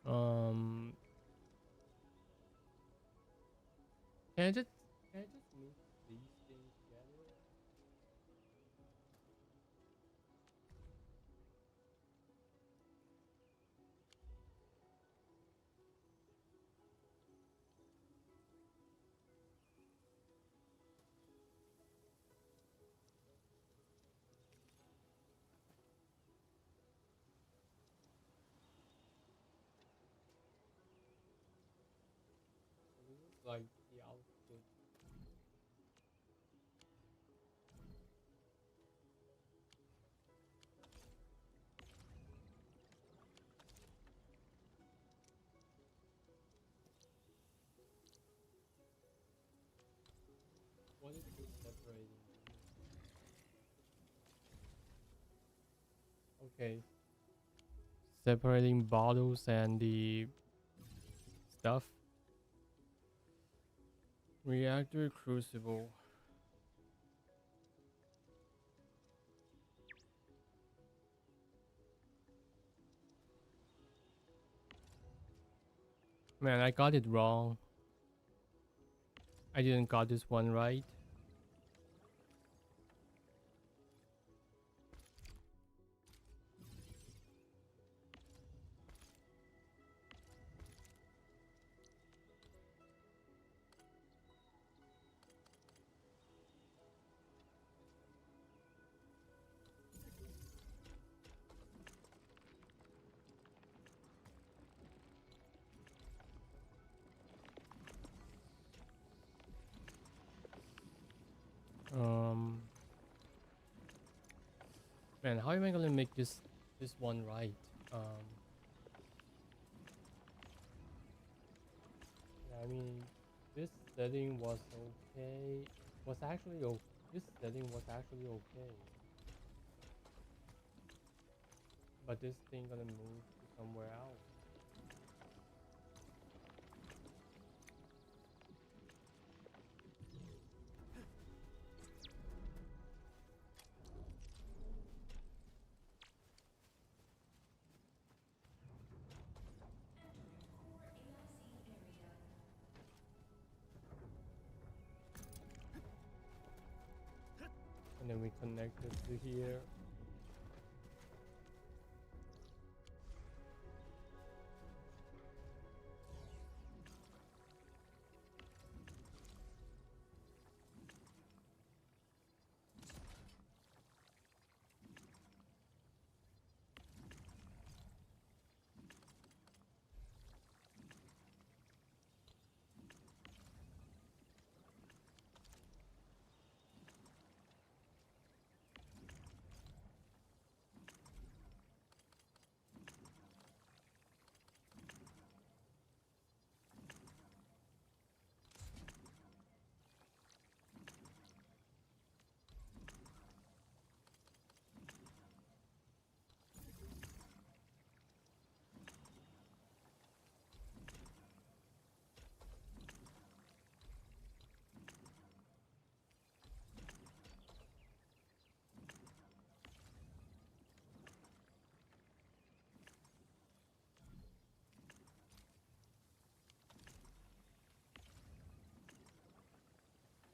Um, can I just mix these things together? This is like the output. What is this separating? Okay. Separating bottles and the stuff. Reactor crucible. Man, I got it wrong. I didn't got this one right. Man, how am I gonna make this one right? Yeah, I mean, this setting was okay. This setting was actually okay. But this thing gonna move to somewhere else. And then we connect it to here.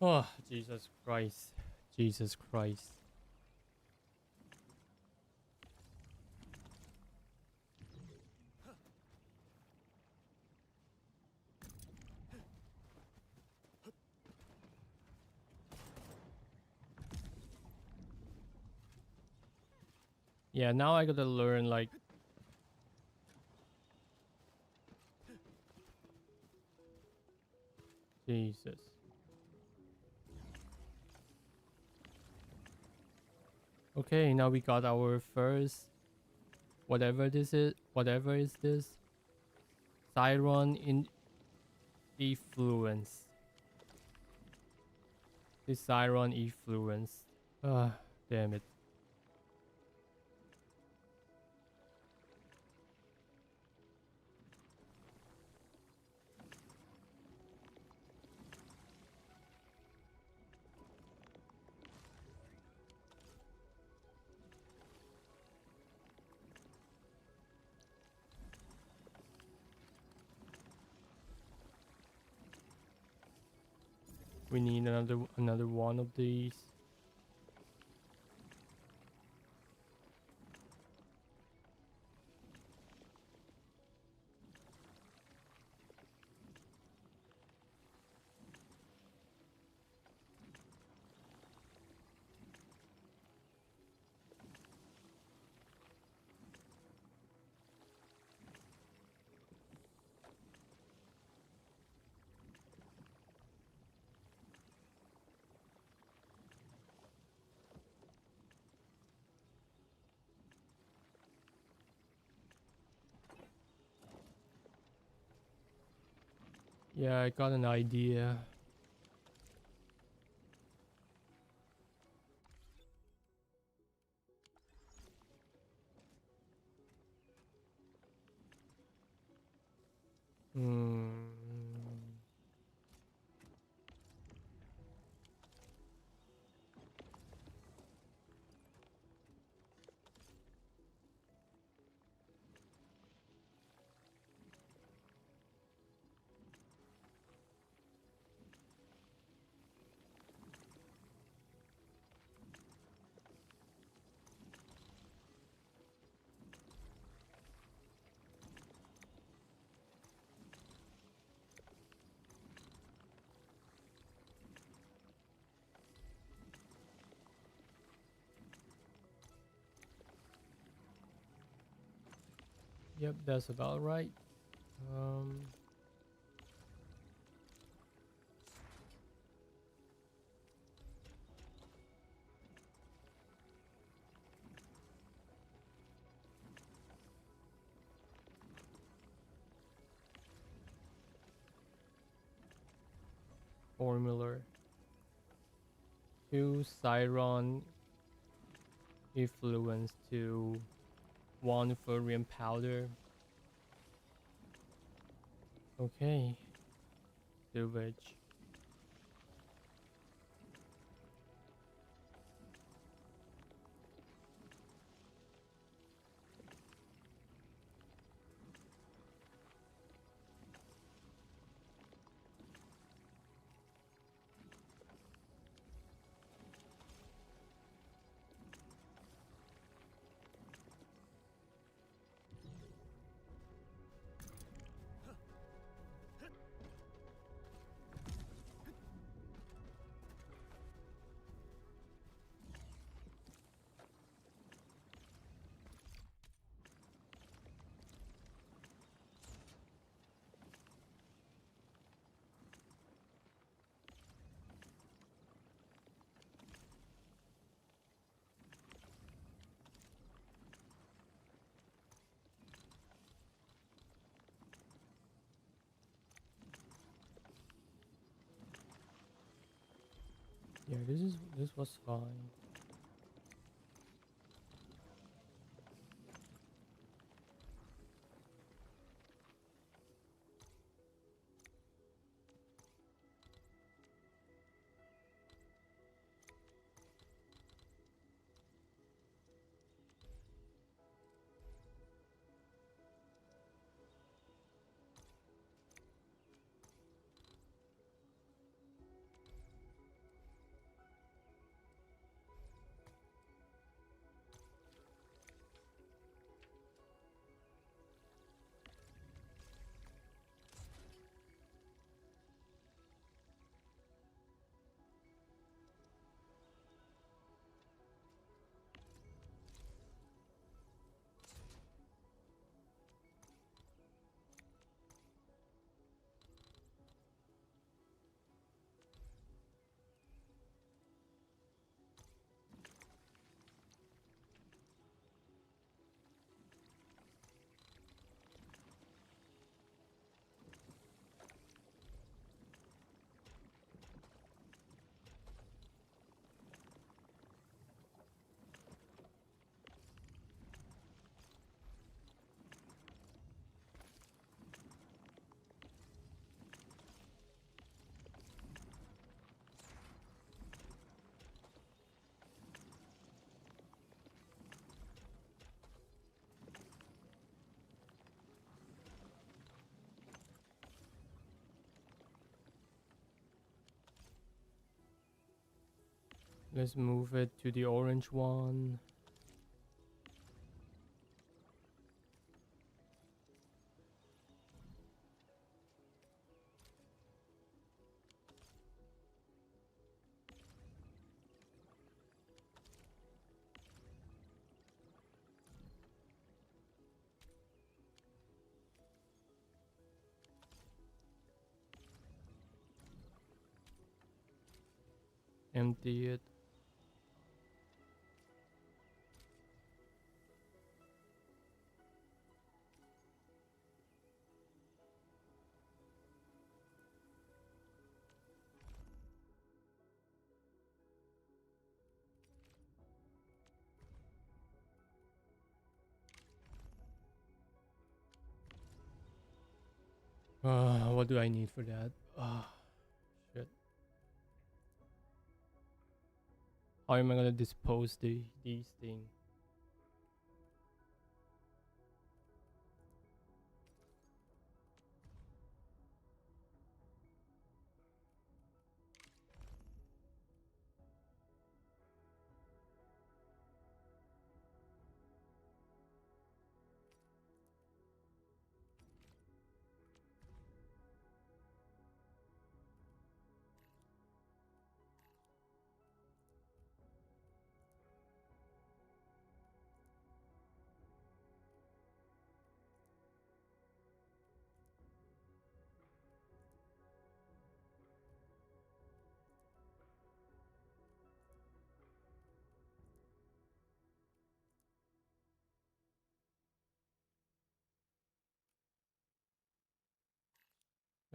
Oh, Jesus Christ. Jesus Christ. Yeah, now I gotta learn like Jesus. Okay, now we got our first whatever this is. Whatever is this? Siron in effluence. This Siron effluence. Ah, damn it. We need another one of these. Yeah, I got an idea. Hmm. Yep, that's about right. Formula 2 Siron effluence to 1 Furium powder. Okay. Sewage. Yeah, this was fine. Let's move it to the orange one. Empty it. What do I need for that? Shit. How am I gonna dispose these things?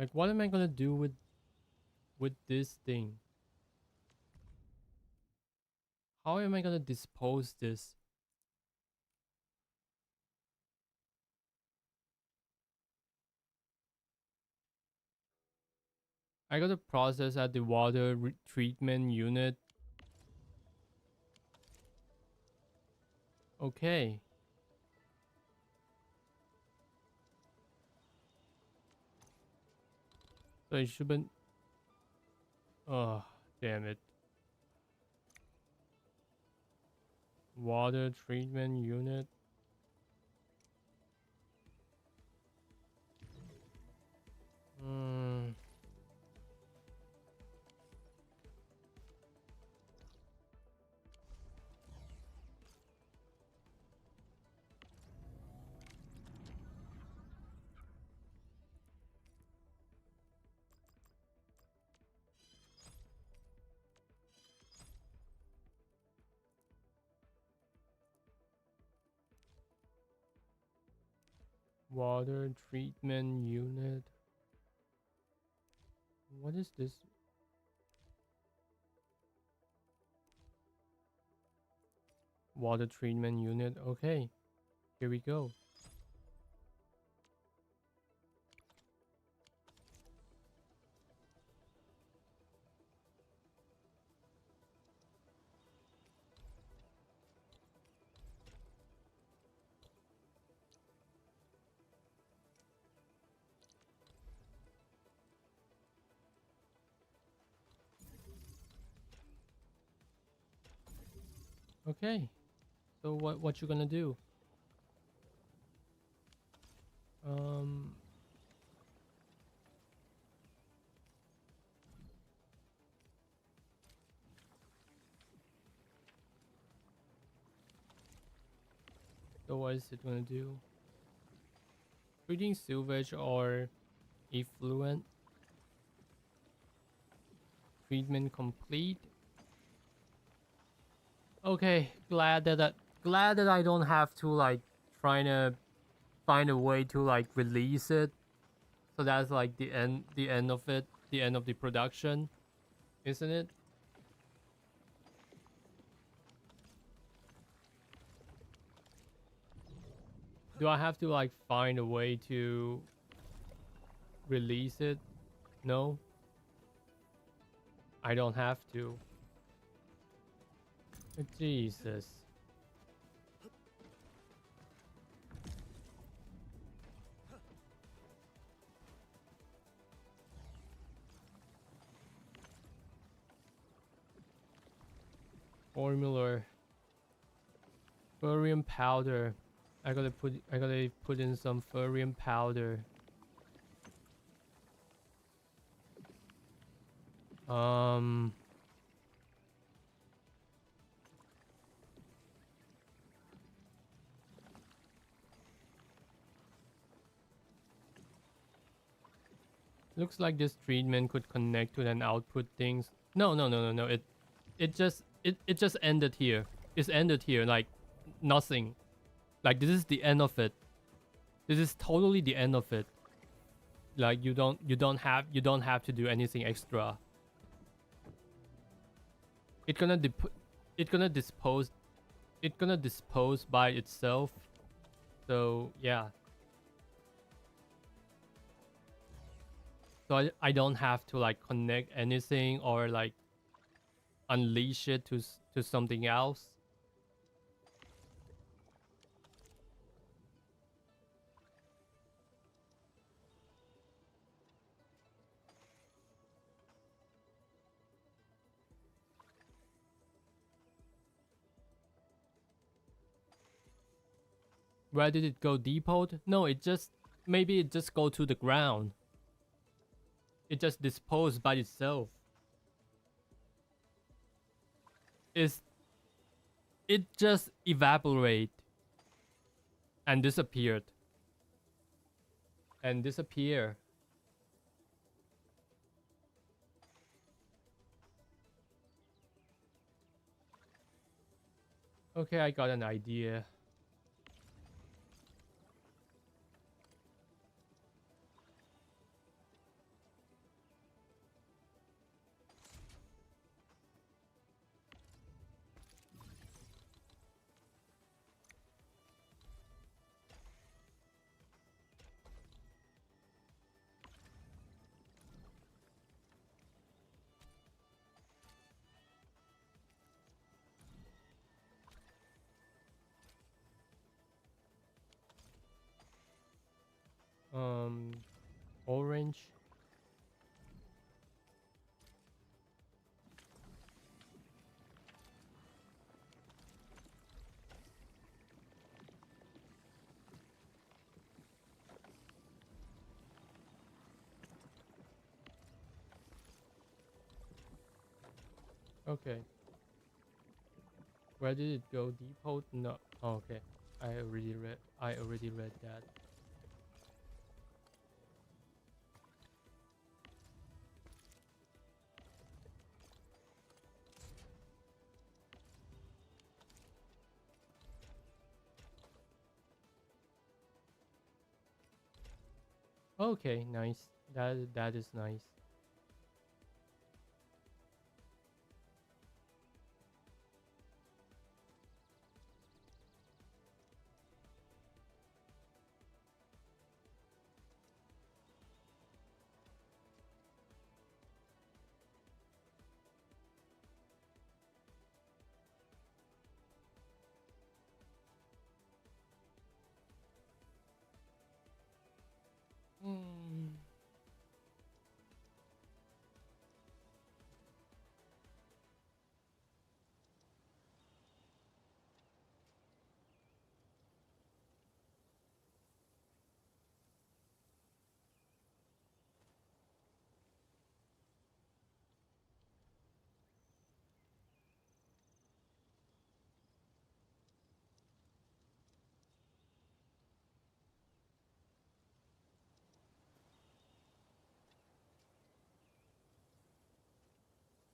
Like, what am I gonna do with this thing? How am I gonna dispose this? I gotta process at the water treatment unit. Okay. So it shouldn't. Oh, damn it. Water treatment unit. Water treatment unit. What is this? Water treatment unit. Okay. Here we go. Okay. So what you gonna do? So what is it gonna do? Treating sewage or effluent. Treatment complete. Okay, glad that I don't have to like trying to find a way to like release it. So that's like the end of it, the end of the production, isn't it? Do I have to like find a way to release it? No. I don't have to. Jesus. Formula. Furium powder. I gotta put in some furium powder. Looks like this treatment could connect to an output things. No. It just ended here. It's ended here, like nothing. Like this is the end of it. This is totally the end of it. Like you don't have to do anything extra. It's gonna dispose by itself. So yeah. So I don't have to like connect anything or like unleash it to something else. Where did it go? Depot? No, maybe it just go to the ground. It just disposed by itself. It just evaporate and disappeared. And disappear. Okay, I got an idea. Orange. Okay. Where did it go? Depot? No. Oh, okay. I already read that. Okay, nice. That is nice.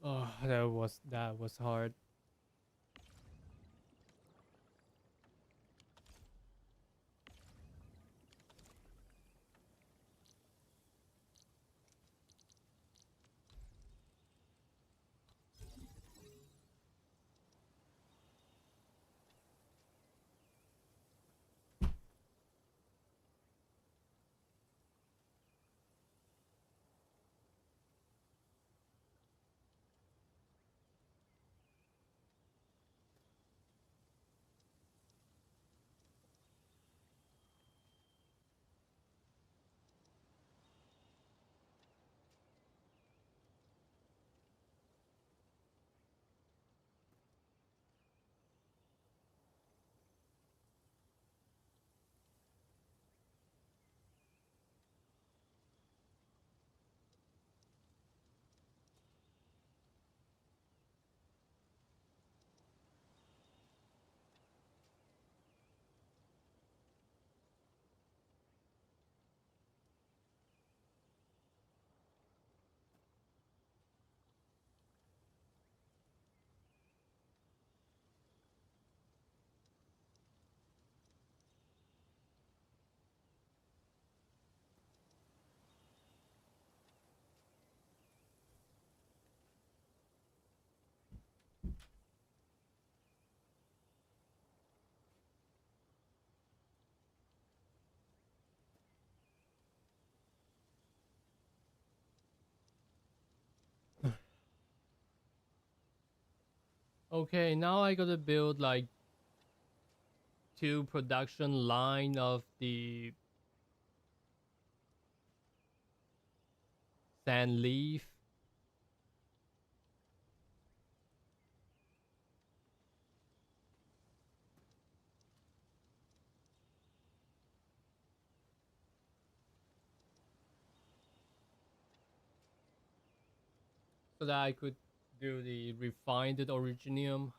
Oh, that was hard. Okay, now I gotta build like 2 production line of the sand leaf. So that I could do the refined originium.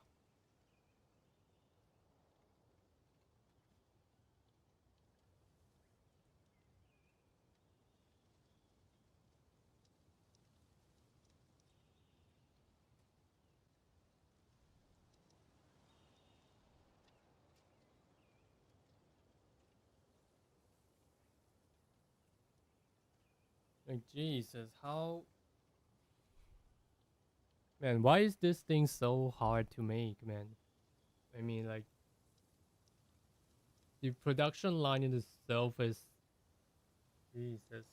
Like Jesus, how man, why is this thing so hard to make, man? I mean like the production line in itself is Jesus.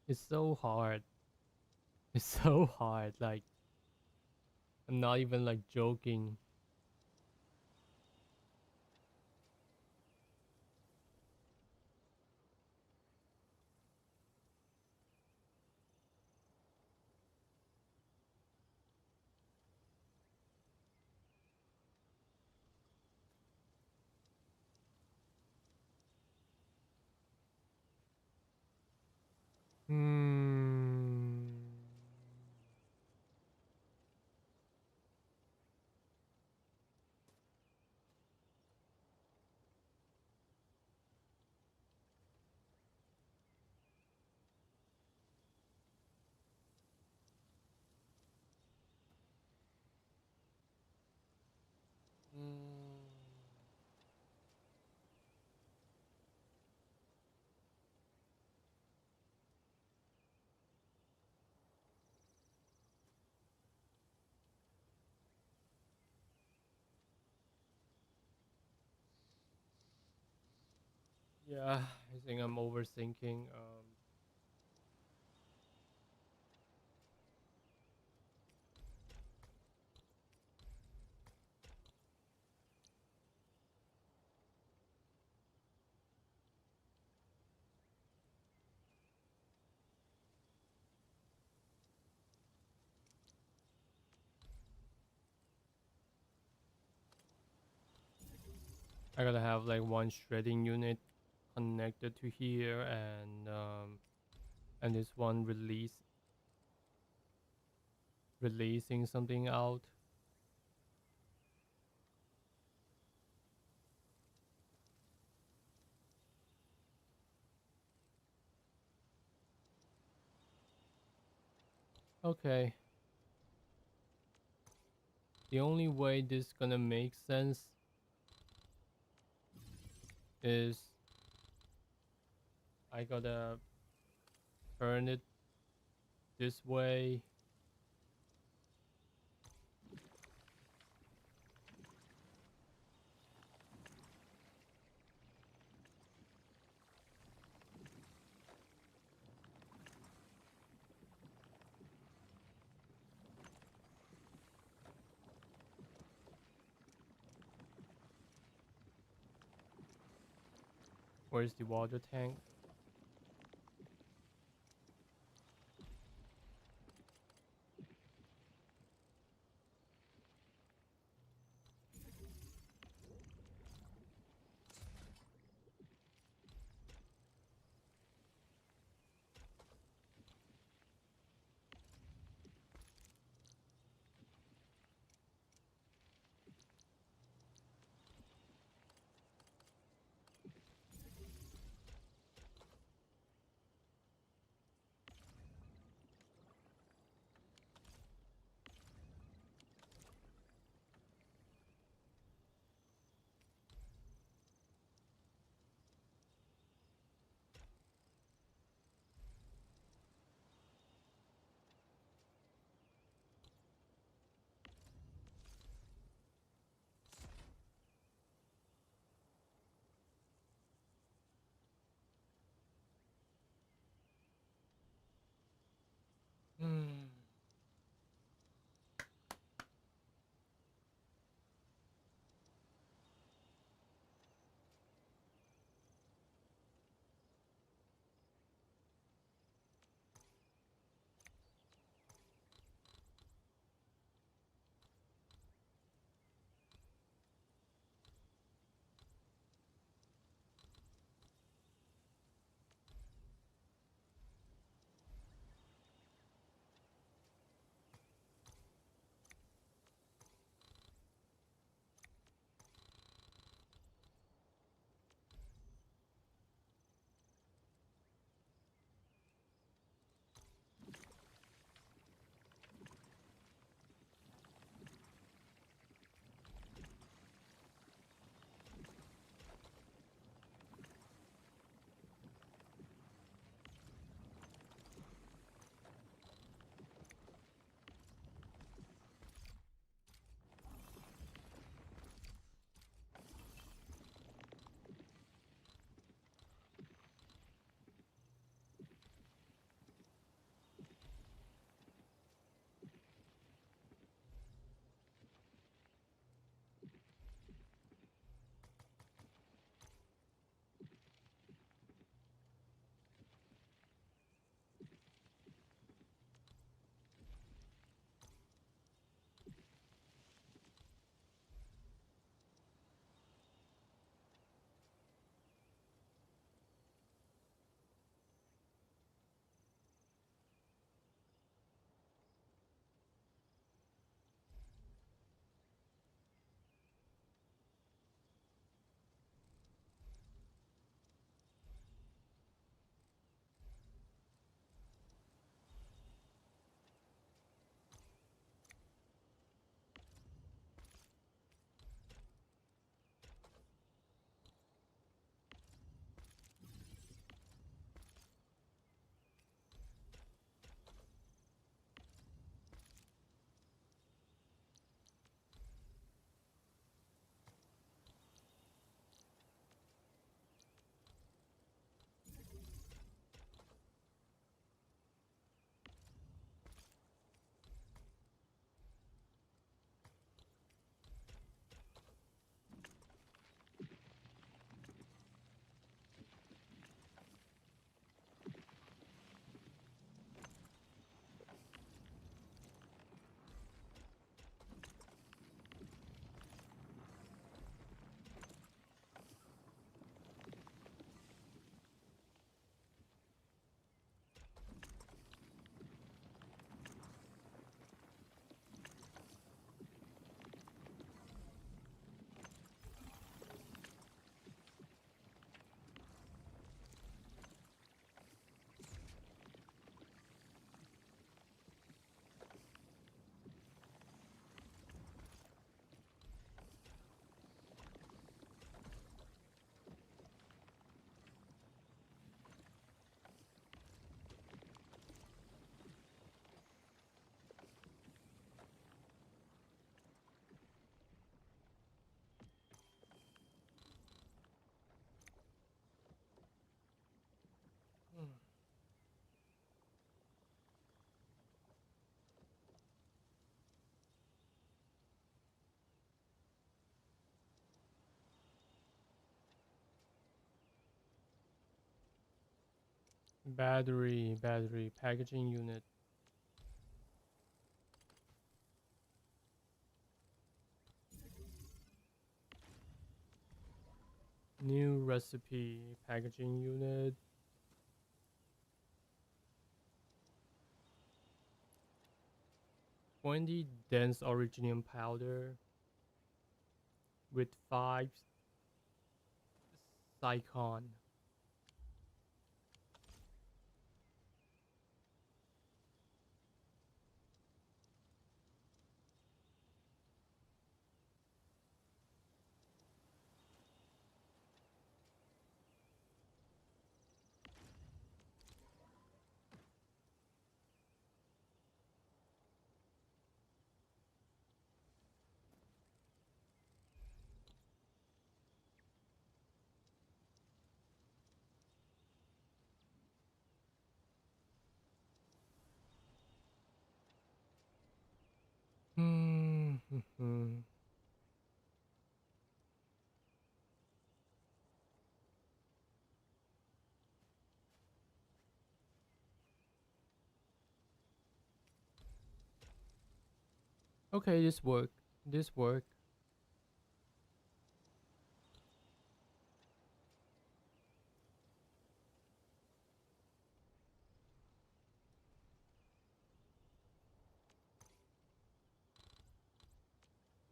It's so hard. It's so hard. Like I'm not even like joking. Hmm. Yeah, I think I'm overthinking. I gotta have like one shredding unit connected to here and this one releasing something out. Okay. The only way this gonna make sense is I gotta turn it this way. Where's the water tank? Hmm. Battery packaging unit. New recipe packaging unit. 20 dense originium powder with 5 Psychon. Okay, this work. This work.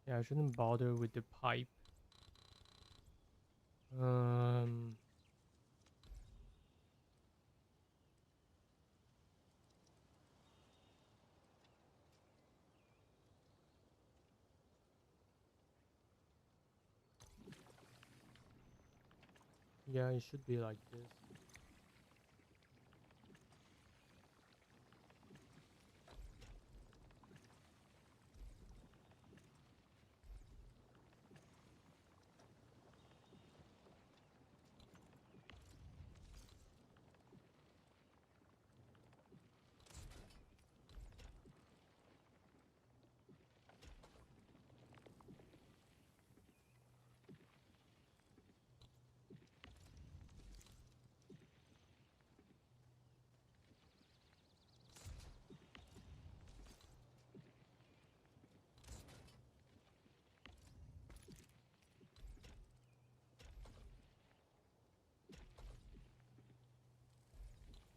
Yeah, I shouldn't bother with the pipe. Yeah, it should be like this.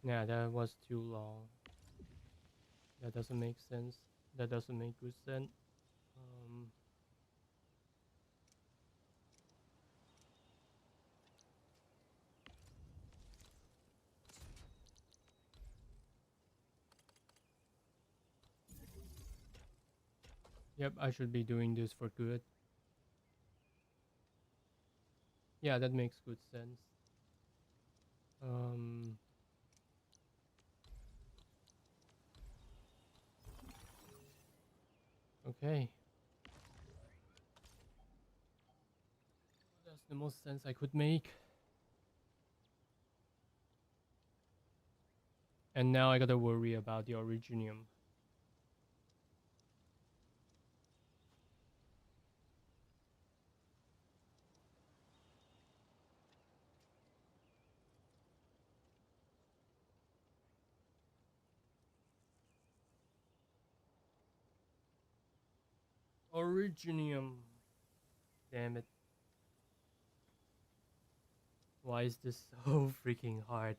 Yeah, that was too long. That doesn't make sense. That doesn't make good sense. Yep, I should be doing this for good. Yeah, that makes good sense. Okay. That's the most sense I could make. And now I gotta worry about the Originium. Originium. Damn it. Why is this so freaking hard?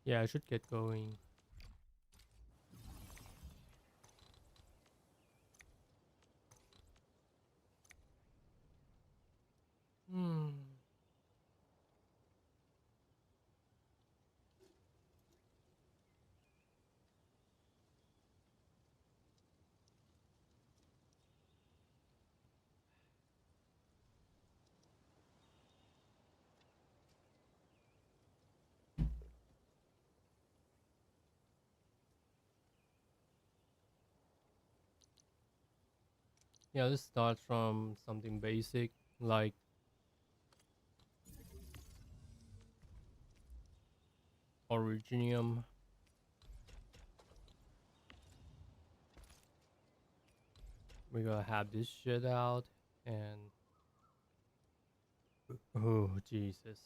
Yeah, I should get going. Yeah, let's start from something basic like Originium. We're gonna have this shit out and oh Jesus.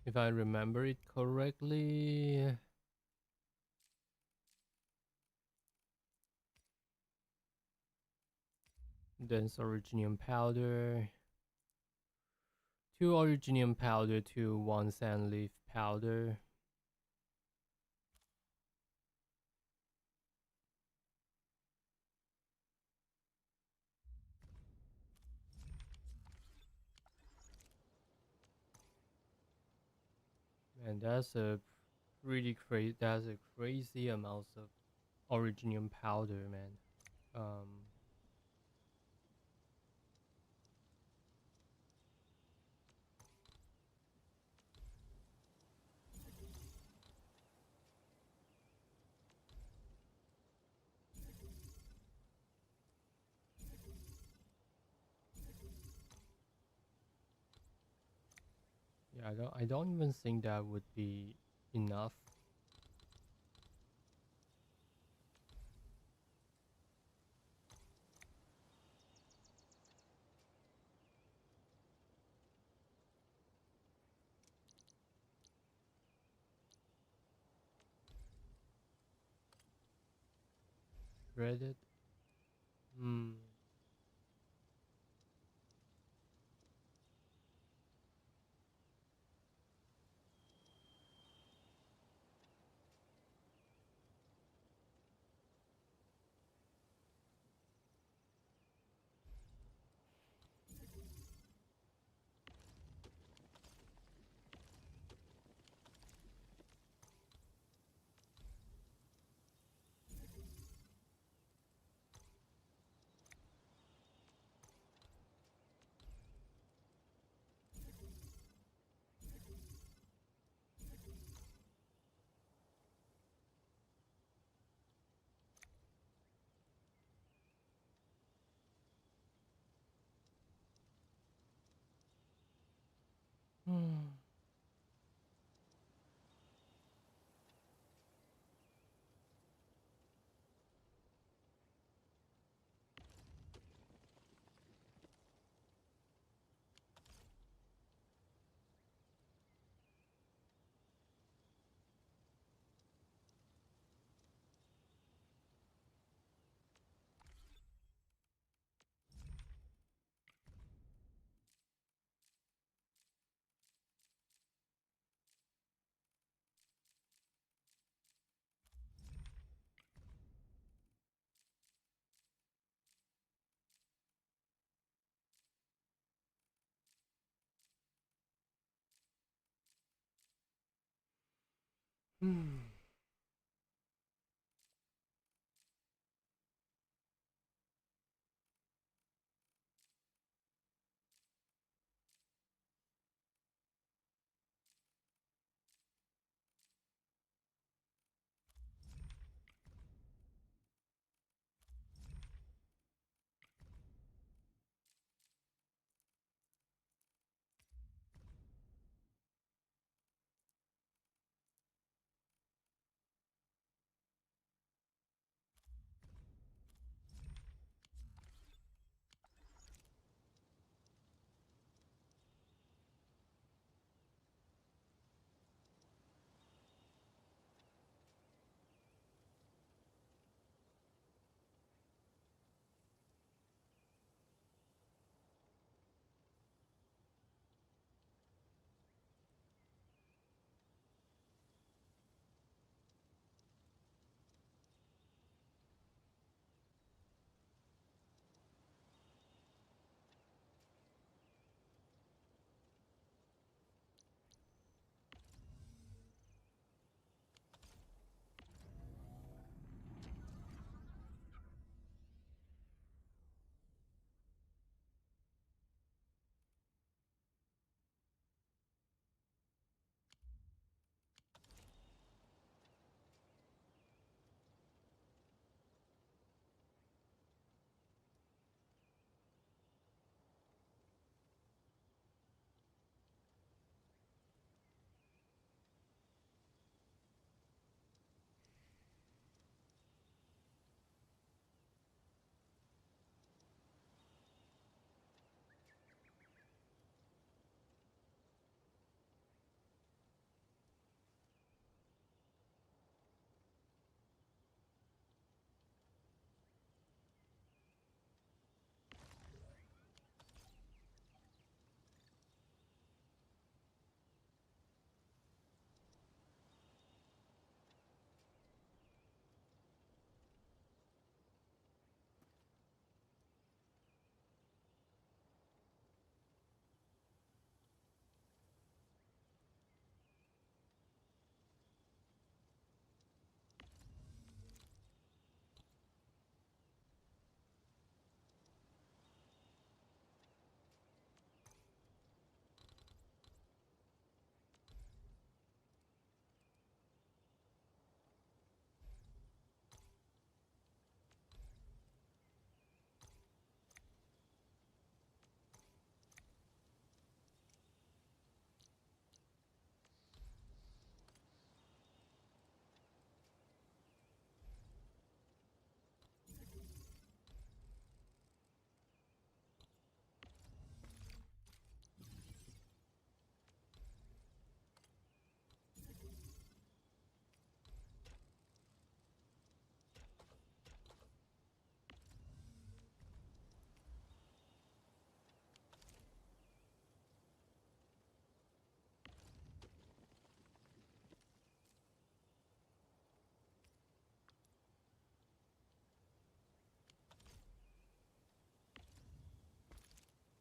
If I remember it correctly, dense Originium powder, 2 Originium powder to 1 sand leaf powder. And that's a really crazy. That's a crazy amount of originium powder, man. Yeah, I don't even think that would be enough. Shredded? Hmm. Hmm. Hmm.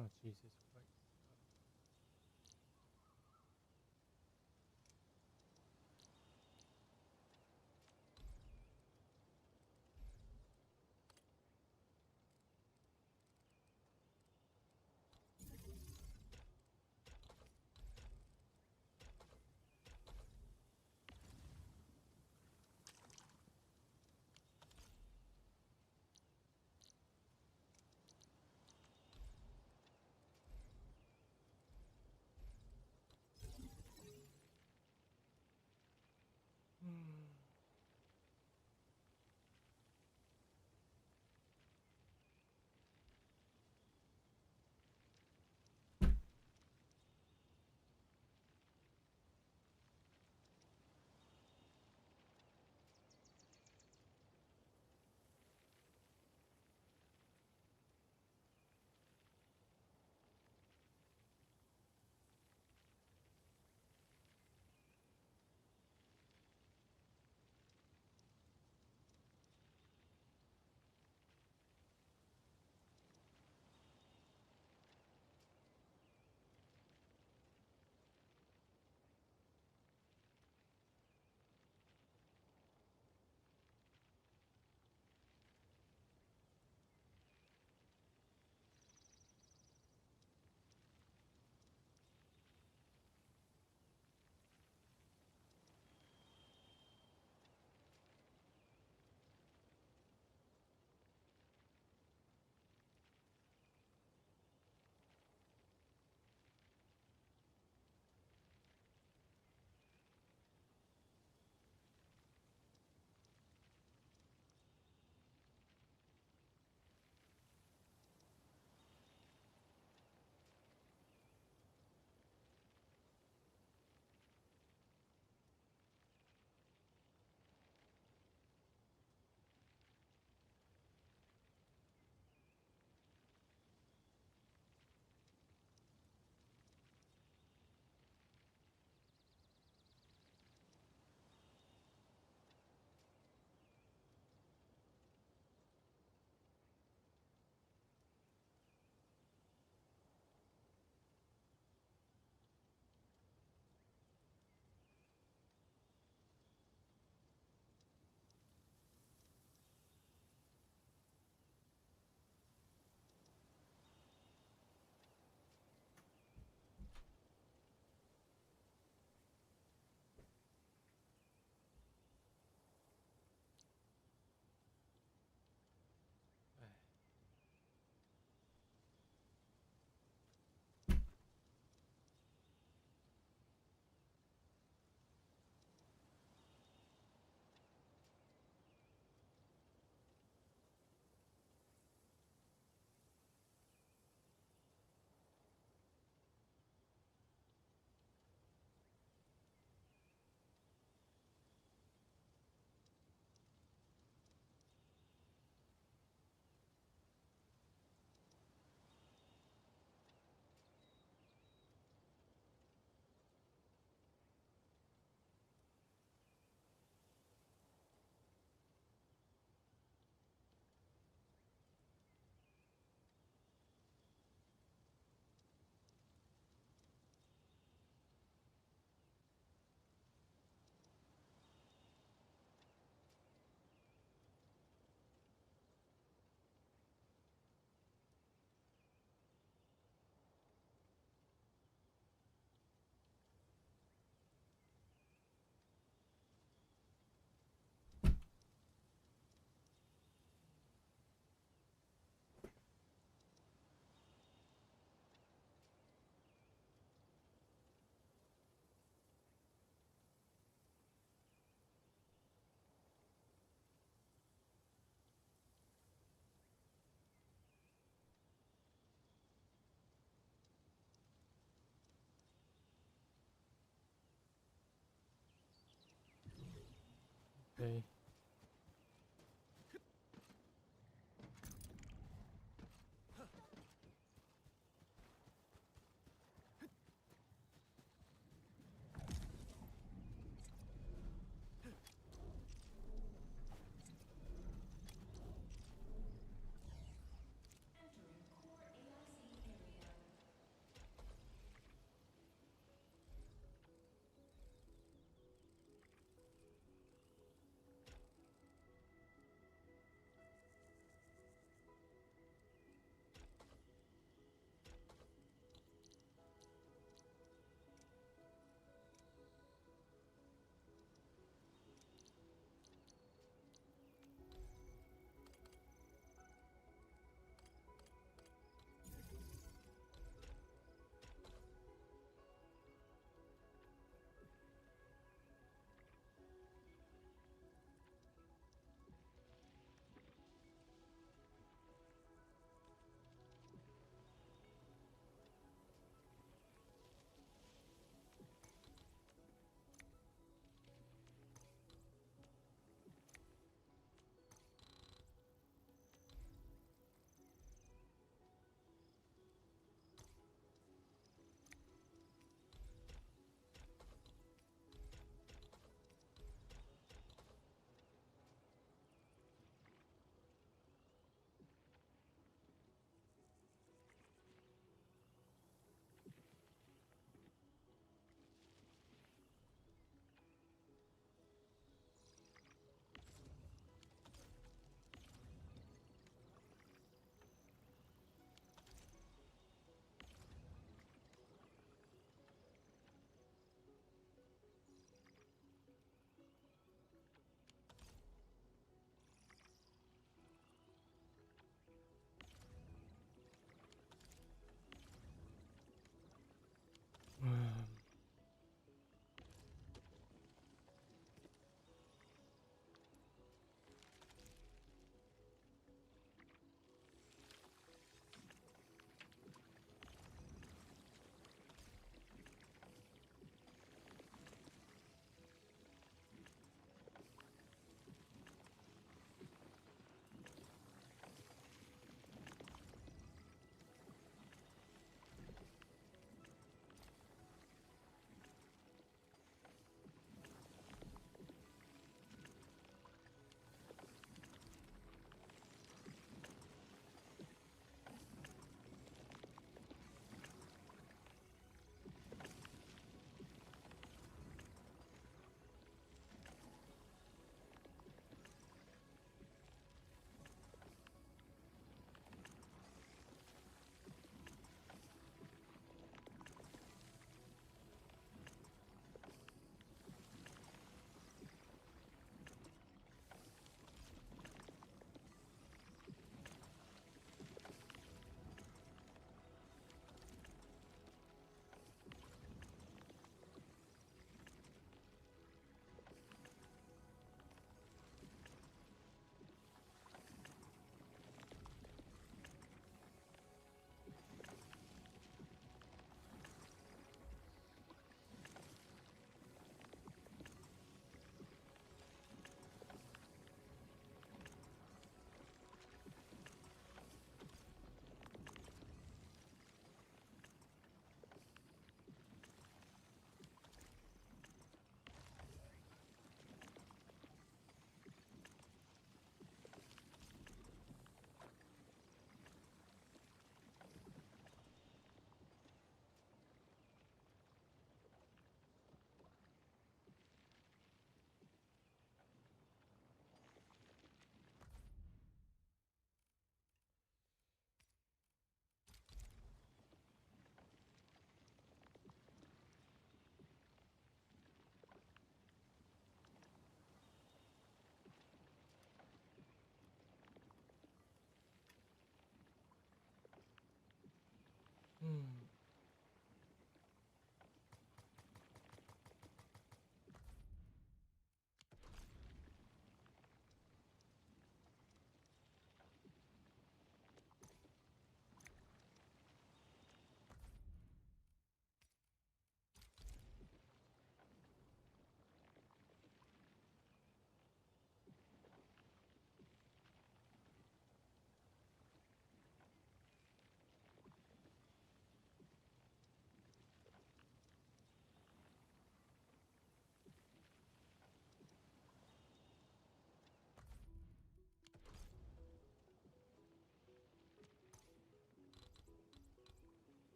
Oh, Jesus Christ. Okay.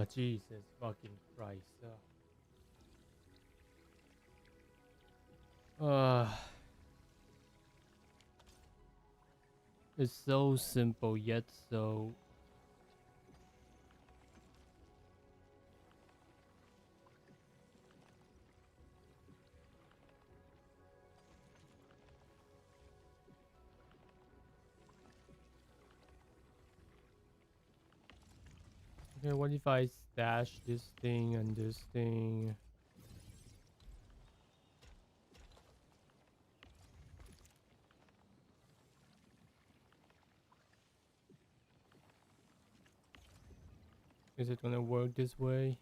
Oh, Jesus fucking Christ. It's so simple yet so... Okay, what if I stash this thing and this thing? Is it gonna work this way?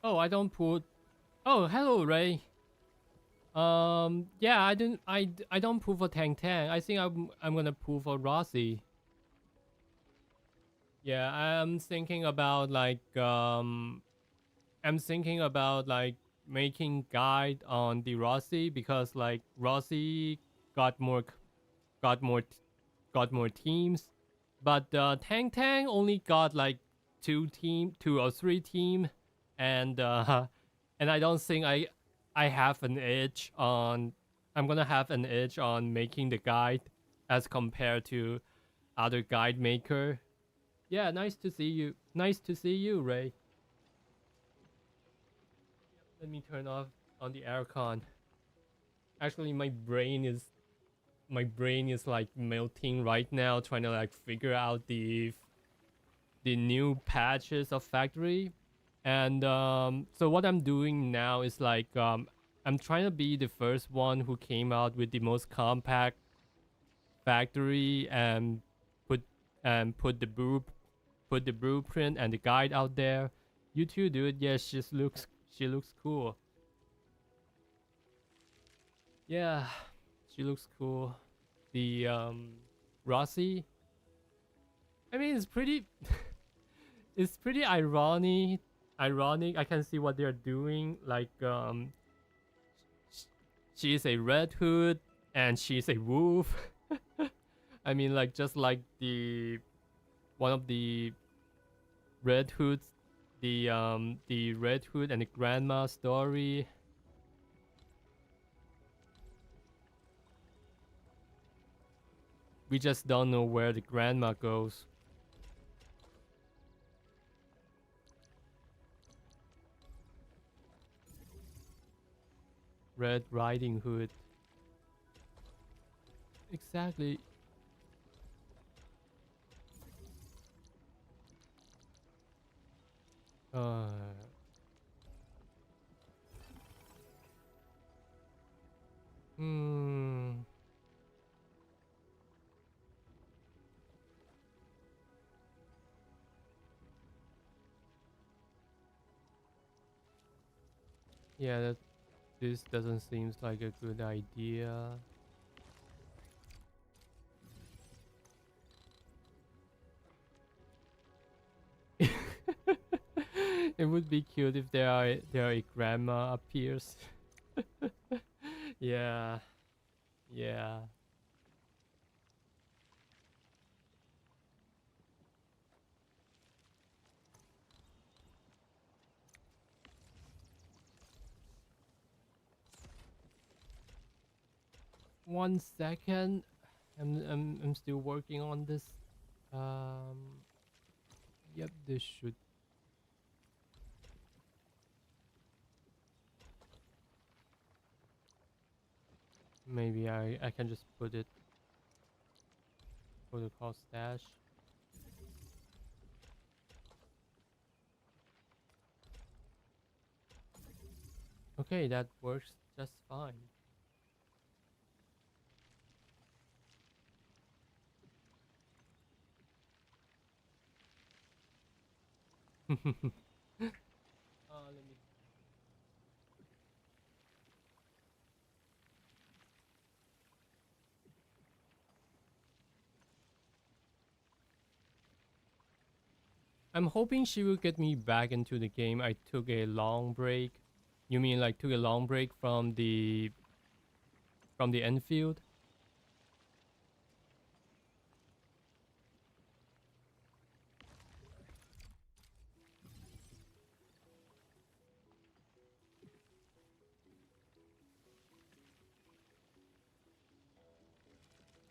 Oh, I don't put. Oh, hello, Ray. Yeah, I don't pull for Tang Tang. I think I'm gonna pull for Rossi. Yeah, I'm thinking about making guide on the Rossi, because like Rossi got more got more got more teams, but Tang Tang only got like two or three team, and and I don't think I have an edge on. I'm gonna have an edge on making the guide as compared to other guide maker. Yeah, nice to see you. Nice to see you, Ray. Let me turn off on the aircon. Actually, my brain is like melting right now, trying to like figure out the new patches of factory. And so what I'm doing now is like I'm trying to be the first one who came out with the most compact factory and put the blueprint and the guide out there. You too, dude. Yeah, she looks cool. Yeah, she looks cool. The Rossi, I mean, it's pretty it's pretty ironic. I can see what they're doing. Like she is a Red Hood and she's a wolf. I mean, like just like the one of the Red Hoods, the Red Hood and the grandma story. We just don't know where the grandma goes. Red Riding Hood. Exactly. Yeah, this doesn't seem like a good idea. It would be cute if there a grandma appears. Yeah. Yeah. One second. I'm still working on this. Yep, this should. Maybe I can just put it protocol stash. Okay, that works just fine. Let me. I'm hoping she will get me back into the game. I took a long break. You mean like took a long break from the Enfield?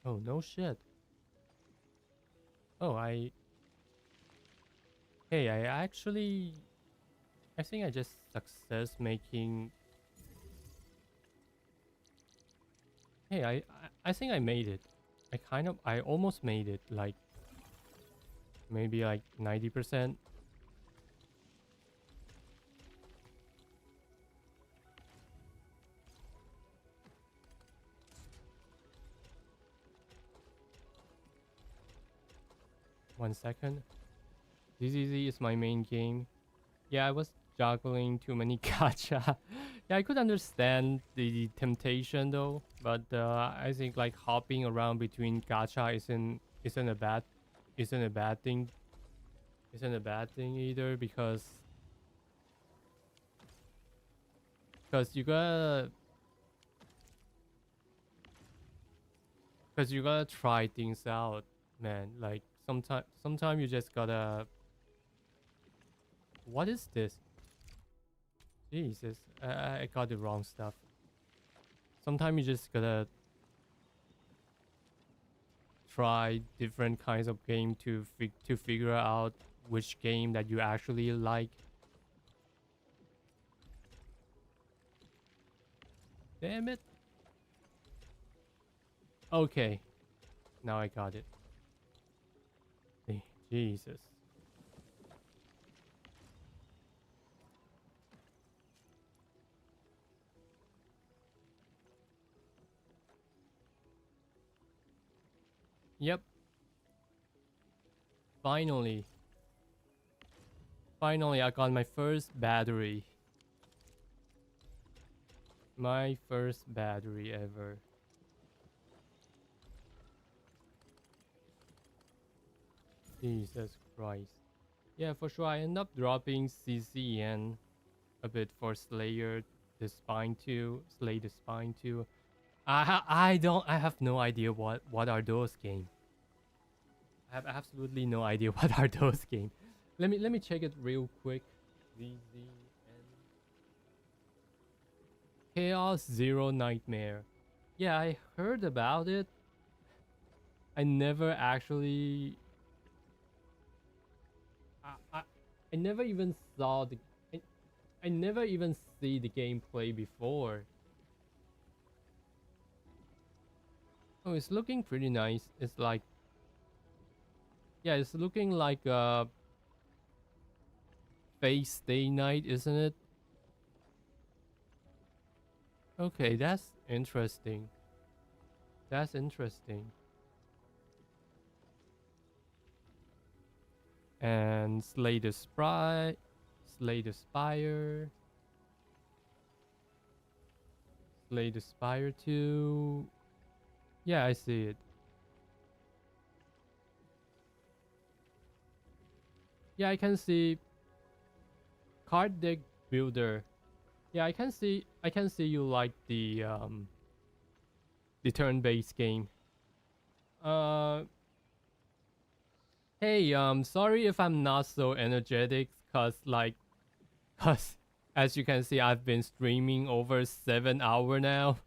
Oh, no shit. Oh, Hey, I think I just success making... Hey, I think I made it. I almost made it, like... Maybe like 90%. One second. DZZ is my main game. Yeah, juggling too many gacha. Yeah, I could understand the temptation though, but I think like hopping around between gacha isn't a bad thing. Isn't a bad thing either because you gotta try things out, man. Like sometimes you just gotta. What is this? Jesus, I got the wrong stuff. Sometimes you just gotta try different kinds of game to figure out which game that you actually like. Damn it. Okay. Now I got it. Hey, Jesus. Yep. Finally. Finally, I got my first battery. My first battery ever. Jesus Christ. Yeah, for sure. I end up dropping CCN a bit for Slayer the Spine 2. Slay the Spine 2. I have no idea what are those games. I have absolutely no idea what are those games. Let me check it real quick. ZZN. Chaos Zero Nightmare. Yeah, I heard about it. I never actually I never even saw the I never even see the gameplay before. Oh, it's looking pretty nice. It's like, yeah, it's looking like a Fate Stay Night, isn't it? Okay, that's interesting. That's interesting. And Slay the Spire. Slay the Spire 2. Yeah, I see it. Yeah, I can see card deck builder. Yeah, I can see you like the turn-based game. Hey, sorry if I'm not so energetic, cause as you can see, I've been streaming over 7 hours now.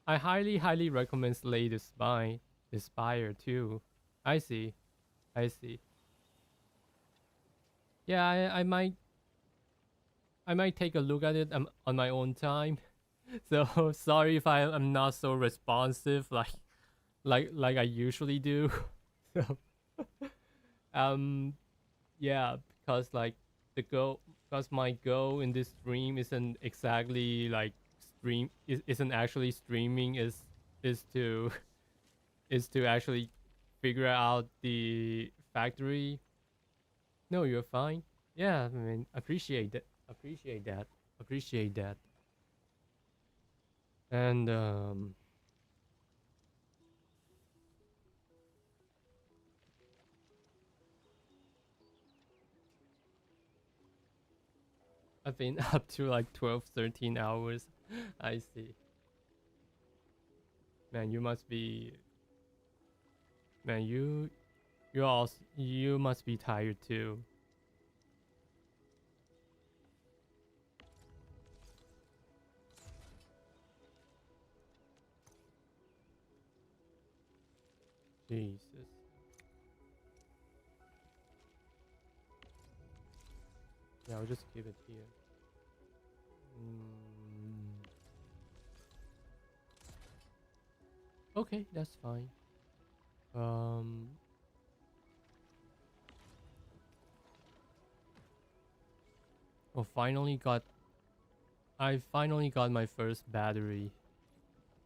I highly recommend Slay the Spire too. I see. Yeah, I might take a look at it on my own time. So sorry if I'm not so responsive like I usually do. So yeah, because like because my goal in this stream isn't exactly like isn't actually streaming, is to actually figure out the factory. No, you're fine. Yeah, I mean, appreciate that. And I've been up to like 12-13 hours. I see. Man, you must be. Man, you must be tired too. Jesus. Yeah, I'll just keep it here. Okay, that's fine. Oh, I finally got my first battery.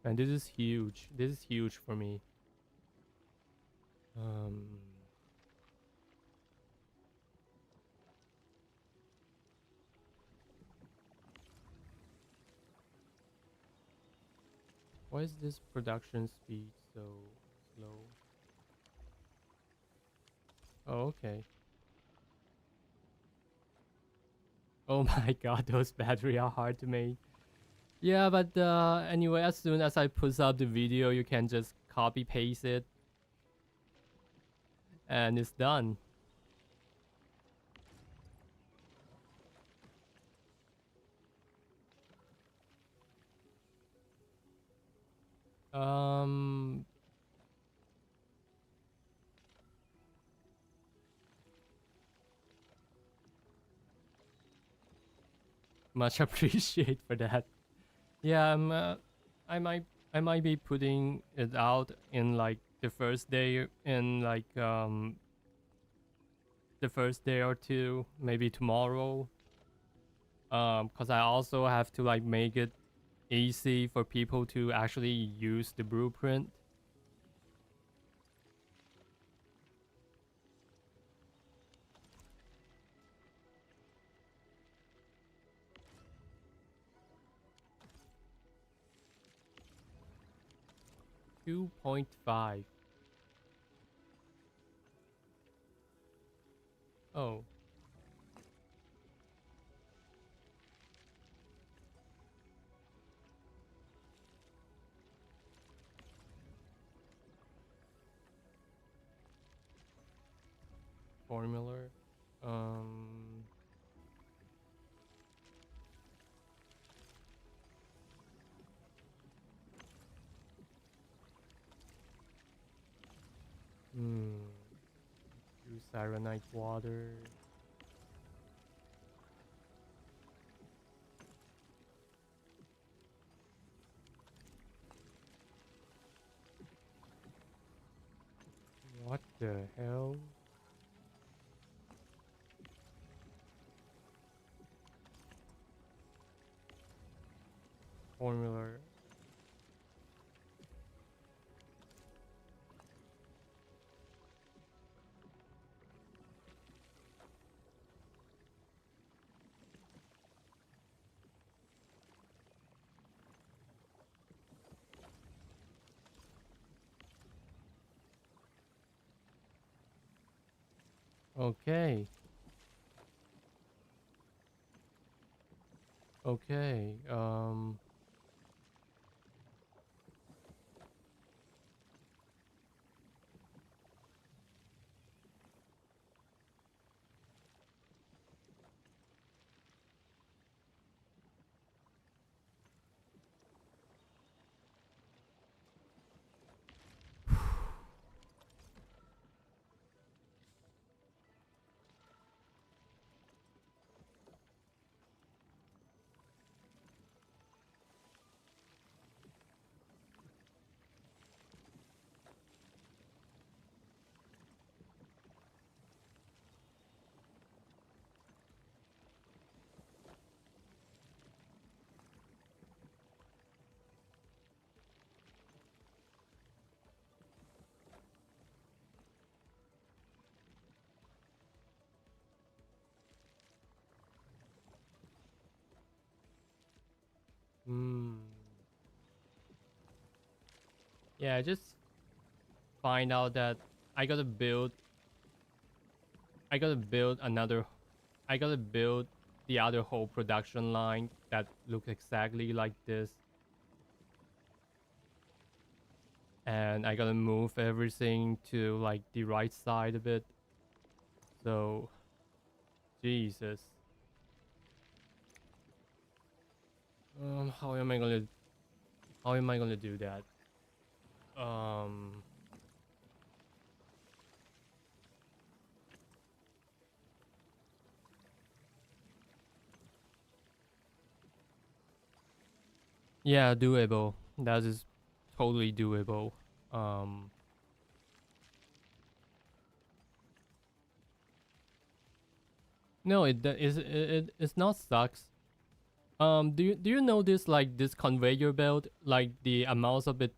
And this is huge. This is huge for me. Why is this production speed so slow? Oh, okay. Oh my god, those batteries are hard to make. Yeah, but anyway, as soon as I put up the video, you can just copy paste it. And it's done. Much appreciate for that. Yeah, I might be putting it out in like the first day, in like the first day or two, maybe tomorrow. Cause I also have to like make it easy for people to actually use the blueprint. $2.5. Oh. Formula. Use Sirenite water. What the hell? Formula. Okay. Okay. Yeah, I just find out that I gotta build another, I gotta build the other whole production line that looks exactly like this. And I gotta move everything to like the right side a bit. So, Jesus. How am I gonna do that? Yeah, doable. That is totally doable. No, it's not sucks. Do you know this, like this conveyor belt, like the amounts of it,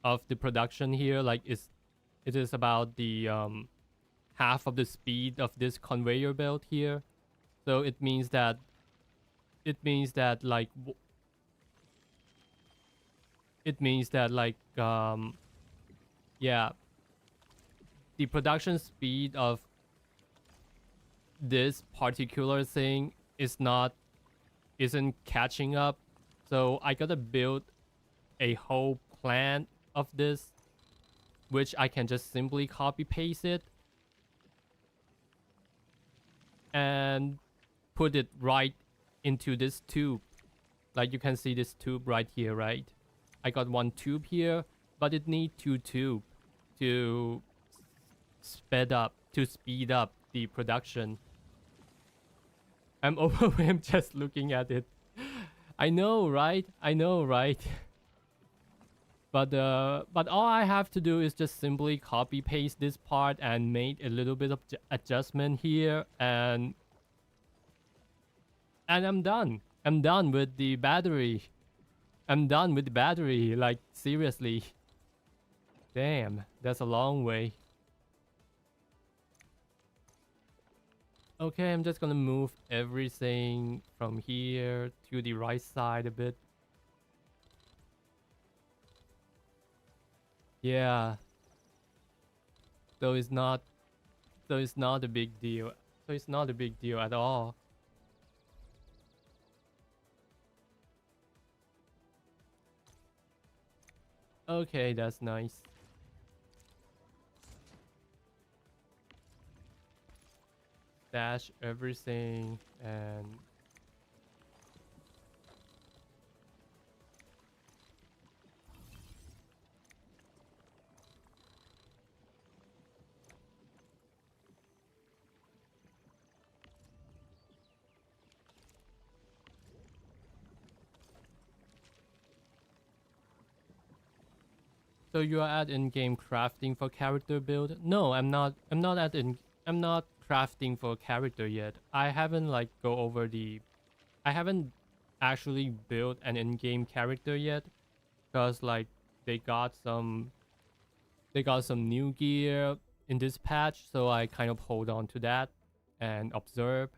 of the production here, like it is about the half of the speed of this conveyor belt here. So it means that like it means that like yeah, the production speed of this particular thing isn't catching up. So I gotta build a whole plan of this, which I can just simply copy paste it and put it right into this tube. Like you can see this tube right here, right? I got one tube here, but it needs two tubes to speed up the production. I'm overwhelmed just looking at it. I know, right? I know, right? But all I have to do is just simply copy paste this part and make a little bit of adjustment here, and I'm done. I'm done with the battery. I'm done with the battery, like seriously. Damn, that's a long way. Okay, I'm just gonna move everything from here to the right side a bit. Yeah. So it's not a big deal. So it's not a big deal at all. Okay, that's nice. Dash everything and so you are at in-game crafting for character build? No, I'm not crafting for character yet. I haven't like I haven't actually built an in-game character yet, because like they got some new gear in this patch, so I kind of hold on to that and observe.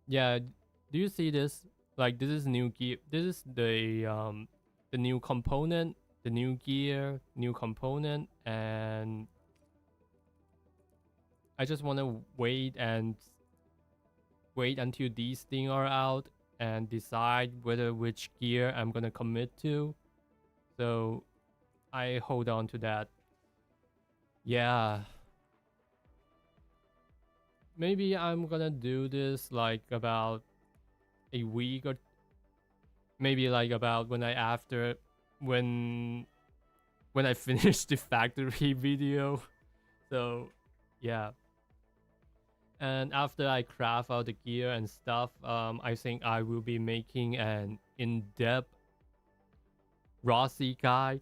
Yeah, do you see this? Like this is new gear. This is the new component, the new gear, new component, and I just want to wait until these things are out and decide which gear I'm gonna commit to. So I hold on to that. Yeah. Maybe I'm gonna do this like about a week, or maybe like about when I finish the factory video. So yeah. And after I craft out the gear and stuff, I think I will be making an in-depth Rossi guide,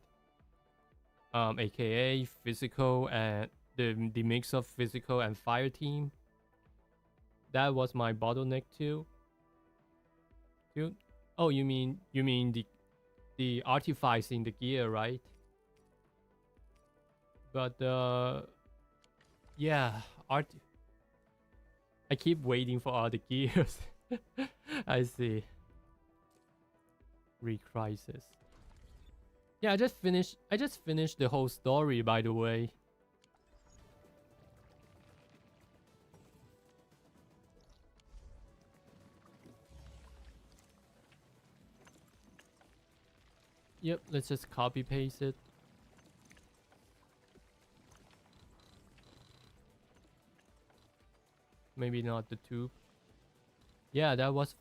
aka physical and the mix of physical and fire team. That was my bottleneck too. Oh, you mean the artificing the gear, right? But yeah, I keep waiting for all the gears. I see. Recrisis. Yeah, I just finished the whole story, by the way. Yep, let's just copy paste it. Maybe not the tube. Yeah, that was...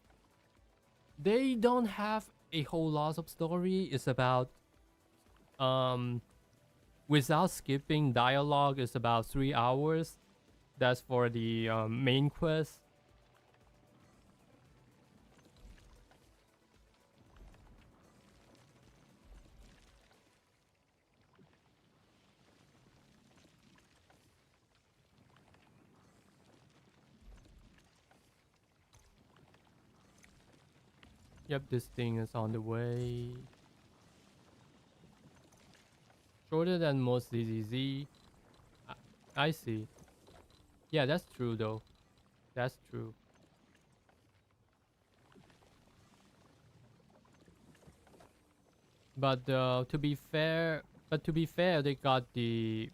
They don't have a whole lot of story. It's about... without skipping dialogue, it's about 3 hours. That's for the main quest. Yep, this thing is on the way. Shorter than most ZZZ. I see. Yeah, that's true though. That's true. But to be fair, they got the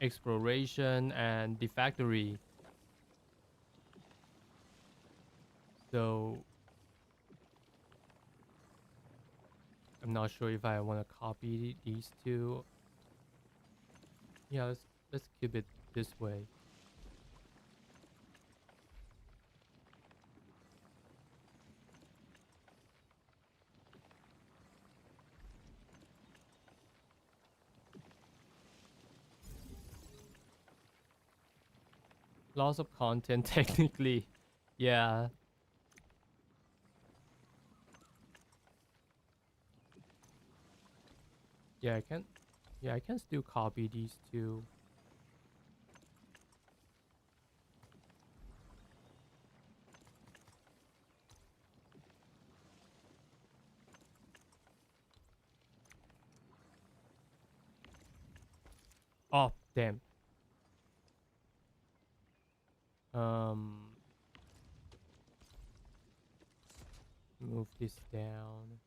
exploration and the factory. So I'm not sure if I want to copy these two. Yeah, let's keep it this way. Lots of content technically. Yeah. Yeah, I can still copy these two. Oh, damn. Move this down.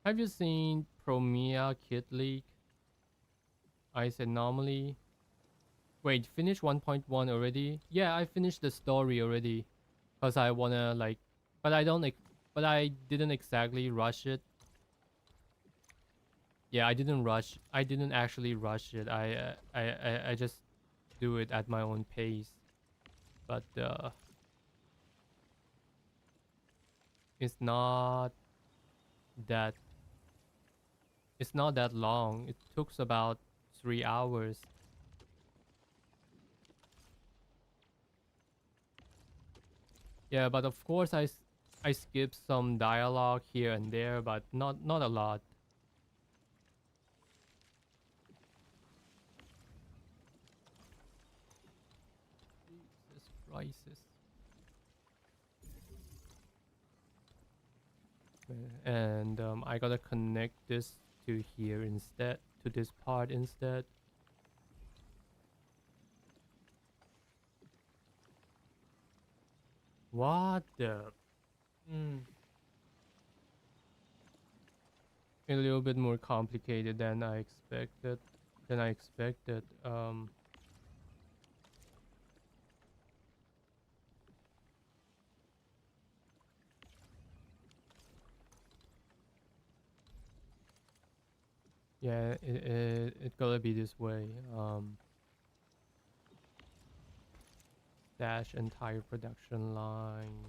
Have you seen Promia Kid League? Ice Anomaly. Wait, finish 1.1 already? Yeah, I finished the story already. Cause I wanna like, but I didn't exactly rush it. Yeah, I didn't rush. I didn't actually rush it. I just do it at my own pace. But it's not that. It's not that long. It took about 3 hours. Yeah, but of course I skipped some dialogue here and there, but not a lot. Jesus Christ. And I gotta connect this to here instead, to this part instead. What the? A little bit more complicated than I expected. Yeah, it gotta be this way. Dash entire production line.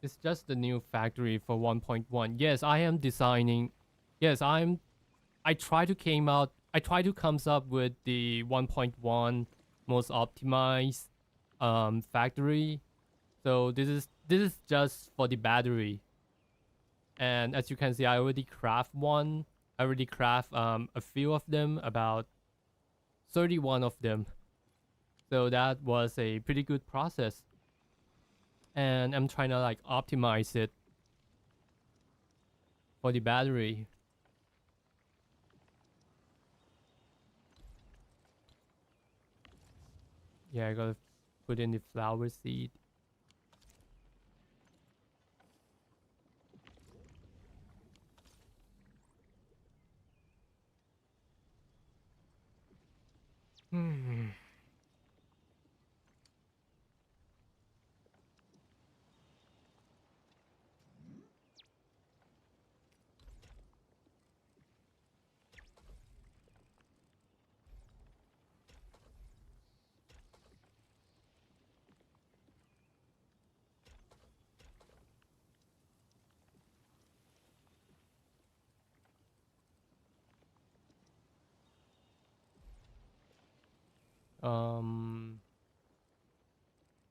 It's just the new factory for 1.1. Yes, I am designing. Yes, I try to comes up with the 1.1 most optimized factory. So this is just for the battery. And as you can see, I already craft one. I already craft a few of them, about 31 of them. So that was a pretty good process. And I'm trying to like optimize it for the battery. Yeah, I gotta put in the flower seed.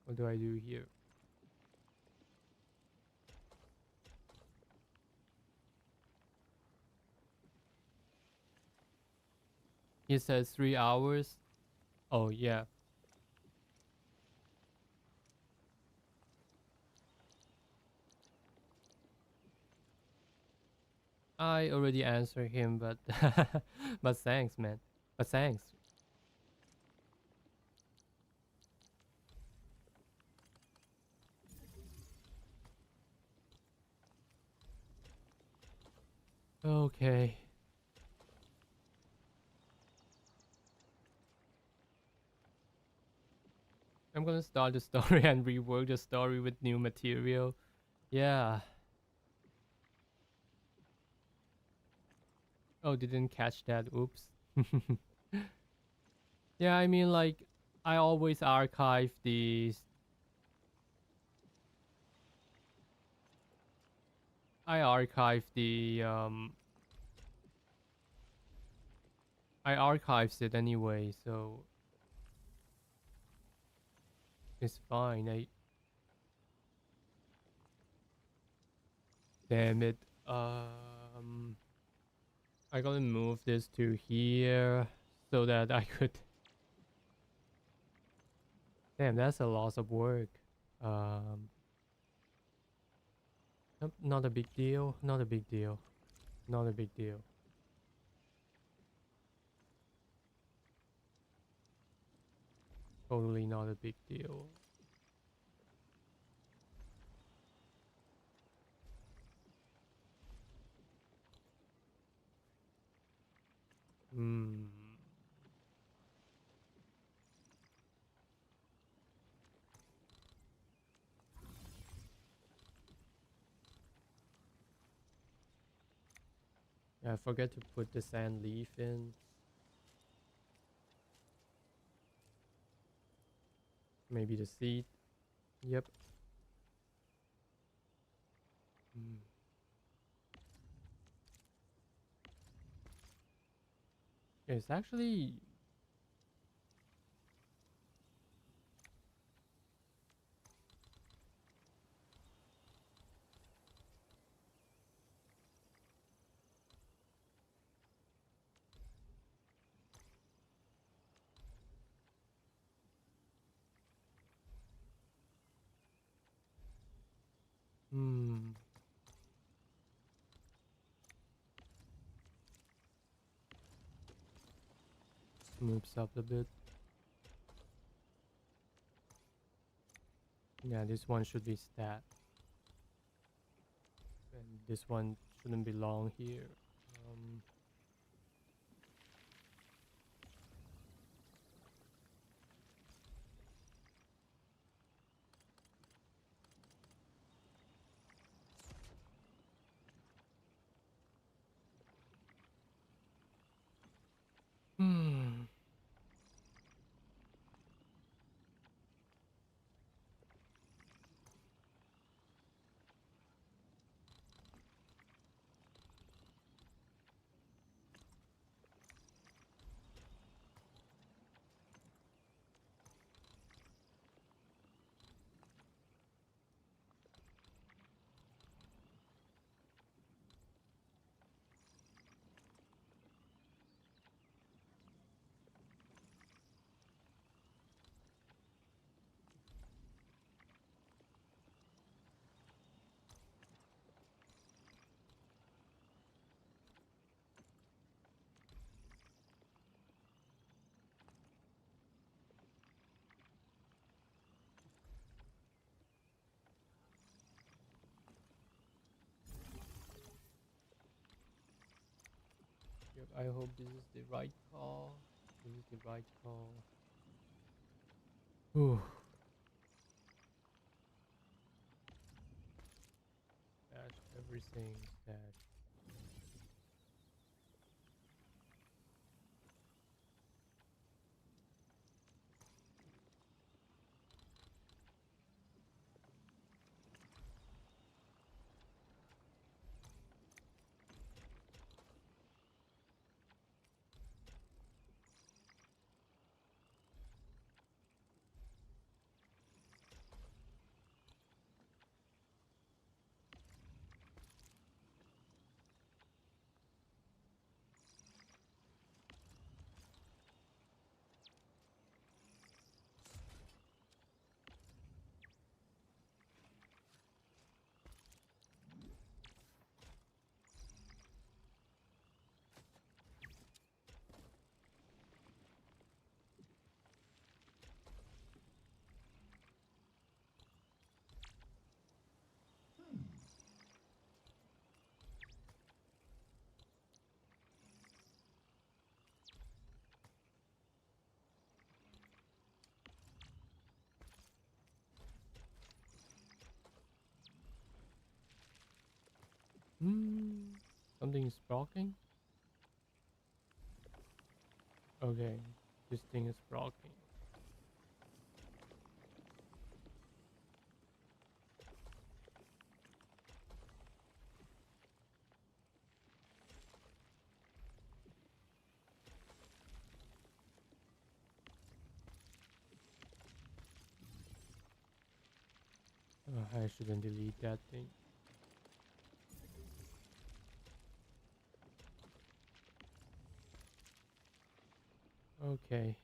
What do I do here? It says 3 hours. Oh yeah. I already answered him, but but thanks, man. But thanks. Okay. I'm gonna start the story and rework the story with new material. Yeah. Oh, didn't catch that. Oops. Yeah, I mean, like, I always archive these. I archive the I archives it anyway, so it's fine. Damn it. I gotta move this to here so that I could. Damn, that's a loss of work. Nope, not a big deal. Not a big deal. Not a big deal. Totally not a big deal. Hmm. Yeah, I forget to put the sand leaf in. Maybe the seed. Yep. Hmm. It's actually. Hmm. Moves up a bit. Yeah, this one should be stat. And this one shouldn't belong here. Hmm. Yep, I hope this is the right call. This is the right call. Whew. Stash everything. Stash. Something is blocking. Okay, this thing is blocking. I shouldn't delete that thing. Okay.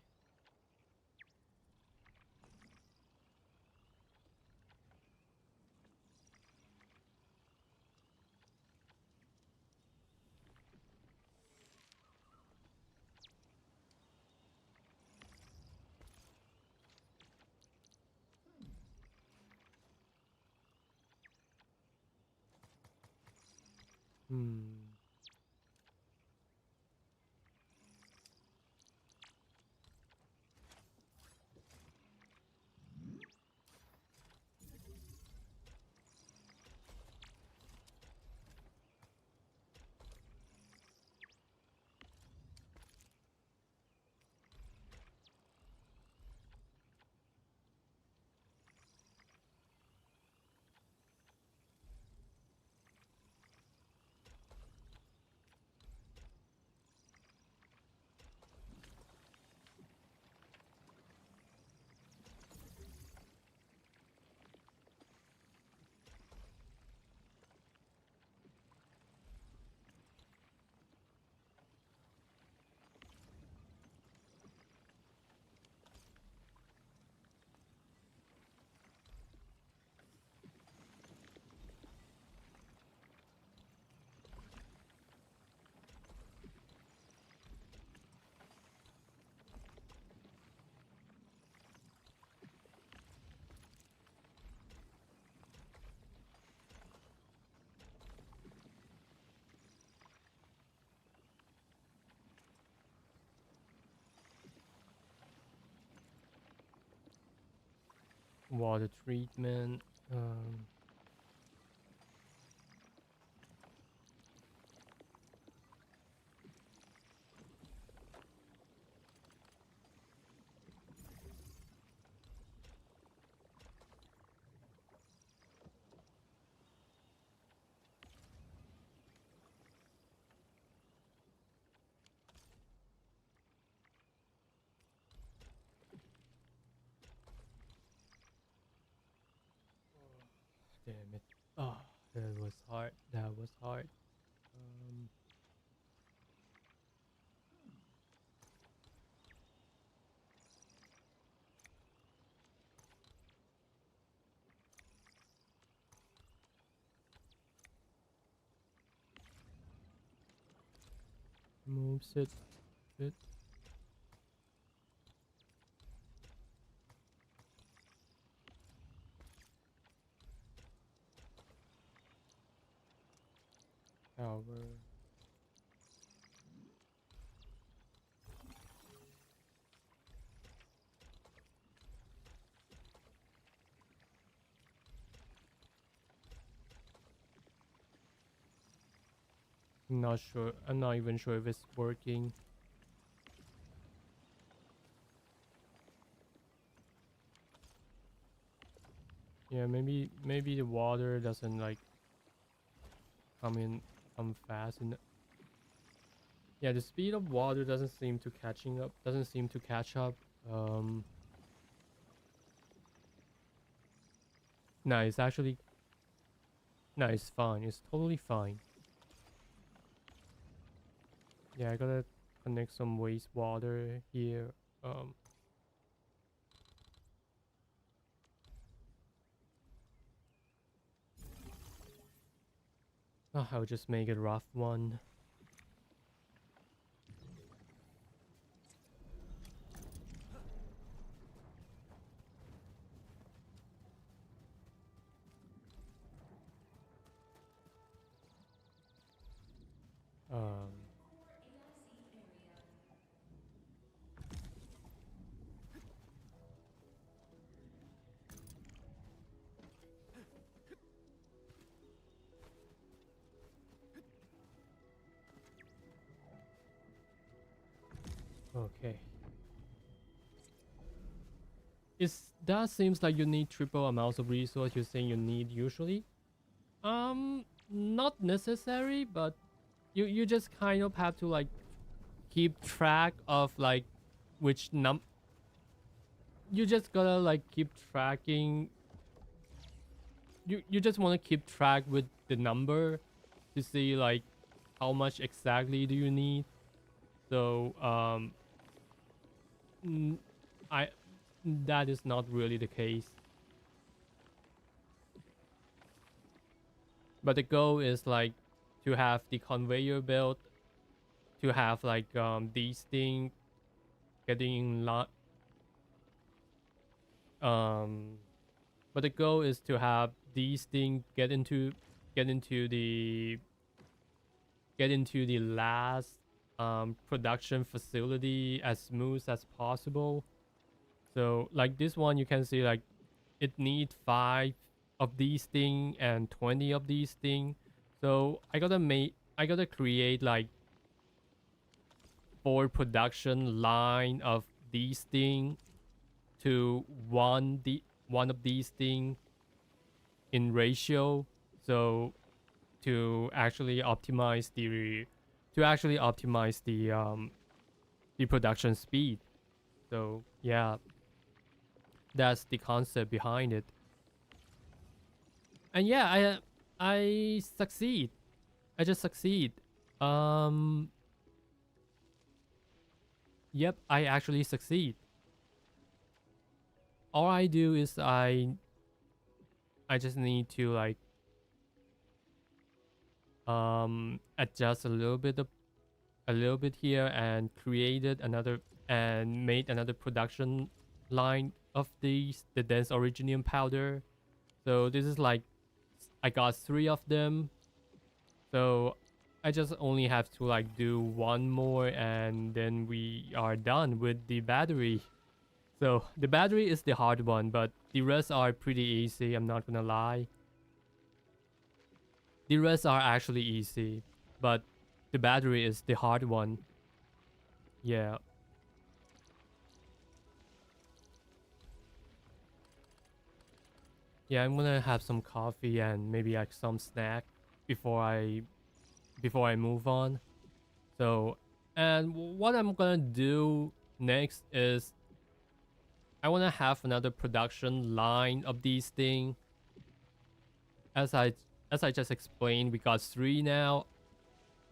Water treatment. Damn it. Oh, that was hard. That was hard. Moves it. It. Power. Not sure. I'm not even sure if it's working. Yeah, maybe the water doesn't like come fast enough. Yeah, the speed of water doesn't seem to catch up. No, it's actually no, it's fine. It's totally fine. Yeah, I gotta connect some wastewater here. I'll just make it rough one. that seems like you need triple amounts of resource you're saying you need usually. Not necessary, but you just kind of have to like keep track of like which you just gotta like keep tracking. You just want to keep track with the number to see like how much exactly do you need. So that is not really the case. But the goal is like to have the conveyor belt, to have like these things getting in line. But the goal is to have these things get into the last production facility as smooth as possible. So like this one, you can see like it needs 5 of these things and 20 of these things. So I gotta create like 4 production line of these things to one of these things in ratio. So to actually optimize the production speed. So yeah, that's the concept behind it. And yeah, I succeed. I just succeed. Yep, I actually succeed. All I do is I just need to like adjust a little bit here and created another and made another production line of the dense originium powder. So this is like I got 3 of them. So I just only have to like do one more and then we are done with the battery. So the battery is the hard one, but the rest are pretty easy, I'm not gonna lie. The rest are actually easy, but the battery is the hard one. Yeah. Yeah, I'm gonna have some coffee and maybe like some snack before I move on. So, and what I'm gonna do next is I wanna have another production line of these things. As I just explained, we got 3 now.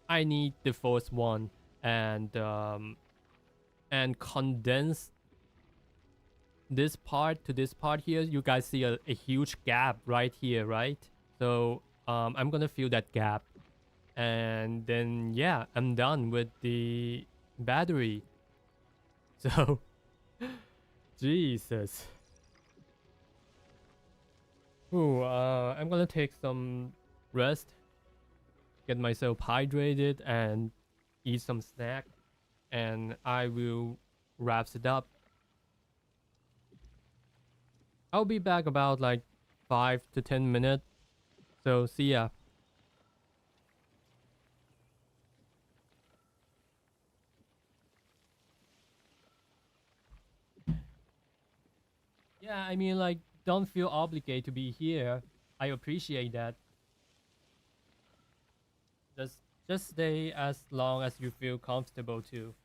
I need the 4th one and condense this part to this part here. You guys see a huge gap right here, right? So I'm gonna fill that gap, and then yeah, I'm done with the battery. So Jesus. Ooh, I'm gonna take some rest, get myself hydrated and eat some snack, and I will wrap it up. I'll be back about like 5 to 10 minutes. So see ya. Yeah, I mean like don't feel obligated to be here. I appreciate that. Just stay as long as you feel comfortable to.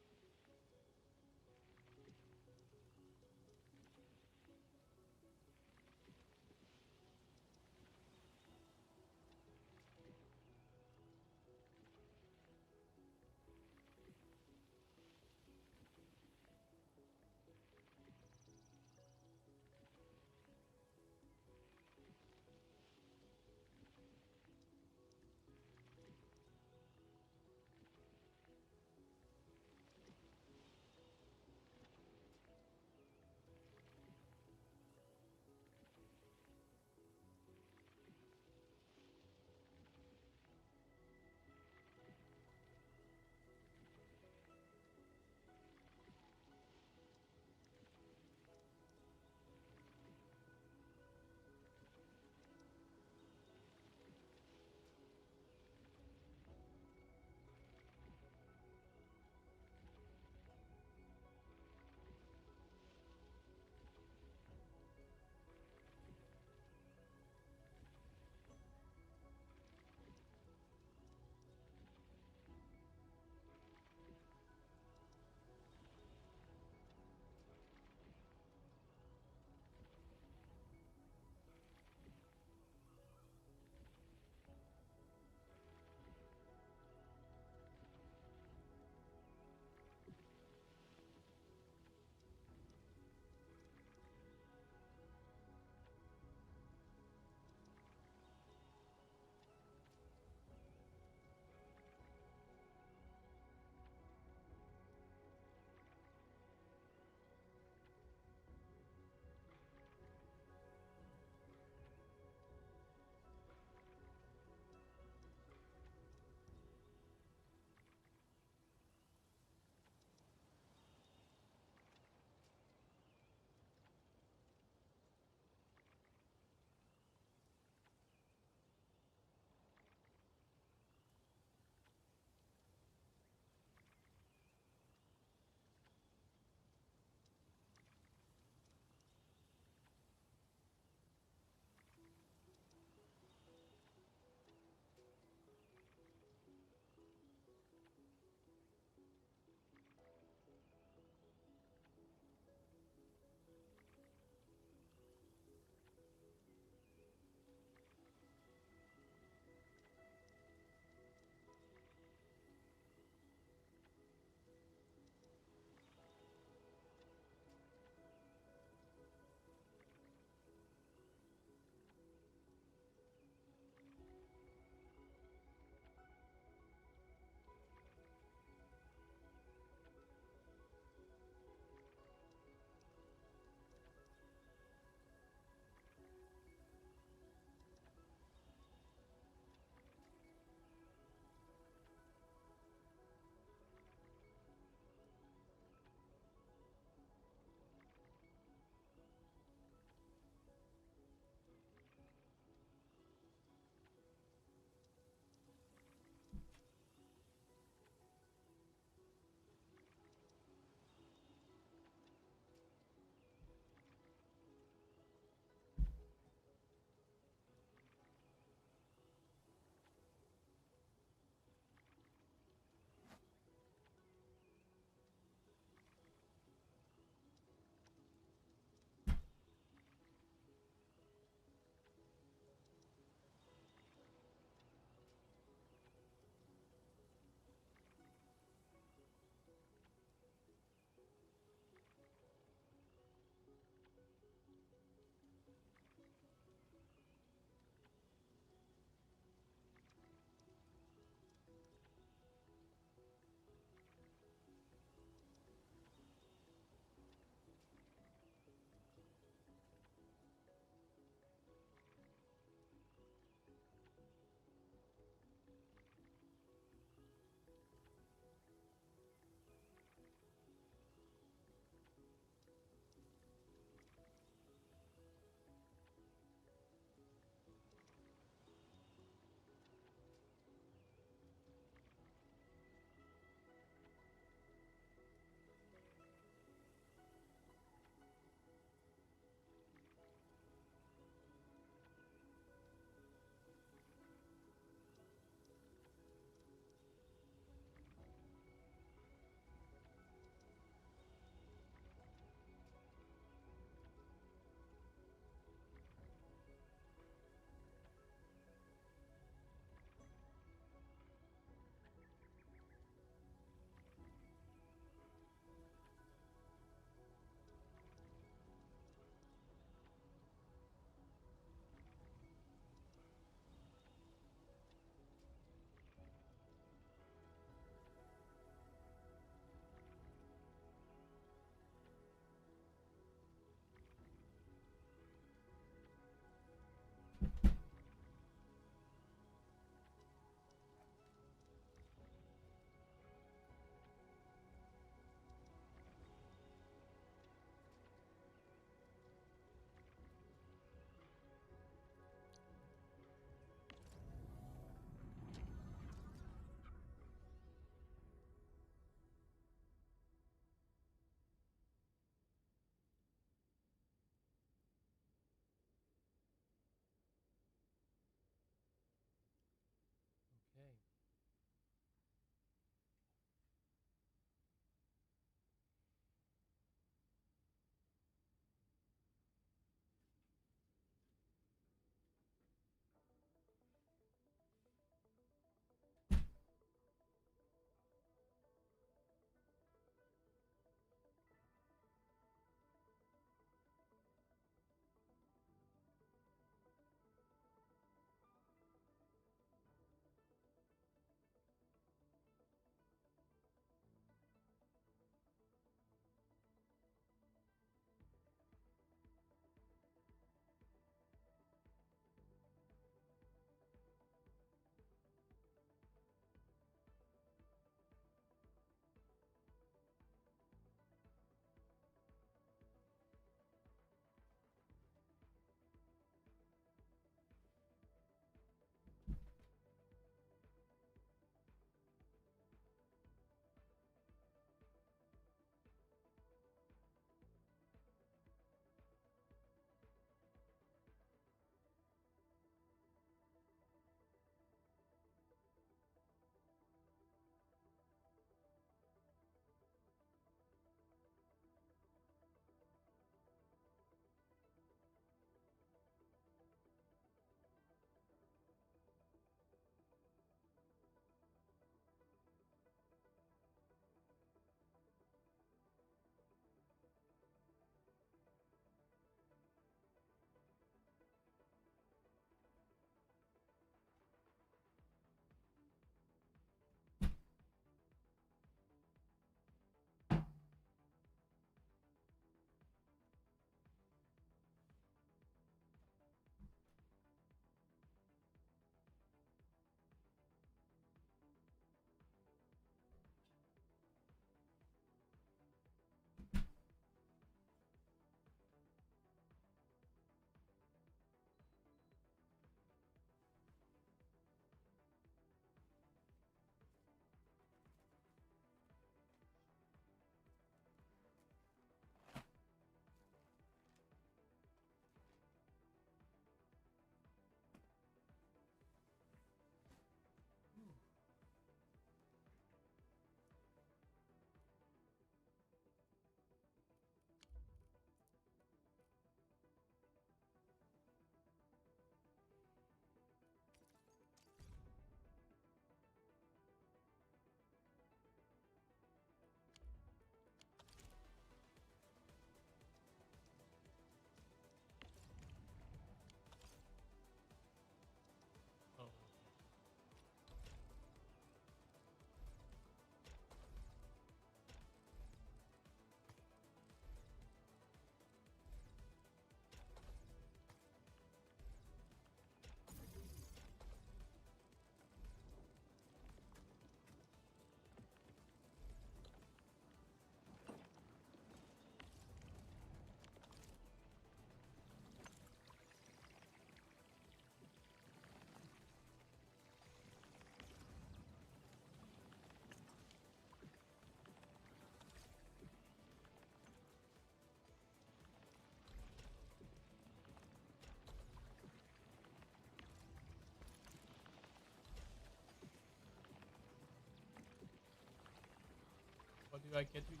What do I get to eat?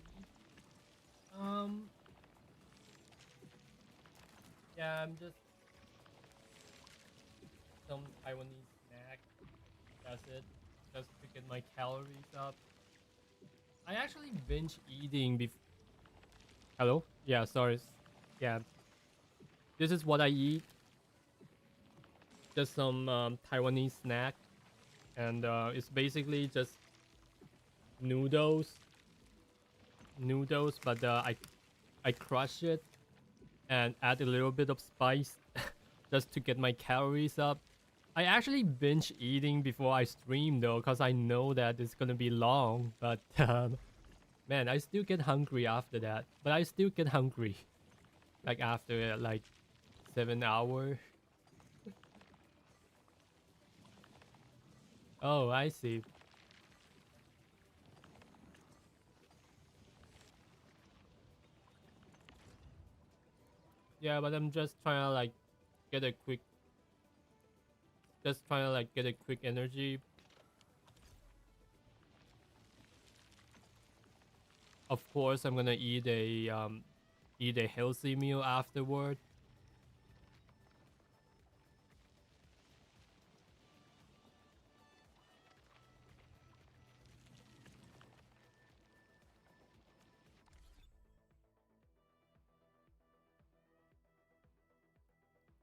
Yeah, I'm just some Taiwanese snack. That's it. Just to get my calories up. I actually binge eating before. Hello? Yeah, sorry. Yeah. This is what I eat. Just some Taiwanese snack. And it's basically just noodles. But I crush it and add a little bit of spice just to get my calories up. I actually binge eating before I stream though, because I know that it's gonna be long. But man, I still get hungry after that. But I still get hungry, like after like 7 hours. Oh, I see. Yeah, but I'm just trying to like get a quick energy. Of course, I'm gonna eat a healthy meal afterward.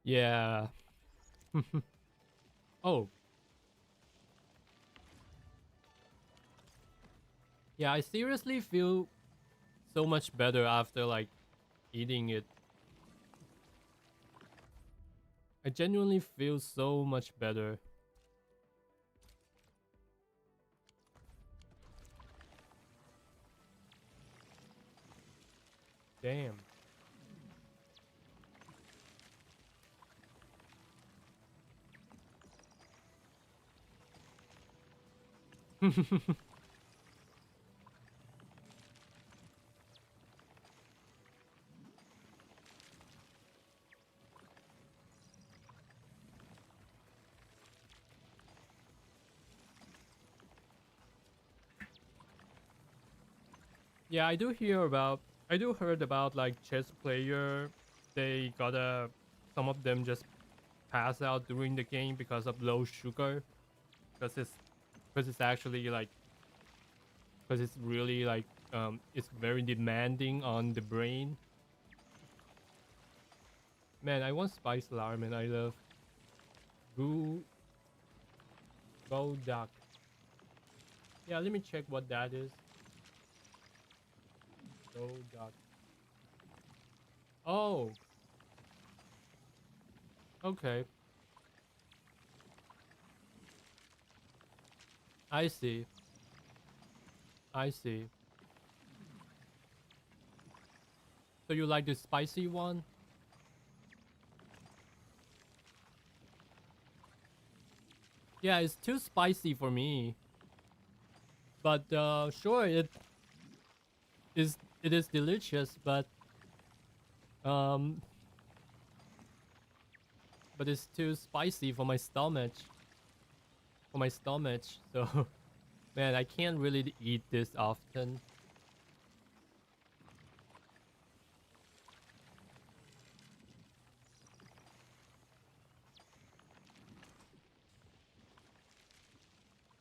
Yeah. Oh. Yeah, I seriously feel so much better after like eating it. I genuinely feel so much better. Damn. Yeah, I do heard about like chess player, they gotta, some of them just pass out during the game because of low sugar, because it's actually like, because it's really like it's very demanding on the brain. Man, I want spice ramen. I love go duck. Yeah, let me check what that is. Go duck. Oh. Okay. I see. I see. So you like the spicy one? Yeah, it's too spicy for me. But sure, it is delicious, but it's too spicy for my stomach. So man, I can't really eat this often.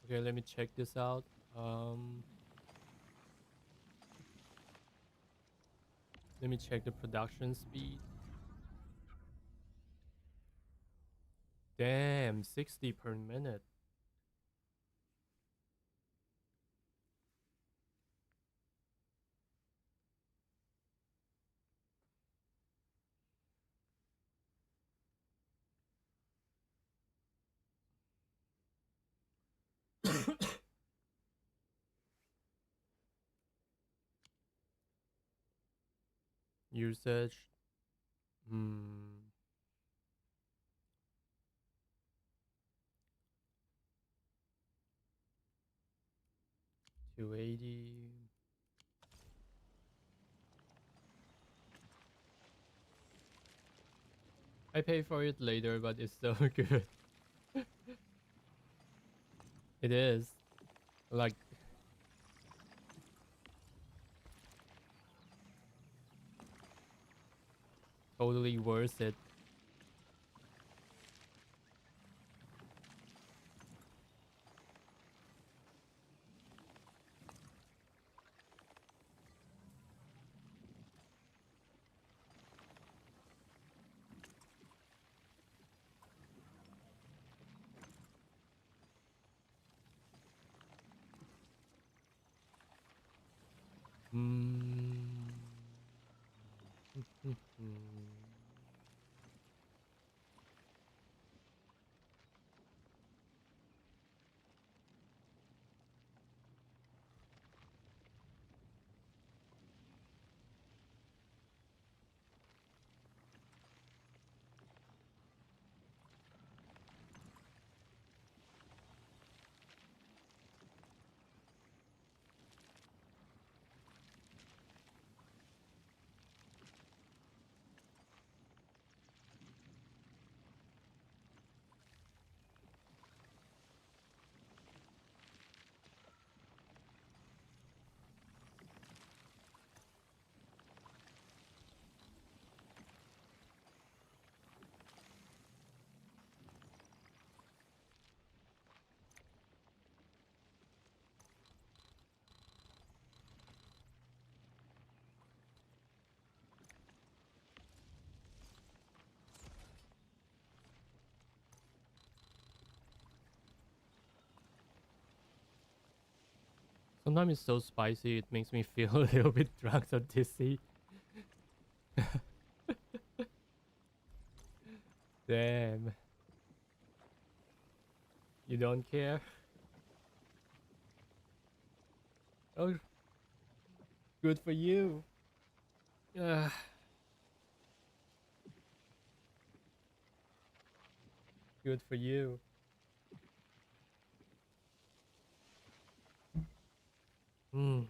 Okay, let me check this out. Let me check the production speed. Damn, 60 per minute. Usage. 280. I pay for it later, but it's so good. It is. Like, totally worth it. Sometimes it's so spicy, it makes me feel a little bit drunk or dizzy. Damn. You don't care? Oh, good for you. Good for you. Hmm.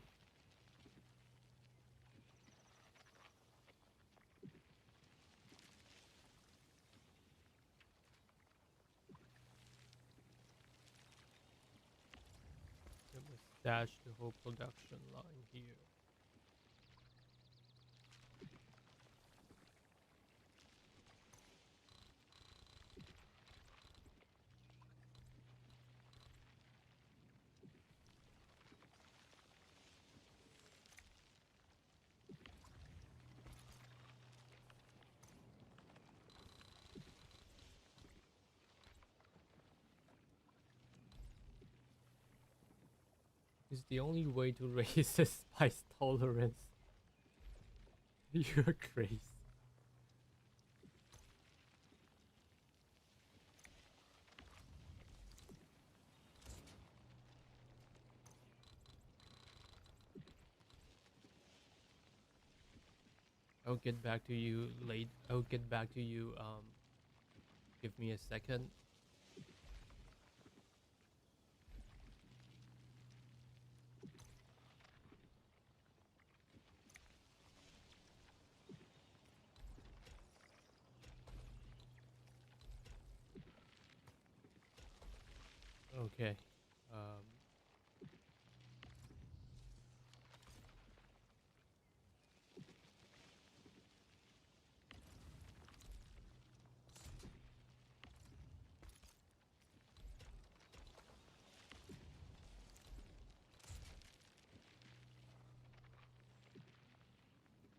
I'm gonna stash the whole production line here. It's the only way to raise the spice tolerance. You're crazy. I'll get back to you late. I'll get back to you. Give me a second. Okay.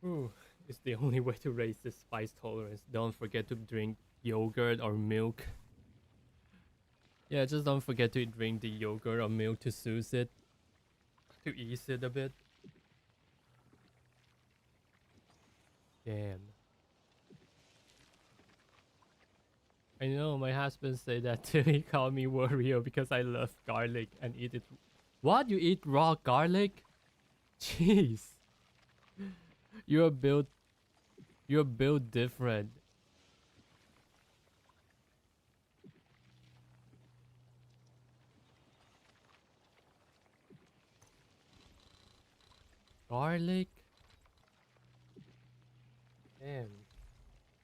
Ooh, it's the only way to raise the spice tolerance. Don't forget to drink yogurt or milk. Yeah, just don't forget to drink the yogurt or milk to soothe it, to ease it a bit. Damn. I know, my husband said that too. He called me warrior because I love garlic and eat it. What? You eat raw garlic? Jeez. You're built different. Garlic? Damn.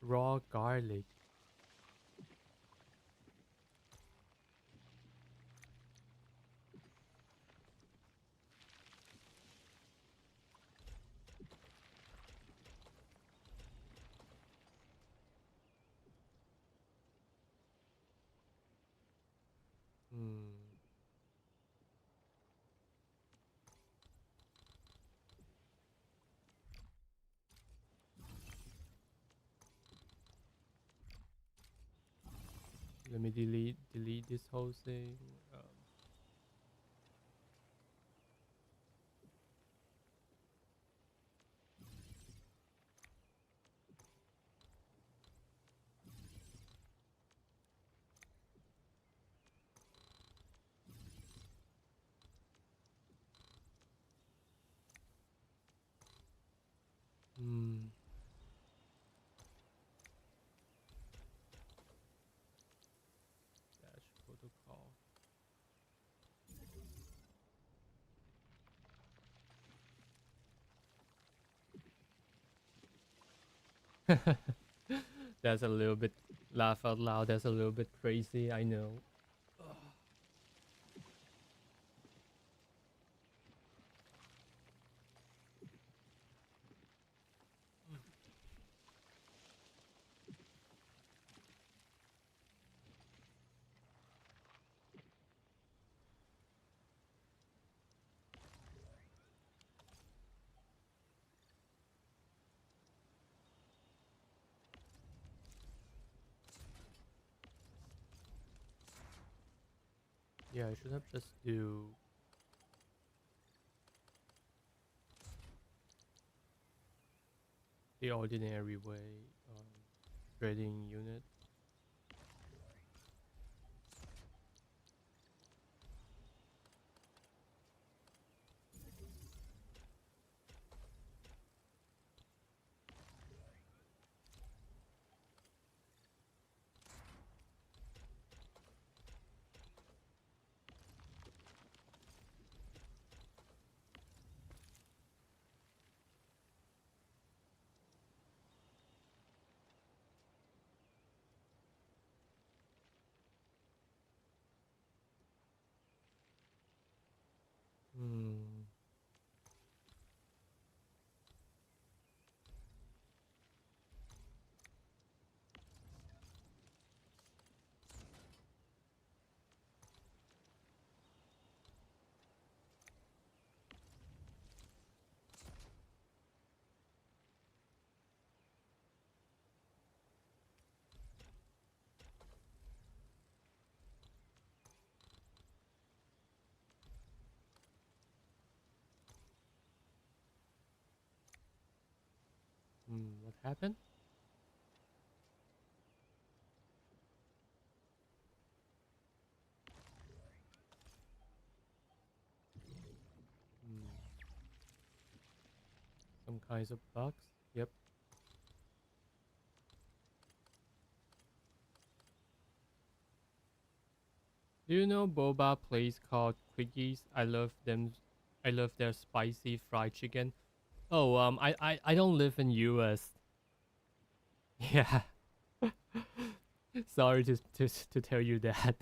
Raw garlic. me delete this whole thing. Dash protocol. That's a little bit laugh out loud. That's a little bit crazy. I know. Yeah, I should have just do the ordinary way trading unit. What happened? Some kinds of bugs. Yep. Do you know boba place called Quickies? I love them. I love their spicy fried chicken. Oh, I don't live in US. Yeah. Sorry to tell you that.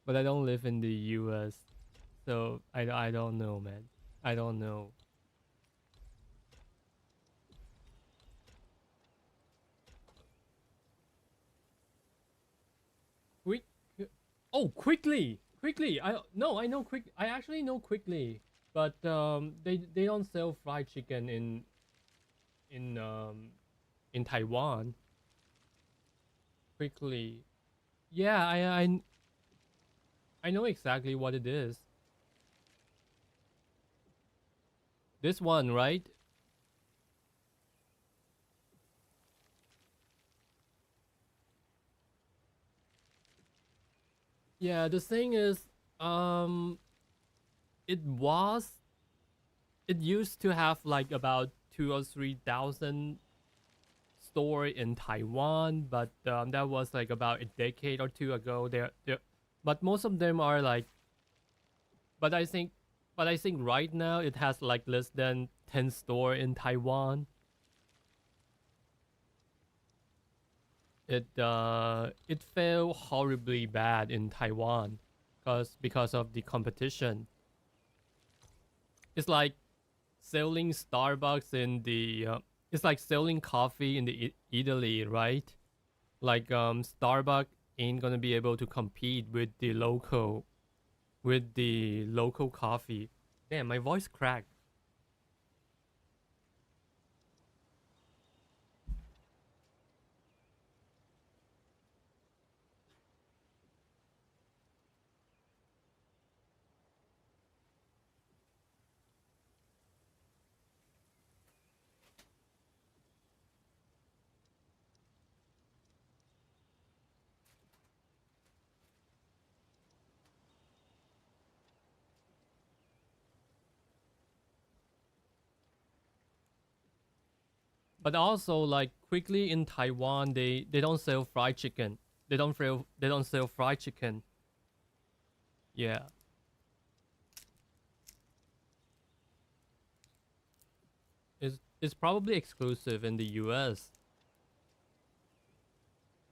But I don't live in the US. So I don't know, man. I don't know. Oh, quickly. I know quick. I actually know quickly, but they don't sell fried chicken in Taiwan. Quickly, yeah, I know exactly what it is. This one, right? Yeah, the thing is, it used to have like about 2 or 3,000 store in Taiwan, but that was like about a decade or two ago. But most of them are like, but I think right now it has like less than 10 store in Taiwan. It fell horribly bad in Taiwan because of the competition. It's like selling Starbucks in the it's like selling coffee in the Italy, right? Like Starbucks ain't gonna be able to compete with the local coffee. Damn, my voice cracked. But also, like, quickly in Taiwan, they don't sell fried chicken. They don't sell fried chicken. Yeah. It's probably exclusive in the US.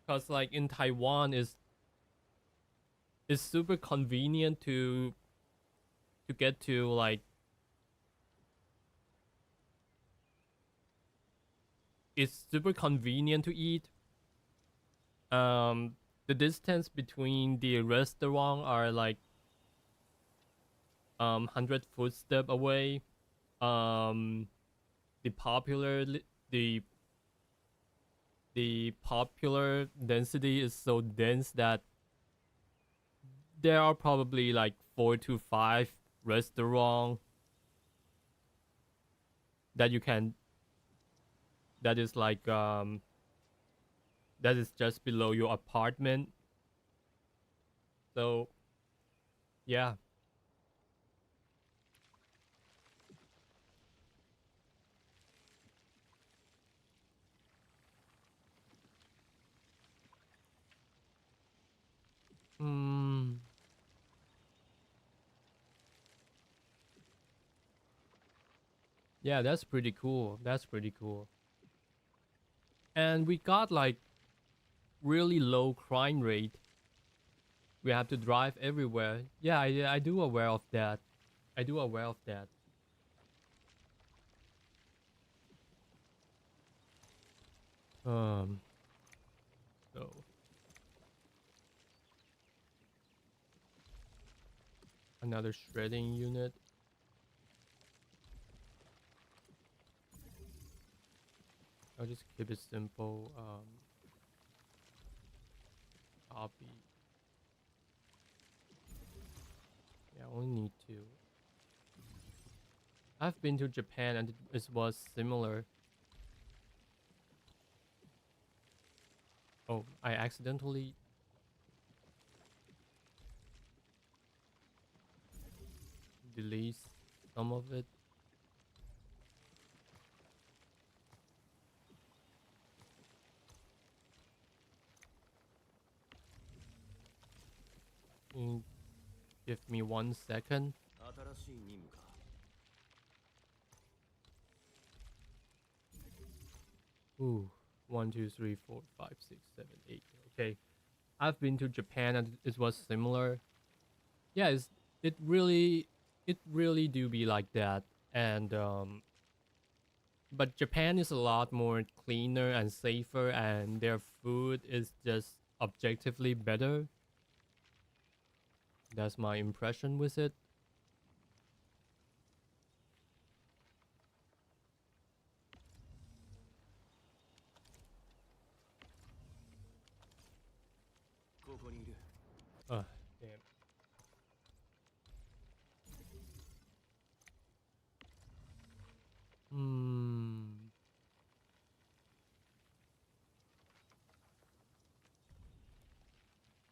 Cause like in Taiwan it's super convenient to get to, like, it's super convenient to eat. The distance between the restaurant are like 100 footstep away. The popular density is so dense that there are probably like 4 to 5 restaurants that you can, that is like that is just below your apartment. So yeah. Yeah, that's pretty cool. That's pretty cool. And we got like really low crime rate. We have to drive everywhere. Yeah, I do aware of that. I do aware of that. So another shredding unit. I'll just keep it simple. Copy. Yeah, I only need two. I've been to Japan and it was similar. Oh, I accidentally delete some of it. Give me 1 second. Ooh, 1, 2, 3, 4, 5, 6, 7, 8. Okay, I've been to Japan and it was similar. Yeah, it really do be like that. And but Japan is a lot more cleaner and safer, and their food is just objectively better. That's my impression with it. Damn.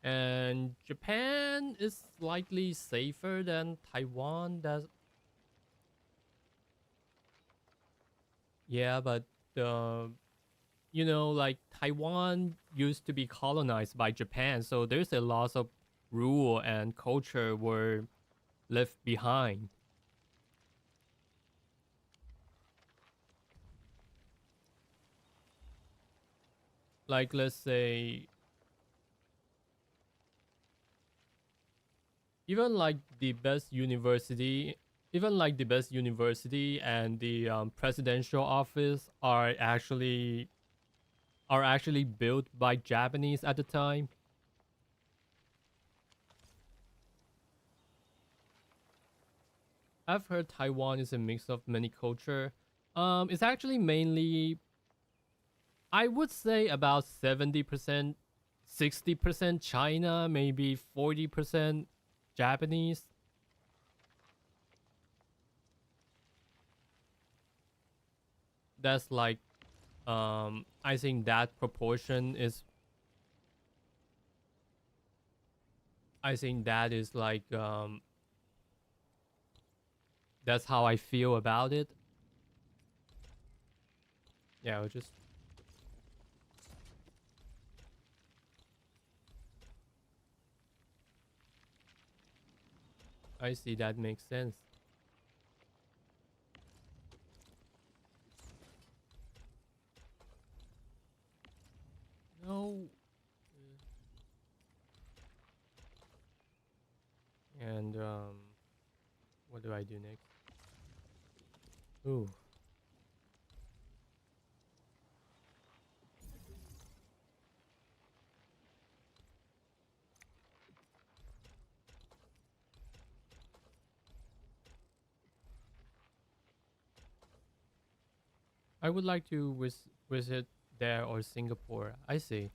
And Japan is slightly safer than Taiwan. That's, yeah, but you know, like Taiwan used to be colonized by Japan, so there's a lot of rule and culture were left behind. Like, let's say, even like the best university and the presidential office are actually built by Japanese at the time. I've heard Taiwan is a mix of many culture. It's actually mainly, I would say, about 70%, 60% China, maybe 40% Japanese. That's like, I think that proportion is, I think that is like, that's how I feel about it. Yeah, I'll just. I see, that makes sense. No. And what do I do next? Ooh. I would like to visit there or Singapore. I see.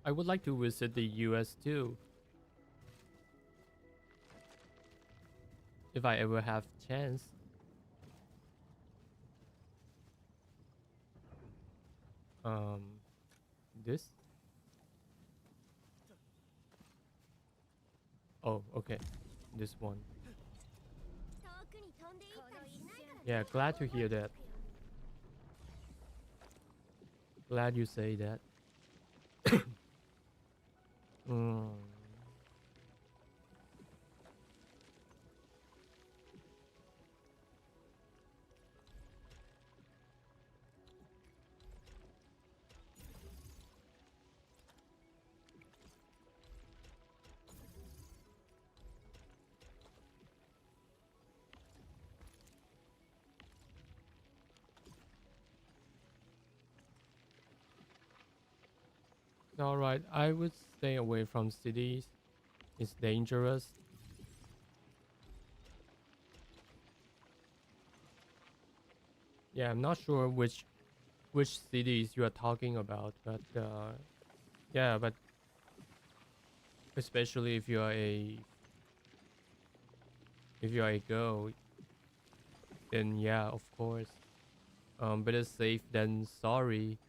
I would like to visit the US too. If I ever have chance. This? Oh, okay. This one. Yeah, glad to hear that. Glad you say that. Alright, I would stay away from cities. It's dangerous. Yeah, I'm not sure which cities you are talking about, but yeah, but especially if you are a girl, then yeah, of course. Better safe than sorry.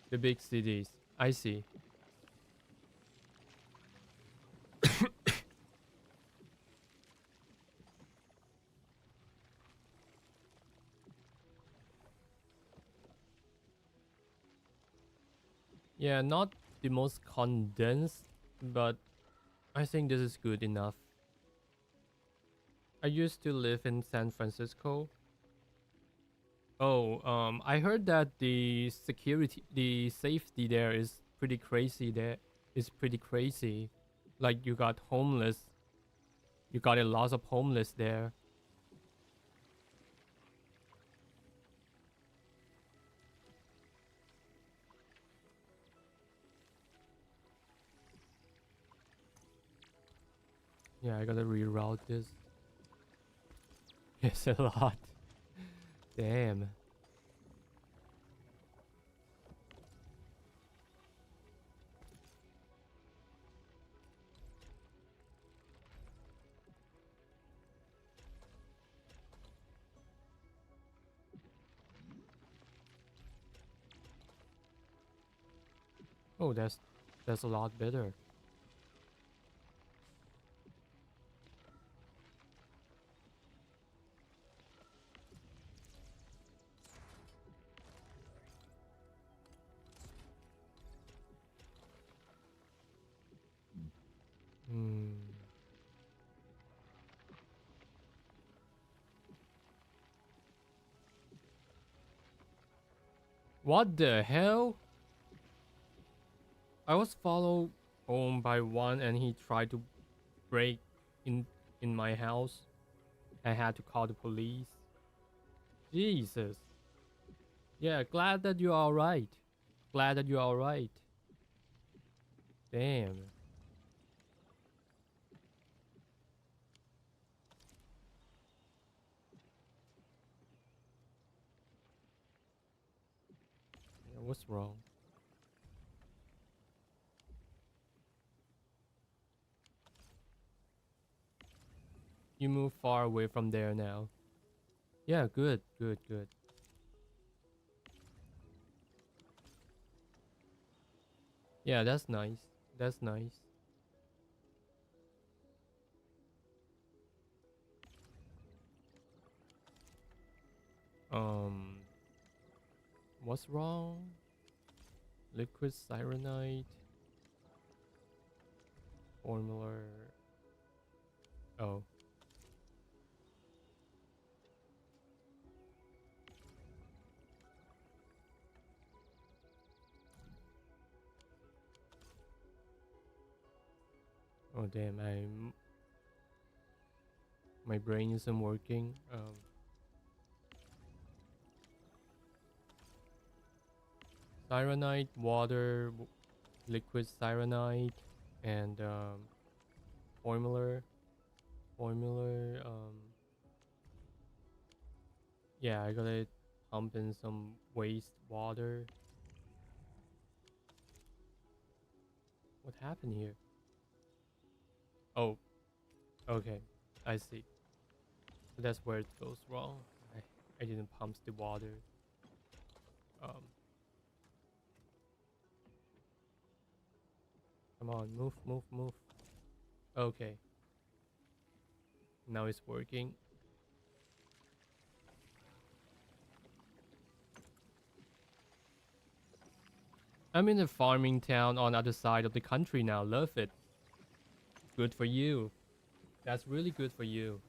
The big cities. I see. Yeah, not the most condensed, but I think this is good enough. I used to live in San Francisco. Oh, I heard that the safety there is pretty crazy. There is pretty crazy. Like you got homeless. You got a lot of homeless there. Yeah, I gotta reroute this. It's a lot. Damn. Oh, that's a lot better. What the hell? I was followed home by one and he tried to break in my house. I had to call the police. Jesus. Yeah, glad that you're alright. Glad that you're alright. Damn. What's wrong? You move far away from there now. Yeah, good, good, good. Yeah, that's nice. That's nice. What's wrong? Liquid cyanide. Formula. Oh. Oh damn, my brain isn't working. Cyanide, water, liquid cyanide, and formula. Yeah, I gotta pump in some waste water. What happened here? Oh, okay, I see. So that's where it goes wrong. I didn't pump the water. Come on, move, move, move. Okay. Now it's working. I'm in a farming town on the other side of the country now. Love it. Good for you. That's really good for you.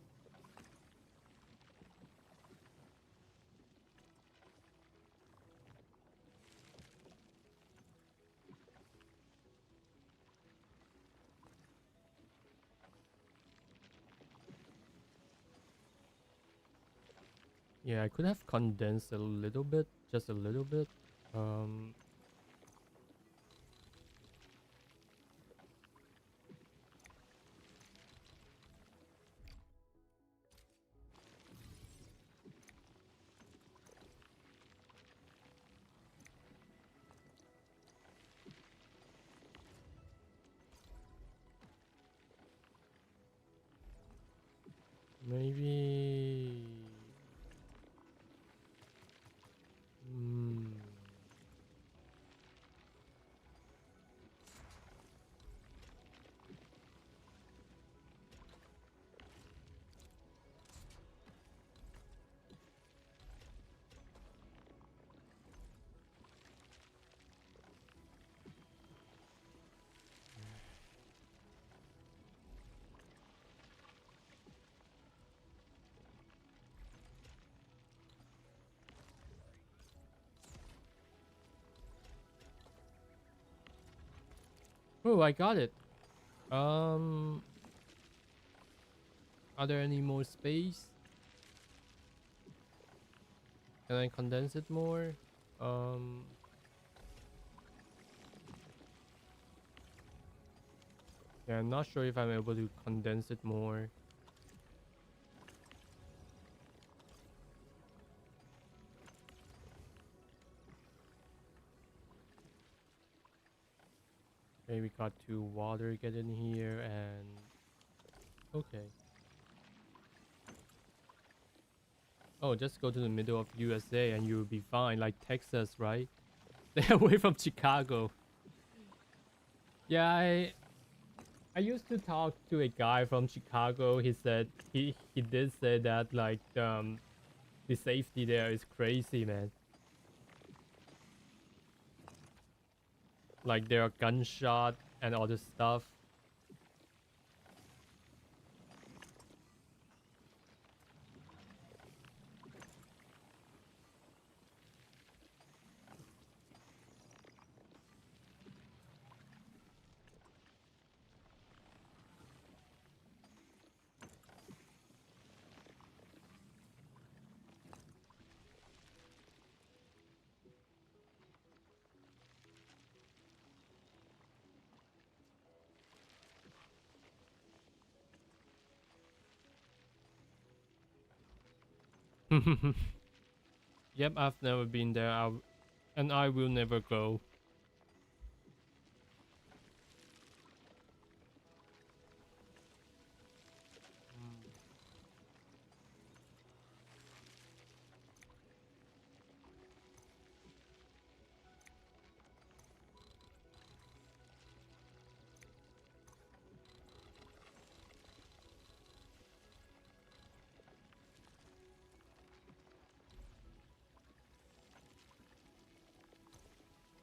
Yeah, I could have condensed a little bit, just a little bit. Maybe. Oh, I got it. Are there any more space? Can I condense it more? Yeah, I'm not sure if I'm able to condense it more. Okay, we got to water get in here and okay. Oh, just go to the middle of USA and you'll be fine, like Texas, right? Stay away from Chicago. Yeah, I used to talk to a guy from Chicago. He said he did say that like the safety there is crazy, man. Like there are gunshot and all this stuff. Yep, I've never been there. And I will never grow.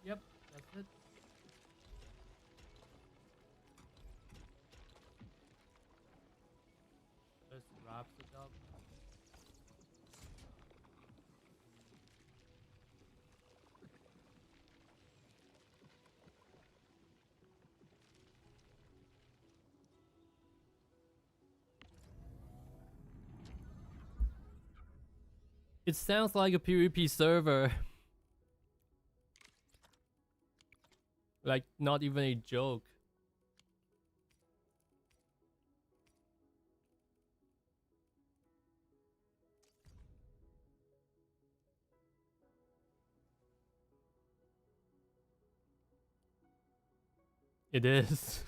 Yep, that's it. Let's wrap it up. It sounds like a PvP server. Like, not even a joke. It is.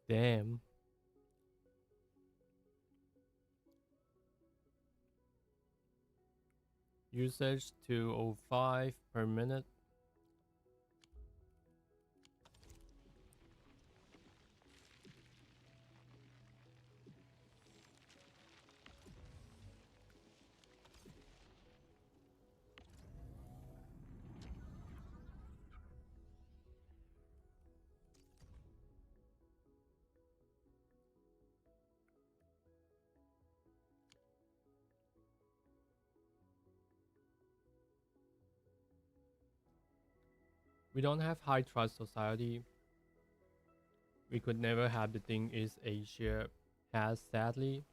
Damn. Usage 205 per minute. We don't have high trust society. We could never have the thing is Asia has, sadly.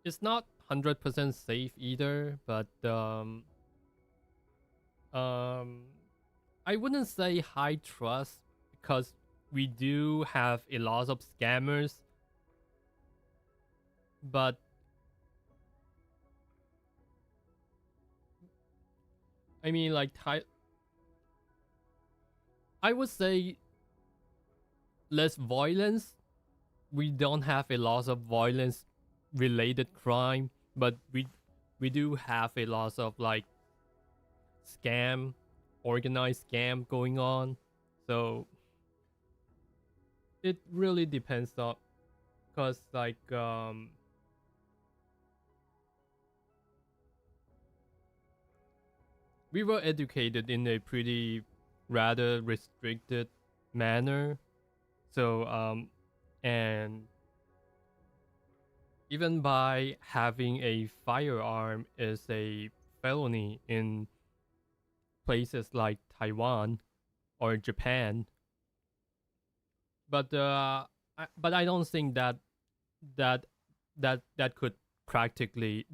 It's not 100% safe either, but I wouldn't say high trust because we do have a lot of scammers, but I mean, like, I would say less violence. We don't have a lot of violence related crime, but we do have a lot of like scam, organized scam going on. So it really depends on, cause like we were educated in a pretty rather restricted manner. So and even by having a firearm is a felony in places like Taiwan or Japan. But but I don't think that could practically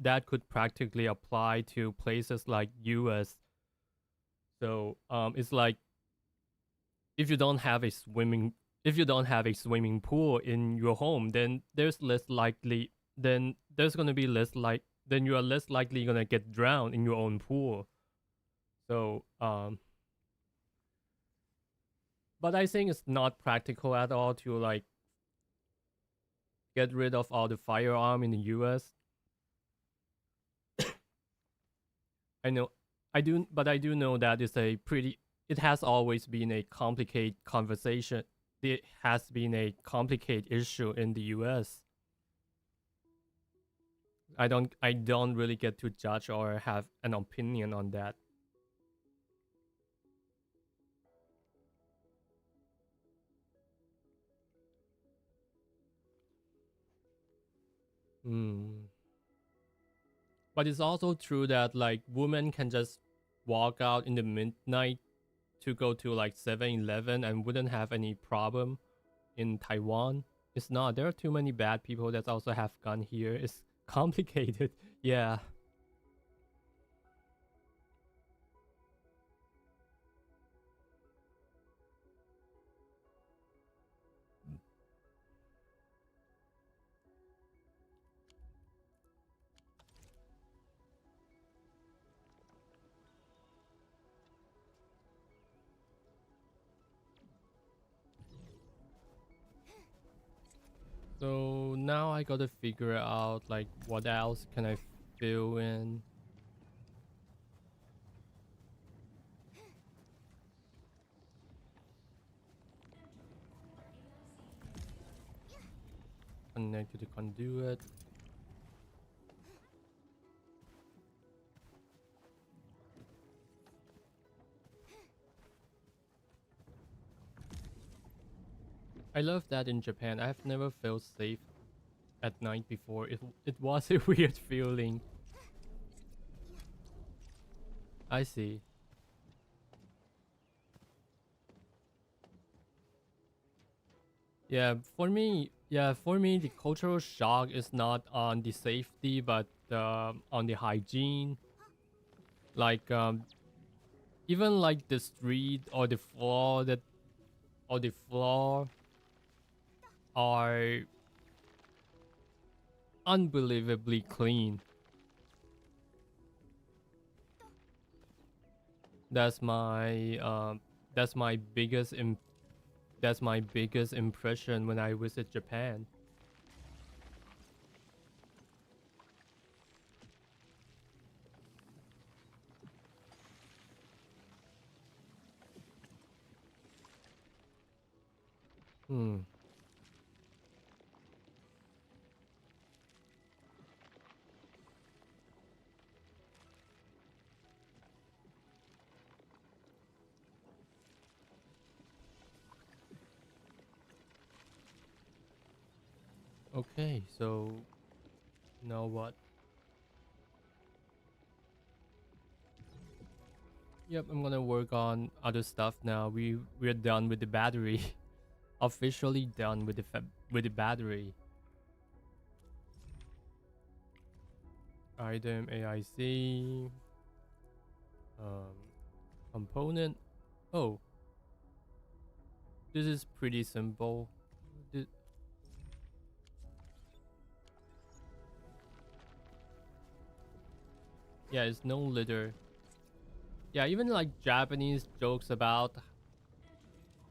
apply to places like US. So it's like if you don't have a swimming pool in your home, then there's gonna be then you are less likely gonna get drowned in your own pool. So but I think it's not practical at all to like get rid of all the firearm in the US. I do know that it has always been a complicated conversation. It has been a complicated issue in the US. I don't really get to judge or have an opinion on that. But it's also true that like women can just walk out in the midnight to go to like 7-Eleven and wouldn't have any problem in Taiwan. It's not. There are too many bad people that also have gun here. It's complicated. Yeah. So now I gotta figure out like what else can I fill in. Connect to the conduit. I love that in Japan. I've never felt safe at night before. It was a weird feeling. I see. Yeah, for me, the cultural shock is not on the safety, but on the hygiene. Like even like the street or the floor are unbelievably clean. That's my biggest impression when I visit Japan. Okay, so now what? Yep, I'm gonna work on other stuff now. We're done with the battery. Officially done with the battery. Item AIC. Component. Oh, this is pretty simple. Yeah, it's no litter. Yeah, even like Japanese jokes about.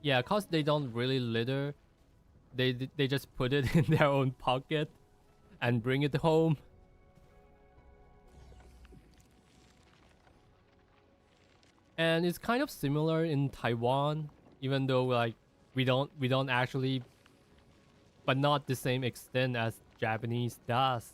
Yeah, cause they don't really litter. They just put it in their own pocket and bring it home. And it's kind of similar in Taiwan, even though like we don't actually, but not the same extent as Japanese does.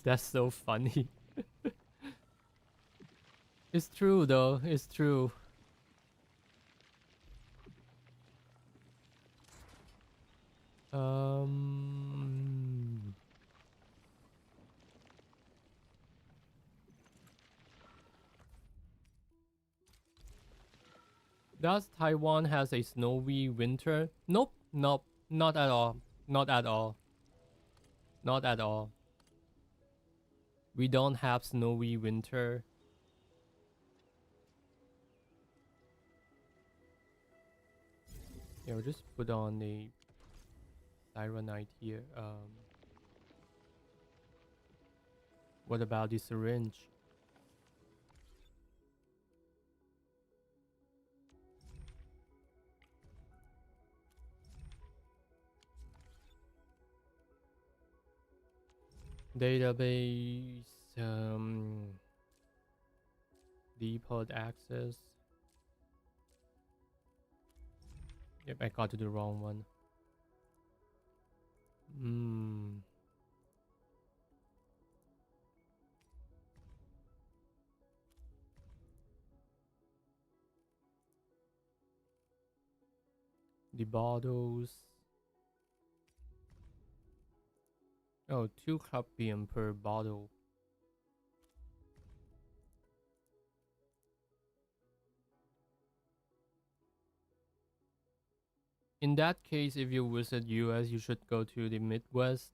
That's so funny. It's true though, it's true. Does Taiwan has a snowy winter? Nope, nope, not at all. Not at all. Not at all. We don't have snowy winter. Yeah, we'll just put on the Sirenite here. What about the syringe? Database, depot access. Yep, I got to the wrong one. The bottles. Oh, 2 copium per bottle. In that case, if you visit US, you should go to the Midwest.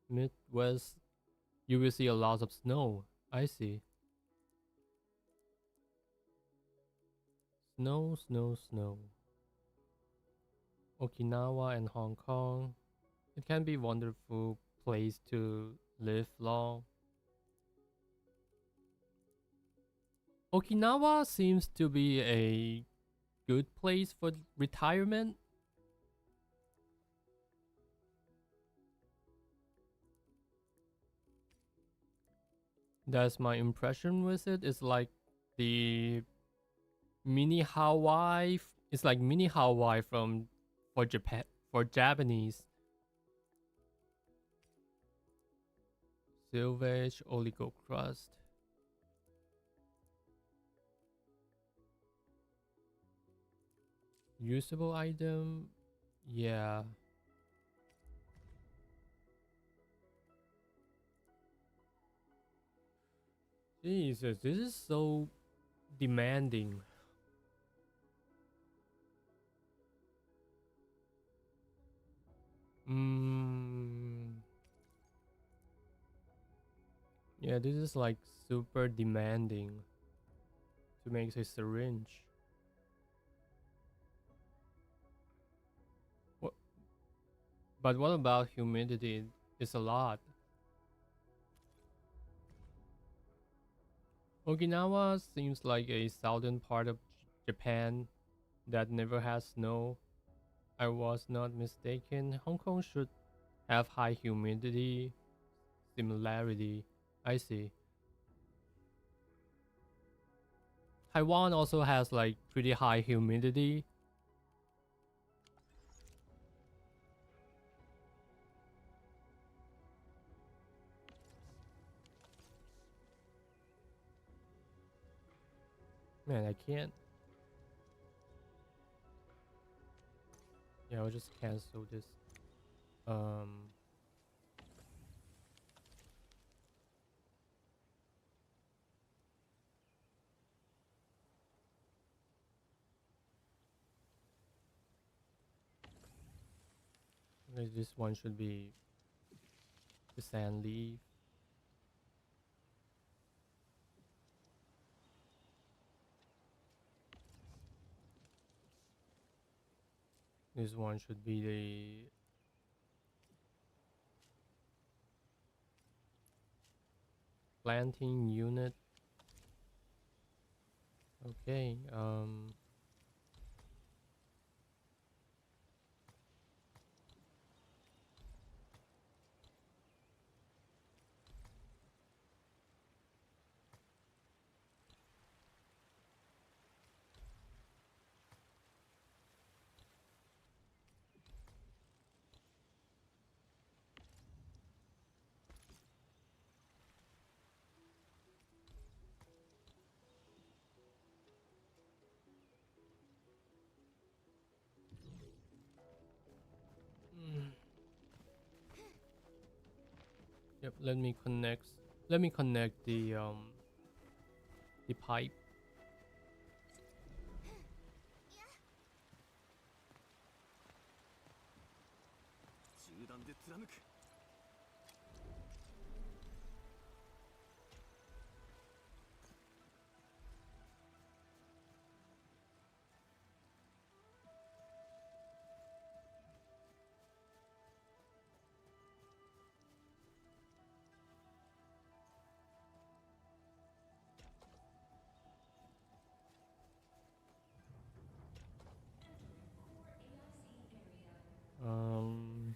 You will see a lot of snow. I see. Snow, snow, snow. Okinawa and Hong Kong. It can be wonderful place to live long. Okinawa seems to be a good place for retirement. That's my impression with it. It's like the mini Hawaii. It's like mini Hawaii for Japan, for Japanese. Silvage oligo crust. Usable item, yeah. Jesus, this is so demanding. Yeah, this is like super demanding to make a syringe. What? But what about humidity? It's a lot. Okinawa seems like a southern part of Japan that never has snow. I was not mistaken. Hong Kong should have high humidity similarity. I see. Taiwan also has like pretty high humidity. Man, I can't. Yeah, I'll just cancel this. This one should be the sand leaf. This one should be the planting unit. Okay, yep, let me connect the pipe. Um,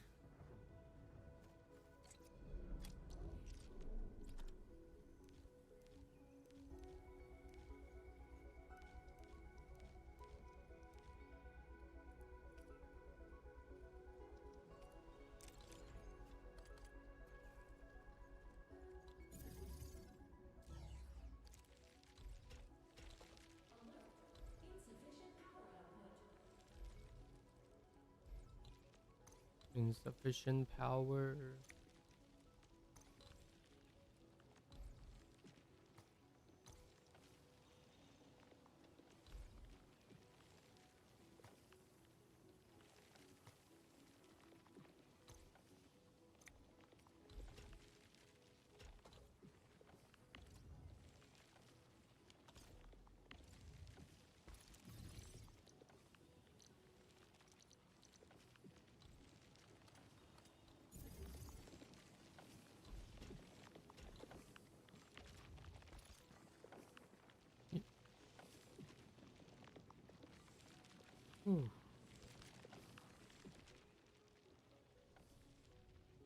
insufficient power.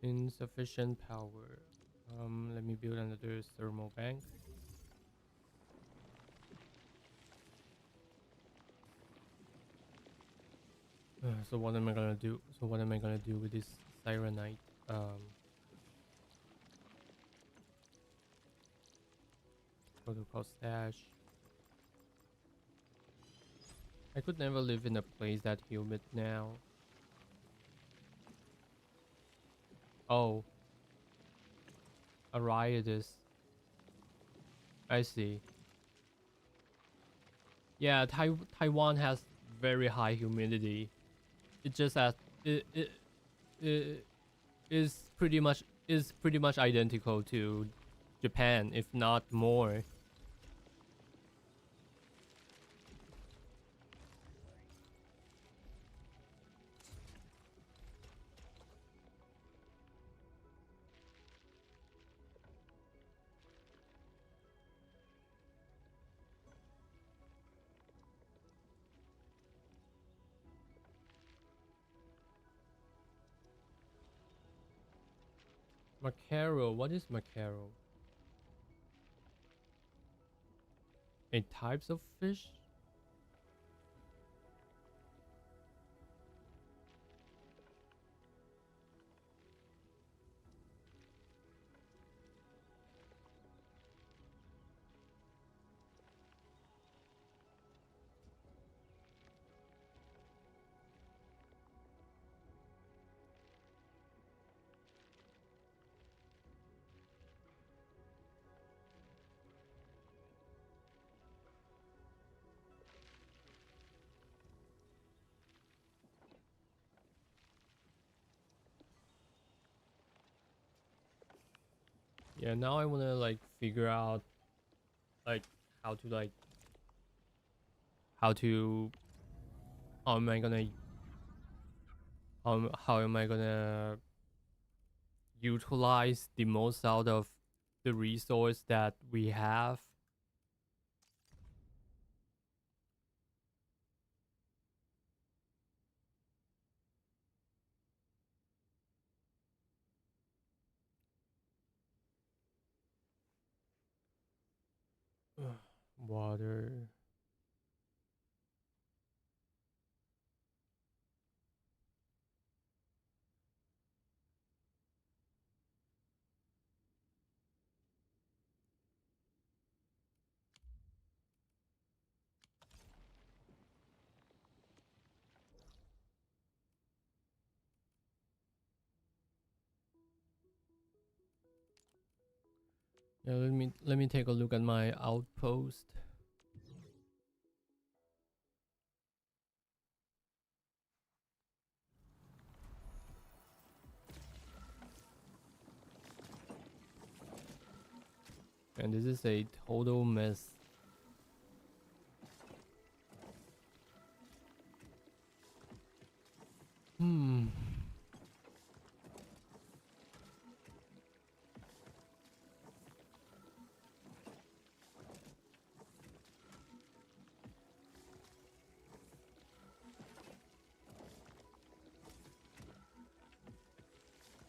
Insufficient power. Let me build another thermal bank. So what am I gonna do? So what am I gonna do with this Sirenite? Protocol stash. I could never live in a place that humid now. Oh. A riotous. I see. Yeah, Taiwan has very high humidity. It just has it is pretty much identical to Japan, if not more. Mackerel, what is mackerel? A types of fish? Yeah, now I wanna like figure out like how to how am I gonna how am I gonna utilize the most out of the resource that we have. Water. Yeah, let me take a look at my outpost. And this is a total mess.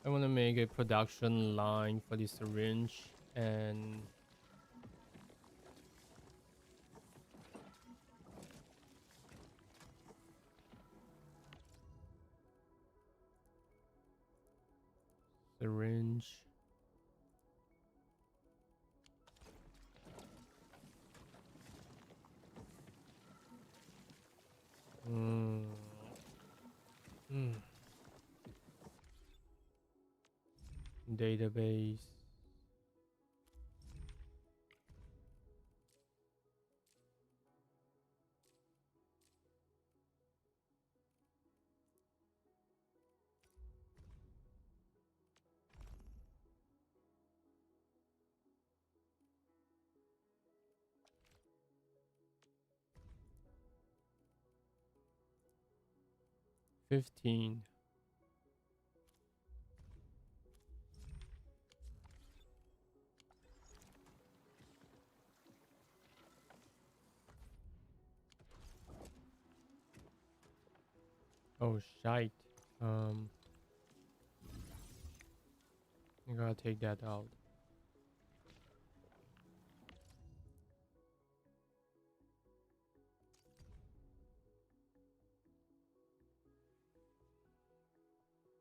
I want to make a production line for the syringe and syringe. Database. $15. Oh shite. I gotta take that out.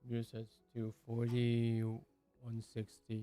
Use as 240, 160.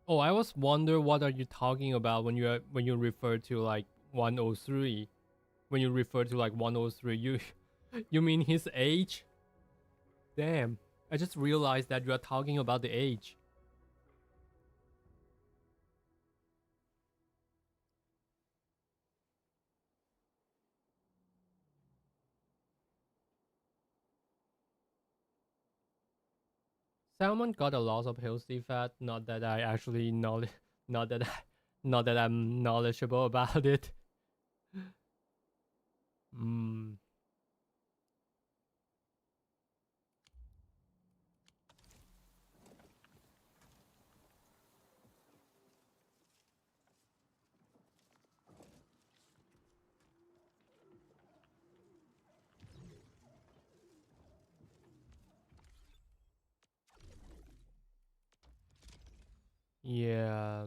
Oh, I was wonder what are you talking about when you refer to like 103? When you refer to like 103, you mean his age? Damn, I just realized that you are talking about the age. Salmon got a lot of healthy fat. Not that I actually know, not that not that I'm knowledgeable about it. Hmm. Yeah.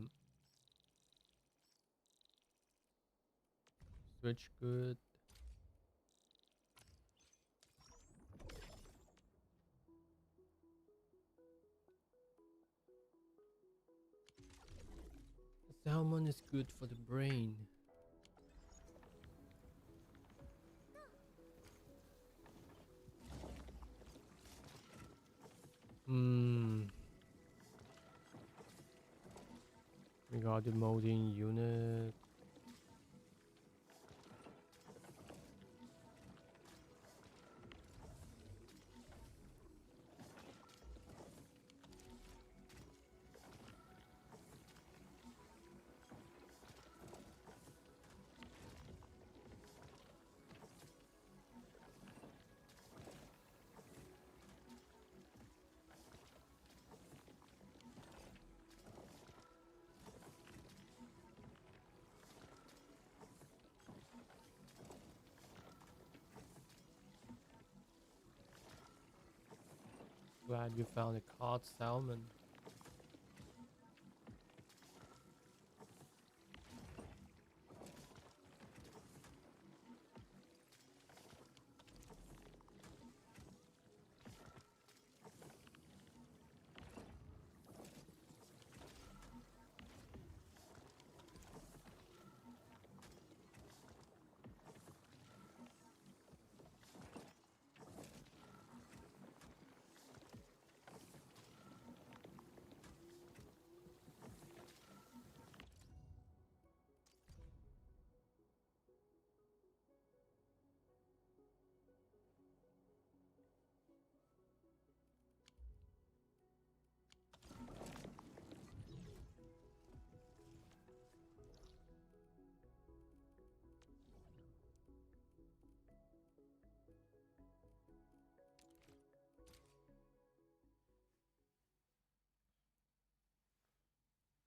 Switch good. Salmon is good for the brain. Hmm. We got the molding unit. Glad you found a cod salmon.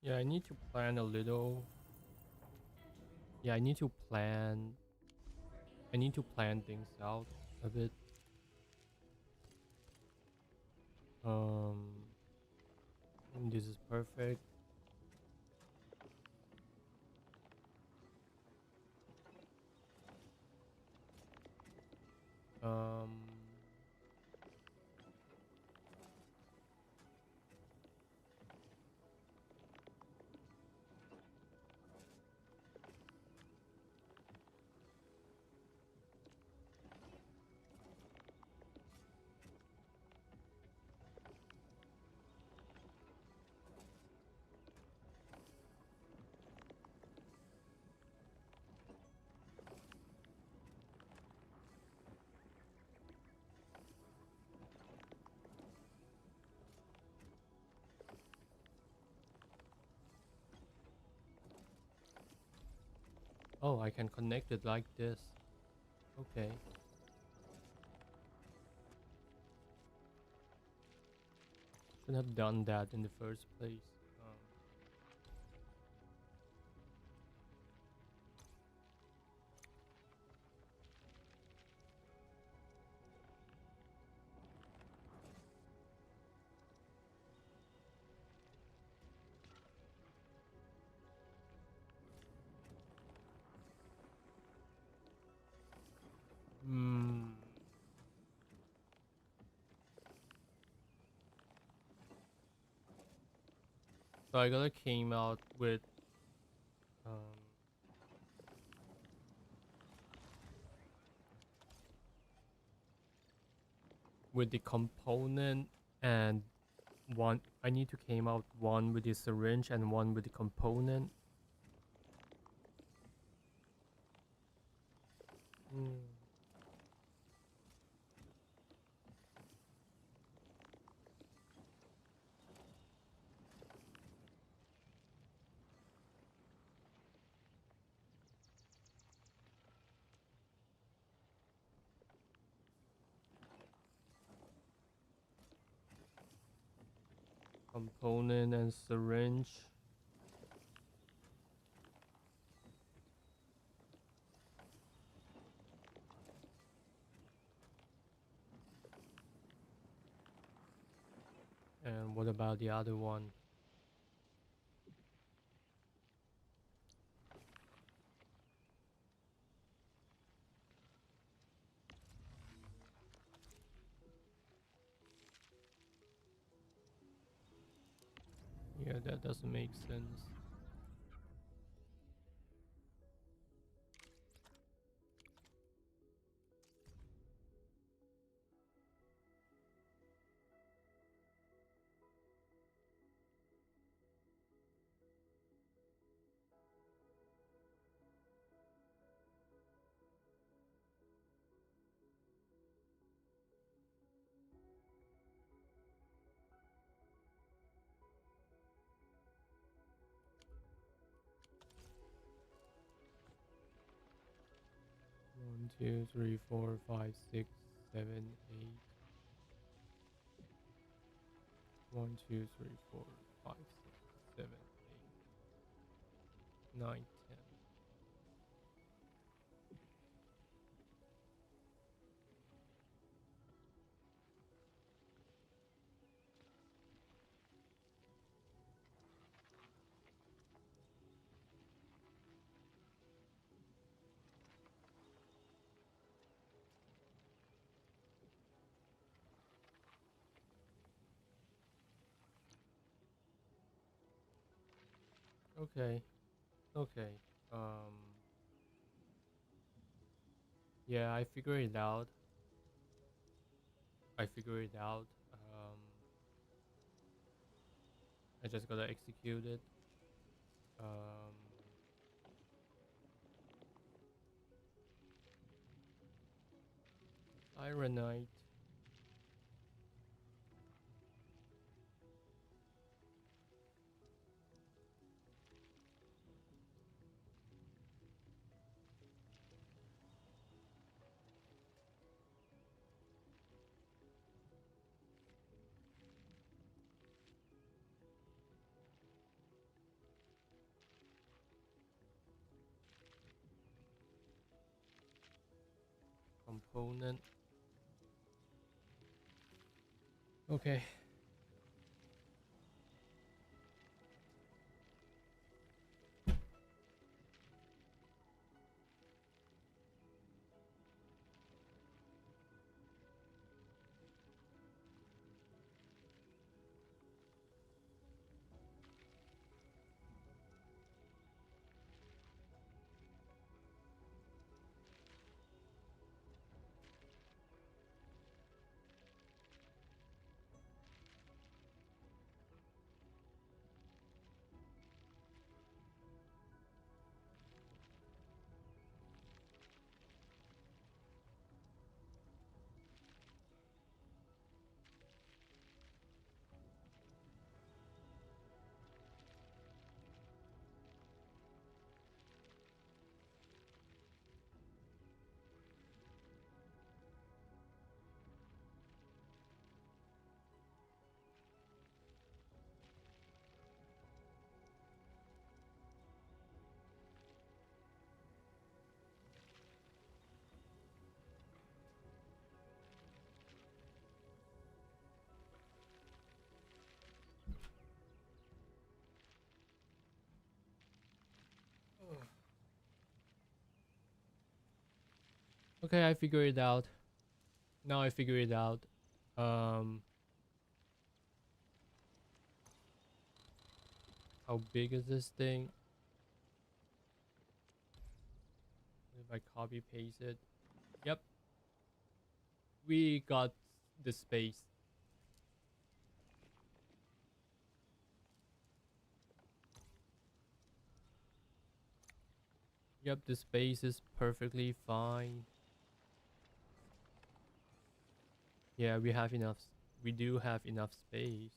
Yeah, I need to plan a little. Yeah, I need to plan. I need to plan things out a bit. This is perfect. Oh, I can connect it like this. Okay. Should have done that in the first place. So I gotta came out with the component, and one I need to came out one with the syringe and one with the component. Component and syringe. And what about the other one? Yeah, that doesn't make sense. One, two, three, four, five, six, seven, 8. 1, 2, 3, 4, 5, 6, 7, 8, 9, 10. Okay. Okay. Yeah, I figured it out. I just gotta execute it. Ironite. Component. Okay. Okay, I figured it out. Now I figure it out. How big is this thing? If I copy paste it. Yep. We got the space. Yep, the space is perfectly fine. Yeah, we have enough. We do have enough space.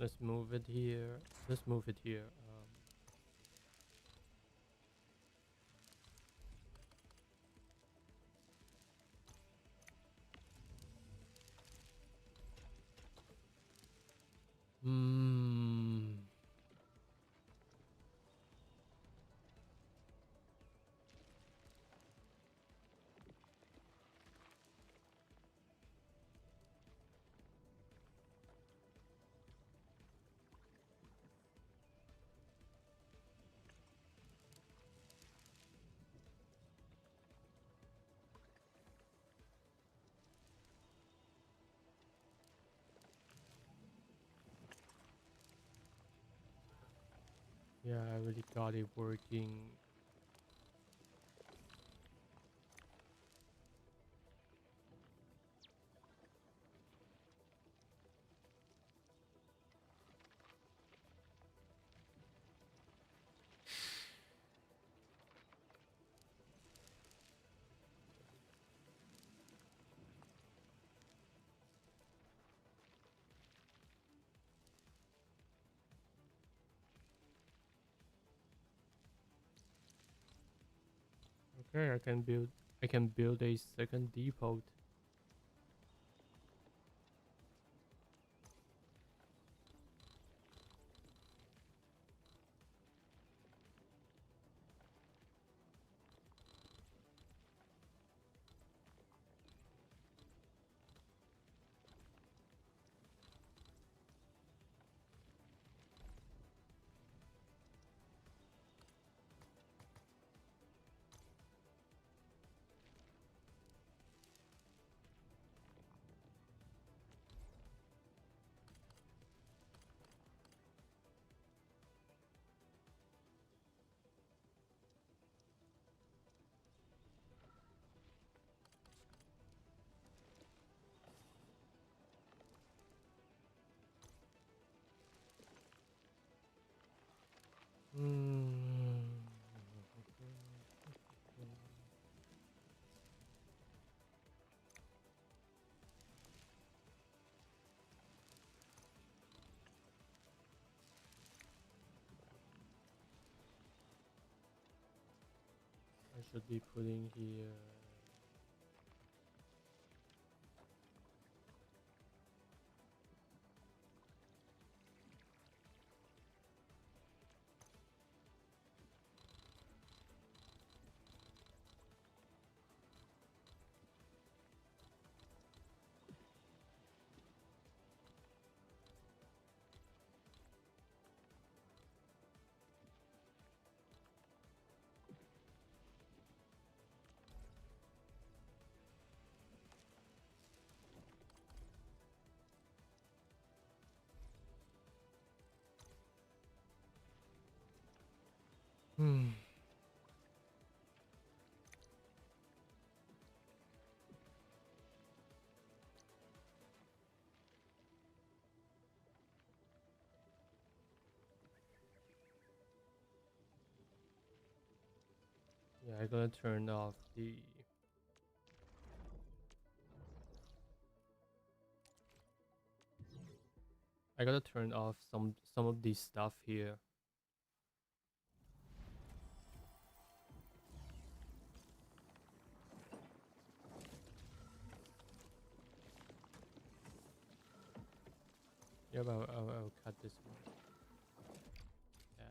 Let's move it here. Let's move it here. Yeah, I really got it working. Okay, I can build a second depot. I should be putting here. Yeah, I gotta turn off the. I gotta turn off some of the stuff here. Yeah, but I'll cut this one. Yeah.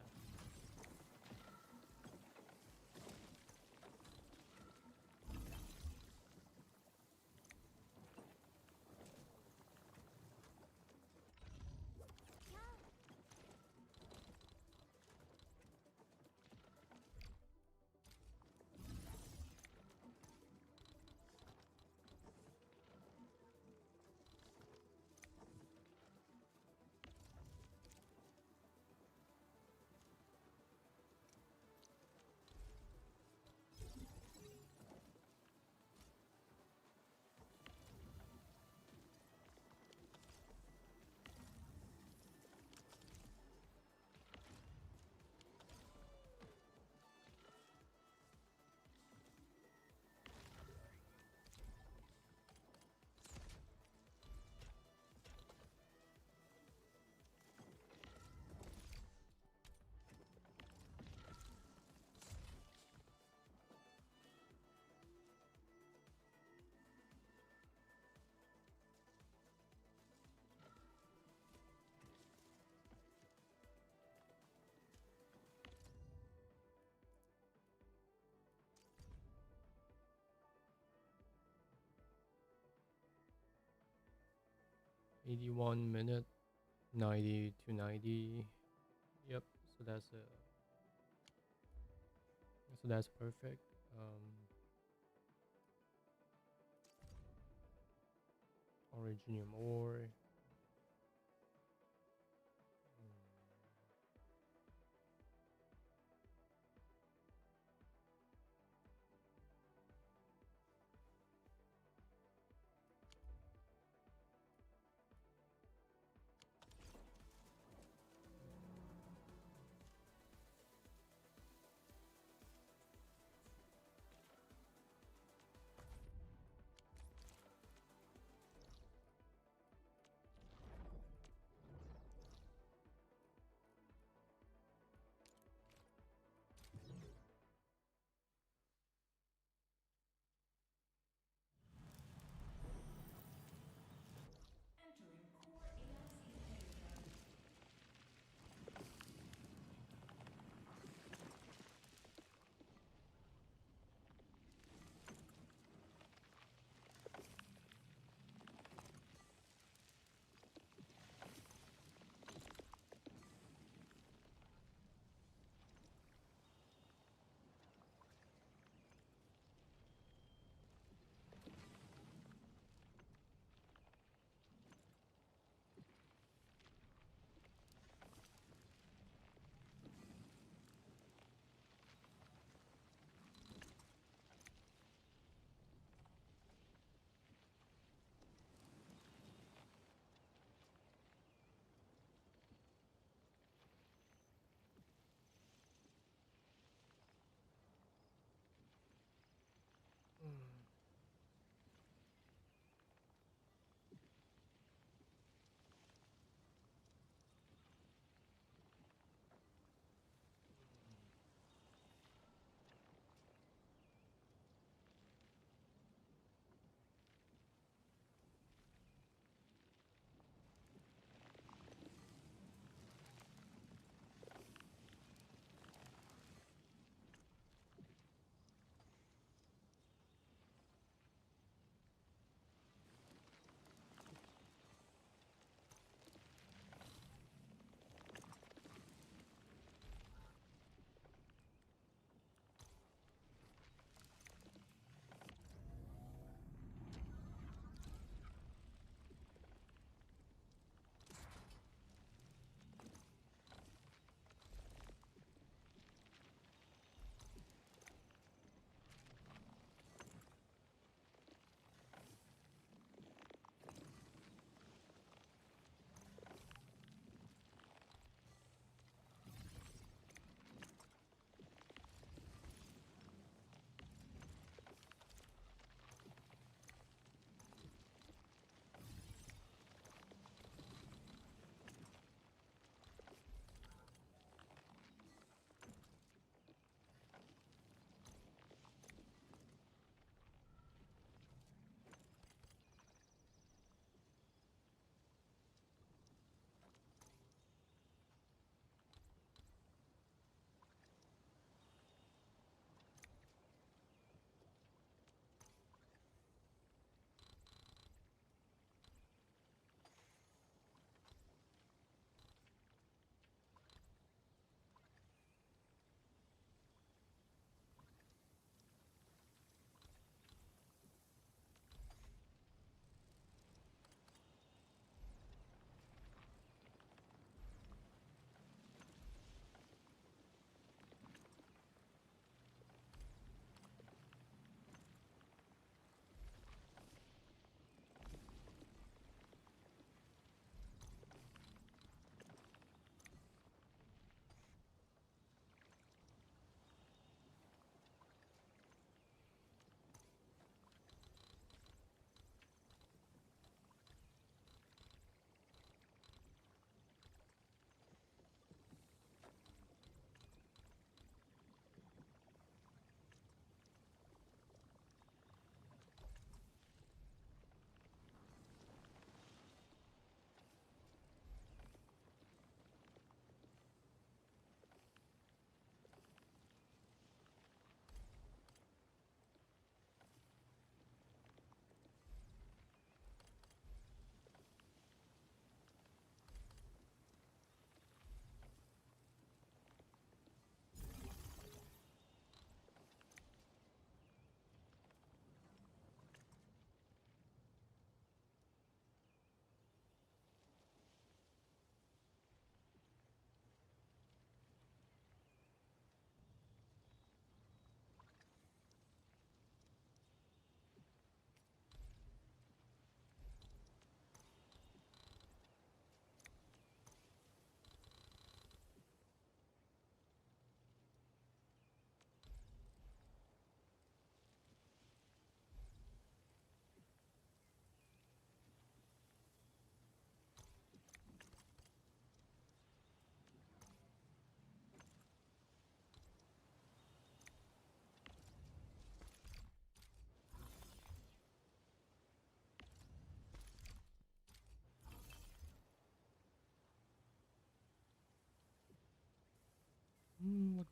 81 minute, 90 to 90. Yep, so that's perfect. Originium ore.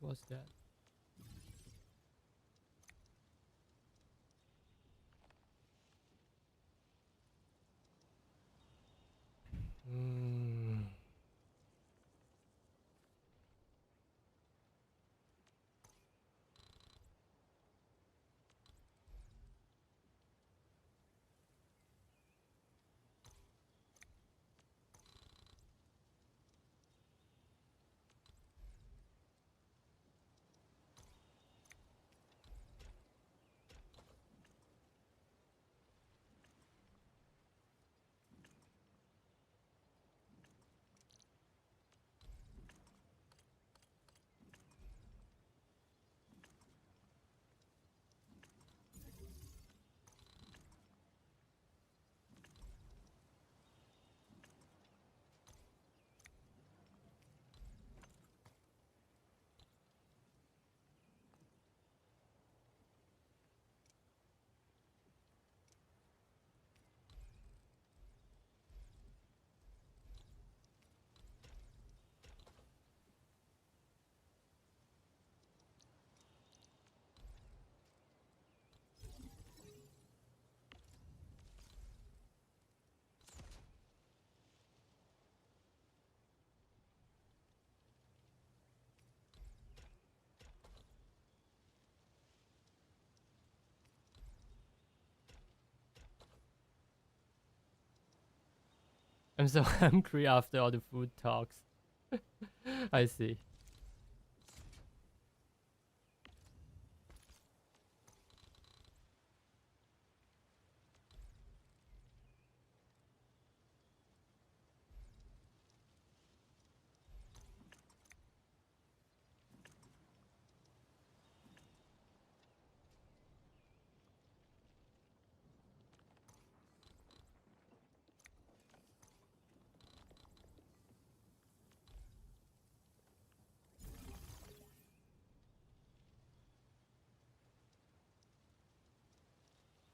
What was that? Mm. I'm so hungry after all the food talks. I see. Mm.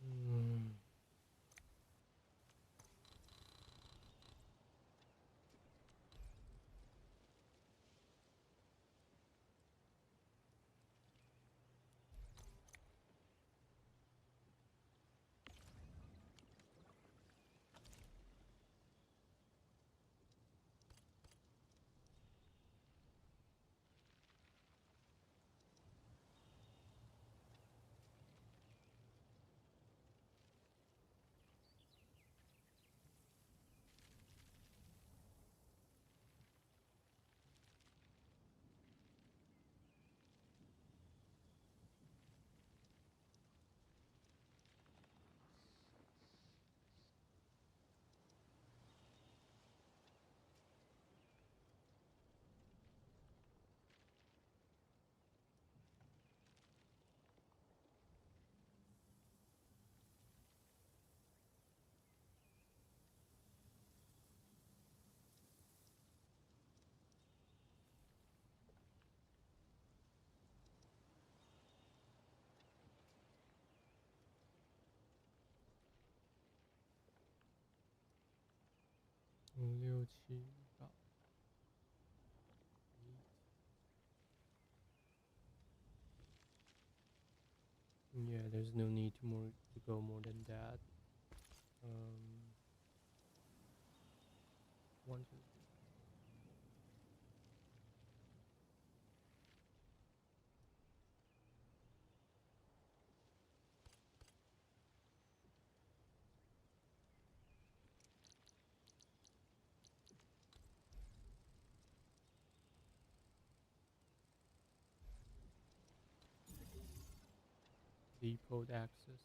Yeah, there's no need to go more than that. 1, 2, 3. Depot access.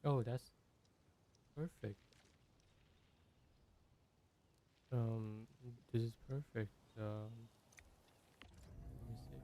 Oh, that's perfect. This is perfect. Let me see.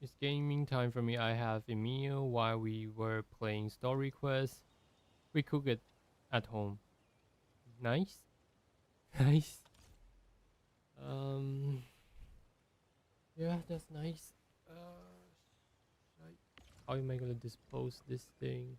It's gaming time for me. I have Emil while we were playing Story Quest. We cook it at home. Nice. Nice. Yeah, that's nice. How am I gonna dispose this thing?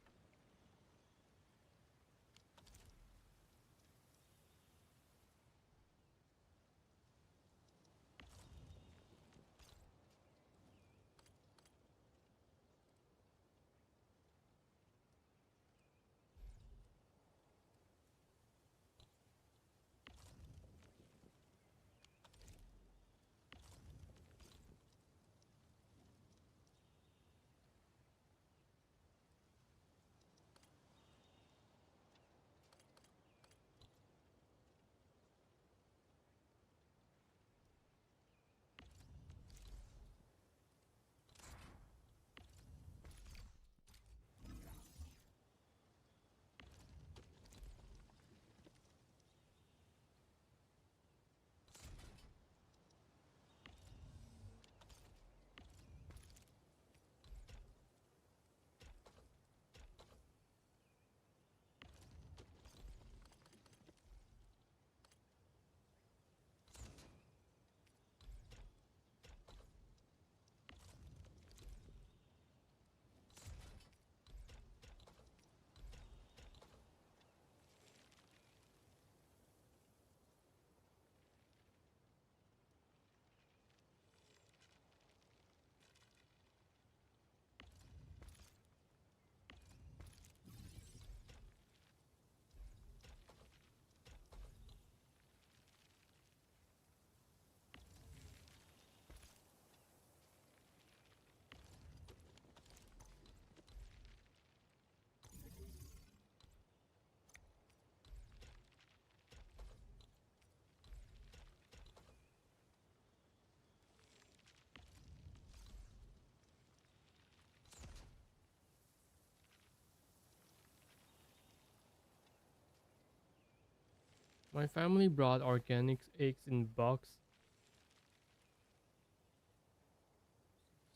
My family brought organic eggs in box.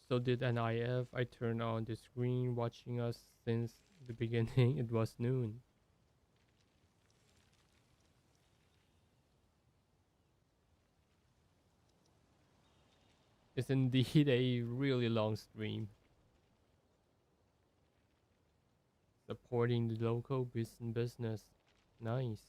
So did NIF. I turned on the screen watching us since the beginning. It was noon. It's indeed a really long stream. Supporting the local business. Nice.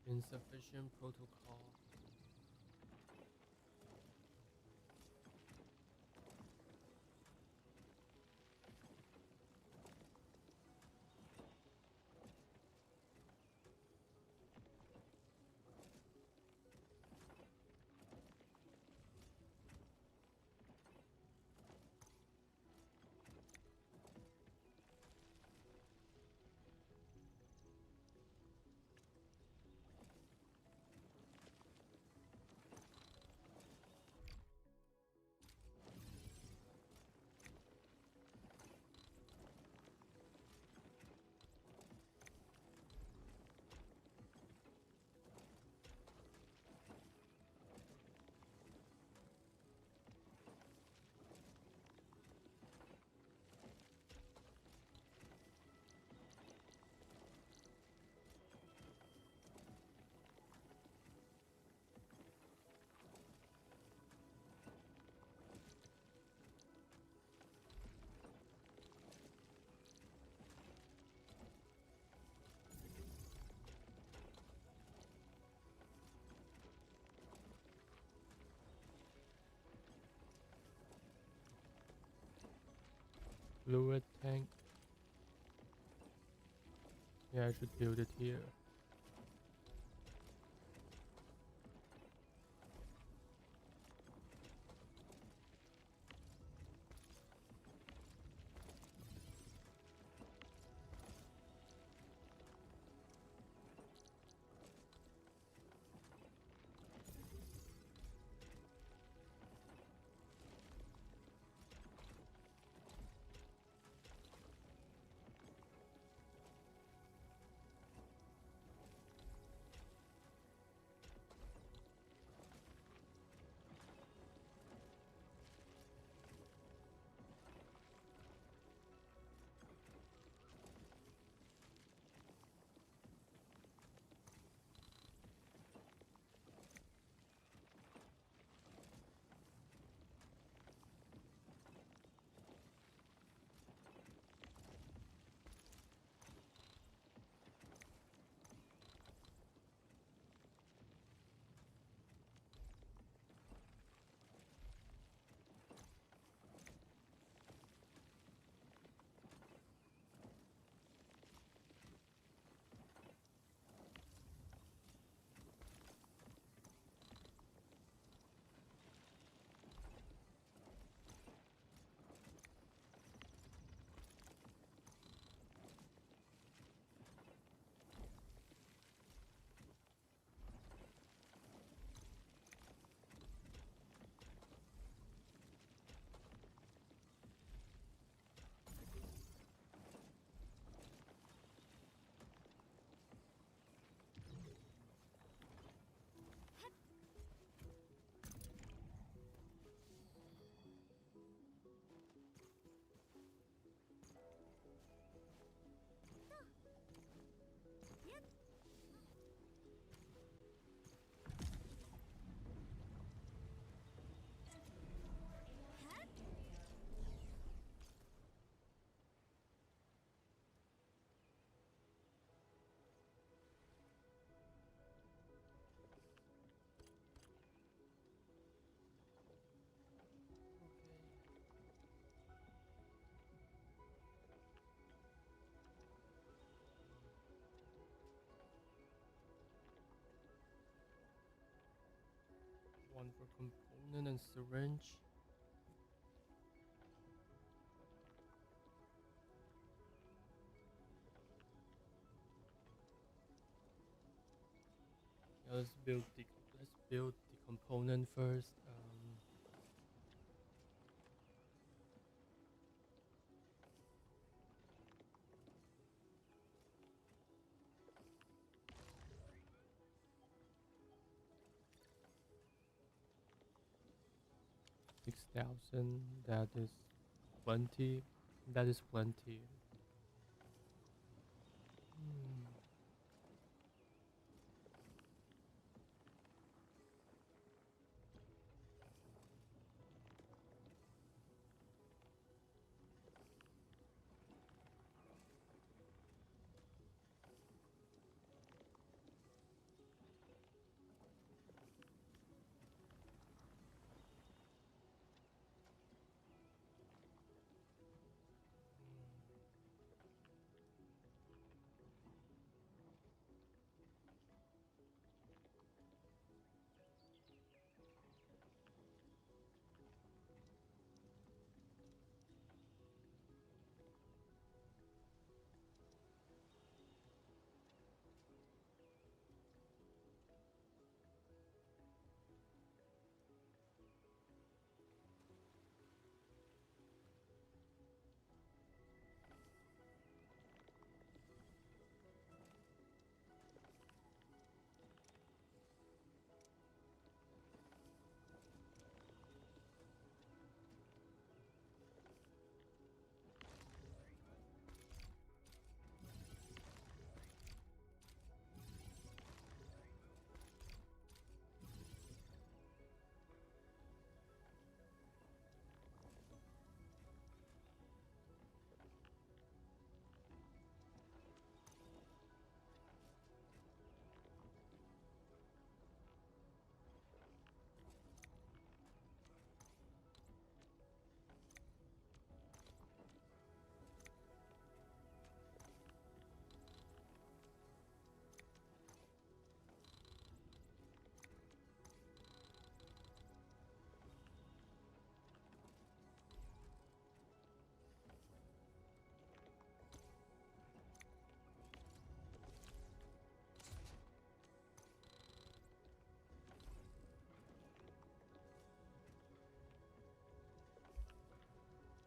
Insufficient protocol. Fluid tank. Yeah, I should build it here. One for component and syringe. Yeah, let's build the component first. 6,000. That is plenty. That is plenty.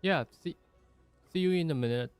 Yeah, see you in a minute.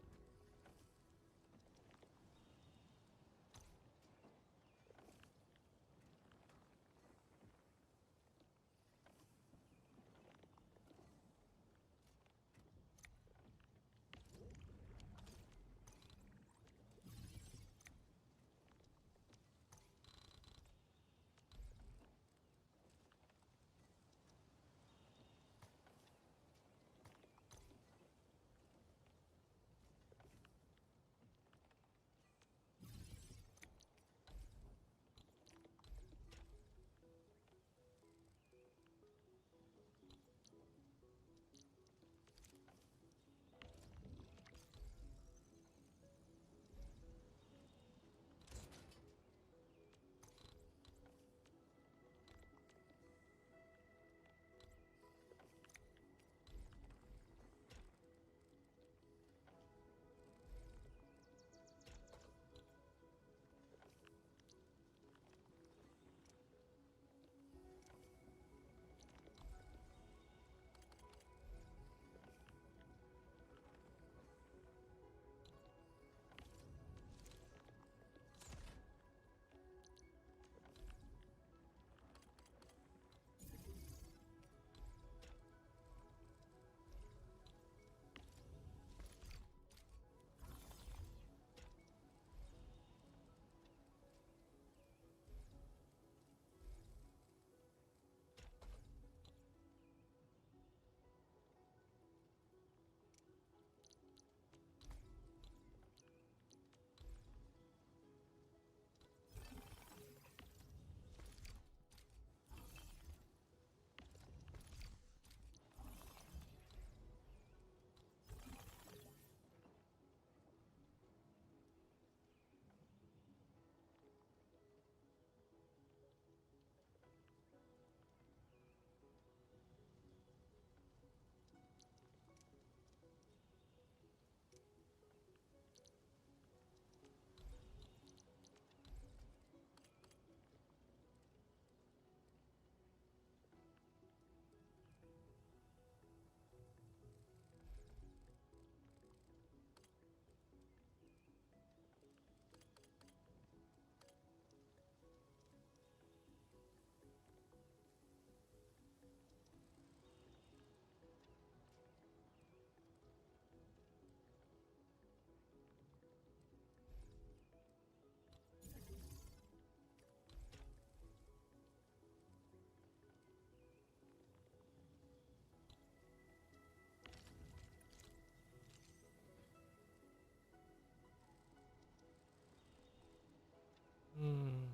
Hmm.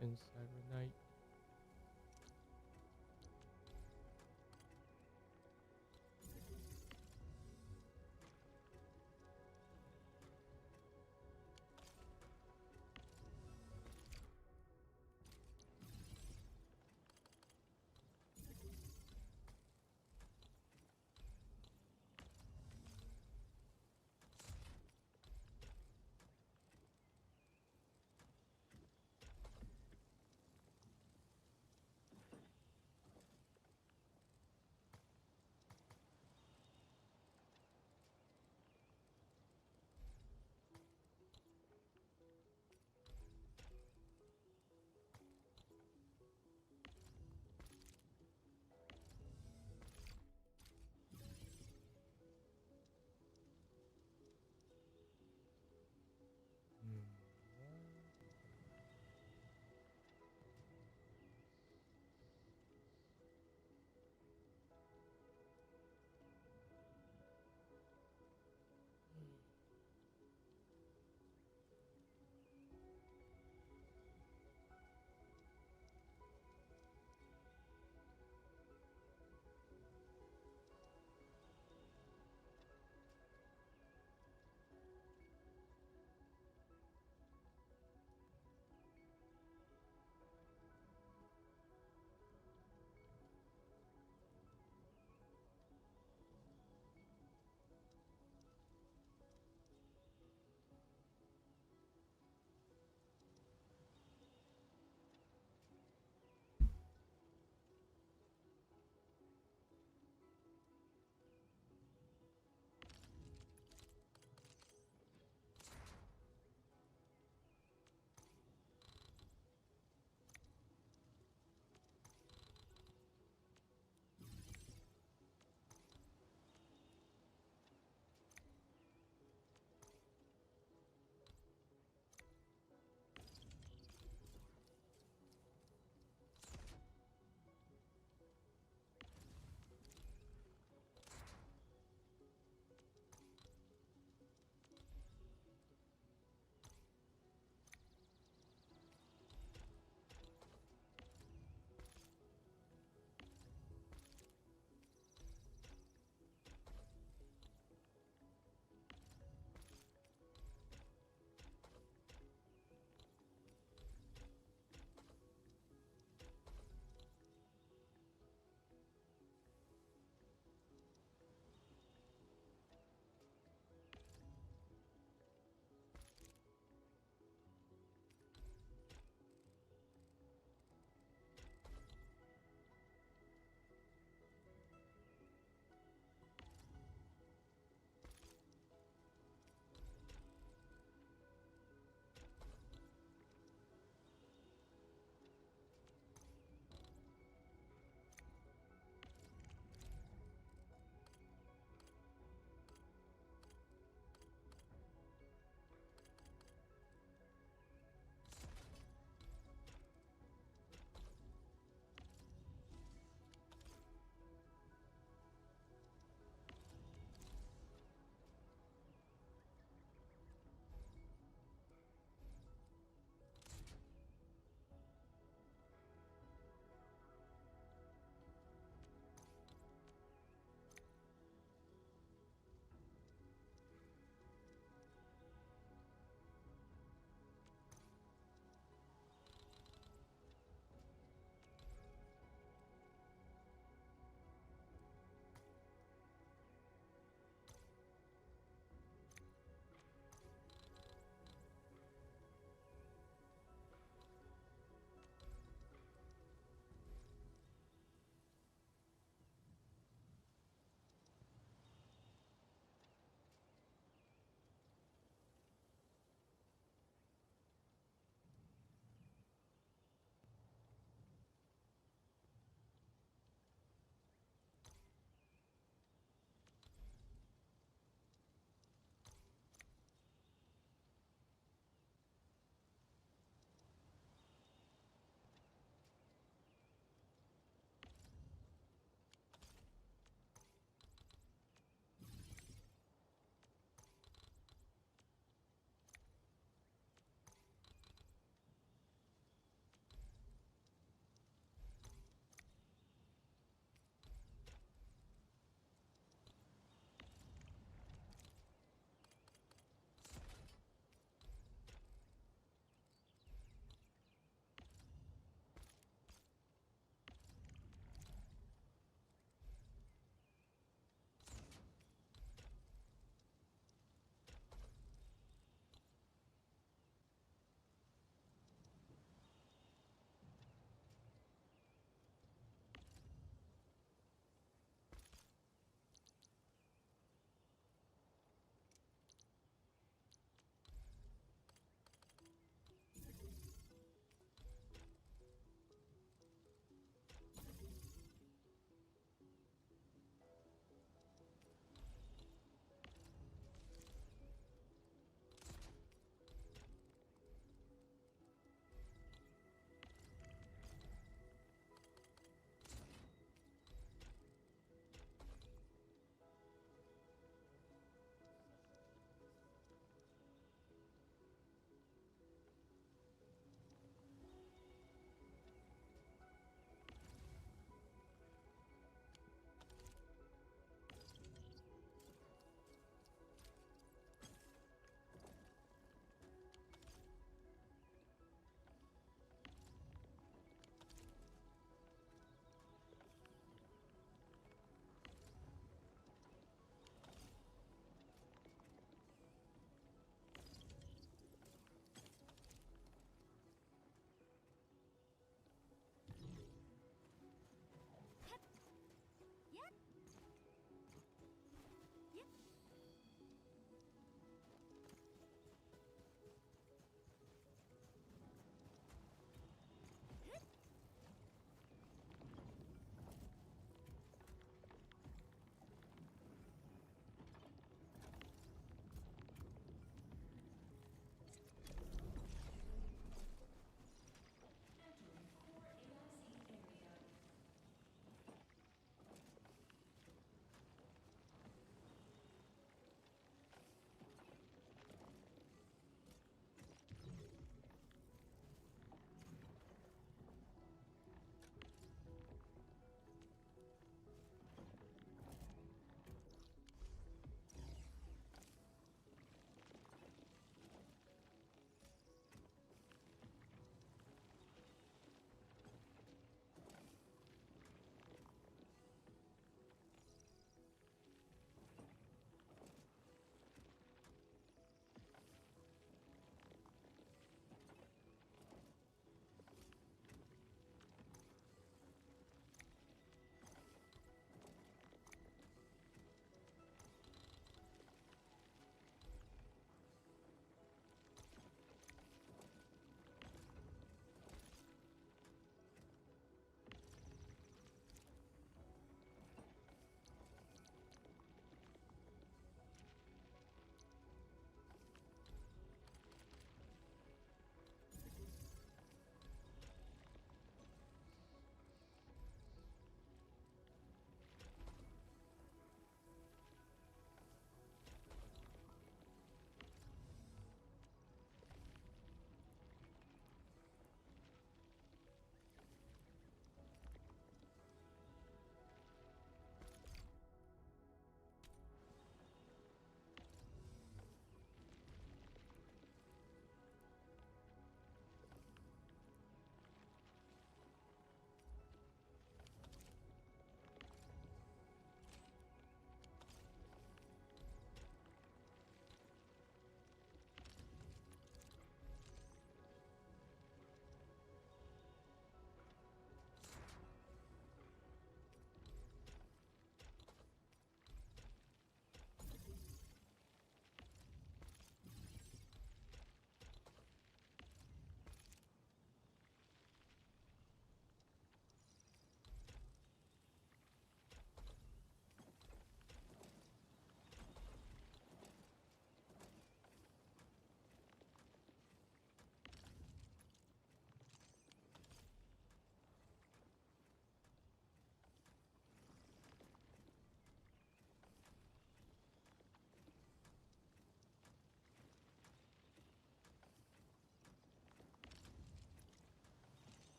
And Cyber Knight.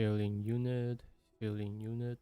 Filling unit. Filling unit.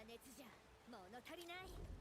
熱じゃ物足りない。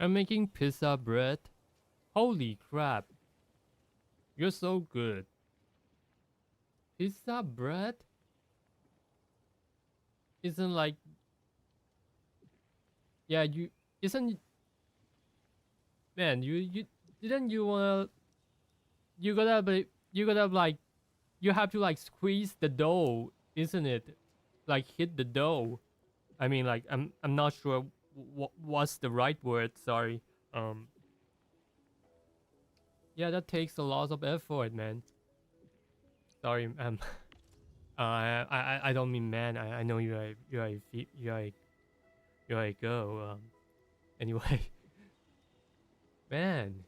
I'm making pizza bread. Holy crap. You're so good. Pizza bread? Isn't like... Yeah, you... Isn't... Man, you didn't you wanna... You gotta be... You gotta like... You have to like squeeze the dough, isn't it? Like hit the dough. I mean, like, I'm not sure what's the right word, sorry. Yeah, that takes a lot of effort, man. Sorry, I don't mean man. I know you're a girl. Anyway, man,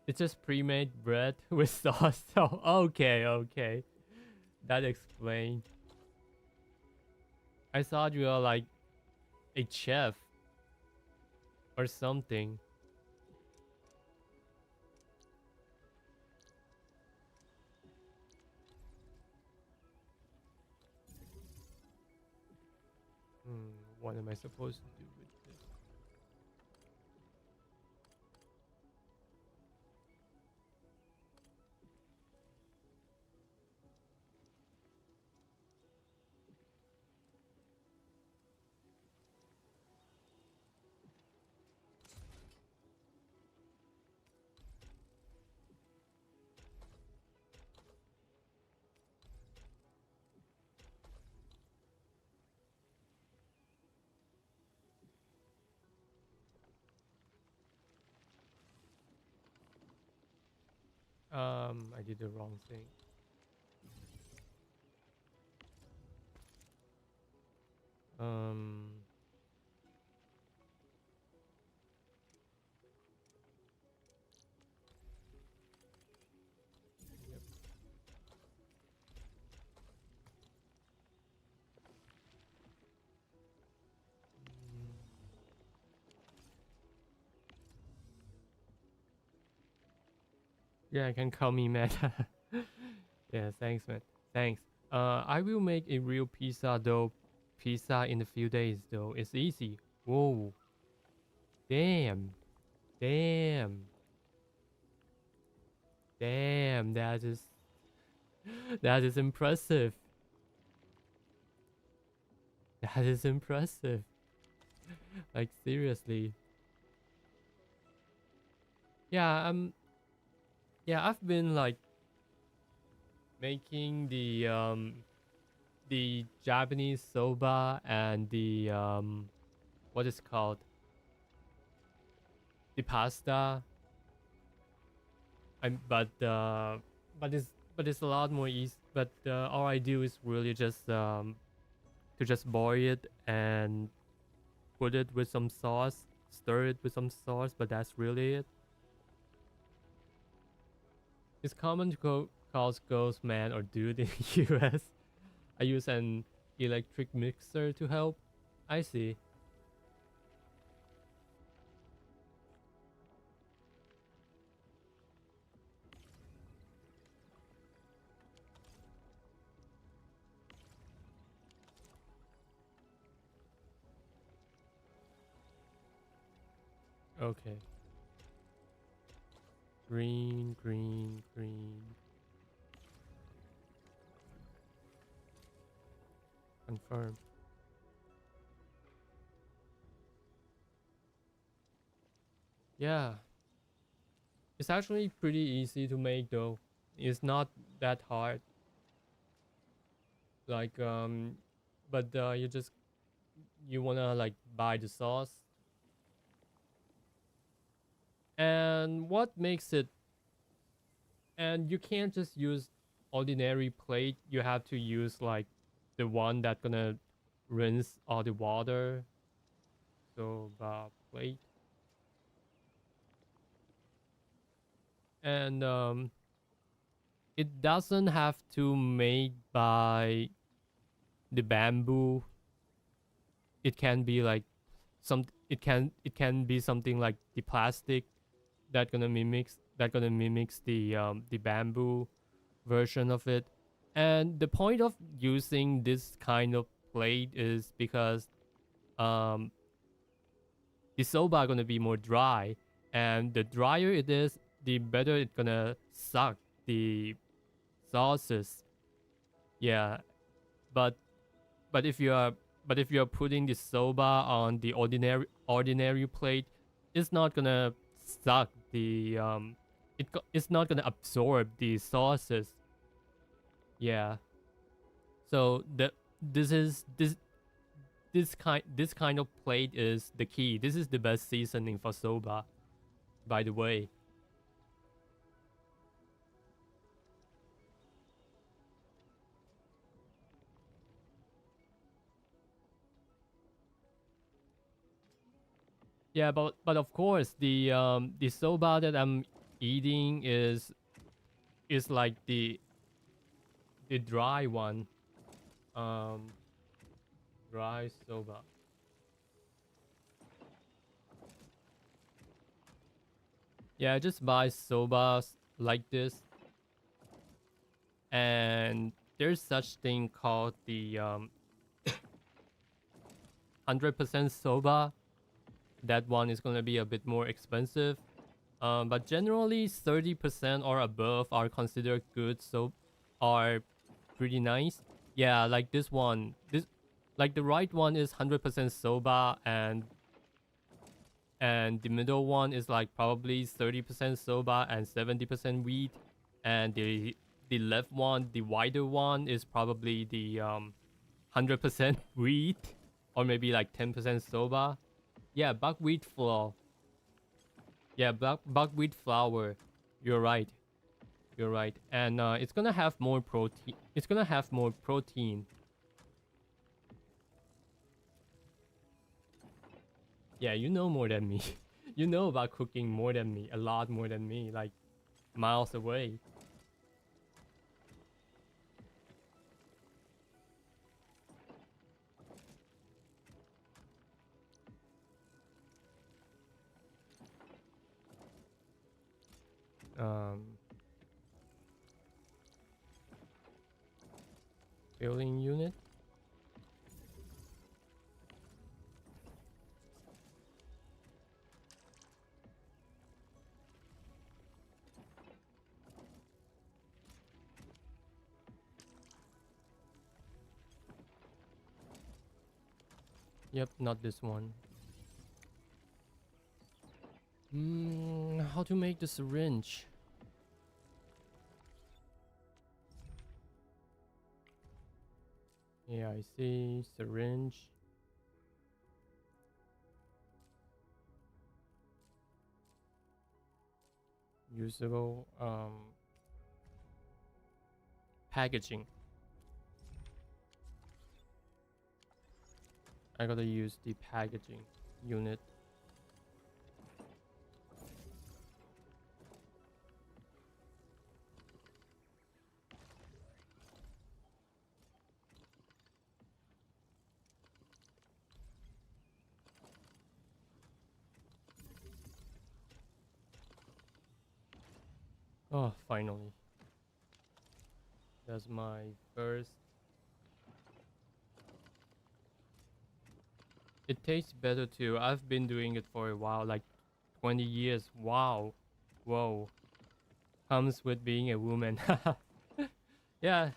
it's just pre-made bread with sauce. So okay, that explains. I thought you were like a chef or something. What am I supposed to do with this? I did the wrong thing. Yep. Yeah, you can call me Matt. Yeah, thanks, man. Thanks. I will make a real pizza in a few days, though. It's easy. Whoa. Damn. Damn. Damn, that is impressive. That is impressive. Like, seriously. Yeah, yeah, I've been like making the Japanese soba and the what is called the pasta. But it's a lot more easy. But all I do is really just to just boil it and put it with some sauce, stir it with some sauce. But that's really it. It's common to call ghost man or dude in the US. I use an electric mixer to help. I see. Okay. Green, green, green. Confirm. Yeah. It's actually pretty easy to make though. It's not that hard. Like but you wanna like buy the sauce. And what makes it, and you can't just use ordinary plate, you have to use like the one that's gonna rinse all the water. So plate. And it doesn't have to made by the bamboo. It can be like it can be something like the plastic that gonna mimics the bamboo version of it. And the point of using this kind of plate is because the soba gonna be more dry, and the drier it is, the better it's gonna suck the sauces. Yeah, but if you're putting the soba on the ordinary plate, it's not gonna suck the it's not gonna absorb the sauces. Yeah. So this kind of plate is the key. This is the best seasoning for soba, by the way. Yeah, but of course the soba that I'm eating is like the dry one. Dry soba. Yeah, just buy sobas like this. And there's such thing called the 100% soba. That one is gonna be a bit more expensive. But generally 30% or above are considered good, so are pretty nice. Yeah, like this one. Like the right one is 100% soba, and the middle one is like probably 30% soba and 70% wheat, and the left one, the wider one, is probably the 100% wheat, or maybe like 10% soba. Yeah, buckwheat flour. Yeah, buckwheat flour. You're right. You're right. And it's gonna have more protein. It's gonna have more protein. Yeah, you know more than me. You know about cooking more than me. A lot more than me. Like, miles away. Building unit. Yep, not this one. How to make the syringe? Yeah, I see. Syringe. Usable packaging. I gotta use the packaging unit. Oh, finally. That's my first. It tastes better too. I've been doing it for a while, like 20 years. Wow. Whoa. Comes with being a woman. Yeah.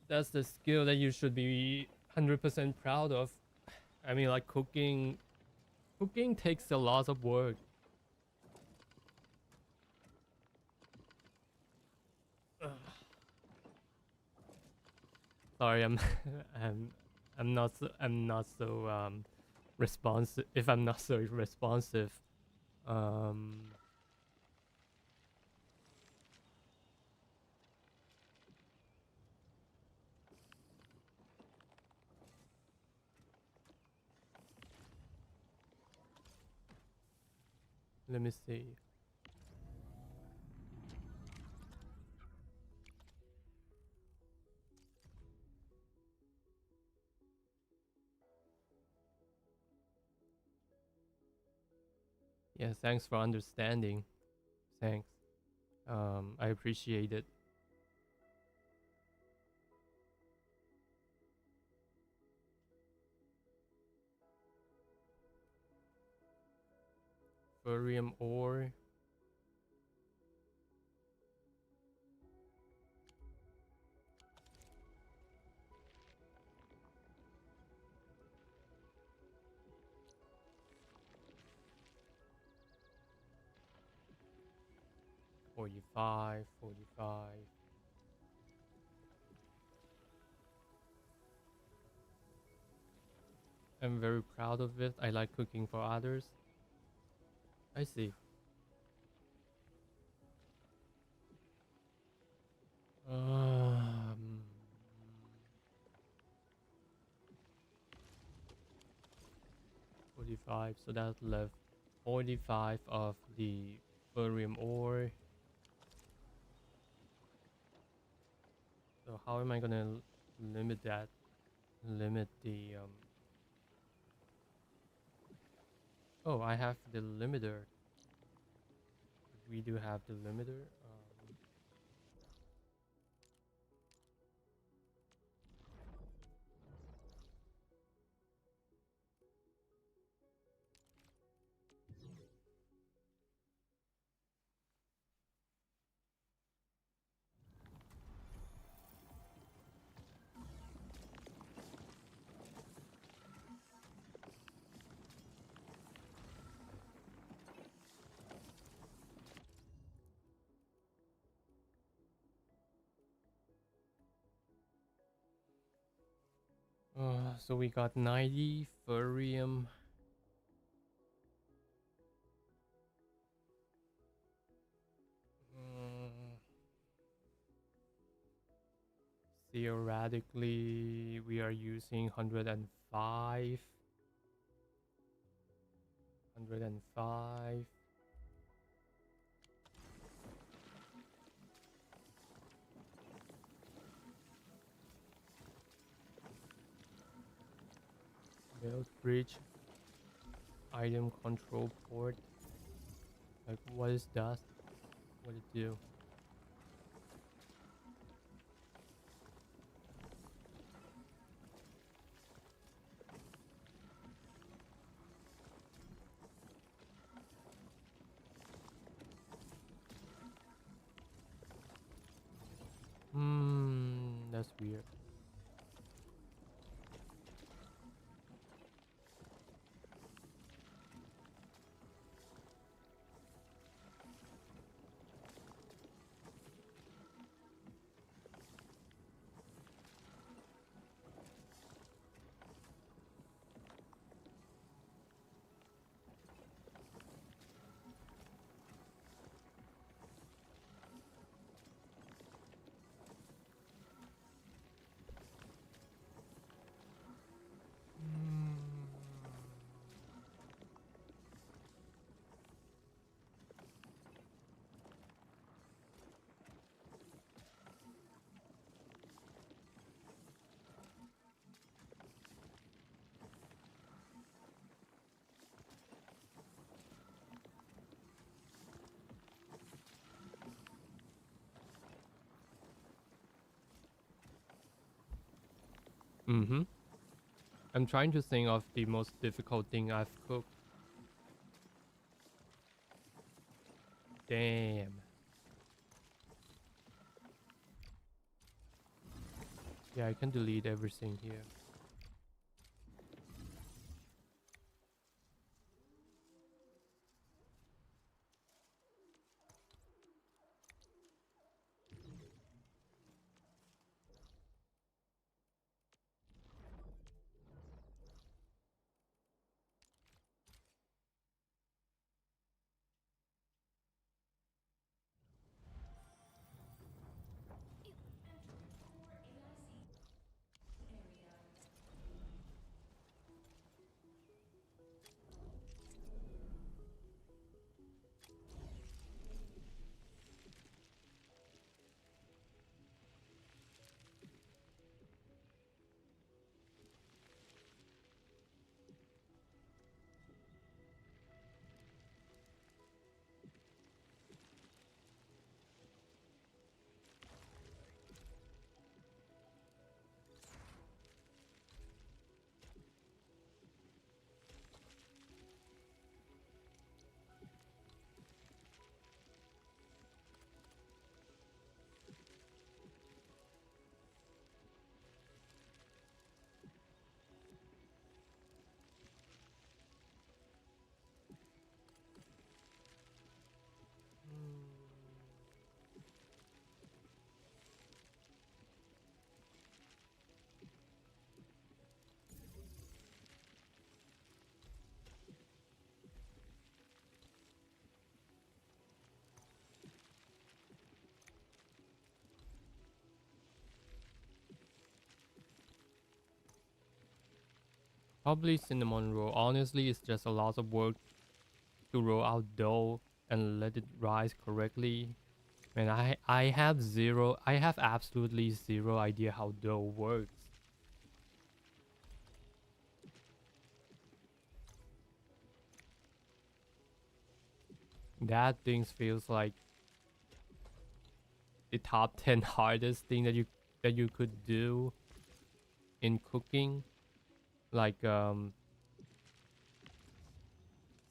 That's the skill that you should be 100% proud of. I mean, like cooking takes a lot of work. Sorry, I'm not so responsive. If I'm not so responsive, let me see. Yeah, thanks for understanding. Thanks. I appreciate it. Barium ore. $45, $45. I'm very proud of it. I like cooking for others. I see. Um, 45. So that left 45 of the barium ore. So how am I gonna limit that? Limit the Oh, I have the limiter. We do have the limiter. So we got 90 furium. Theoretically, we are using 105. 105. Build bridge. Item control port. Like, what is that? What it do? That's weird. I'm trying to think of the most difficult thing I've cooked. Damn. Yeah, I can delete everything here. Probably cinnamon roll. Honestly, it's just a lot of work to roll out dough and let it rise correctly. Man, I have absolutely zero idea how dough works. That thing feels like the top 10 hardest thing that you could do in cooking, like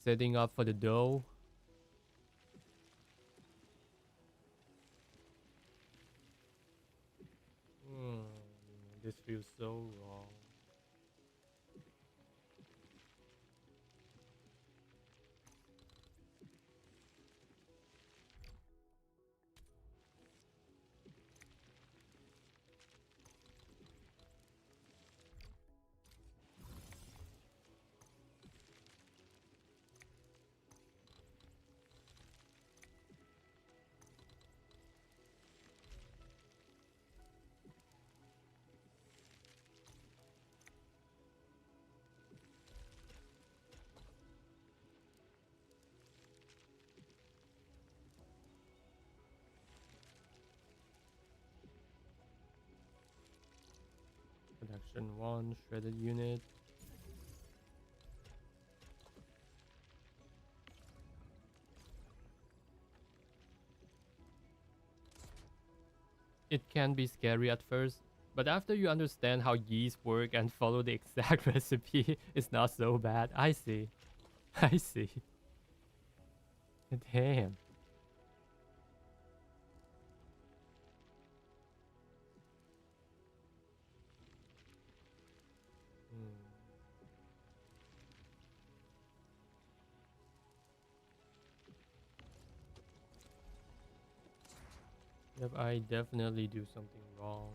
setting up for the dough. This feels so wrong. Production 1, shredded unit. It can be scary at first, but after you understand how yeast work and follow the exact recipe, it's not so bad. I see. I see. Damn. Yep, I definitely do something wrong.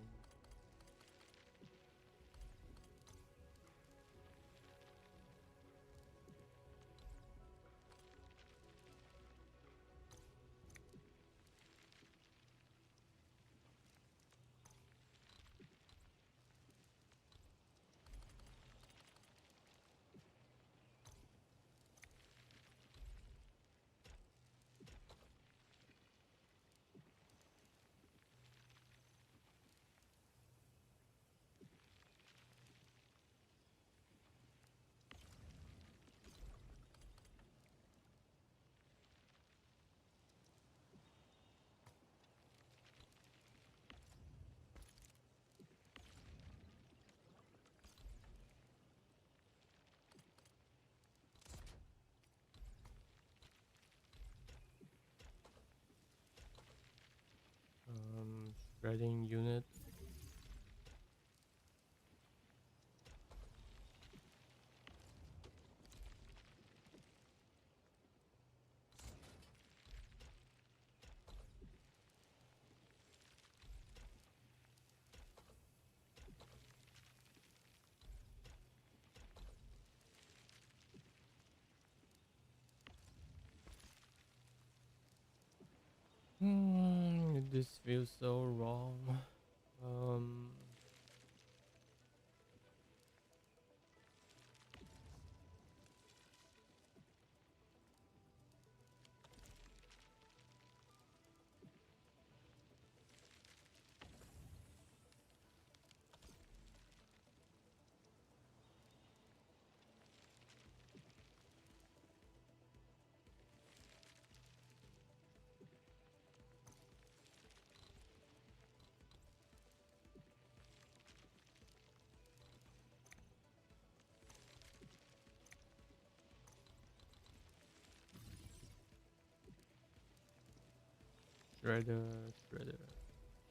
Shredding unit. This feels so wrong.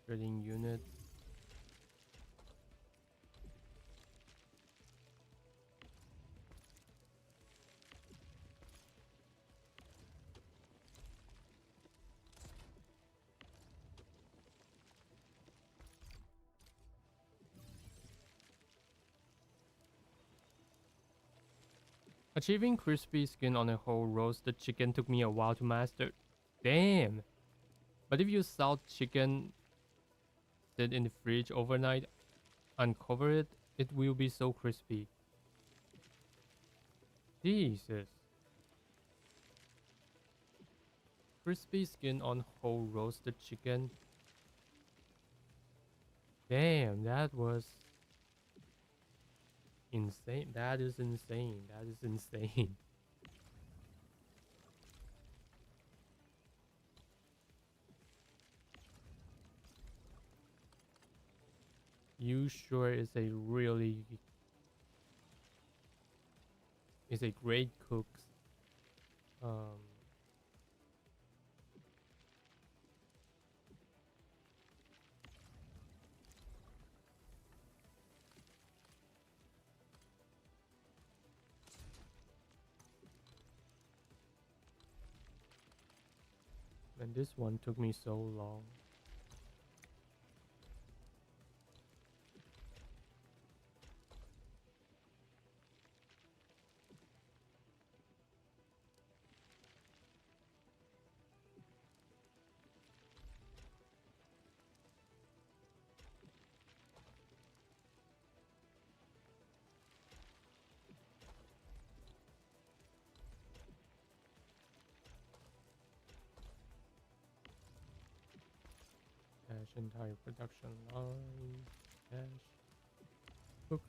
Shredding unit. Achieving crispy skin on a whole roasted chicken took me a while to master. Damn! But if you salt chicken, sit in the fridge overnight, uncover it, it will be so crispy. Jesus. Crispy skin on whole roasted chicken. Damn, that was insane. That is insane. That is insane. You sure is a great cook. And this one took me so long. Dash entire production line. Dash cooks.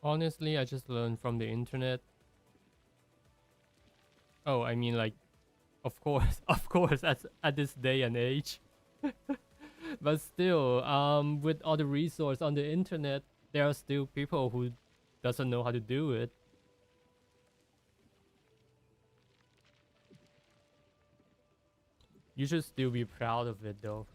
Honestly, I just learned from the internet. Oh, I mean, like, of course, of course, at this day and age. But still, with all the resource on the internet, there are still people who doesn't know how to do it. You should still be proud of it, though.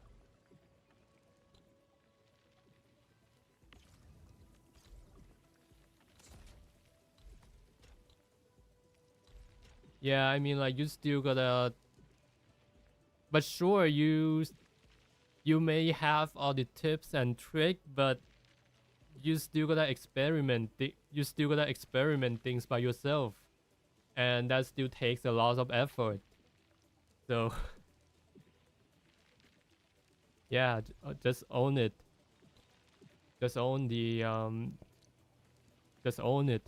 Yeah, I mean, like, you still gotta. But sure, you may have all the tips and trick, but you still gotta experiment. You still gotta experiment things by yourself, and that still takes a lot of effort. So, yeah, just own it. Just own the Just own it.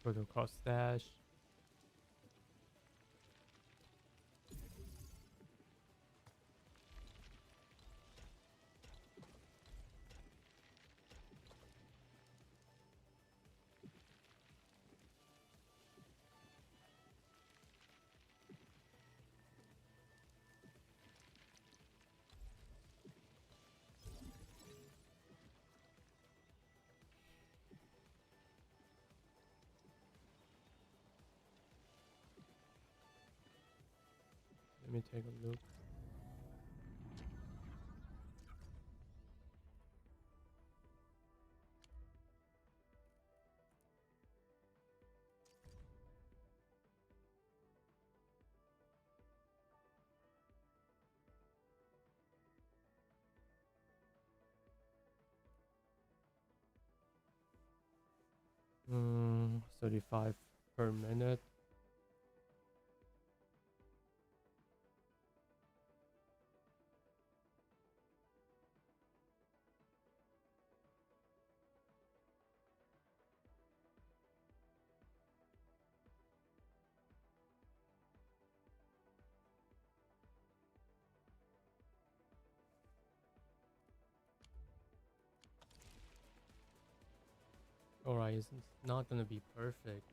Protocol stash. Let me take a look. Hmm, 35 per minute. Alright, it's not gonna be perfect.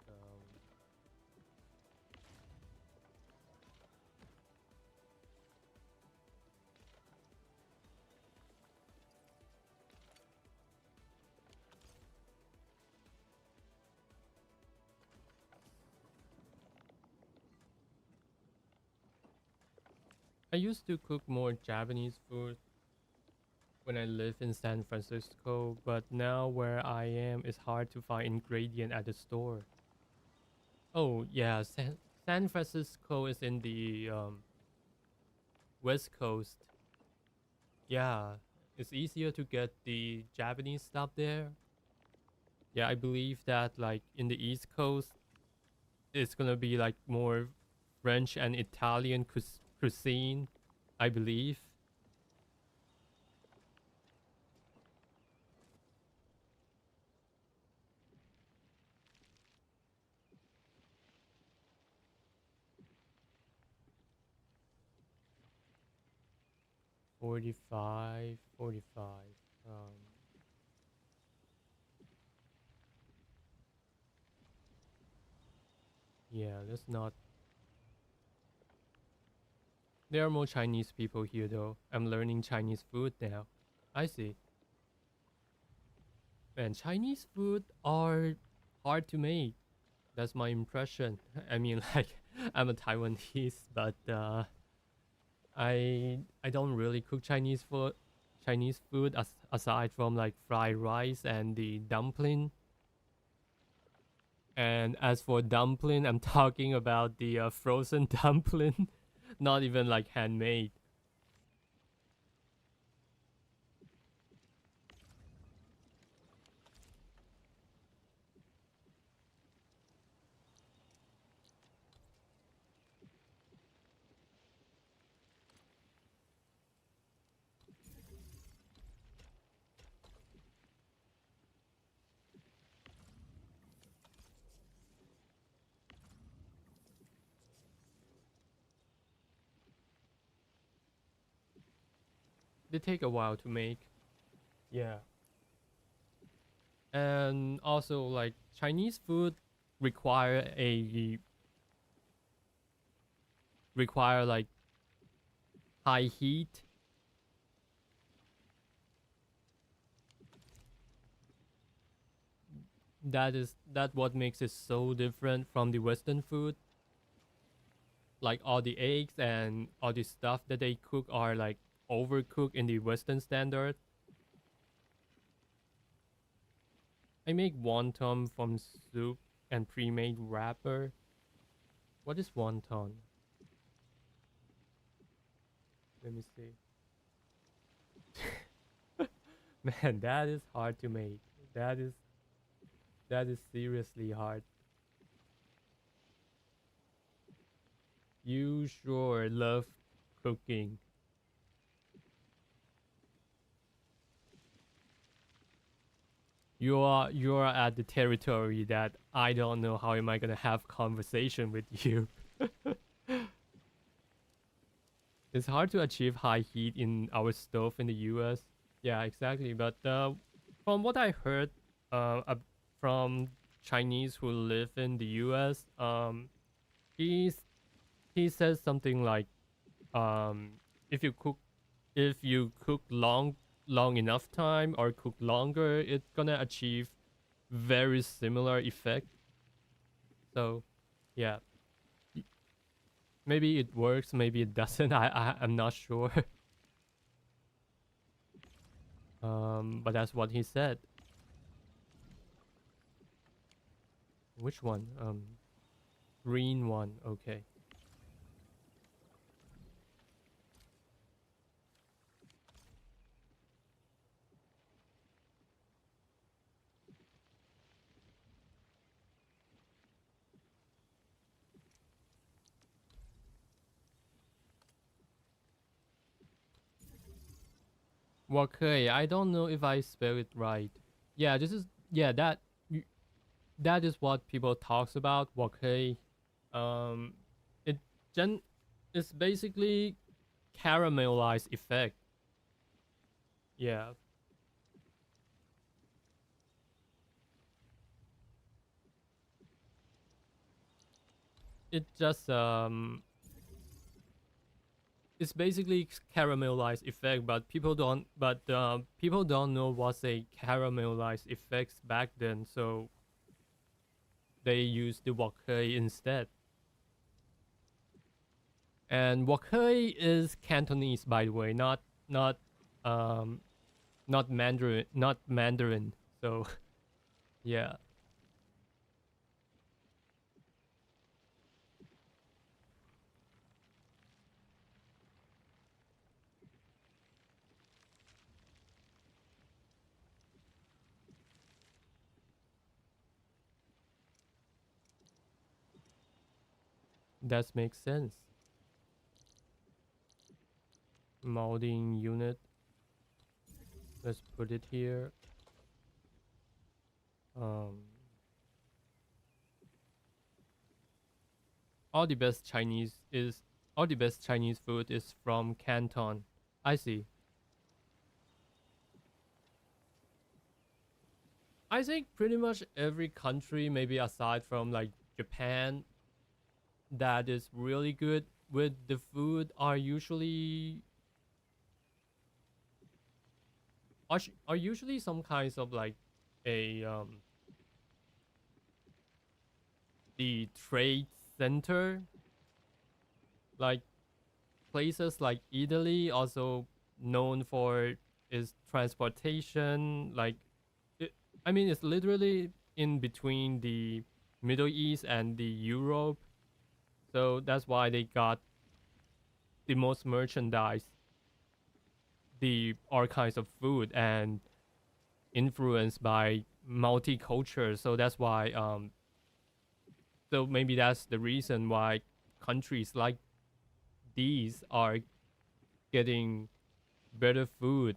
I used to cook more Japanese food when I lived in San Francisco, but now where I am, it's hard to find ingredient at the store. Oh yeah, San Francisco is in the West Coast. Yeah, it's easier to get the Japanese stuff there. Yeah, I believe that like in the East Coast, it's gonna be like more French and Italian cuisine, I believe. Forty-five. Yeah, that's not. There are more Chinese people here though. I'm learning Chinese food now. I see. Man, Chinese food are hard to make. That's my impression. I mean, like, I'm a Taiwanese, but I don't really cook Chinese food. Aside from like fried rice and the dumpling. And as for dumpling, I'm talking about the frozen dumpling, not even like handmade. They take a while to make. Yeah. And also like Chinese food require like high heat. That what makes it so different from the Western food. Like all the eggs and all the stuff that they cook are like overcooked in the Western standard. I make wonton from soup and pre-made wrapper. What is wonton? Let me see. Man, that is hard to make. That is seriously hard. You sure love cooking. You're at the territory that I don't know how am I gonna have conversation with you. It's hard to achieve high heat in our stove in the US. Yeah, exactly. But from what I heard from Chinese who live in the US, he says something like if you cook long enough time or cook longer, it's gonna achieve very similar effect. So yeah, maybe it works, maybe it doesn't. I'm not sure. But that's what he said. Which one? Green one. Okay. Wakei, I don't know if I spell it right. Yeah, that is what people talks about. Wakei. It it's basically caramelized effect. Yeah. It just it's basically caramelized effect, but people don't know what's a caramelized effects back then, so they use the wok instead. And Wakai is Cantonese, by the way, not Mandarin, not Mandarin. So yeah. That makes sense. Molding unit. Let's put it here. All the best Chinese food is from Canton. I see. I think pretty much every country, maybe aside from like Japan, that is really good with the food are usually are usually some kinds of like a the trade center, like places like Italy also known for its transportation, like I mean it's literally in between the Middle East and the Europe, so that's why they got the most merchandise, the all kinds of food, and influenced by multicultural. So that's why so maybe that's the reason why countries like these are getting better food.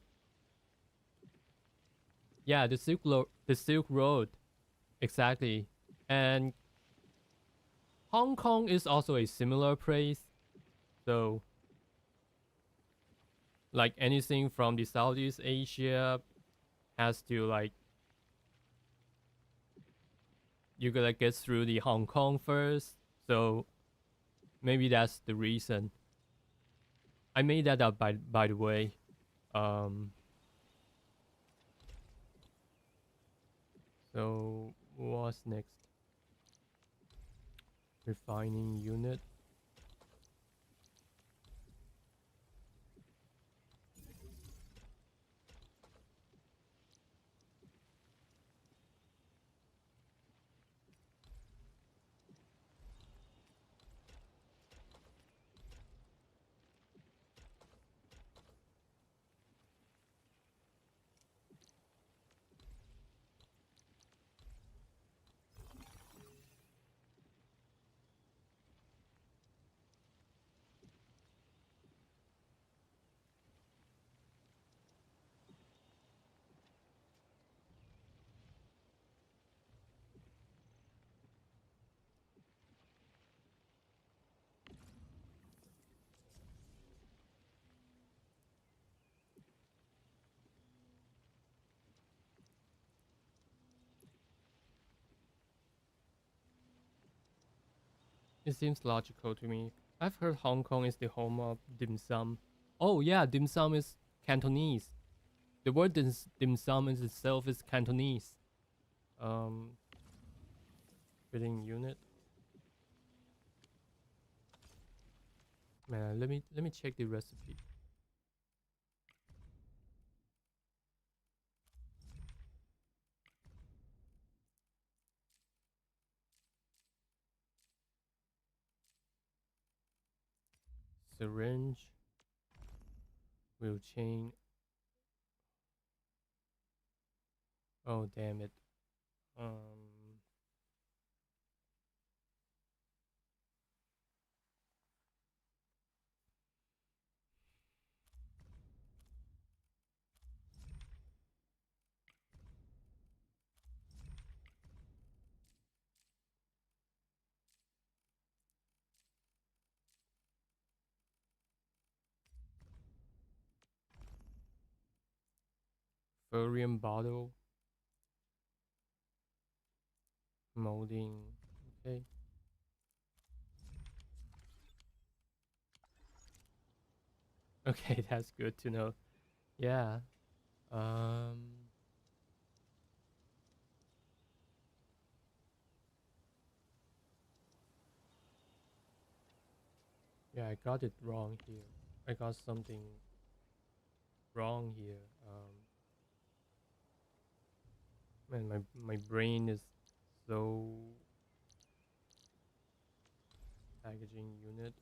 Yeah, the Silk Road, exactly. And Hong Kong is also a similar place. So like anything from the Southeast Asia has to like you gotta get through the Hong Kong first. So maybe that's the reason. I made that up by the way. So what's next? Refining unit. It seems logical to me. I've heard Hong Kong is the home of dim sum. Oh yeah, dim sum is Cantonese. The word dim sum in itself is Cantonese. Fitting unit. Man, let me check the recipe. Syringe. Wheel chain. Oh damn it. Ferrium bottle. Molding. Okay. Okay, that's good to know. Yeah. Yeah, I got it wrong here. I got something wrong here. Man, my brain is so packaging unit.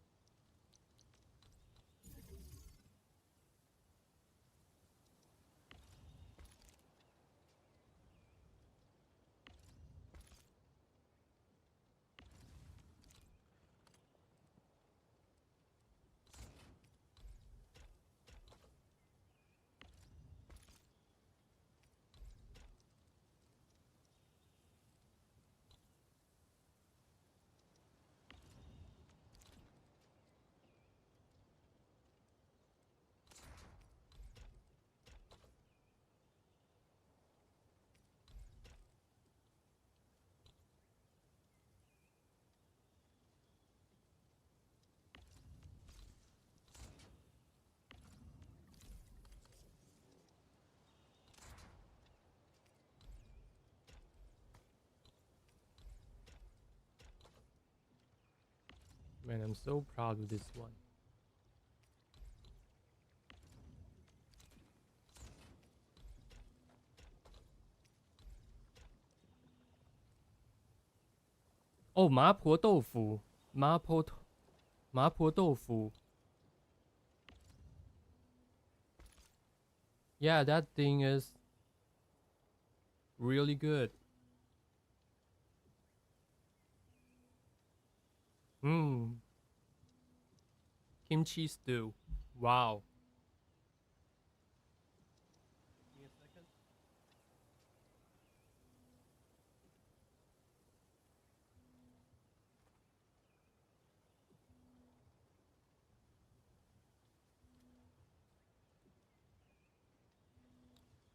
Man, I'm so proud of this one. Oh, 麻婆豆腐，麻婆豆腐。Yeah, that thing is really good. Kimchi stew. Wow. Give me a second.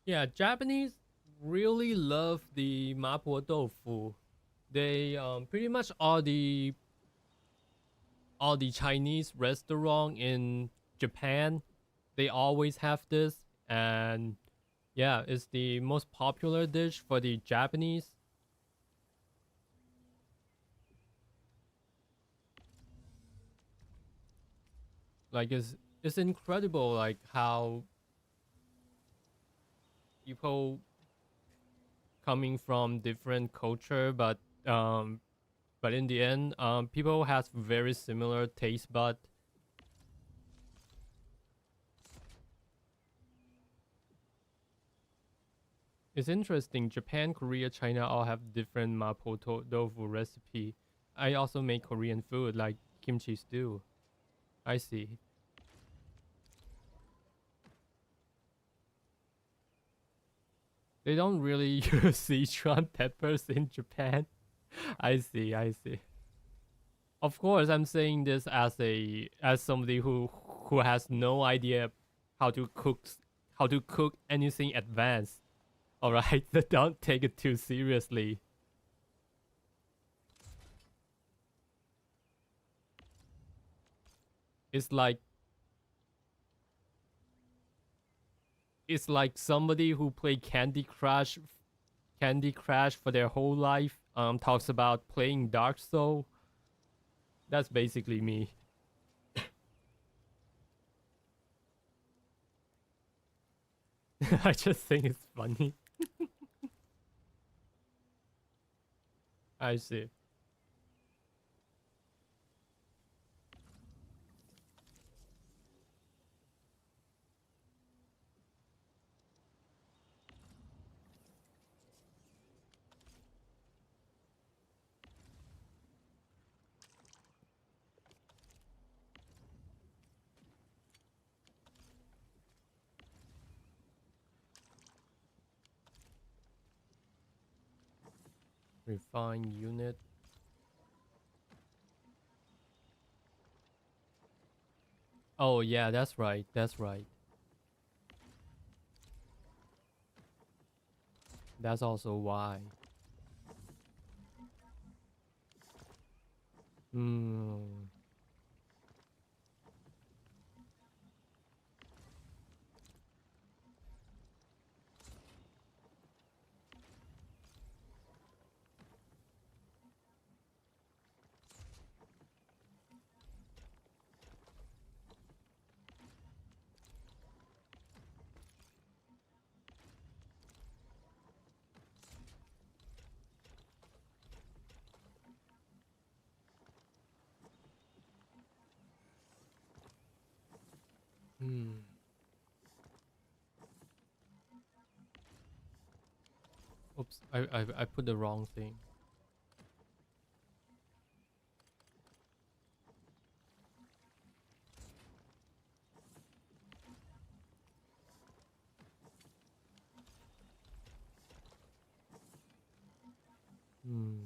Yeah, Japanese really love the mapo tofu. They pretty much all the Chinese restaurant in Japan, they always have this, and yeah, it's the most popular dish for the Japanese. Like it's incredible like how people coming from different culture, but in the end, people has very similar taste bud. It's interesting. Japan, Korea, China all have different mapo tofu recipe. I also make Korean food like kimchi stew. I see. They don't really use Sichuan peppers in Japan. I see, I see. Of course, I'm saying this as somebody who has no idea how to cook anything advanced. All right, don't take it too seriously. It's like somebody who played Candy Crush for their whole life talks about playing Dark Soul. That's basically me. I just think it's funny. I see. Refine unit. Oh yeah, that's right. That's right. That's also why. Hmm. Hmm. Oops, I put the wrong thing. Hmm.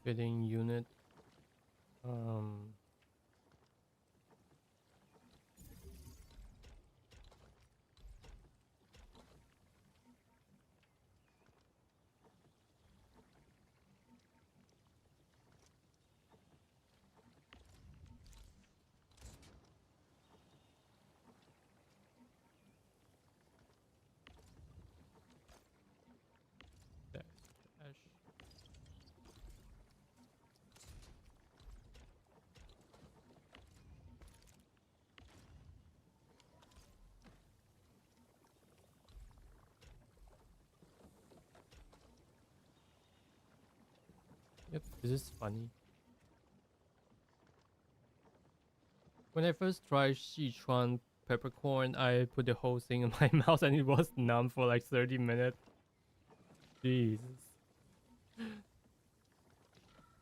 Fitting unit. Um. Dash, dash. Yep, this is funny. When I first tried Sichuan peppercorn, I put the whole thing in my mouth and it was numb for like 30 minutes. Jesus.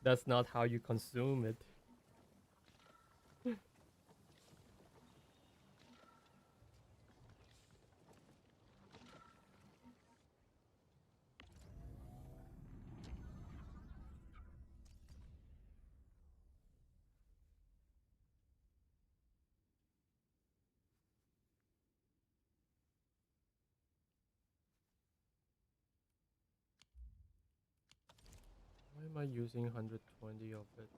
That's not how you consume it. Why am I using 120 of it?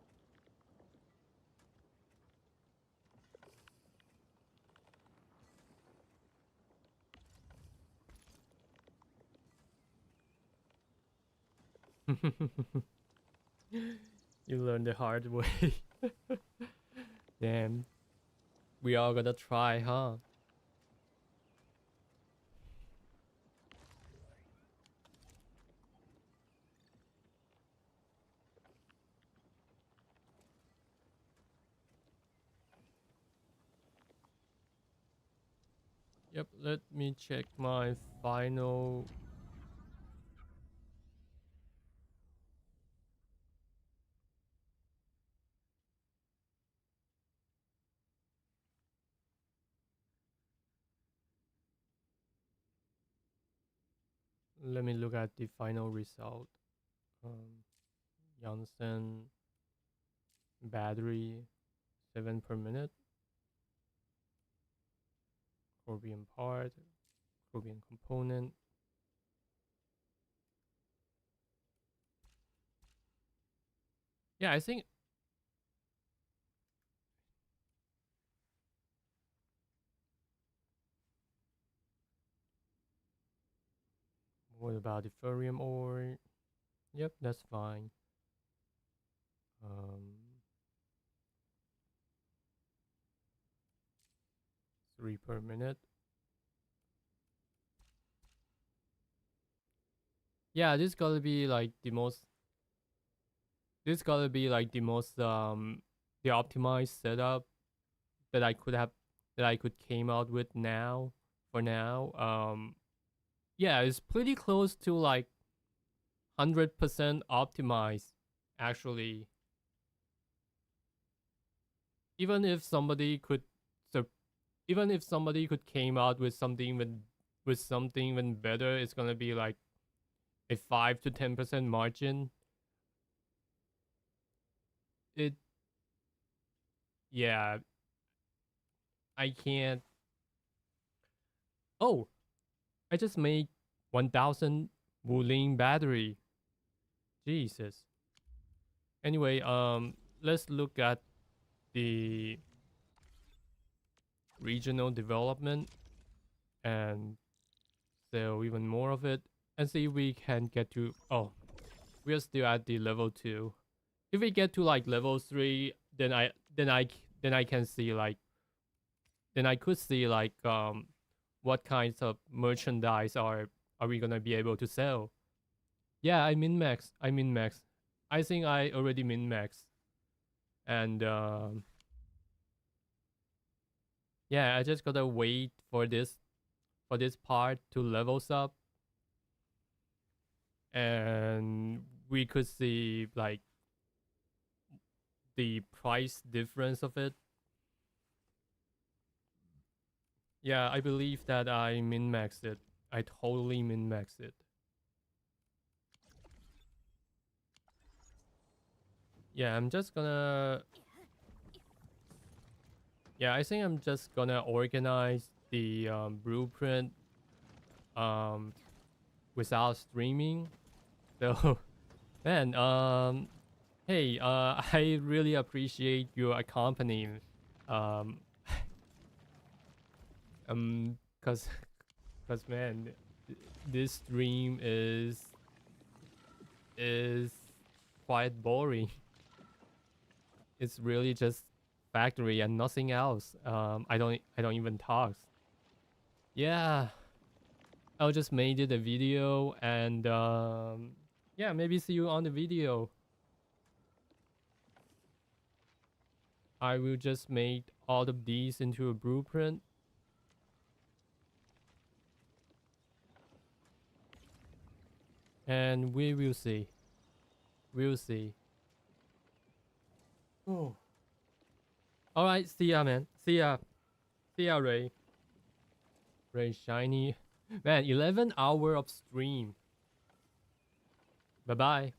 You learned the hard way. Damn. We all gotta try, huh? Yep, let me check my final. Let me look at the final result. Janssen battery 7 per minute. Chromium part, chromium component. Yeah, I think what about the ferrium ore? Yep, that's fine. 3 per minute. Yeah, this gotta be like the most. This gotta be like the most the optimized setup that I could came out with now. For now, yeah, it's pretty close to like 100% optimized. Actually, even if somebody could, even if somebody could came out with something even better, it's gonna be like a 5 to 10% margin. It, yeah, I can't. Oh, I just made 1000 Wuling battery. Jesus. Anyway, let's look at the regional development and sell even more of it and see if we can get to. Oh, we are still at the level 2. if we get to like level 3, then I can see like, then I could see like what kinds of merchandise are we gonna be able to sell. Yeah, I min max. I think I already min max. And yeah, I just gotta wait for this part to levels up, and we could see like the price difference of it. Yeah, I believe that I min maxed it. I totally min maxed it. Yeah, I'm just gonna. Yeah, I think I'm just gonna organize the blueprint without streaming. So, man, hey, I really appreciate your accompanying. Cause man, this stream is quite boring. It's really just factory and nothing else. I don't even talk. Yeah, I'll just made it a video, and yeah, maybe see you on the video. I will just make all of these into a blueprint. And we will see. We'll see. Oh. Alright, see ya, man. See ya. See ya, Ray. Ray Shiny. Man, 11 hours of stream. Bye-bye.